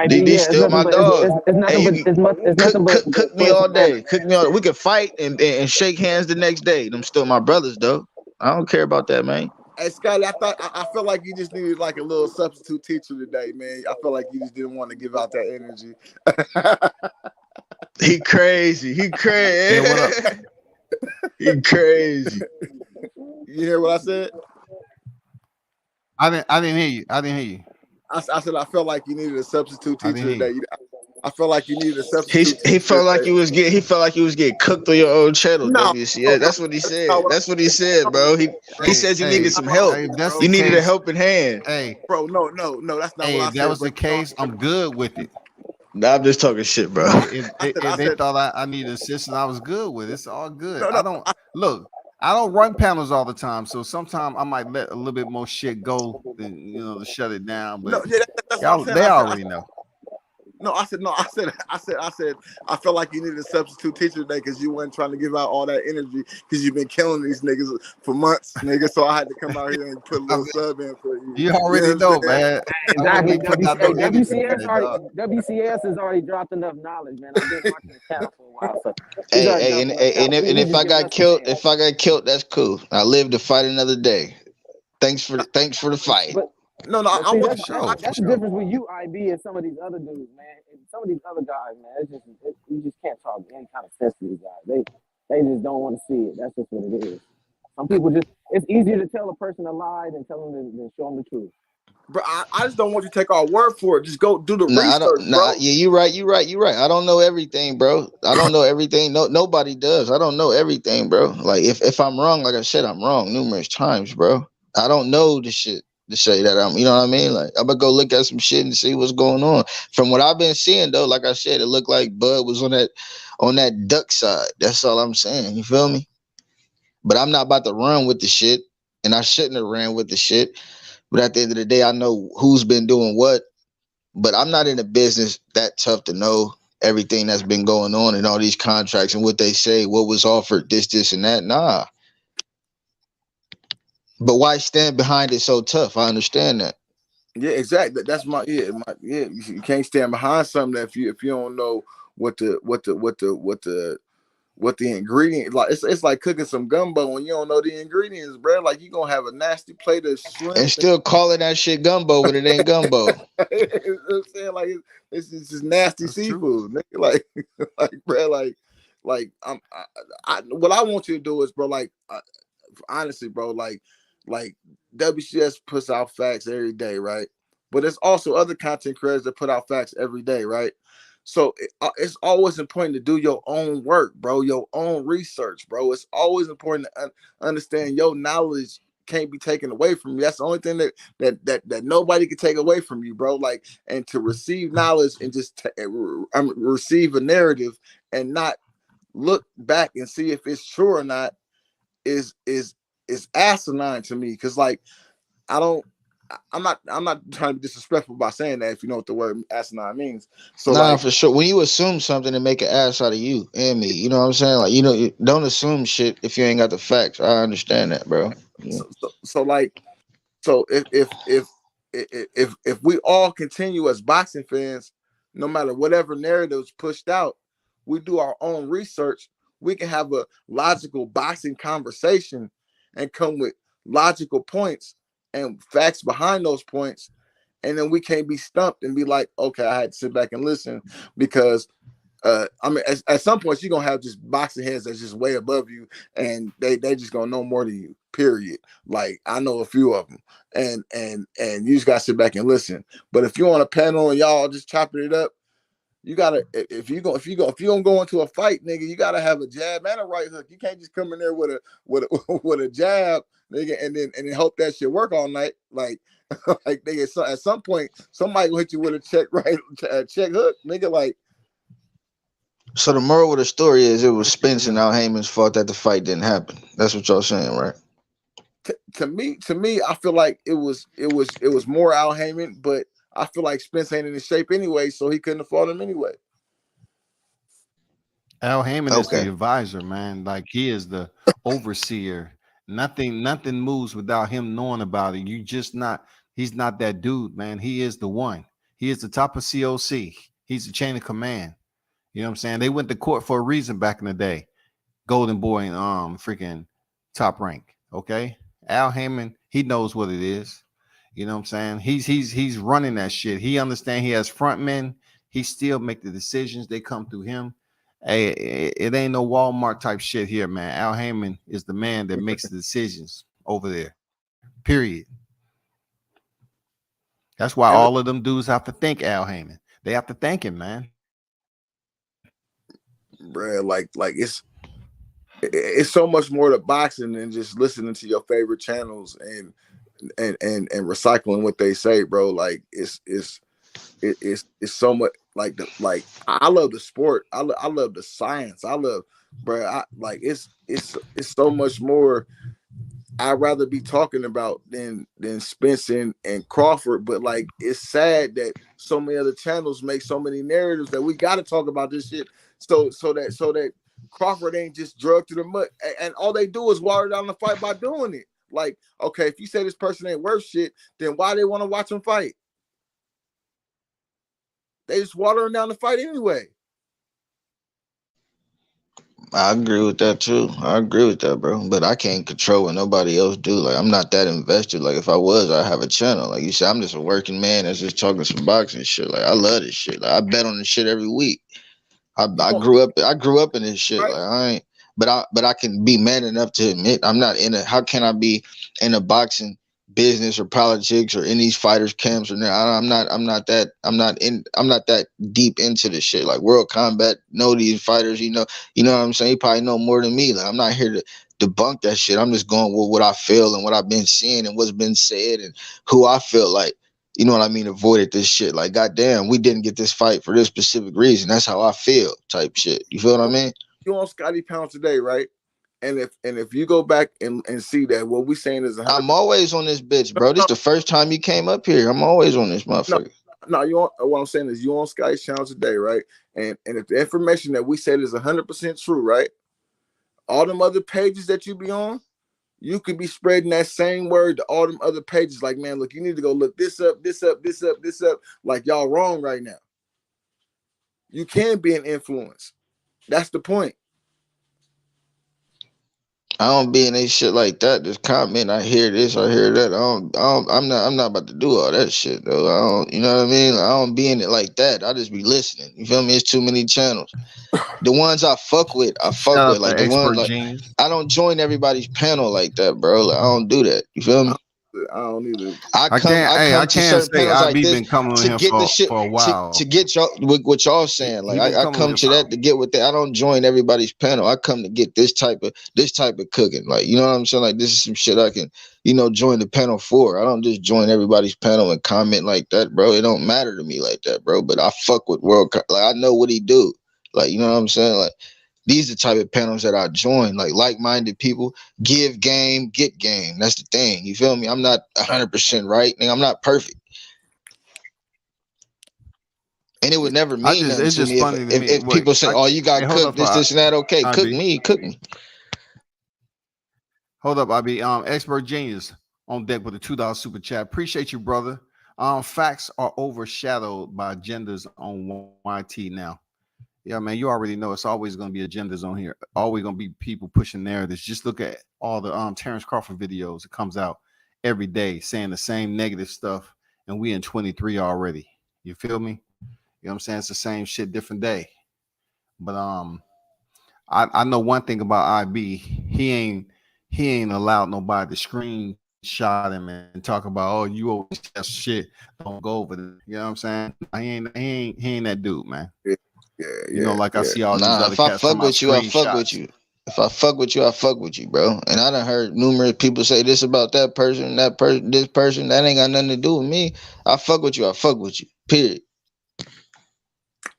These still my dogs. Hey, cook me all day. Cook me all day. We can fight and shake hands the next day. Them still my brothers though. I don't care about that, man.
Hey, Scotty, I feel like you just needed like a little substitute teacher today, man. I feel like you just didn't want to give out that energy.
He crazy. He crazy.
You hear what I said?
I didn't hear you.
I said I felt like you needed a substitute teacher today. I felt like you needed a substitute.
He felt like he was getting cooked on your own channel. No, that's what he said. That's what he said, bro. He said you needed some help. You needed a helping hand.
Hey,
bro, no, that's not what I said.
If that was the case, I'm good with it.
Nah, I'm just talking shit, bro.
If they thought I needed assistance, I was good with it. It's all good. I don't run panels all the time, so sometimes I might let a little bit more shit go than to shut it down. But they already know.
I said I felt like you needed a substitute teacher today because you weren't trying to give out all that energy because you've been killing these niggas for months, nigga. So I had to come out here and put a little sub in for you.
You already know, man.
Exactly. WCS has already dropped enough knowledge, man. I've been watching the channel for a while. So
and if I got killed, that's cool. I live to fight another day. Thanks for the fight.
No,
But
I
see,
want
that's the difference with you, IB, and some of these other dudes, man. And some of these other guys, man. You just can't talk any kind of sense to these guys. They just don't want to see it. That's just what it is. Some people just, it's easier to tell a person a lie than show them the truth.
Bro, I just don't want you to take our word for it. Just go do the
Nah, I don't.
research,
Nah,
bro.
yeah, you're right. You're right. You're right. I don't know everything, bro. I don't know everything. No, nobody does. I don't know everything, bro. Like if I'm wrong, like I said, I'm wrong numerous times, bro. I don't know the shit to say that I'm. You know what I mean? Like I'm gonna go look at some shit and see what's going on. From what I've been seeing, though, like I said, it looked like Bud was on that duck side. That's all I'm saying. You feel me? But I'm not about to run with the shit, and I shouldn't have ran with the shit. But at the end of the day, I know who's been doing what. But I'm not in a business that tough to know everything that's been going on and all these contracts and what they say, what was offered, this, and that. Nah. But why stand behind it so tough? I understand that.
Yeah, exactly. That's yeah. You can't stand behind something that if you don't know what the ingredient, like it's like cooking some gumbo when you don't know the ingredients, bro. Like you gonna have a nasty plate of
And
shrimp.
still calling that shit gumbo when it ain't gumbo.
You know what I'm saying? Like it's just nasty
That's true.
seafood, nigga. Like bro, what I want you to do is, bro, honestly, bro, like WCS puts out facts every day, right? But there's also other content creators that put out facts every day, right? So it's always important to do your own work, bro, your own research, bro. It's always important to understand your knowledge can't be taken away from you. That's the only thing that nobody can take away from you, bro. Like, and to receive knowledge and just receive a narrative and not look back and see if it's true or not is asinine to me. Because like I'm not trying to be disrespectful by saying that, if you know what the word asinine means. So
Nah,
like,
for sure. When you assume something and make an ass out of you and me, you know what I'm saying? Like, you don't assume shit if you ain't got the facts. I understand that, bro. Yeah.
so if we all continue as boxing fans, no matter whatever narratives pushed out, we do our own research, we can have a logical boxing conversation and come with logical points and facts behind those points. And then we can't be stumped and be like, okay, I had to sit back and listen because I mean, at some points you're gonna have just boxing heads that's just way above you, and they just gonna know more than you. Period. Like I know a few of them, and you just gotta sit back and listen. But if you're on a panel and y'all just chopping it up, you gotta if you gonna go into a fight, nigga, you gotta have a jab and a right hook. You can't just come in there with a with a jab, nigga, and then hope that shit work all night. Like like nigga, at some point somebody will hit you with a check hook, nigga. Like.
So the moral of the story is it was Spence and Al Heyman's fault that the fight didn't happen. That's what y'all saying, right?
To me, I feel like it was more Al Heyman, but I feel like Spence ain't in his shape anyway, so he couldn't have fought him anyway.
Al Heyman is
Okay.
the advisor, man. Like he is the overseer. Nothing moves without him knowing about it. He's not that dude, man. He is the one. He is the top of COC. He's the chain of command. You know what I'm saying? They went to court for a reason back in the day. Golden Boy and freaking Top Rank. Okay. Al Heyman, he knows what it is. You know what I'm saying? He's running that shit. He understands he has front men. He still make the decisions. They come through him. Hey, it ain't no Walmart type shit here, man. Al Heyman is the man that makes the decisions over there. Period. That's why all of them dudes have to thank Al Heyman. They have to thank him, man.
Bruh, like it's so much more to boxing than just listening to your favorite channels and recycling what they say, bro. Like it's so much like I love the sport. I love the science. I love, bro. It's so much more. I'd rather be talking about than Spence and Crawford. But like it's sad that so many other channels make so many narratives that we got to talk about this shit. So that Crawford ain't just drugged to the mud, and all they do is water down the fight by doing it. Like, okay, if you say this person ain't worth shit, then why they want to watch them fight? They just watering down the fight anyway.
I agree with that too. I agree with that, bro. But I can't control what nobody else do. Like I'm not that invested. Like if I was, I'd have a channel. Like you said, I'm just a working man that's just talking some boxing shit. Like I love this shit. Like I bet on this shit every week.
You
I
want
grew up in this shit.
right?
Like I ain't, but I can be man enough to admit I'm not in a. How can I be in a boxing business or politics or in these fighters camps or I'm not that deep into this shit. Like World Combat know these fighters. You know what I'm saying. He probably know more than me. Like I'm not here to debunk that shit. I'm just going with what I feel and what I've been seeing and what's been said and who I feel like. You know what I mean? Avoided this shit. Like, goddamn, we didn't get this fight for this specific reason. That's how I feel, type shit. You feel what I mean?
You on Scotty Pound today, right? And if you go back and see that what we saying is 100%.
I'm always on this bitch, bro. This the first time you came up here. I'm always on this motherfucker.
No, you on what I'm saying is you on Scotty's channel today, right? And if the information that we said is 100% true, right? All them other pages that you be on, you could be spreading that same word to all them other pages. Like, man, look, you need to go look this up, this up, this up, this up. Like y'all wrong right now. You can be an influence. That's the point.
I don't be in any shit like that. Just comment. I hear this. I hear that. I'm not about to do all that shit though. I don't. You know what I mean? I don't be in it like that. I just be listening. You feel me? It's too many channels. The ones I fuck with, I fuck
Shout
with.
out to
Like the ones
Expert
like
Genius.
I don't join everybody's panel like that, bro. Like I don't do that. You feel me?
I don't either.
I come to
can't
certain
say
panels like
IB
this
been coming on
to
here
get the shit
for a while.
to get y'all with what y'all saying. Like
He been
I
coming on
come
here
to
for
that to get with that. I don't join everybody's panel. I come to get this type of cooking. Like you know what I'm saying? Like this is some shit I can join the panel for. I don't just join everybody's panel and comment like that, bro. It don't matter to me like that, bro. But I fuck with like I know what he do. Like you know what I'm saying? Like these are the type of panels that I join, like-minded people, give game, get game. That's the thing. You feel me? I'm not 100% right. Nigga, I'm not perfect. And it would never mean nothing
It's
to
just
me
funny to me.
if people say, oh, you got
hold
cooked,
up,
this, and that. Okay, cook
IB.
me.
Hold up, IB. Expert Genius on deck with a $2 super chat. Appreciate you, brother. Facts are overshadowed by agendas on YT now. Yeah, man, you already know it's always going to be agendas on here. Always going to be people pushing narratives. Just look at all the Terrence Crawford videos that comes out every day saying the same negative stuff, and we in 23 already. You feel me? You know what I'm saying? It's the same shit, different day. But I know one thing about IB. He ain't allowed nobody to screenshot him and talk about, oh, you always that shit. Don't go over there. You know what I'm saying? He ain't that dude, man.
Yeah.
I see all these
Nah,
other
if I
cats
fuck
talking about
with you, I fuck with
screenshots.
you. If I fuck with you, I fuck with you, bro. And I done heard numerous people say this about that person, this person. That ain't got nothing to do with me. I fuck with you. I fuck with you. Period.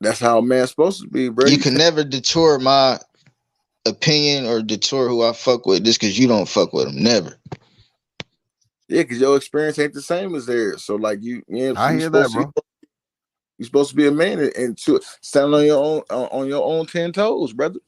That's how a man's supposed to be, bro.
You can never detour my opinion or detour who I fuck with just because you don't fuck with them. Never.
Yeah, because your experience ain't the same as theirs. So, like
I hear that, bro.
You're supposed to be a man and to stand on your own 10 toes, brother.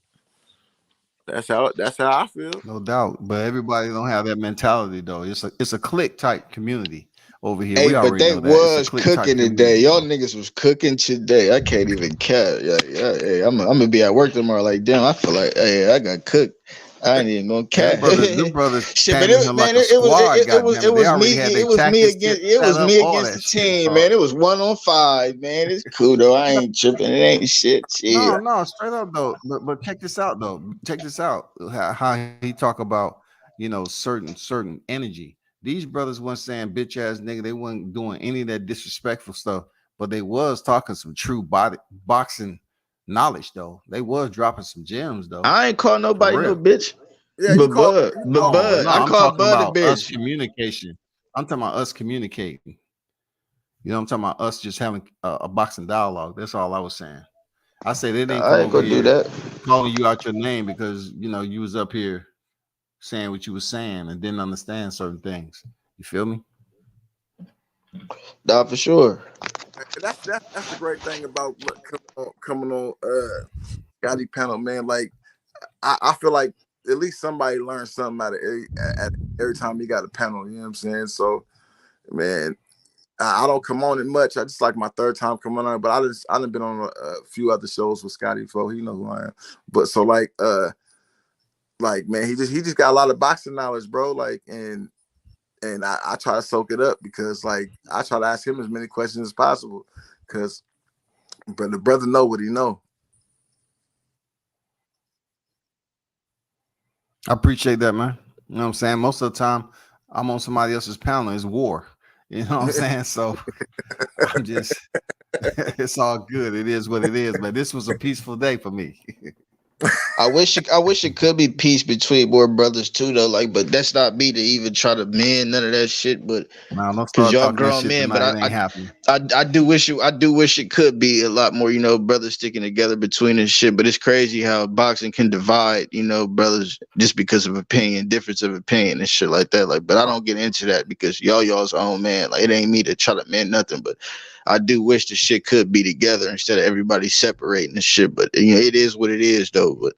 That's how I feel.
No doubt. But everybody don't have that mentality though. It's a clique type community over here.
Hey,
We
but
already
they
know that. It's a
was
clique type
cooking
community.
today. Y'all
Though.
niggas was cooking today. I can't even care. Yeah. I'm gonna be at work tomorrow. Like, damn, I feel like, hey, I got cooked. I ain't even gonna care.
Them brothers
Shit,
came
but
in here like a squad.
it
They
was
already
me.
had their
It was me
tactics
against
set up, all
the
that shit.
team,
So.
man. It was 1-on-5, man. It's cool though. I ain't tripping. It ain't shit.
No, straight up though. But check this out though. Check this out. How he talk about certain energy. These brothers weren't saying bitch ass nigga. They weren't doing any of that disrespectful stuff. But they was talking some true boxing knowledge though. They was dropping some gems though.
I ain't call nobody no bitch.
Yeah,
But Bud, I
I'm
called
talking
Bud a
about us
bitch.
communication. I'm talking about us communicating. You know, I'm talking about us just having a boxing dialogue. That's all I was saying. I say they didn't come
I ain't
over
gonna do
here
that.
calling you out your name because you was up here saying what you was saying and didn't understand certain things. You feel me?
Nah, for sure.
That's the great thing about coming on Scotty panel, man. Like I feel like at least somebody learned something out of every time he got a panel. You know what I'm saying? So, man, I don't come on it much. I just like my third time coming on, but I done been on a few other shows with Scotty before. He know who I am. But so like man, he just got a lot of boxing knowledge, bro. Like and I try to soak it up because like I try to ask him as many questions as possible because the brother know what he know.
I appreciate that, man. You know what I'm saying? Most of the time I'm on somebody else's panel. It's war. You know what I'm saying? So I'm just it's all good. It is what it is. But this was a peaceful day for me.
I wish it could be peace between more brothers too, though. Like, but that's not me to even try to mend none of that shit. But
No, don't
because
start
y'all
talking that
grown
shit
men,
tonight.
but
It ain't happening.
I do wish it could be a lot more, brothers sticking together between this shit. But it's crazy how boxing can divide, brothers just because of difference of opinion and shit like that. Like, but I don't get into that because y'all's own man. Like, it ain't me to try to mend nothing, but I do wish the shit could be together instead of everybody separating the shit. But it is what it is, though. But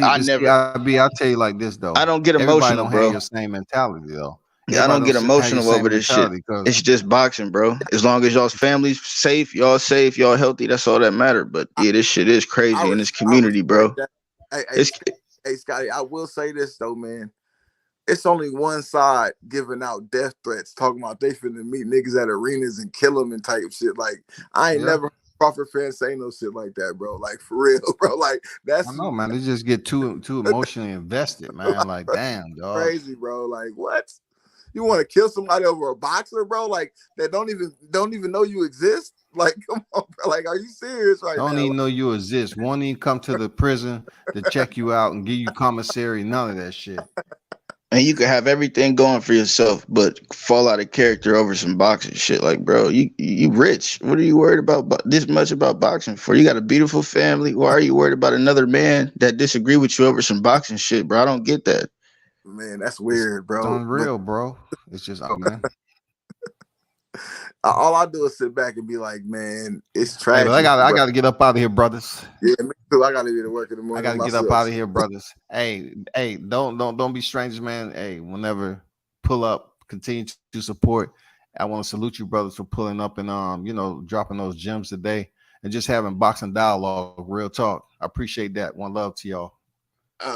I'll tell you like this though.
I don't get
Everybody
emotional,
don't
bro.
have your same mentality though.
I don't get
Have your
emotional
same
over this shit.
mentality because
It's just boxing, bro. As long as y'all's family's safe, y'all healthy, that's all that matter. But yeah, this shit is crazy in this community, bro.
That.
It's
Hey, Scotty, I will say this though, man. It's only one side giving out death threats, talking about they finna meet niggas at arenas and kill them and type shit. Like, I ain't never heard Crawford fans say no shit like that, bro. Like, for real, bro. Like, that's
I know, man. They just get too emotionally invested, man. Like, damn, dog.
crazy, bro. Like, what? You want to kill somebody over a boxer, bro? Like, that don't even know you exist? Like, come on, bro. Like, are you serious right now?
Don't even know you exist. Won't even come to the prison to check you out and give you commissary. None of that shit.
and you could have everything going for yourself, but fall out of character over some boxing shit. Like, bro, you rich. What are you worried about this much about boxing for? You got a beautiful family. Why are you worried about another man that disagree with you over some boxing shit, bro? I don't get that.
Man, that's weird, bro.
It's unreal, bro. It's just, man.
All I do is sit back and be like, man, it's tragic.
Hey, but I got to get up out of here, brothers.
Yeah, me too. I got to be to work in the morning.
I got to get up out of here, brothers. Hey, don't be strangers, man. Hey, whenever pull up, continue to support. I want to salute you, brothers, for pulling up and dropping those gems today and just having boxing dialogue, real talk. I appreciate that. One love to y'all.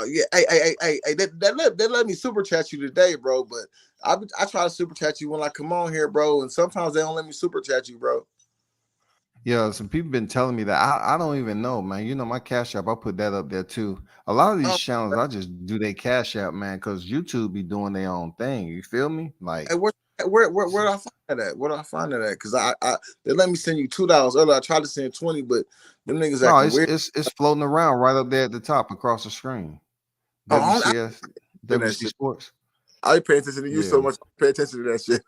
Yeah, hey, they let me super chat you today, bro. But I try to super chat you when I come on here, bro. And sometimes they don't let me super chat you, bro.
Yeah, some people been telling me that I don't even know, man. My Cash App, I put that up there too. A lot of these channels, I just do they Cash App, man, because YouTube be doing their own thing. You feel me? Like,
hey, where do I find that at? Where do I find that at? Because I they let me send you $2 earlier. I tried to send 20, but them niggas acting weird.
It's floating around right up there at the top across the scrring. WCS, WC Sports.
I pay attention to you so much. Pay attention to that shit.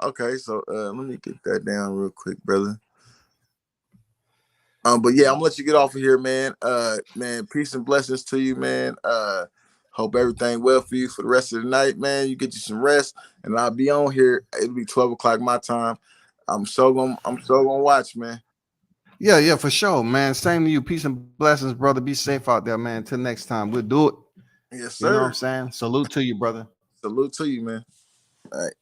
Okay. So let me get that down real quick, brother. But yeah, I'm gonna let you get off of here, man. Man, peace and blessings to you, man. Hope everything well for you for the rest of the night, man. You get you some rest, and I'll be on here. It'll be 12 o'clock my time. I'm so gonna watch, man.
Yeah, for sure, man. Same to you. Peace and blessings, brother. Be safe out there, man. Until next time, we'll do it.
Yes, sir.
You know what I'm saying? Salute to you, brother.
Salute to you, man. All right.